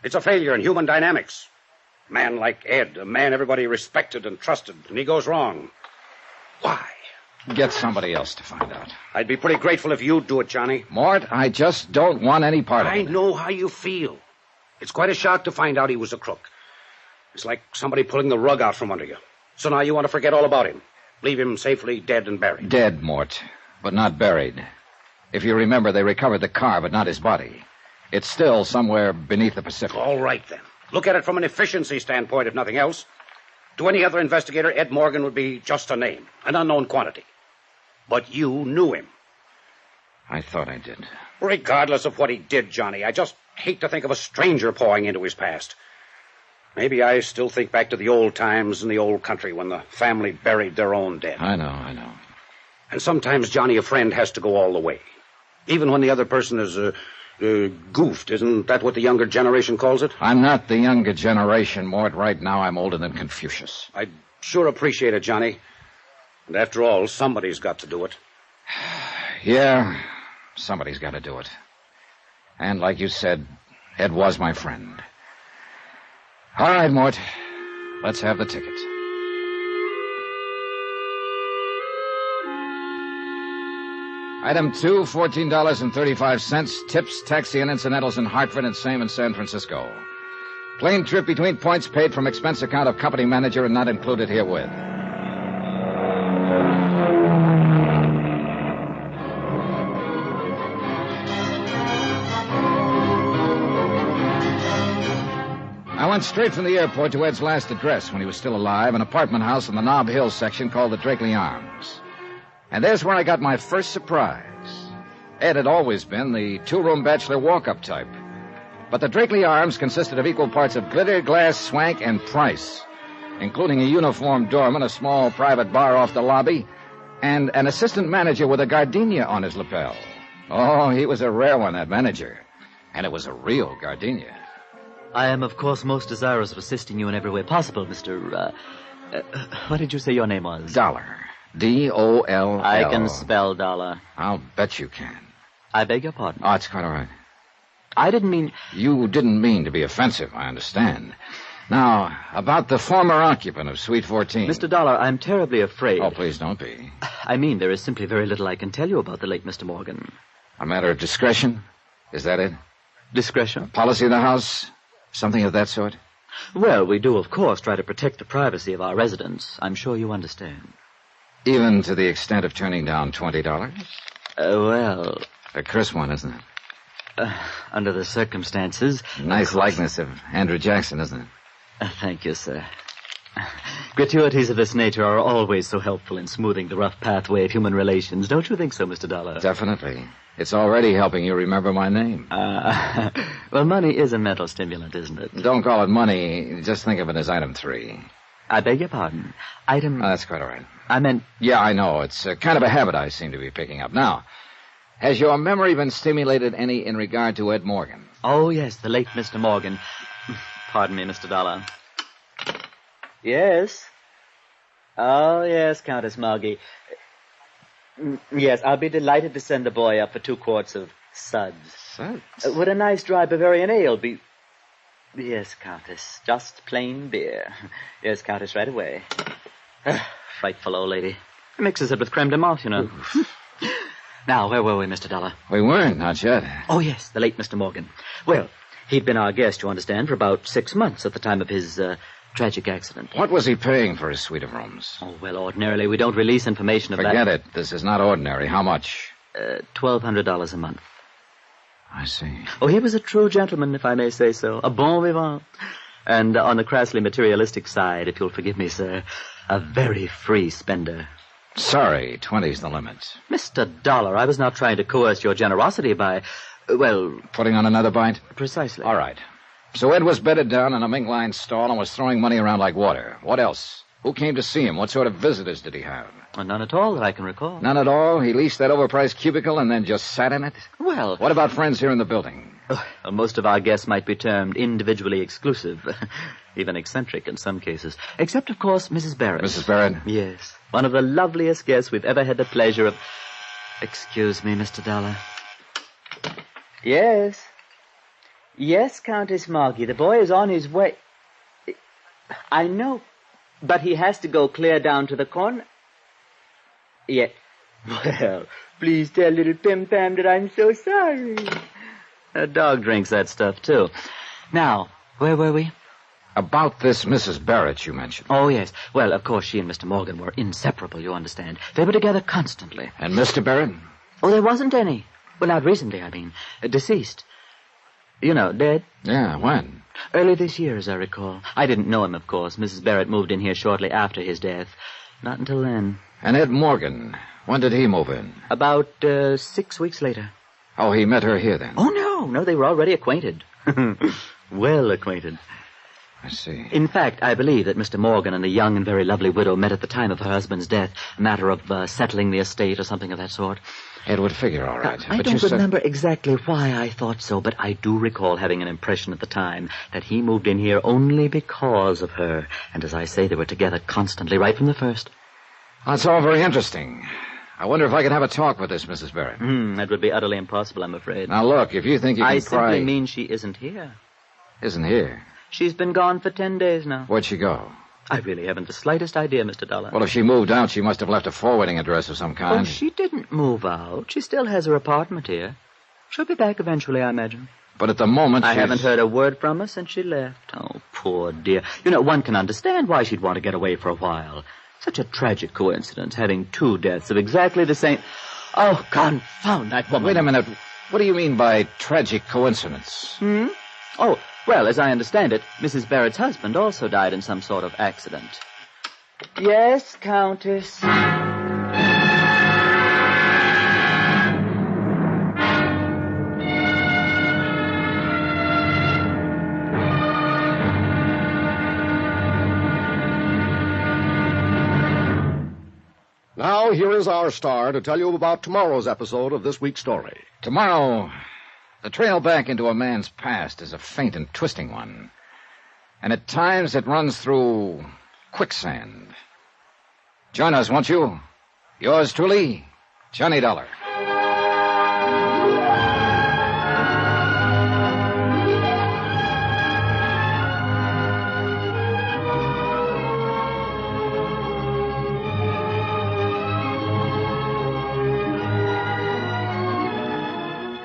It's a failure in human dynamics. A man like Ed, a man everybody respected and trusted, and he goes wrong. Why? Get somebody else to find out. I'd be pretty grateful if you'd do it, Johnny. Mort, I just don't want any part of it. I know how you feel. It's quite a shock to find out he was a crook. It's like somebody pulling the rug out from under you. So now you want to forget all about him. Leave him safely dead and buried. Dead, Mort, but not buried. If you remember, they recovered the car, but not his body. It's still somewhere beneath the Pacific. All right, then. Look at it from an efficiency standpoint, if nothing else. To any other investigator, Ed Morgan would be just a name, an unknown quantity. But you knew him. I thought I did. Regardless of what he did, Johnny, I just hate to think of a stranger pawing into his past. Maybe I still think back to the old times in the old country when the family buried their own dead. I know. And sometimes, Johnny, a friend has to go all the way. Even when the other person is goofed. Isn't that what the younger generation calls it? I'm not the younger generation, Mort. Right now, I'm older than Confucius. I'd sure appreciate it, Johnny. And after all, somebody's got to do it. Yeah, somebody's got to do it. And like you said, Ed was my friend. All right, Mort. Let's have the ticket. Item 2, $14.35. Tips, taxi, and incidentals in Hartford and same in San Francisco. Plane trip between points paid from expense account of company manager and not included herewith. I went straight from the airport to Ed's last address when he was still alive, an apartment house in the Nob Hill section called the Drakeley Arms. And there's where I got my first surprise. Ed had always been the two-room bachelor walk-up type. But the Drakeley Arms consisted of equal parts of glitter, glass, swank, and price, including a uniformed doorman, a small private bar off the lobby, and an assistant manager with a gardenia on his lapel. Oh, he was a rare one, that manager. And it was a real gardenia. I am, of course, most desirous of assisting you in every way possible, Mr. What did you say your name was? Dollar. D-O-L-L. I can spell dollar. I'll bet you can. I beg your pardon. Oh, it's quite all right. I didn't mean... You didn't mean to be offensive, I understand. Now, about the former occupant of Suite 14. Mr. Dollar, I'm terribly afraid. Oh, please don't be. I mean, there is simply very little I can tell you about the late Mr. Morgan. A matter of discretion? Is that it? Discretion? Policy of the house? Something of that sort? Well, we do, of course, try to protect the privacy of our residents. I'm sure you understand. Even to the extent of turning down $20? Well... A curse one, isn't it? Under the circumstances... Nice likeness of Andrew Jackson, isn't it? Thank you, sir. Gratuities of this nature are always so helpful in smoothing the rough pathway of human relations. Don't you think so, Mr. Dollar? Definitely. It's already helping you remember my name. Well, money is a mental stimulant, isn't it? Don't call it money. Just think of it as item 3. I beg your pardon. Item... That's quite all right. I meant... Yeah, I know. It's kind of a habit I seem to be picking up. Now, has your memory been stimulated any in regard to Ed Morgan? Oh, yes, the late Mr. Morgan. Pardon me, Mr. Dollar. Yes? Oh, yes, Countess Margie. Yes, I'll be delighted to send the boy up for 2 quarts of suds. Suds? Would a nice dry Bavarian ale be... Yes, Countess, just plain beer. Yes, Countess, right away. Frightful old lady. Mixes it with creme de menthe, you know. Now, where were we, Mr. Dollar? We weren't, not yet. Oh, yes, the late Mr. Morgan. Well, he'd been our guest, you understand, for about 6 months at the time of his tragic accident. What was he paying for his suite of rooms? Oh, well, ordinarily we don't release information of that. Forget it. This is not ordinary. How much? $1,200 a month. I see. Oh, he was a true gentleman, if I may say so. A bon vivant. And on the crassly materialistic side, if you'll forgive me, sir, a very free spender. Sorry, 20's the limit. Mr. Dollar, I was not trying to coerce your generosity by, Putting on another bite? Precisely. All right. So Ed was bedded down in a mink-lined stall and was throwing money around like water. What else? Who came to see him? What sort of visitors did he have? None at all that I can recall. None at all? He leased that overpriced cubicle and then just sat in it? Well... What about friends here in the building? Most of our guests might be termed individually exclusive. Even eccentric in some cases. Except, of course, Mrs. Barrett. Mrs. Barrett? Yes. One of the loveliest guests we've ever had the pleasure of... Excuse me, Mr. Dollar. Yes. Yes, Countess Margie. The boy is on his way. I know. But he has to go clear down to the corner. Yes. Well, please tell little Pim Pam that I'm so sorry. A dog drinks that stuff, too. Now, where were we? About this Mrs. Barrett you mentioned. Oh, yes. Well, of course, she and Mr. Morgan were inseparable, you understand. They were together constantly. And Mr. Barrett? Oh, there wasn't any. Well, not recently, I mean. Deceased. You know, dead. Yeah, when? Early this year, as I recall. I didn't know him, of course. Mrs. Barrett moved in here shortly after his death. Not until then. And Ed Morgan, when did he move in? About 6 weeks later. Oh, he met her here then? Oh, no, they were already acquainted. Well acquainted. I see. In fact, I believe that Mr. Morgan and the young and very lovely widow met at the time of her husband's death. A matter of settling the estate or something of that sort. It would figure all right. I don't remember exactly why I thought so, but I do recall having an impression at the time that he moved in here only because of her. And as I say, they were together constantly right from the first. That's all very interesting. I wonder if I could have a talk with this Mrs. Barrett. That would be utterly impossible, I'm afraid. Now, look, if you think you can I simply mean she isn't here. Isn't here? She's been gone for 10 days now. Where'd she go? I really haven't the slightest idea, Mr. Dollar. Well, if she moved out, she must have left a forwarding address of some kind. Oh, she didn't move out. She still has her apartment here. She'll be back eventually, I imagine. But at the moment, I haven't heard a word from her since she left. Oh, poor dear. You know, one can understand why she'd want to get away for a while. Such a tragic coincidence, having 2 deaths of exactly the same... Oh, confound that woman. Wait a minute. What do you mean by tragic coincidence? Oh, well, as I understand it, Mrs. Barrett's husband also died in some sort of accident. Yes, Countess. Now, here is our star to tell you about tomorrow's episode of this week's story. Tomorrow, the trail back into a man's past is a faint and twisting one. And at times it runs through quicksand. Join us, won't you? Yours truly, Johnny Dollar.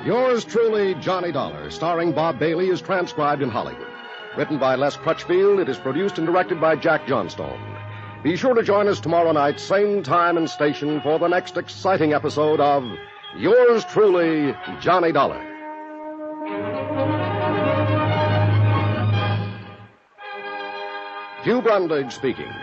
Yours truly, Johnny Dollar, starring Bob Bailey, is transcribed in Hollywood. Written by Les Crutchfield, it is produced and directed by Jack Johnstone. Be sure to join us tomorrow night, same time and station, for the next exciting episode of Yours truly, Johnny Dollar. Hugh Brundage speaking.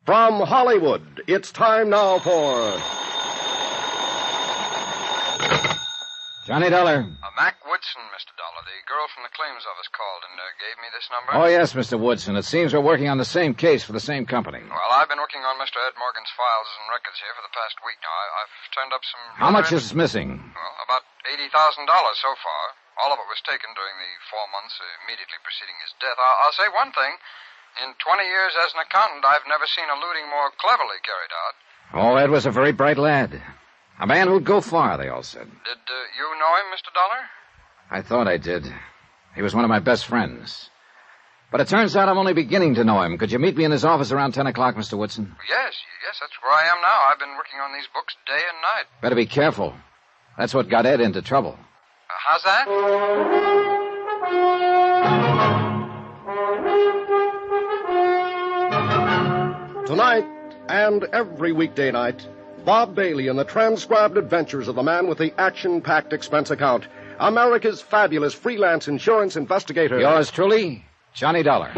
From Hollywood, it's time now for... Johnny Dollar. Mac Woodson, Mr. Dollar, the girl from the claims office called and gave me this number. Oh, yes, Mr. Woodson. It seems we're working on the same case for the same company. Well, I've been working on Mr. Ed Morgan's files and records here for the past week now. I've turned up some... How much is missing? Well, about $80,000 so far. All of it was taken during the 4 months immediately preceding his death. I'll say one thing. In 20 years as an accountant, I've never seen a looting more cleverly carried out. Oh, Ed was a very bright lad. A man who'd go far, they all said. Did you know him, Mr. Dollar? I thought I did. He was one of my best friends. But it turns out I'm only beginning to know him. Could you meet me in his office around 10 o'clock, Mr. Woodson? Yes, that's where I am now. I've been working on these books day and night. Better be careful. That's what got Ed into trouble. How's that? Tonight, and every weekday night, Bob Bailey in the transcribed adventures of the man with the action-packed expense account, America's fabulous freelance insurance investigator. Yours truly, Johnny Dollar.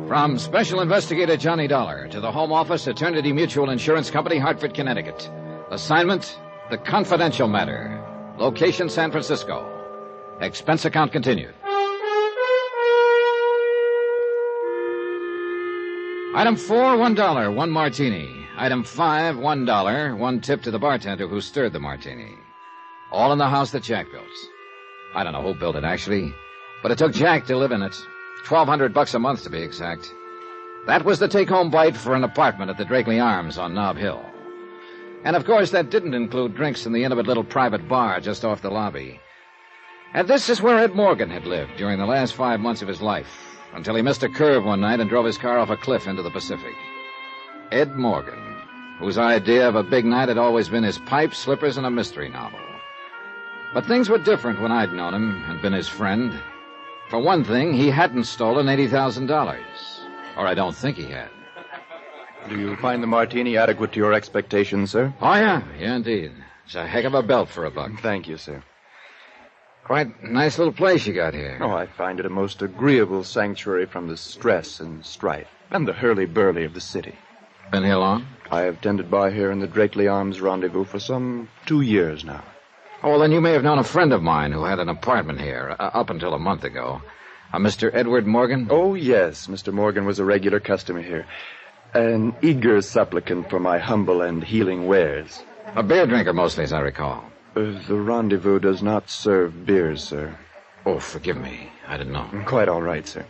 From Special Investigator Johnny Dollar to the Home Office, Eternity Mutual Insurance Company, Hartford, Connecticut. Assignment, The Confidential Matter. Location, San Francisco. Expense account continued. Item 4, $1, 1 martini. Item 5, $1, 1 tip to the bartender who stirred the martini. All in the house that Jack built. I don't know who built it, actually, but it took Jack to live in it. $1,200 a month, to be exact. That was the take-home bite for an apartment at the Drakeley Arms on Nob Hill. And, of course, that didn't include drinks in the intimate little private bar just off the lobby. And this is where Ed Morgan had lived during the last 5 months of his life, until he missed a curve one night and drove his car off a cliff into the Pacific. Ed Morgan, whose idea of a big night had always been his pipe, slippers, and a mystery novel. But things were different when I'd known him and been his friend. For one thing, he hadn't stolen $80,000. Or I don't think he had. Do you find the martini adequate to your expectations, sir? Oh, yeah. Yeah, indeed. It's a heck of a belt for a buck. Thank you, sir. Quite a nice little place you got here. Oh, I find it a most agreeable sanctuary from the stress and strife and the hurly-burly of the city. Been here long? I have tended bar here in the Drakeley Arms Rendezvous for some 2 years now. Oh, well, then you may have known a friend of mine who had an apartment here up until a month ago. A Mr. Edward Morgan? Oh, yes. Mr. Morgan was a regular customer here. An eager supplicant for my humble and healing wares. A beer drinker mostly, as I recall. The Rendezvous does not serve beers, sir. Oh, forgive me. I didn't know. Quite all right, sir.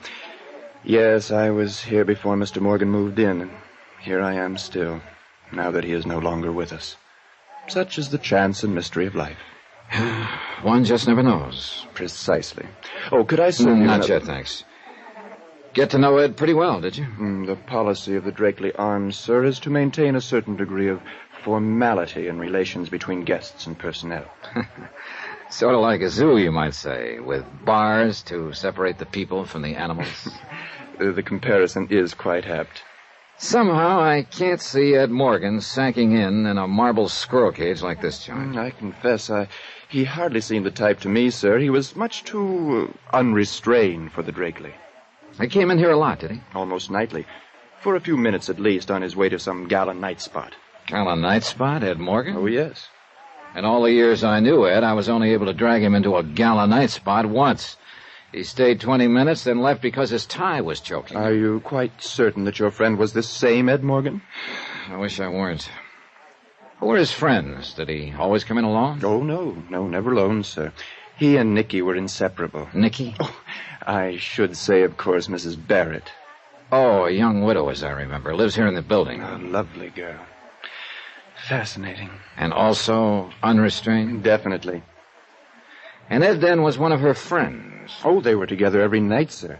Yes, I was here before Mr. Morgan moved in, and here I am still, now that he is no longer with us. Such is the chance and mystery of life. One just never knows. Precisely. Oh, could I serve you Not yet, thanks. Get to know Ed pretty well, did you? The policy of the Drakeley Arms, sir, is to maintain a certain degree of formality in relations between guests and personnel. Sort of like a zoo, you might say, with bars to separate the people from the animals. The comparison is quite apt. Somehow I can't see Ed Morgan sacking in a marble squirrel cage like this joint. I confess, he hardly seemed the type to me, sir. He was much too unrestrained for the Drakeley. He came in here a lot, did he? Almost nightly. For a few minutes at least, on his way to some gala night spot. Gala night spot, Ed Morgan? Oh, yes. In all the years I knew Ed, I was only able to drag him into a gala night spot once. He stayed 20 minutes, then left because his tie was choking. Are you quite certain that your friend was this same Ed Morgan? I wish I weren't. Who were his friends? Did he always come in alone? Oh, no, never alone, sir. He and Nicky were inseparable. Nicky? Oh, I should say, of course, Mrs. Barrett. Oh, a young widow, as I remember. Lives here in the building. A lovely girl. Fascinating. And also unrestrained? Definitely. And Ed then was one of her friends. Oh, they were together every night, sir.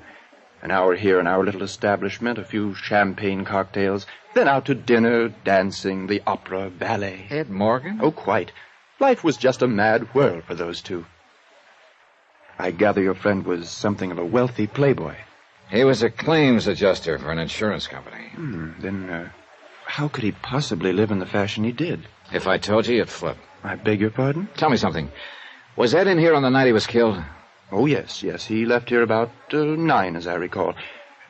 An hour here in our little establishment, a few champagne cocktails, then out to dinner, dancing, the opera, ballet. Ed Morgan? Oh, quite. Life was just a mad whirl for those two. I gather your friend was something of a wealthy playboy. He was a claims adjuster for an insurance company. Then, how could he possibly live in the fashion he did? If I told you, you'd flip. I beg your pardon? Tell me something. Was Ed in here on the night he was killed? Oh, yes. He left here about 9, as I recall.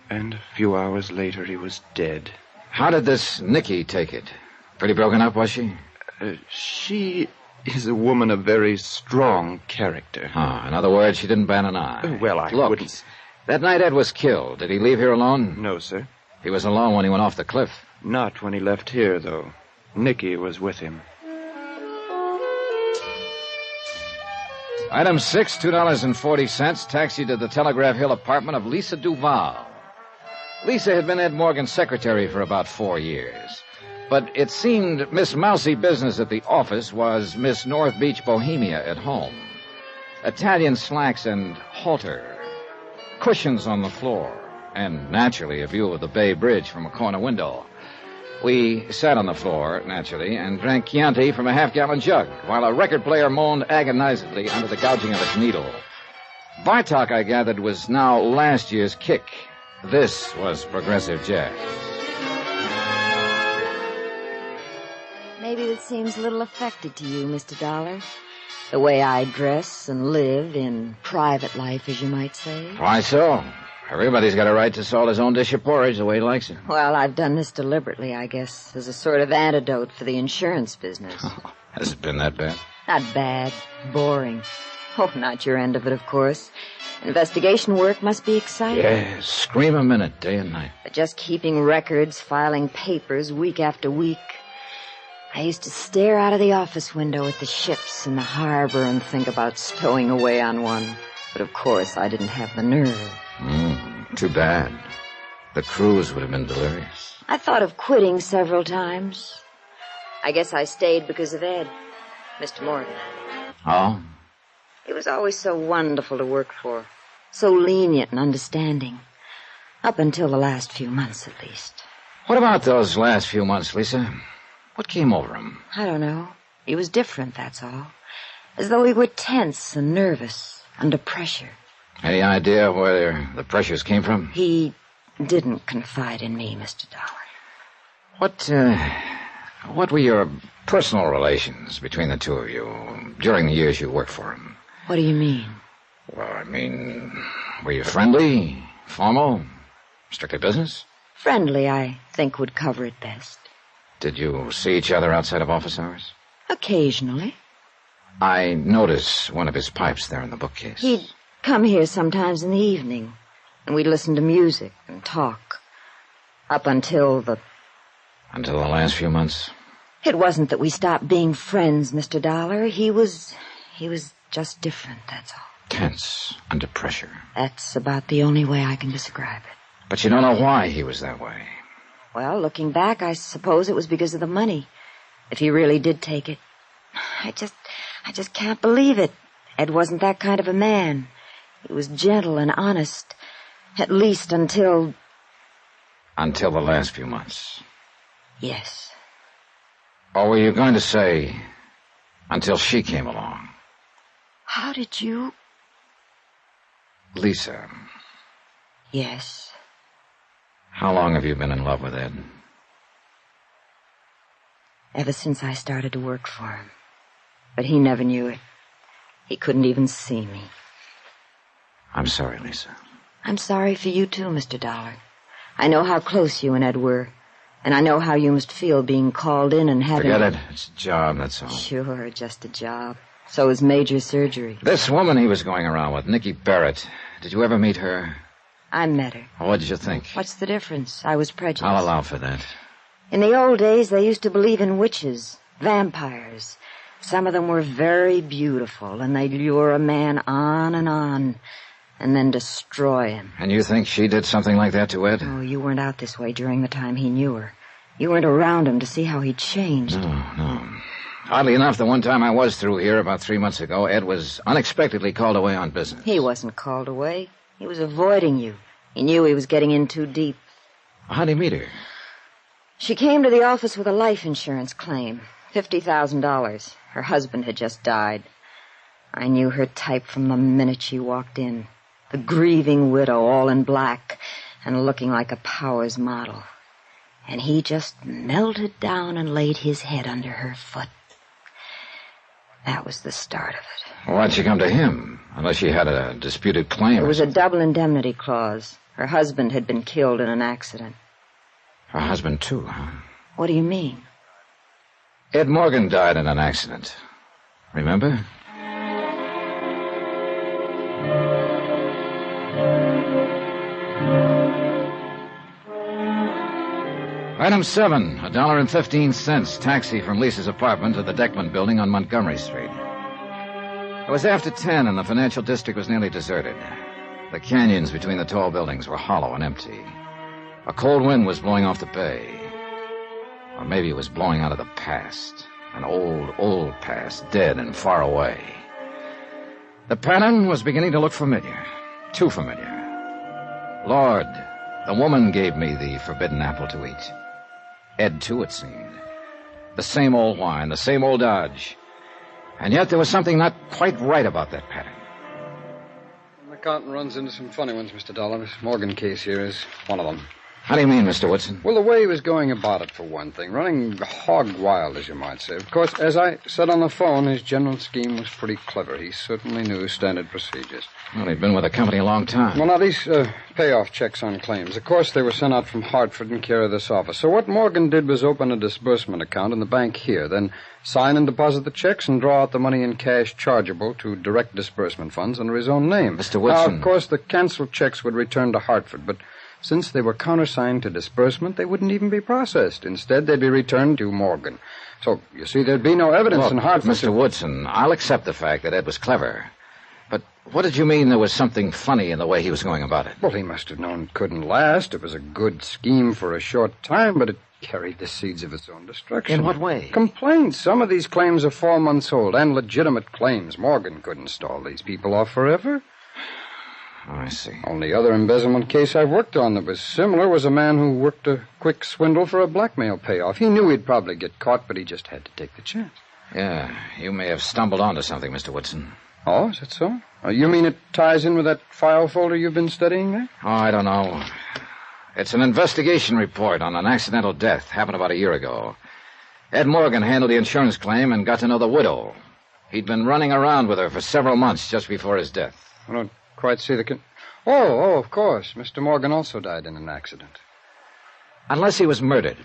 And a few hours later, he was dead. How did this Nikki take it? Pretty broken up, was she? She is a woman of very strong character. In other words, she didn't bat an eye. Well, I Look, wouldn't... That night Ed was killed. Did he leave here alone? No, sir. He was alone when he went off the cliff. Not when he left here, though. Nicky was with him. Item 6, $2.40, taxi to the Telegraph Hill apartment of Lisa Duval. Lisa had been Ed Morgan's secretary for about 4 years. But it seemed Miss Mousy Business at the office was Miss North Beach Bohemia at home. Italian slacks and halter, cushions on the floor, and naturally a view of the Bay Bridge from a corner window. We sat on the floor, naturally, and drank Chianti from a half-gallon jug, while a record player moaned agonizedly under the gouging of its needle. Bartok, I gathered, was now last year's kick. This was progressive jazz. Maybe this seems a little affected to you, Mr. Dollar. The way I dress and live in private life, as you might say. Why so? Everybody's got a right to salt his own dish of porridge the way he likes it. Well, I've done this deliberately, I guess, as a sort of antidote for the insurance business. Has it been that bad? Not bad. Boring. Oh, not your end of it, of course. Investigation work must be exciting. Yes, scream a minute, day and night. But just keeping records, filing papers week after week. I used to stare out of the office window at the ships in the harbor and think about stowing away on one. But of course, I didn't have the nerve. Too bad. The cruise would have been delirious. I thought of quitting several times. I guess I stayed because of Ed, Mr. Morgan. Oh? He was always so wonderful to work for. So lenient and understanding. Up until the last few months, at least. What about those last few months, Lisa? What came over him? I don't know. He was different, that's all. As though he were tense and nervous, under pressure. Any idea where the pressures came from? He didn't confide in me, Mr. Dollar. What were your personal relations between the two of you during the years you worked for him? What do you mean? Well, I mean, were you friendly, formal, strictly business? Friendly, I think, would cover it best. Did you see each other outside of office hours? Occasionally. I noticed one of his pipes there in the bookcase. He'd come here sometimes in the evening, and we'd listen to music and talk. Up until the... Until the last few months? It wasn't that we stopped being friends, Mr. Dollar. He was just different, that's all. Tense, under pressure. That's about the only way I can describe it. But you don't know why he was that way. Well, looking back, I suppose it was because of the money. If he really did take it. I just can't believe it. Ed wasn't that kind of a man. He was gentle and honest. At least until... Until the last few months. Yes. Or were you going to say, until she came along? How did you... Lisa. Yes. How long have you been in love with Ed? Ever since I started to work for him. But he never knew it. He couldn't even see me. I'm sorry, Lisa. I'm sorry for you too, Mr. Dollar. I know how close you and Ed were. And I know how you must feel being called in and having... Forget it. It's a job, that's all. Sure, just a job. So is major surgery. This woman he was going around with, Nikki Barrett. Did you ever meet her? I met her. What did you think? What's the difference? I was prejudiced. I'll allow for that. In the old days, they used to believe in witches, vampires. Some of them were very beautiful, and they'd lure a man on, and then destroy him. And you think she did something like that to Ed? Oh, you weren't out this way during the time he knew her. You weren't around him to see how he'd changed. No. Oddly enough, the one time I was through here about 3 months ago, Ed was unexpectedly called away on business. He wasn't called away. He was avoiding you. He knew he was getting in too deep. How'd he meet her? She came to the office with a life insurance claim. $50,000. Her husband had just died. I knew her type from the minute she walked in. The grieving widow, all in black, and looking like a Powers model. And he just melted down and laid his head under her foot. That was the start of it. Why'd she come to him? Unless she had a disputed claim. There was a double indemnity clause. Her husband had been killed in an accident. Her husband, too, huh? What do you mean? Ed Morgan died in an accident. Remember? Item 7, $1.15, taxi from Lisa's apartment to the Deckman building on Montgomery Street. It was after 10 and the financial district was nearly deserted. The canyons between the tall buildings were hollow and empty. A cold wind was blowing off the bay. Or maybe it was blowing out of the past. An old, old past, dead and far away. The pattern was beginning to look familiar. Too familiar. Lord, the woman gave me the forbidden apple to eat. Ed, too, it seemed. The same old whine, the same old dodge. And yet there was something not quite right about that pattern. The accountant runs into some funny ones, Mr. Dollar. This Morgan case here is one of them. How do you mean, Mr. Woodson? Well, the way he was going about it, for one thing. Running hog wild, as you might say. Of course, as I said on the phone, his general scheme was pretty clever. He certainly knew standard procedures. Well, he'd been with the company a long time. Well, now, these payoff checks on claims. Of course, they were sent out from Hartford in care of this office. So what Morgan did was open a disbursement account in the bank here, then sign and deposit the checks and draw out the money in cash chargeable to direct disbursement funds under his own name. Mr. Woodson. Now, of course, the canceled checks would return to Hartford, but since they were countersigned to disbursement, they wouldn't even be processed. Instead, they'd be returned to Morgan. So, you see, there'd be no evidence in Hartford. Mr. Woodson, I'll accept the fact that Ed was clever. But what did you mean there was something funny in the way he was going about it? Well, he must have known it couldn't last. It was a good scheme for a short time, but it carried the seeds of its own destruction. In what way? Complaints. Some of these claims are 4 months old, and legitimate claims. Morgan couldn't stall these people off forever. Oh, I see. Only other embezzlement case I've worked on that was similar was a man who worked a quick swindle for a blackmail payoff. He knew he'd probably get caught, but he just had to take the chance. Yeah, you may have stumbled onto something, Mr. Woodson. Oh, is that so? You mean it ties in with that file folder you've been studying there? Oh, I don't know. It's an investigation report on an accidental death. Happened about a year ago. Ed Morgan handled the insurance claim and got to know the widow. He'd been running around with her for several months just before his death. I don't quite see the... Oh, of course. Mr. Morgan also died in an accident. Unless he was murdered.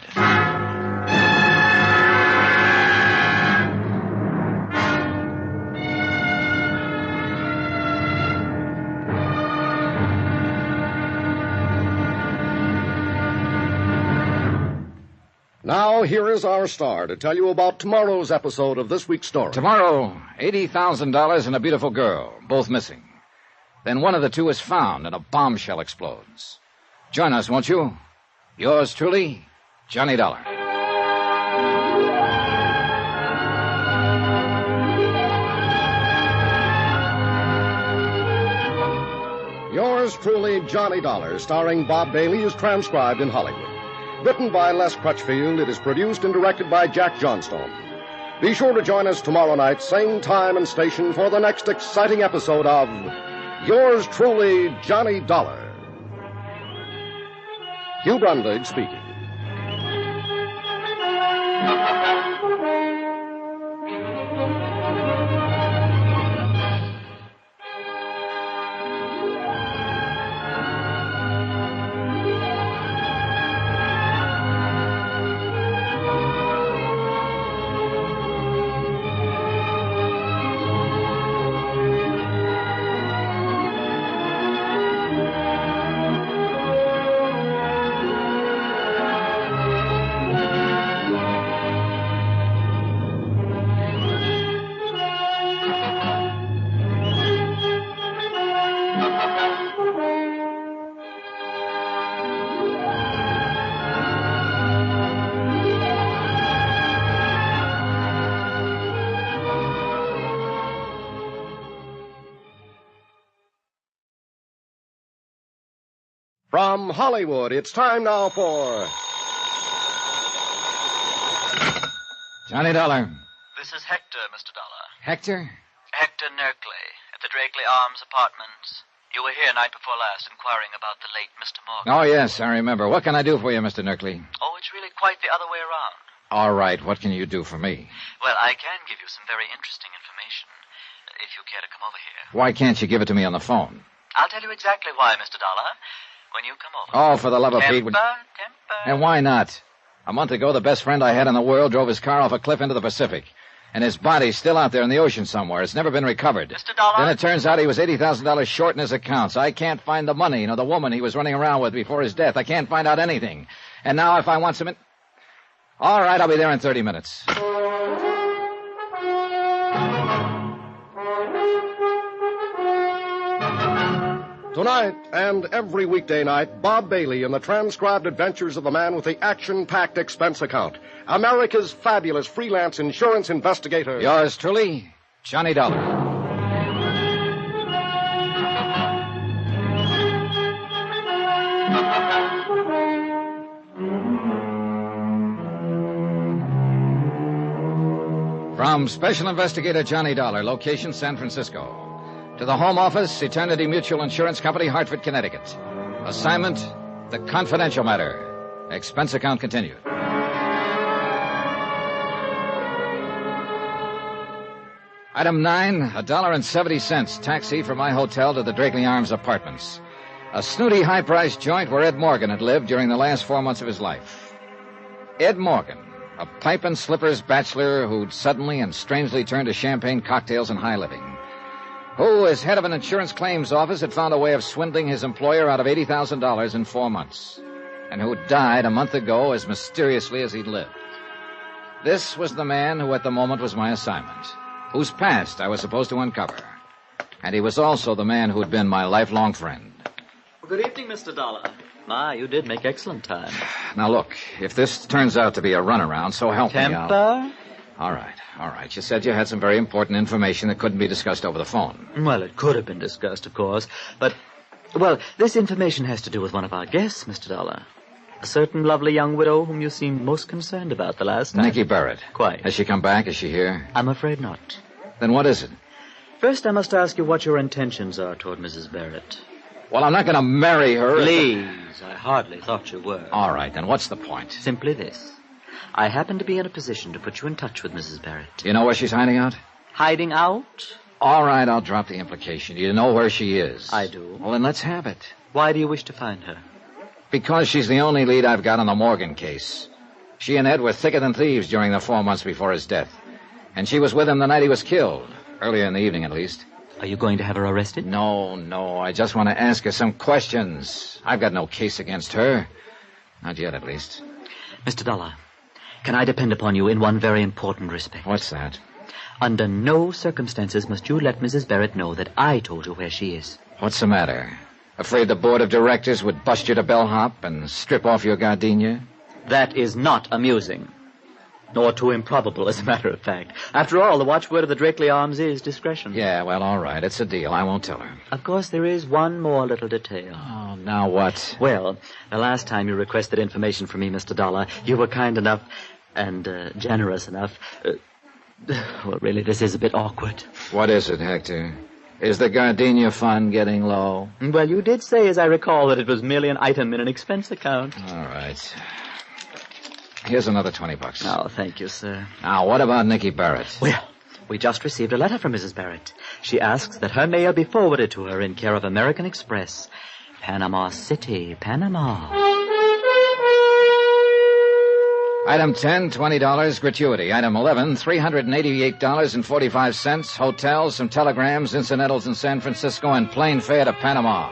Now, here is our star to tell you about tomorrow's episode of this week's story. Tomorrow, $80,000 and a beautiful girl, both missing. Then one of the two is found and a bombshell explodes. Join us, won't you? Yours truly, Johnny Dollar. Yours truly, Johnny Dollar, starring Bob Bailey, is transcribed in Hollywood. Written by Les Crutchfield, it is produced and directed by Jack Johnstone. Be sure to join us tomorrow night, same time and station, for the next exciting episode of Yours truly, Johnny Dollar. Hugh Brundage speaking. From Hollywood, it's time now for... Johnny Dollar. This is Hector, Mr. Dollar. Hector? Hector Nerkley, at the Drakeley Arms Apartments. You were here night before last inquiring about the late Mr. Morgan. Oh, yes, I remember. What can I do for you, Mr. Nerkley? Oh, it's really quite the other way around. All right, what can you do for me? Well, I can give you some very interesting information, if you care to come over here. Why can't you give it to me on the phone? I'll tell you exactly why, Mr. Dollar, when you come over. Oh, for the love of Pete. Temper. And why not? A month ago, the best friend I had in the world drove his car off a cliff into the Pacific. And his body's still out there in the ocean somewhere. It's never been recovered. Mr. Dollar? Then it turns out he was $80,000 short in his accounts. I can't find the money, the woman he was running around with before his death. I can't find out anything. And now if I want some... All right, I'll be there in 30 minutes. Tonight and every weekday night, Bob Bailey in the transcribed adventures of the man with the action-packed expense account. America's fabulous freelance insurance investigator. Yours truly, Johnny Dollar. From Special Investigator Johnny Dollar, location San Francisco. To the Home Office, Eternity Mutual Insurance Company, Hartford, Connecticut. Assignment, the confidential matter. Expense account continued. Item 9, $1.70 taxi from my hotel to the Drakeley Arms Apartments. A snooty, high-priced joint where Ed Morgan had lived during the last 4 months of his life. Ed Morgan, a pipe and slippers bachelor who'd suddenly and strangely turned to champagne cocktails and high living. Who, as head of an insurance claims office, had found a way of swindling his employer out of $80,000 in 4 months. And who died a month ago as mysteriously as he'd lived. This was the man who at the moment was my assignment. Whose past I was supposed to uncover. And he was also the man who'd been my lifelong friend. Good evening, Mr. Dollar. My, you did make excellent time. Now, look, if this turns out to be a runaround, so help me out. Temper? All right. You said you had some very important information that couldn't be discussed over the phone. Well, it could have been discussed, of course. But, well, this information has to do with one of our guests, Mr. Dollar. A certain lovely young widow whom you seemed most concerned about the last time. Nicky Barrett. Quite. Has she come back? Is she here? I'm afraid not. Then what is it? First, I must ask you what your intentions are toward Mrs. Barrett. Well, I'm not going to marry her. Please, I hardly thought you were. All right, then what's the point? Simply this. I happen to be in a position to put you in touch with Mrs. Barrett. Do you know where she's hiding out? Hiding out? All right, I'll drop the implication. Do you know where she is? I do. Well, then let's have it. Why do you wish to find her? Because she's the only lead I've got on the Morgan case. She and Ed were thicker than thieves during the 4 months before his death. And she was with him the night he was killed. Earlier in the evening, at least. Are you going to have her arrested? No. I just want to ask her some questions. I've got no case against her. Not yet, at least. Mr. Dollar, can I depend upon you in one very important respect? What's that? Under no circumstances must you let Mrs. Barrett know that I told you where she is. What's the matter? Afraid the board of directors would bust you to bellhop and strip off your gardenia? That is not amusing. Nor too improbable, as a matter of fact. After all, the watchword of the Drakeley Arms is discretion. Yeah, well, all right. It's a deal. I won't tell her. Of course, there is one more little detail. Oh, now what? Well, the last time you requested information from me, Mr. Dollar, you were kind enough and generous enough. Well, really, this is a bit awkward. What is it, Hector? Is the gardenia fund getting low? Well, you did say, as I recall, that it was merely an item in an expense account. All right. Here's another $20. Oh, thank you, sir. Now, what about Nicky Barrett? Well, we just received a letter from Mrs. Barrett. She asks that her mail be forwarded to her in care of American Express, Panama City, Panama. Item 10, $20 gratuity. Item 11, $388.45. Hotels, some telegrams, incidentals in San Francisco, and plane fare to Panama.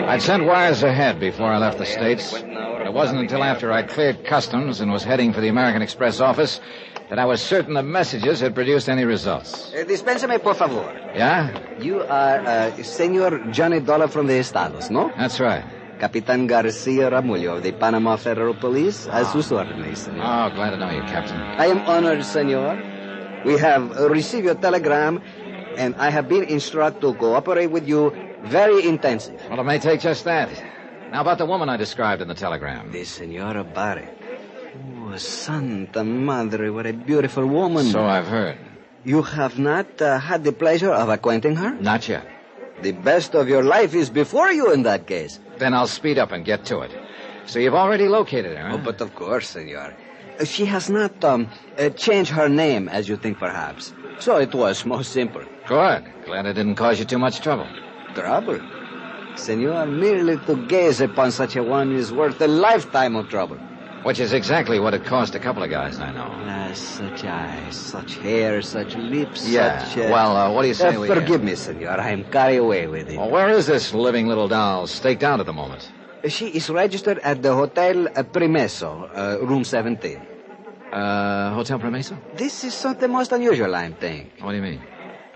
I'd sent wires ahead before I left the States. It wasn't until after I cleared customs and was heading for the American Express office that I was certain the messages had produced any results. Dispénsame, por favor. Yeah? You are Senor Johnny Dollar from the Estados, no? That's right. Capitan Garcia Ramullo of the Panama Federal Police, a sus órdenes, senor. Oh, glad to know you, Captain. I am honored, senor. We have received your telegram, and I have been instructed to cooperate with you very intensive. Well, it may take just that. Now, about the woman I described in the telegram. The Senora Barry. Oh, Santa Madre, what a beautiful woman. So I've heard. You have not had the pleasure of acquainting her? Not yet. The best of your life is before you in that case. Then I'll speed up and get to it. So you've already located her, huh? Oh, but of course, senor. She has not changed her name, as you think, perhaps. So it was most simple. Good. Glad it didn't cause you too much trouble. Trouble? Senor, merely to gaze upon such a one is worth a lifetime of trouble. Which is exactly what it cost a couple of guys I know. Such eyes, such hair, such lips, Yeah. such... Well, what do you say we... Forgive me, senor. I am carried away with it. Well, where is this living little doll staked out at the moment? She is registered at the Hotel Primeso, room 17. Hotel Primeso? This is something most unusual, I think. What do you mean?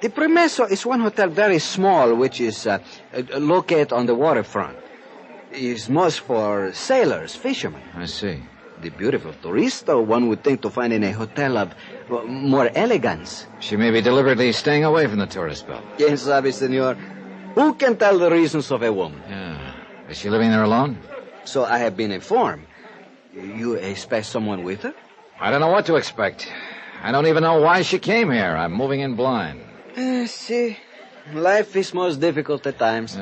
The Primeso is one hotel very small, which is located on the waterfront. It's most for sailors, fishermen. I see. The beautiful tourista one would think to find in a hotel of more elegance. She may be deliberately staying away from the tourist belt. Quien sabe, senor? Who can tell the reasons of a woman? Yeah. Is she living there alone? So I have been informed. You expect someone with her? I don't know what to expect. I don't even know why she came here. I'm moving in blind. See, life is most difficult at times.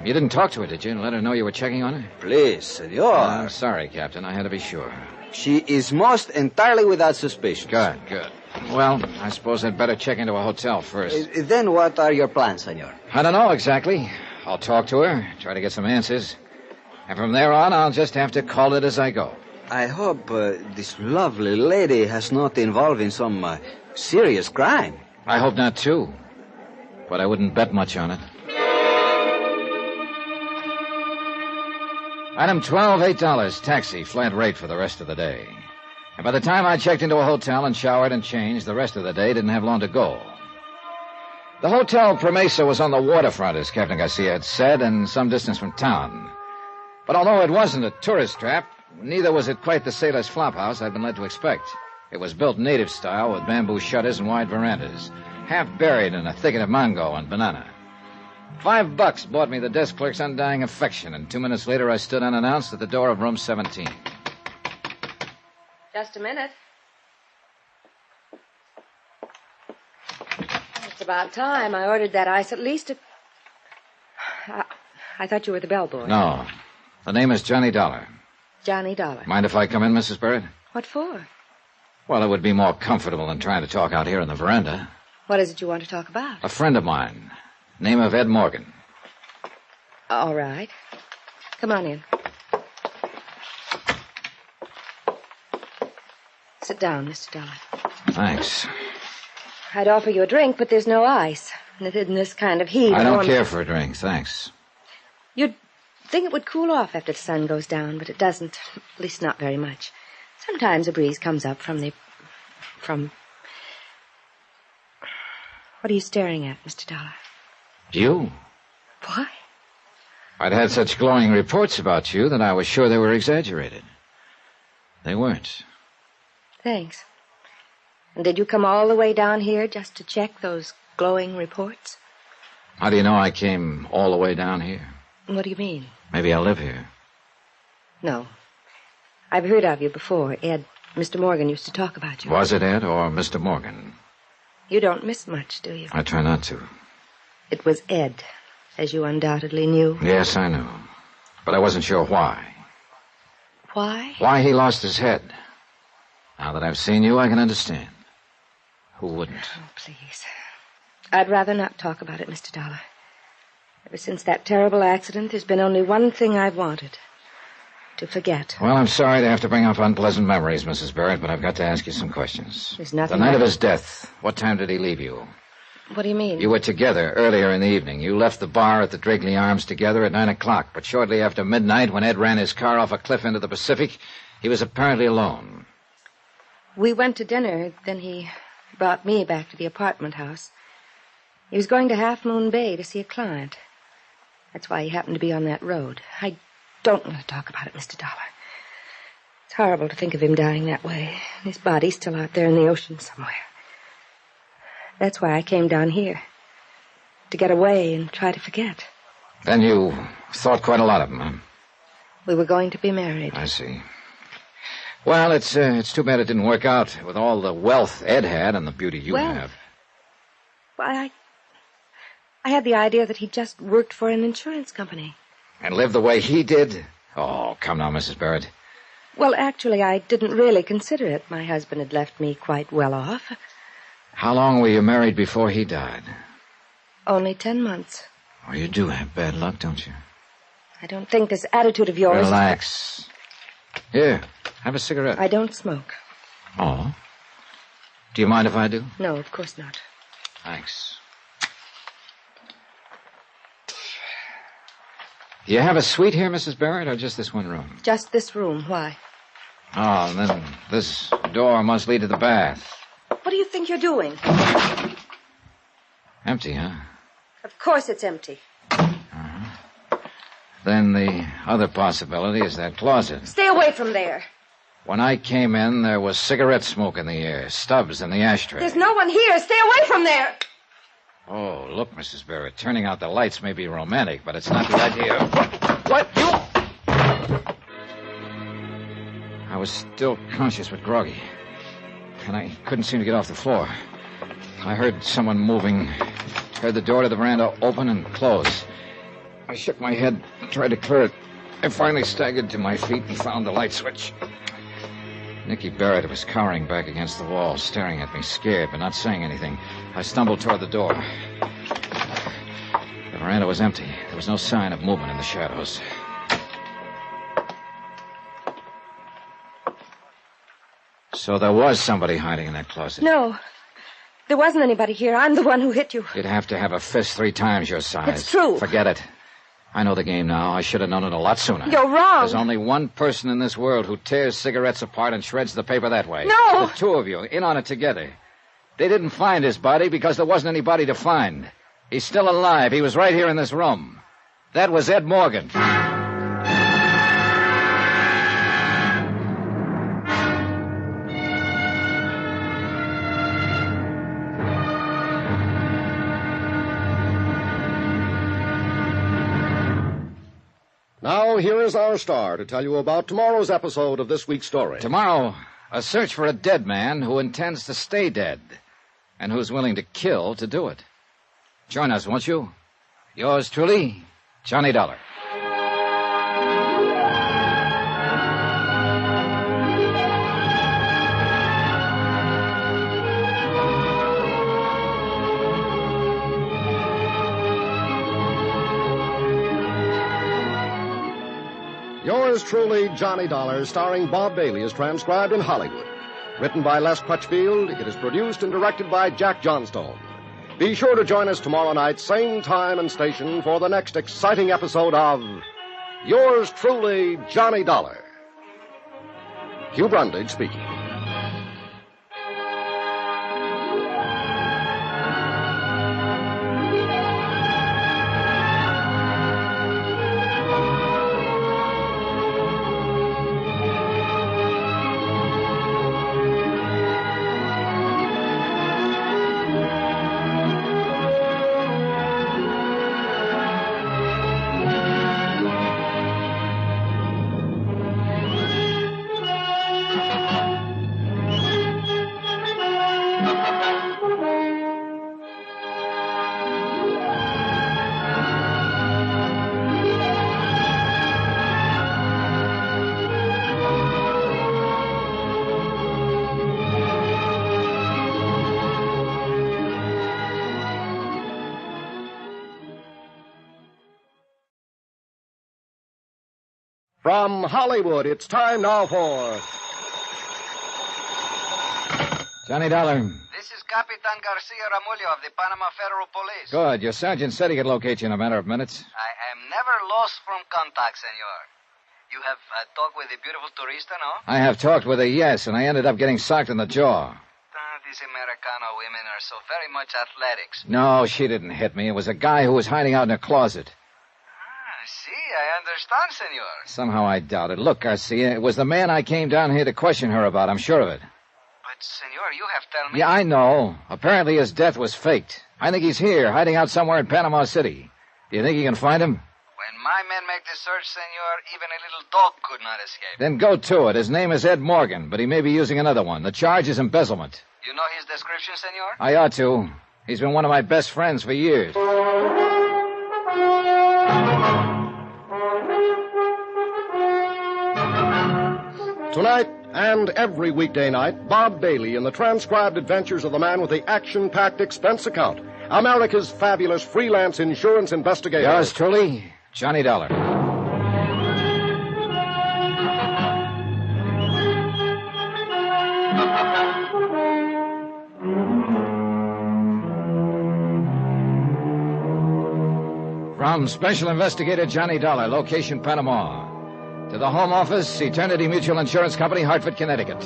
You didn't talk to her, did you? Let her know you were checking on her? Please, senor. I'm sorry, Captain. I had to be sure. She is most entirely without suspicion. Good. Well, I suppose I'd better check into a hotel first. Then what are your plans, senor? I don't know exactly. I'll talk to her, try to get some answers. And from there on, I'll just have to call it as I go. I hope this lovely lady has not involved in some serious crime. I hope not, too. But I wouldn't bet much on it. Item 12, $8, taxi, flat rate for the rest of the day. And by the time I checked into a hotel and showered and changed, the rest of the day didn't have long to go. The Hotel Primeso was on the waterfront, as Captain Garcia had said, and some distance from town. But although it wasn't a tourist trap, neither was it quite the sailor's flophouse I'd been led to expect. It was built native style with bamboo shutters and wide verandas, half buried in a thicket of mango and banana. $5 bought me the desk clerk's undying affection, and 2 minutes later I stood unannounced at the door of room 17. Just a minute. It's about time. I ordered that ice at least I thought you were the bellboy. No. The name is Johnny Dollar. Johnny Dollar. Mind if I come in, Mrs. Barrett? What for? Well, it would be more comfortable than trying to talk out here in the veranda. What is it you want to talk about? A friend of mine. Name of Ed Morgan. All right. Come on in. Sit down, Mr. Dollar. Thanks. I'd offer you a drink, but there's no ice. And in this kind of heat... I don't care for a drink, thanks. You'd think it would cool off after the sun goes down, but it doesn't. At least not very much. Sometimes a breeze comes up from... What are you staring at, Mr. Dollar? You? Why? I'd had such glowing reports about you that I was sure they were exaggerated. They weren't. Thanks. And did you come all the way down here just to check those glowing reports? How do you know I came all the way down here? What do you mean? Maybe I live here. No. I've heard of you before. Ed, Mr. Morgan used to talk about you. Was it Ed or Mr. Morgan? You don't miss much, do you? I try not to. It was Ed, as you undoubtedly knew. Yes, I knew. But I wasn't sure why. Why? Why he lost his head. Now that I've seen you, I can understand. Who wouldn't? Oh, please. I'd rather not talk about it, Mr. Dollar. Ever since that terrible accident, there's been only one thing I've wanted. To forget. Well, I'm sorry to have to bring up unpleasant memories, Mrs. Barrett, but I've got to ask you some questions. There's nothing... The night of his death, what time did he leave you? What do you mean? You were together earlier in the evening. You left the bar at the Drakeley Arms together at 9 o'clock, but shortly after midnight, when Ed ran his car off a cliff into the Pacific, he was apparently alone. We went to dinner, then he brought me back to the apartment house. He was going to Half Moon Bay to see a client. That's why he happened to be on that road. I don't want to talk about it, Mr. Dollar. It's horrible to think of him dying that way. His body's still out there in the ocean somewhere. That's why I came down here. To get away and try to forget. Then you thought quite a lot of him, huh? We were going to be married. I see. Well, it's too bad it didn't work out with all the wealth Ed had and the beauty you have. Well, I had the idea that he just worked for an insurance company. And lived the way he did? Oh, come now, Mrs. Barrett. Well, actually, I didn't really consider it. My husband had left me quite well off. How long were you married before he died? Only 10 months. Oh, you do have bad luck, don't you? I don't think this attitude of yours... Relax. Here, have a cigarette. I don't smoke. Oh. Do you mind if I do? No, of course not. Thanks. Do you have a suite here, Mrs. Barrett, or just this one room? Just this room. Why? Oh, and then this door must lead to the bath. What do you think you're doing? Empty, huh? Of course it's empty. Then the other possibility is that closet. Stay away from there. When I came in, there was cigarette smoke in the air, stubs in the ashtray. There's no one here. Stay away from there. Oh, look, Mrs. Barrett, turning out the lights may be romantic, but it's not the idea. What? You? I was still conscious but groggy, and I couldn't seem to get off the floor. I heard someone moving, heard the door to the veranda open and close. I shook my head, tried to clear it. I finally staggered to my feet and found the light switch. Nicky Barrett was cowering back against the wall, staring at me, scared, but not saying anything. I stumbled toward the door. The veranda was empty. There was no sign of movement in the shadows. So there was somebody hiding in that closet. No. There wasn't anybody here. I'm the one who hit you. You'd have to have a fist 3 times your size. It's true. Forget it. I know the game now. I should have known it a lot sooner. You're wrong. There's only one person in this world who tears cigarettes apart and shreds the paper that way. No! The 2 of you, in on it together. They didn't find his body because there wasn't anybody to find. He's still alive. He was right here in this room. That was Ed Morgan. Now, here is our star to tell you about tomorrow's episode of this week's story. Tomorrow, a search for a dead man who intends to stay dead and who's willing to kill to do it. Join us, won't you? Yours truly, Johnny Dollar. Yours truly, Johnny Dollar, starring Bob Bailey, is transcribed in Hollywood. Written by Les Crutchfield, it is produced and directed by Jack Johnstone. Be sure to join us tomorrow night, same time and station, for the next exciting episode of Yours truly, Johnny Dollar. Hugh Brundage speaking. From Hollywood, it's time now for... Johnny Dollar. This is Capitan Garcia Ramullo of the Panama Federal Police. Good. Your sergeant said he could locate you in a matter of minutes. I am never lost from contact, senor. You have talked with the beautiful turista, no? I have talked with her, yes, and I ended up getting socked in the jaw. These Americano women are so very much athletics. No, she didn't hit me. It was a guy who was hiding out in a closet. See, I understand, senor. Somehow I doubt it. Look, Garcia, it was the man I came down here to question her about. I'm sure of it. But, senor, you have told me... Yeah, I know. Apparently his death was faked. I think he's here, hiding out somewhere in Panama City. Do you think you can find him? When my men make the search, senor, even a little dog could not escape. Then go to it. His name is Ed Morgan, but he may be using another one. The charge is embezzlement. You know his description, senor? I ought to. He's been one of my best friends for years. Tonight and every weekday night, Bob Bailey in the transcribed adventures of the man with the action-packed expense account. America's fabulous freelance insurance investigator. Yours truly, Johnny Dollar. From Special Investigator Johnny Dollar, location Panama. To the Home Office, Eternity Mutual Insurance Company, Hartford, Connecticut.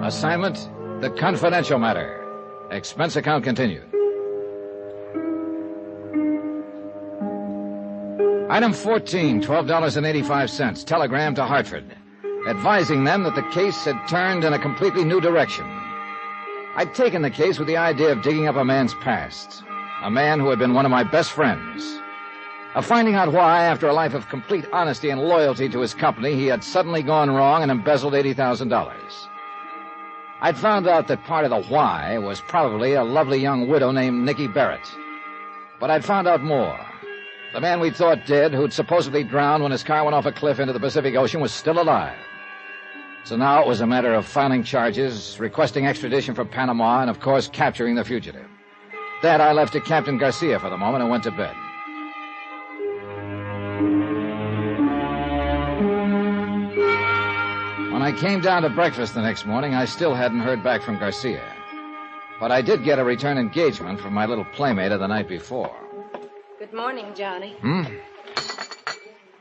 Assignment, the confidential matter. Expense account continued. Item 14, $12.85. Telegram to Hartford, advising them that the case had turned in a completely new direction. I'd taken the case with the idea of digging up a man's past. A man who had been one of my best friends. Of finding out why, after a life of complete honesty and loyalty to his company, he had suddenly gone wrong and embezzled $80,000. I'd found out that part of the why was probably a lovely young widow named Nicky Barrett. But I'd found out more. The man we thought dead, who'd supposedly drowned when his car went off a cliff into the Pacific Ocean, was still alive. So now it was a matter of filing charges, requesting extradition from Panama, and, of course, capturing the fugitive. That I left to Captain Garcia for the moment and went to bed. When I came down to breakfast the next morning, I still hadn't heard back from Garcia. But I did get a return engagement from my little playmate of the night before. Good morning, Johnny.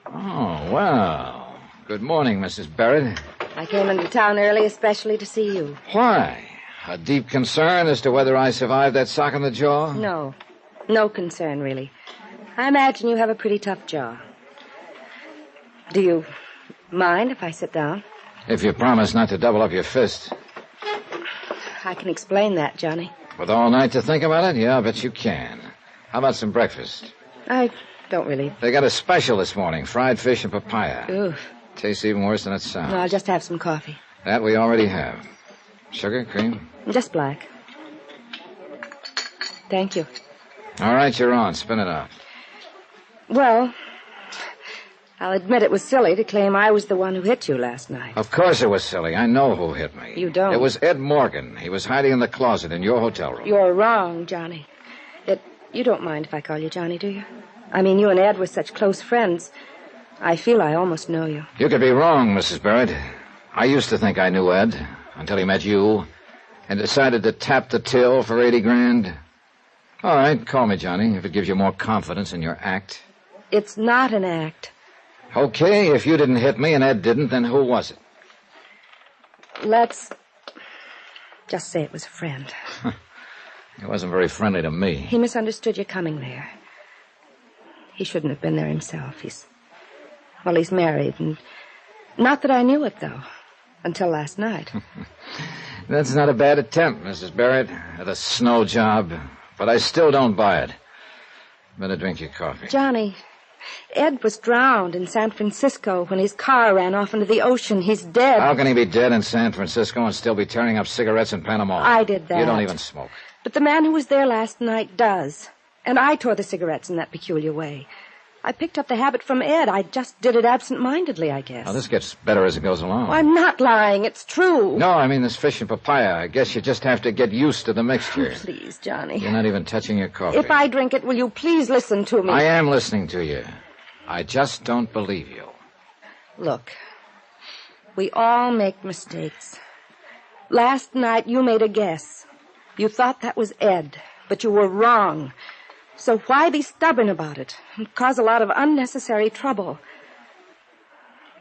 Oh, well. Good morning, Mrs. Barrett. I came into town early especially to see you. Why? A deep concern as to whether I survived that sock in the jaw? No. No concern, really. I imagine you have a pretty tough jaw. Do you mind if I sit down? If you promise not to double up your fist. I can explain that, Johnny. With all night to think about it? Yeah, I bet you can. How about some breakfast? I don't really. They got a special this morning, fried fish and papaya. Oof. Tastes even worse than it sounds. No, I'll just have some coffee. That we already have. Sugar, cream? Just black. Thank you. All right, you're on. Spin it out. Well, I'll admit it was silly to claim I was the one who hit you last night. Of course it was silly. I know who hit me. You don't. It was Ed Morgan. He was hiding in the closet in your hotel room. You're wrong, Johnny. You don't mind if I call you Johnny, do you? I mean, you and Ed were such close friends. I feel I almost know you. You could be wrong, Mrs. Barrett. I used to think I knew Ed until he met you and decided to tap the till for $80,000. All right, call me Johnny if it gives you more confidence in your act. It's not an act. Okay, if you didn't hit me and Ed didn't, then who was it? Let's just say it was a friend. He wasn't very friendly to me. He misunderstood your coming there. He shouldn't have been there himself. He's married, and not that I knew it, though, until last night. That's not a bad attempt, Mrs. Barrett, at a snow job, but I still don't buy it. Better drink your coffee. Johnny, Ed was drowned in San Francisco when his car ran off into the ocean. He's dead. How can he be dead in San Francisco and still be turning up cigarettes in Panama? I did that. You don't even smoke. But the man who was there last night does. And I tore the cigarettes in that peculiar way. I picked up the habit from Ed. I just did it absent-mindedly, I guess. Well, this gets better as it goes along. Oh, I'm not lying. It's true. No, I mean this fish and papaya. I guess you just have to get used to the mixture. Oh, please, Johnny. You're not even touching your coffee. If I drink it, will you please listen to me? I am listening to you. I just don't believe you. Look, we all make mistakes. Last night you made a guess. You thought that was Ed, but you were wrong. So why be stubborn about it and cause a lot of unnecessary trouble?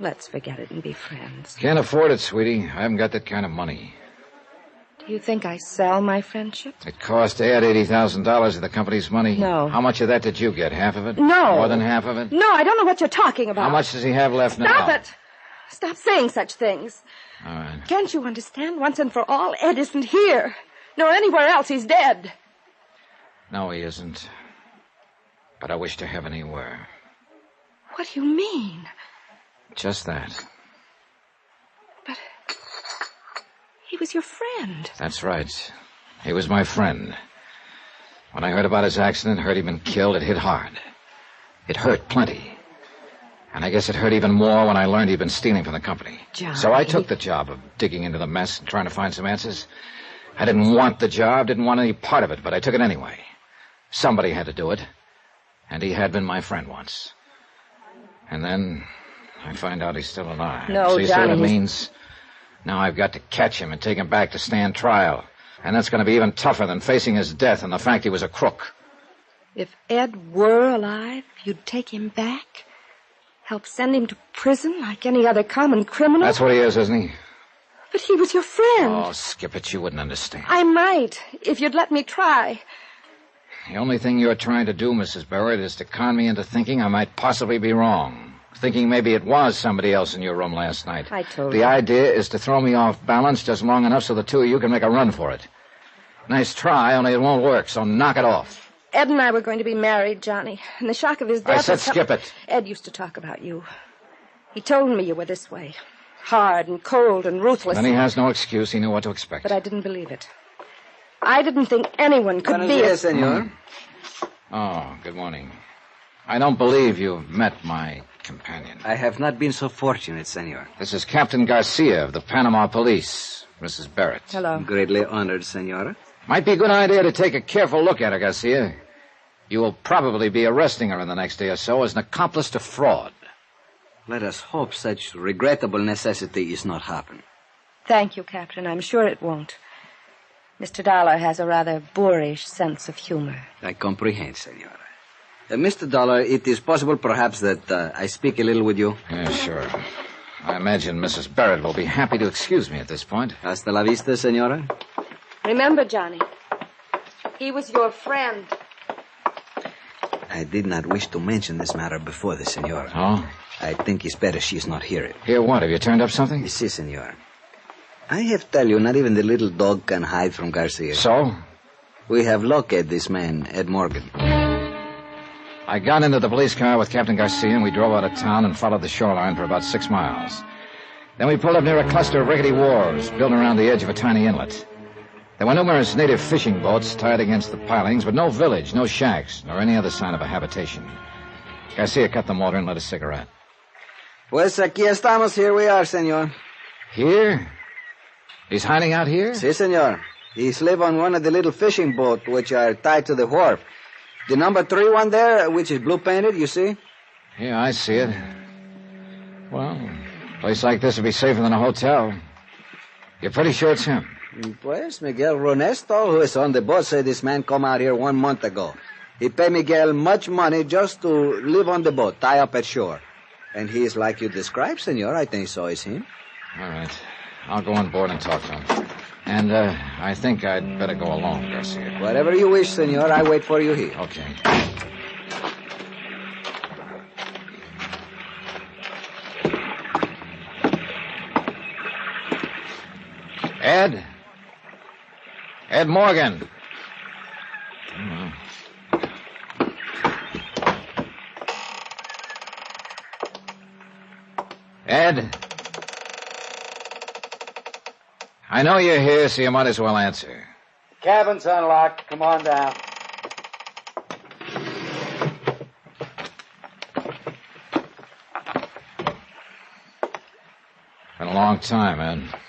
Let's forget it and be friends. Can't afford it, sweetie. I haven't got that kind of money. Do you think I sell my friendship? It cost Ed $80,000 of the company's money. No. How much of that did you get? Half of it? No. More than half of it? No, I don't know what you're talking about. How much does he have left now? Stop it! Stop saying such things. All right. Can't you understand once and for all? Ed isn't here. Nor anywhere else. He's dead. No, he isn't. But I wish to heaven he were. What do you mean? Just that. But he was your friend. That's right. He was my friend. When I heard about his accident, heard he'd been killed, it hit hard. It hurt plenty. And I guess it hurt even more when I learned he'd been stealing from the company. Johnny. So I took the job of digging into the mess and trying to find some answers. I didn't want the job, didn't want any part of it, but I took it anyway. Somebody had to do it. And he had been my friend once. And then I find out he's still alive. No, so you Johnny, see what it means? Now I've got to catch him and take him back to stand trial. And that's going to be even tougher than facing his death and the fact he was a crook. If Ed were alive, you'd take him back? Help send him to prison like any other common criminal? That's what he is, isn't he? But he was your friend. Oh, skip it. You wouldn't understand. I might, if you'd let me try. The only thing you're trying to do, Mrs. Barrett, is to con me into thinking I might possibly be wrong. Thinking maybe it was somebody else in your room last night. I told you. The idea is to throw me off balance just long enough so the two of you can make a run for it. Nice try, only it won't work, so knock it off. Ed and I were going to be married, Johnny. And the shock of his death... I said skip it. Ed used to talk about you. He told me you were this way. Hard and cold and ruthless. Then he has no excuse. He knew what to expect. But I didn't believe it. I didn't think anyone could be... Buenos días, senor. Oh, good morning. I don't believe you've met my companion. I have not been so fortunate, senor. This is Captain Garcia of the Panama Police, Mrs. Barrett. Hello. Greatly honored, senora. Might be a good idea to take a careful look at her, Garcia. You will probably be arresting her in the next day or so as an accomplice to fraud. Let us hope such regrettable necessity is not happen. Thank you, Captain. I'm sure it won't. Mr. Dollar has a rather boorish sense of humor. I comprehend, senora. Mr. Dollar, it is possible perhaps that I speak a little with you? Yeah, sure. I imagine Mrs. Barrett will be happy to excuse me at this point. Hasta la vista, senora. Remember, Johnny, he was your friend. I did not wish to mention this matter before the senora. Oh? I think it's better she's not here. Here what? Have you turned up something? Si, senora. I have to tell you, not even the little dog can hide from Garcia. So? We have located this man, Ed Morgan. I got into the police car with Captain Garcia, and we drove out of town and followed the shoreline for about 6 miles. Then we pulled up near a cluster of rickety wharves built around the edge of a tiny inlet. There were numerous native fishing boats tied against the pilings, but no village, no shacks, nor any other sign of a habitation. Garcia cut the motor and lit a cigarette. Pues aquí estamos. Here we are, senor. Here? He's hiding out here? Si, senor. He lives on one of the little fishing boats which are tied to the wharf. The number 3 one there, which is blue-painted, you see? Yeah, I see it. Well, a place like this would be safer than a hotel. You're pretty sure it's him? Pues, Miguel Ronesto, who is on the boat, said this man come out here 1 month ago. He paid Miguel much money just to live on the boat, tie up at shore. And he is like you described, senor. I think so is him. All right. I'll go on board and talk to him. And I think I'd better go alone, Garcia. Whatever you wish, senor. I wait for you here. Okay. Ed? Ed Morgan. Ed? I know you're here, so you might as well answer. Cabin's unlocked. Come on down. Been a long time, Ed.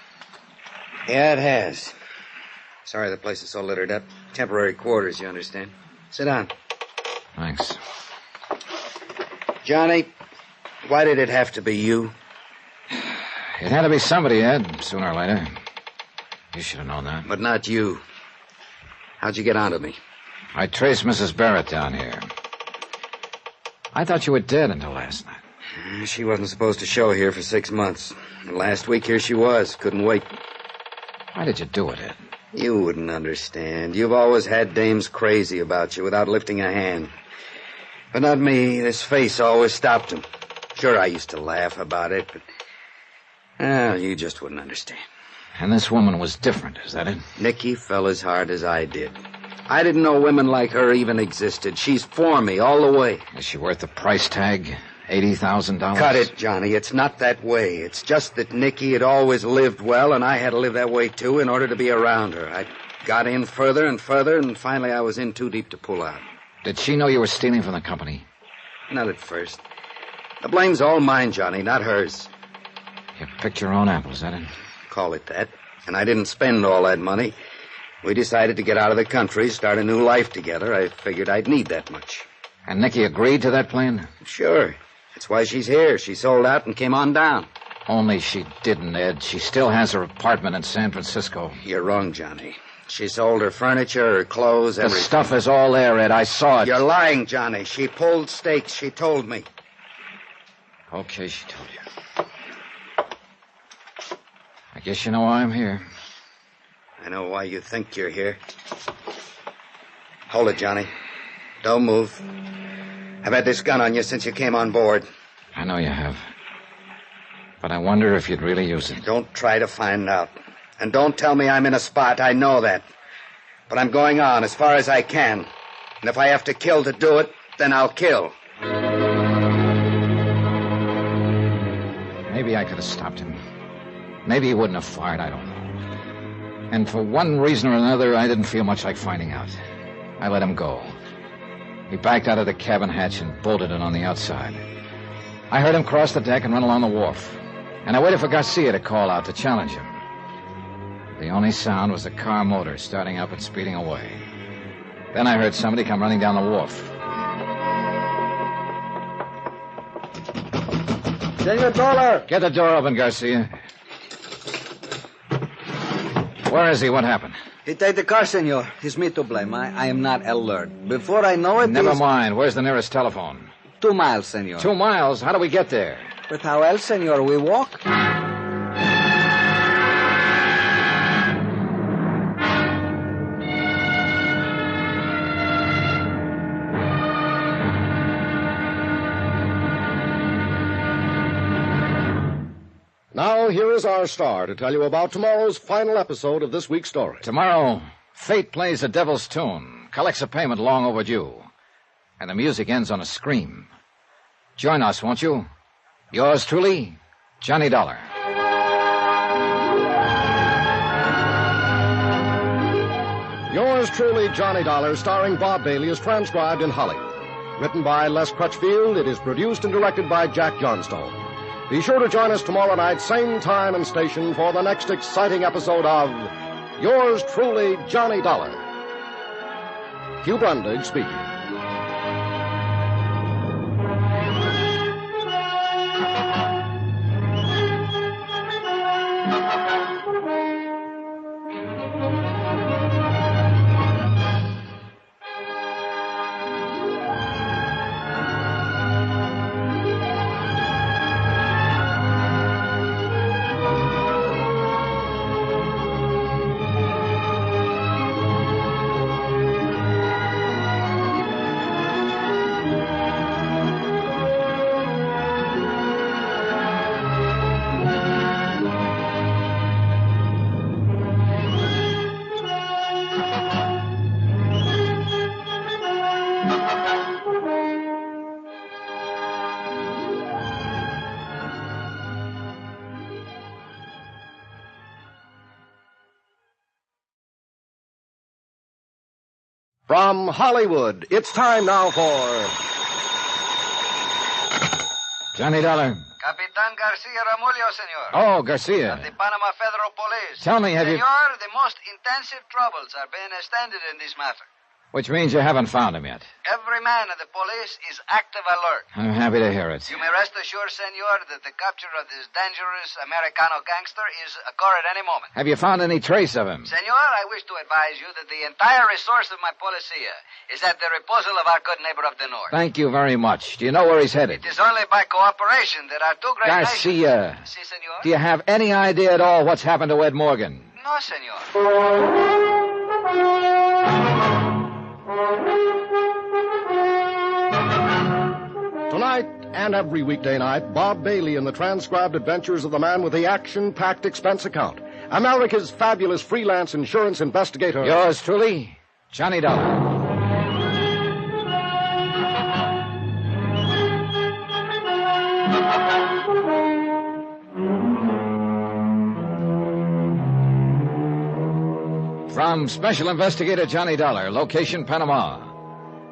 Yeah, it has. Sorry the place is so littered up. Temporary quarters, you understand. Sit down. Thanks. Johnny, why did it have to be you? It had to be somebody, Ed, sooner or later. You should have known that. But not you. How'd you get onto me? I traced Mrs. Barrett down here. I thought you were dead until last night. She wasn't supposed to show here for 6 months. And last week, here she was. Couldn't wait. Why did you do it, Ed? You wouldn't understand. You've always had dames crazy about you without lifting a hand. But not me. This face always stopped them. Sure, I used to laugh about it, but... Well, you just wouldn't understand. And this woman was different, is that it? Nicky fell as hard as I did. I didn't know women like her even existed. She's for me all the way. Is she worth the price tag? $80,000? Cut it, Johnny. It's not that way. It's just that Nikki had always lived well, and I had to live that way, too, in order to be around her. I got in further and further, and finally I was in too deep to pull out. Did she know you were stealing from the company? Not at first. The blame's all mine, Johnny, not hers. You picked your own apples, that it? Call it that. And I didn't spend all that money. We decided to get out of the country, start a new life together. I figured I'd need that much. And Nikki agreed to that plan? Sure. That's why she's here. She sold out and came on down. Only she didn't, Ed. She still has her apartment in San Francisco. You're wrong, Johnny. She sold her furniture, her clothes, everything. The stuff is all there, Ed. I saw it. You're lying, Johnny. She pulled stakes. She told me. Okay, she told you. I guess you know why I'm here. I know why you think you're here. Hold it, Johnny. Don't move. I've had this gun on you since you came on board. I know you have. But I wonder if you'd really use it. Don't try to find out. And don't tell me I'm in a spot. I know that. But I'm going on as far as I can. And if I have to kill to do it, then I'll kill. Maybe I could have stopped him. Maybe he wouldn't have fired, I don't know. And for one reason or another, I didn't feel much like finding out. I let him go. He backed out of the cabin hatch and bolted it on the outside. I heard him cross the deck and run along the wharf. And I waited for Garcia to call out to challenge him. The only sound was the car motor starting up and speeding away. Then I heard somebody come running down the wharf. Senor Dollar! Get the door open, Garcia. Where is he? What happened? He take the car, senor. It's me to blame. I am not alert. Before I know it... Never mind. Where's the nearest telephone? 2 miles, senor. 2 miles? How do we get there? But how else, senor? We walk? Now, here is our star to tell you about tomorrow's final episode of this week's story. Tomorrow, Fate plays a devil's tune, collects a payment long overdue, and the music ends on a scream. Join us, won't you? Yours truly, Johnny Dollar. Yours truly, Johnny Dollar, starring Bob Bailey, is transcribed in Hollywood. Written by Les Crutchfield, it is produced and directed by Jack Johnstone. Be sure to join us tomorrow night, same time and station, for the next exciting episode of Yours truly, Johnny Dollar. Hugh Brundage speaking. From Hollywood, it's time now for... Johnny Dollar. Capitan Garcia Ramullo, senor. Oh, Garcia. Of the Panama Federal Police. Tell me, have you... Senor, the most intensive troubles are being extended in this matter. Which means you haven't found him yet. Every man of the police is active alert. I'm happy to hear it. You may rest assured, senor, that the capture of this dangerous Americano gangster is occur at any moment. Have you found any trace of him? Senor, I wish to advise you that the entire resource of my policia is at the disposal of our good neighbor of the north. Thank you very much. Do you know where he's headed? It is only by cooperation that our two great Garcia. nations... Si, senor? Do you have any idea at all what's happened to Ed Morgan? No, senor. Tonight and every weekday night, Bob Bailey in the transcribed adventures of the man with the action-packed expense account. America's fabulous freelance insurance investigator. Yours truly, Johnny Dollar. am Special Investigator Johnny Dollar, location Panama.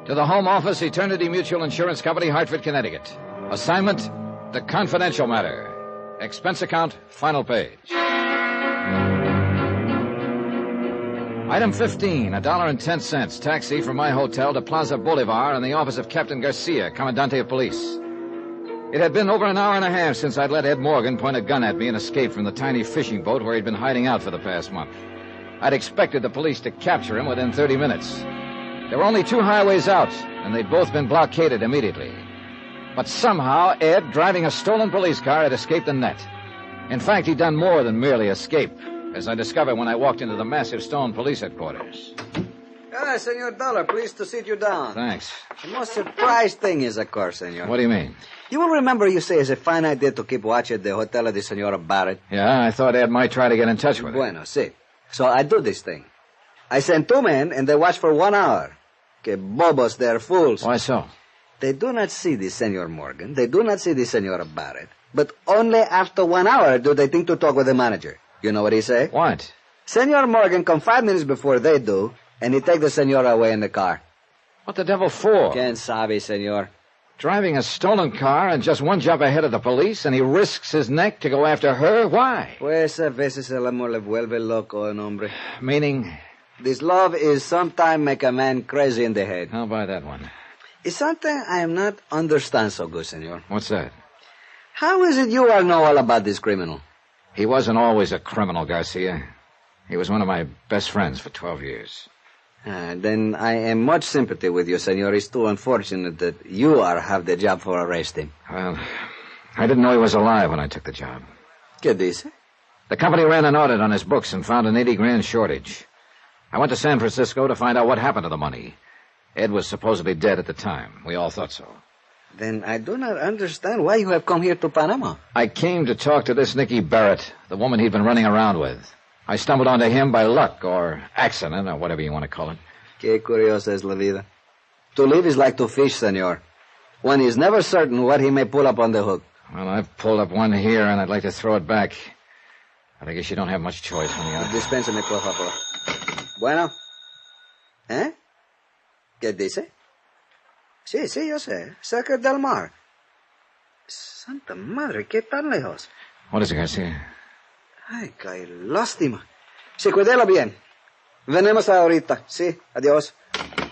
To the home office, Eternity Mutual Insurance Company, Hartford, Connecticut. Assignment, the confidential matter. Expense account, final page. Item 15, $1.10, taxi from my hotel to Plaza Bolivar in the office of Captain Garcia, Commandante of Police. It had been over an hour and a half since I'd let Ed Morgan point a gun at me and escape from the tiny fishing boat where he'd been hiding out for the past month. I'd expected the police to capture him within 30 minutes. There were only 2 highways out, and they'd both been blockaded immediately. But somehow, Ed, driving a stolen police car, had escaped the net. In fact, he'd done more than merely escape, as I discovered when I walked into the massive stone police headquarters. Ah, Senor Dollar, pleased to sit you down. Thanks. The most surprised thing is, of course, senor. What do you mean? You will remember you say it's a fine idea to keep watch at the Hotel of the Senora Barrett. Yeah, I thought Ed might try to get in touch with her. Bueno, see. So I do this thing. I send 2 men, and they watch for 1 hour. Que bobos, they're fools. Why so? They do not see the Senor Morgan. They do not see the Senora Barrett. But only after 1 hour do they think to talk with the manager. You know what he say? What? Senor Morgan come 5 minutes before they do, and he take the Senora away in the car. What the devil for? Quien sabe, senor. Driving a stolen car and just 1 jump ahead of the police, and he risks his neck to go after her? Why? Pues a veces el amor le vuelve loco, hombre. Meaning? This love is sometime make a man crazy in the head. I'll buy that one. It's something I am not understand so good, senor. What's that? How is it you all know all about this criminal? He wasn't always a criminal, Garcia. He was one of my best friends for 12 years. Then I am much sympathy with you, senor. It's too unfortunate that you have the job for arrest him. Well, I didn't know he was alive when I took the job. ¿Qué dice? The company ran an audit on his books and found an $80,000 shortage. I went to San Francisco to find out what happened to the money. Ed was supposedly dead at the time. We all thought so. Then I do not understand why you have come here to Panama. I came to talk to this Nicky Barrett, the woman he'd been running around with. I stumbled onto him by luck or accident or whatever you want to call it. Qué curiosa es la vida. To live is like to fish, senor. One is never certain what he may pull up on the hook. Well, I've pulled up one here, and I'd like to throw it back. I guess you don't have much choice when you are. Dispénseme, por favor. Bueno. ¿Eh? ¿Qué dice? Sí, yo sé. Cerca del mar. Santa madre, ¿qué tan lejos? What is it, Garcia? Ay, qué lástima. Sí, cuídelo bien. Venemos ahorita. Sí, adiós.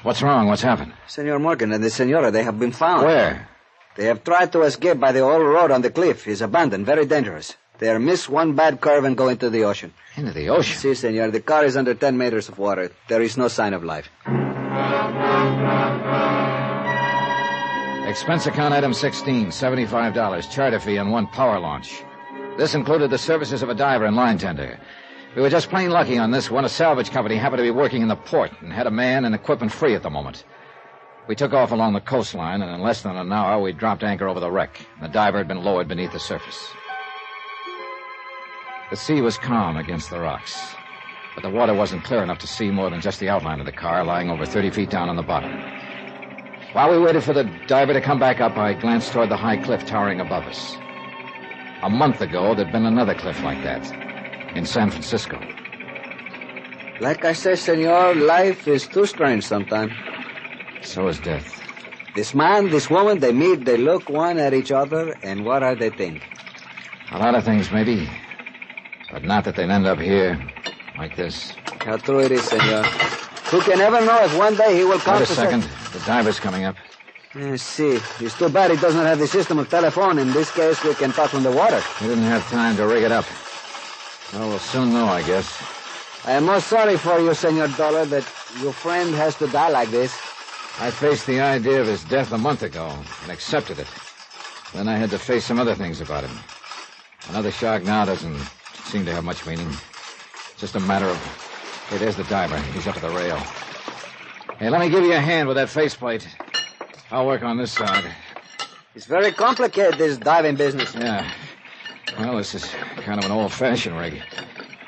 What's wrong? What's happened? Senor Morgan and the senora, they have been found. Where? They have tried to escape by the old road on the cliff. It's abandoned, very dangerous. They are miss 1 bad curve and go into the ocean. Into the ocean? Si, senor. The car is under 10 meters of water. There is no sign of life. Expense account item 16, $75, charter fee and 1 power launch. This included the services of a diver and line tender. We were just plain lucky on this one. A salvage company happened to be working in the port and had a man and equipment free at the moment. We took off along the coastline, and in less than an hour, we dropped anchor over the wreck. The diver had been lowered beneath the surface. The sea was calm against the rocks, but the water wasn't clear enough to see more than just the outline of the car lying over 30 feet down on the bottom. While we waited for the diver to come back up, I glanced toward the high cliff towering above us. A month ago, there'd been another cliff like that, in San Francisco. Like I say, senor, life is too strange sometimes. So is death. This man, this woman, they meet, they look one at each other, and what are they think? A lot of things, maybe. But not that they'd end up here, like this. How true it is, senor. Who can ever know if one day he will come Wait a second. The diver's coming up. See. It's too bad he does not have the system of telephone. In this case, we can talk from the water. We didn't have time to rig it up. Well, we'll soon know, I guess. I am most sorry for you, Senor Dollar, that your friend has to die like this. I faced the idea of his death a month ago and accepted it. Then I had to face some other things about him. Another shark now doesn't seem to have much meaning. It's just a matter of... Hey, there's the diver. He's up at the rail. Hey, let me give you a hand with that faceplate. I'll work on this side. It's very complicated, this diving business. Yeah. Well, this is kind of an old-fashioned rig.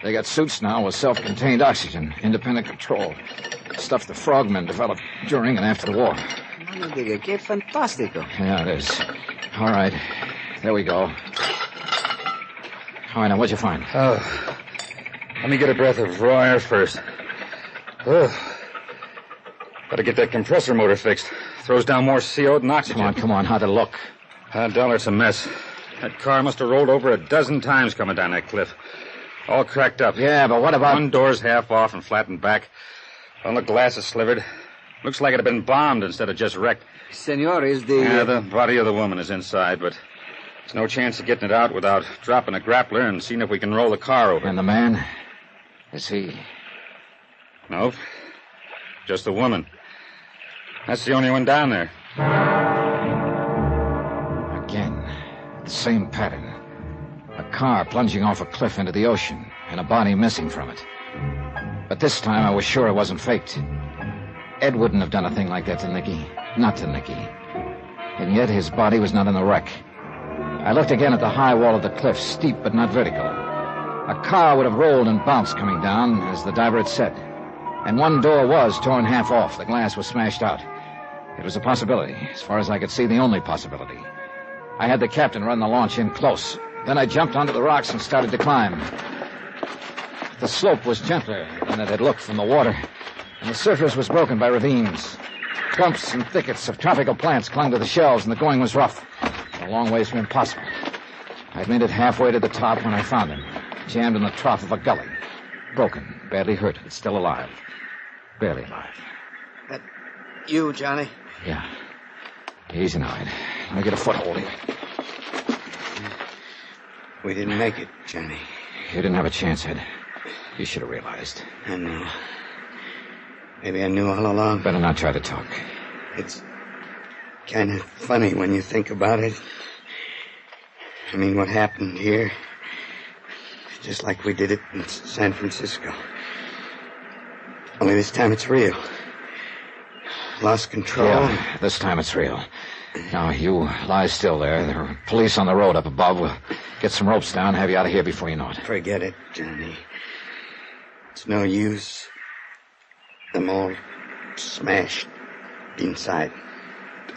They got suits now with self-contained oxygen, independent control. Stuff the frogmen developed during and after the war. Qué fantástico. Yeah, it is. All right. There we go. All right, now, what'd you find? Oh, let me get a breath of raw air first. Oh. Gotta get that compressor motor fixed. Throws down more CO than oxygen. Come on. How'd it look? Dollar, it's a mess. That car must have rolled over a dozen times coming down that cliff. All cracked up. Yeah, but what about... One door's half off and flattened back. All the glass is slivered. Looks like it had been bombed instead of just wrecked. Senor, is the... Yeah, the body of the woman is inside, but there's no chance of getting it out without dropping a grappler and seeing if we can roll the car over. And the man? Is he... Nope. Just the woman. That's the only one down there. Again, the same pattern. A car plunging off a cliff into the ocean, and a body missing from it. But this time I was sure it wasn't faked. Ed wouldn't have done a thing like that to Nicky. Not to Nicky. And yet his body was not in the wreck. I looked again at the high wall of the cliff, steep but not vertical. A car would have rolled and bounced coming down, as the diver had said. And one door was torn half off. The glass was smashed out. It was a possibility. As far as I could see, the only possibility. I had the captain run the launch in close. Then I jumped onto the rocks and started to climb. The slope was gentler than it had looked from the water, and the surface was broken by ravines. Clumps and thickets of tropical plants clung to the shelves, and the going was rough, a long ways from impossible. I'd made it halfway to the top when I found him, jammed in the trough of a gully. Broken, badly hurt, but still alive. Barely alive. That you, Johnny? Yeah. Easy now, Ed. Let me get a foothold here. We didn't make it, Johnny. You didn't have a chance, Ed. You should have realized. I know. Maybe I knew all along. Better not try to talk. It's kind of funny when you think about it. I mean, what happened here, just like we did it in San Francisco. Only this time it's real. Lost control. Yeah, this time it's real. Now, you lie still there. There are police on the road up above. We'll get some ropes down, have you out of here before you know it. Forget it, Johnny. It's no use. I'm all smashed inside.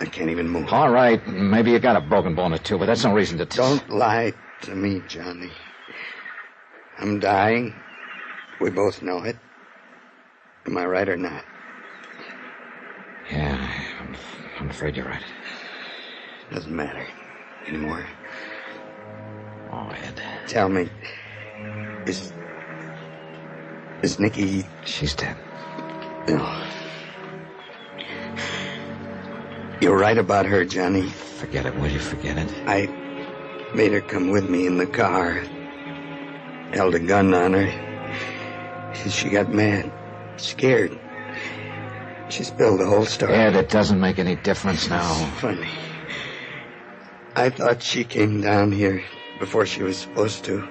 I can't even move. All right, maybe you got a broken bone or two, but that's no reason to... Don't lie to me, Johnny. I'm dying. We both know it. Am I right or not? Yeah, I'm afraid you're right. Doesn't matter anymore. Oh, Ed. Tell me, is Nicky... She's dead. No. You're right about her, Johnny. Forget it, will you? Forget it. I made her come with me in the car. Held a gun on her. She got mad. Scared. She spilled the whole story. Ed, it doesn't make any difference now. It's funny. I thought she came down here before she was supposed to,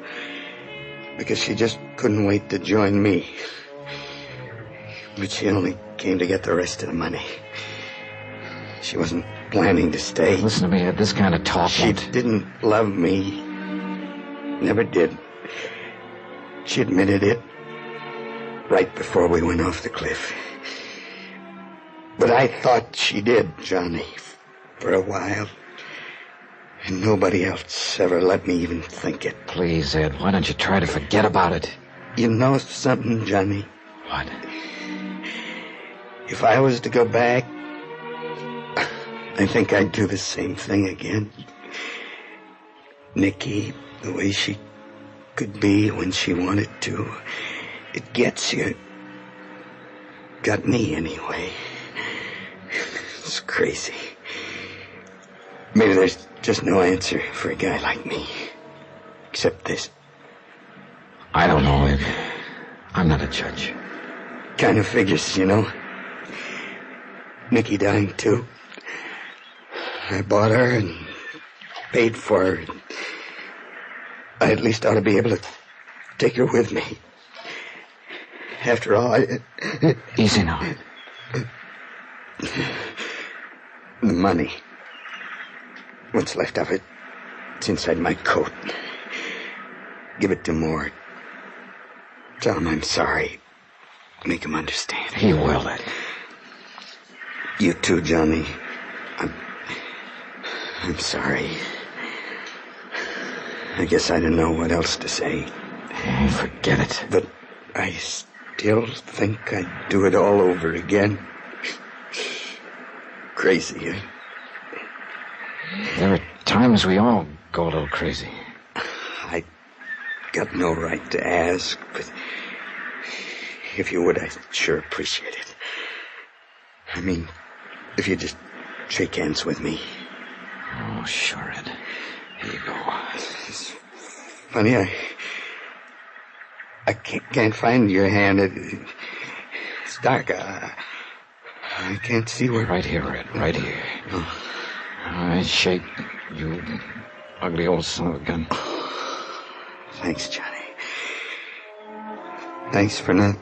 because she just couldn't wait to join me. But she only came to get the rest of the money. She wasn't planning to stay. Listen to me, Ed, this kind of talk She didn't love me. Never did. She admitted it right before we went off the cliff. But I thought she did, Johnny, for a while. And nobody else ever let me even think it. Please, Ed, why don't you try to forget about it? You know something, Johnny? What? If I was to go back, I think I'd do the same thing again. Nicky, the way she could be when she wanted to, it gets you. Got me, anyway. It's crazy. Maybe there's just no answer for a guy like me. Except this. I don't know, Ed. I'm not a judge. Kind of figures, you know. Nicky dying, too. I bought her and paid for her. I at least ought to be able to take her with me. After all, Easy now. The money. What's left of it, it's inside my coat. Give it to Mort. Tell him I'm sorry. Make him understand. He will, Ed. You too, Johnny. I'm sorry. I guess I didn't know what else to say. Forget it. But I still think I'd do it all over again. Crazy, eh? There are times we all go a little crazy. I got no right to ask, but if you would, I'd sure appreciate it. I mean, if you just shake hands with me. Oh, sure, Ed. Here you go. It's funny, I can't find your hand. It's dark. I can't see where... Right here, Ed. Right here. Oh. I shake, you ugly old son of a gun. Thanks, Johnny. Thanks for not...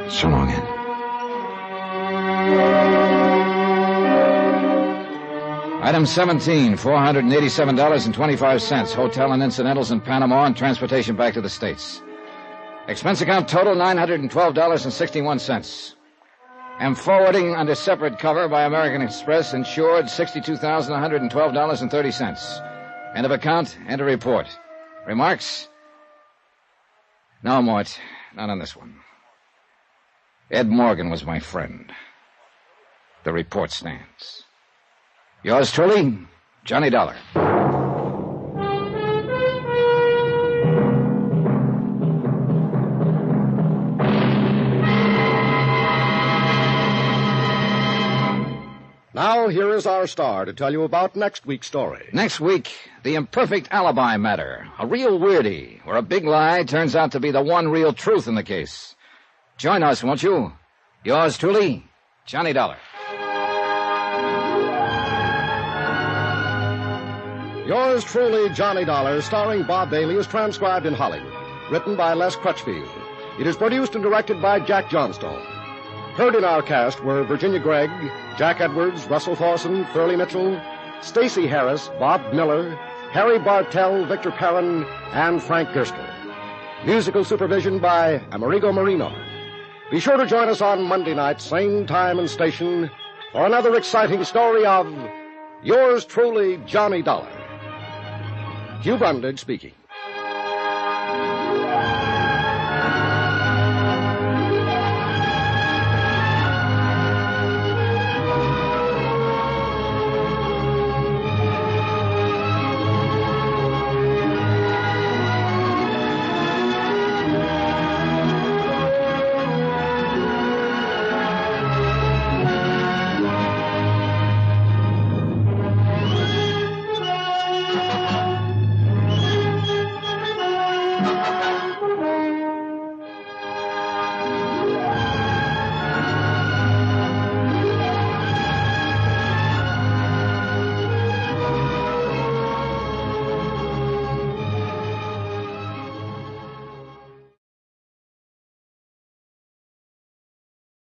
So long, Ed. Item 17, $487.25. Hotel and incidentals in Panama and transportation back to the States. Expense account total, $912.61. Am forwarding under separate cover by American Express, insured $62,112.30. End of account, enter report. Remarks? No, Mort, not on this one. Ed Morgan was my friend. The report stands. Yours truly, Johnny Dollar. Now, here is our star to tell you about next week's story. Next week, the imperfect alibi matter. A real weirdie, where a big lie turns out to be the one real truth in the case. Join us, won't you? Yours truly, Johnny Dollar. Yours truly, Johnny Dollar, starring Bob Bailey, is transcribed in Hollywood. Written by Les Crutchfield. It is produced and directed by Jack Johnstone. Heard in our cast were Virginia Gregg, Jack Edwards, Russell Thorson, Furley Mitchell, Stacey Harris, Bob Miller, Harry Bartell, Victor Perrin, and Frank Gerstle. Musical supervision by Amerigo Marino. Be sure to join us on Monday night, same time and station, for another exciting story of Yours truly, Johnny Dollar. Hugh Brundage speaking.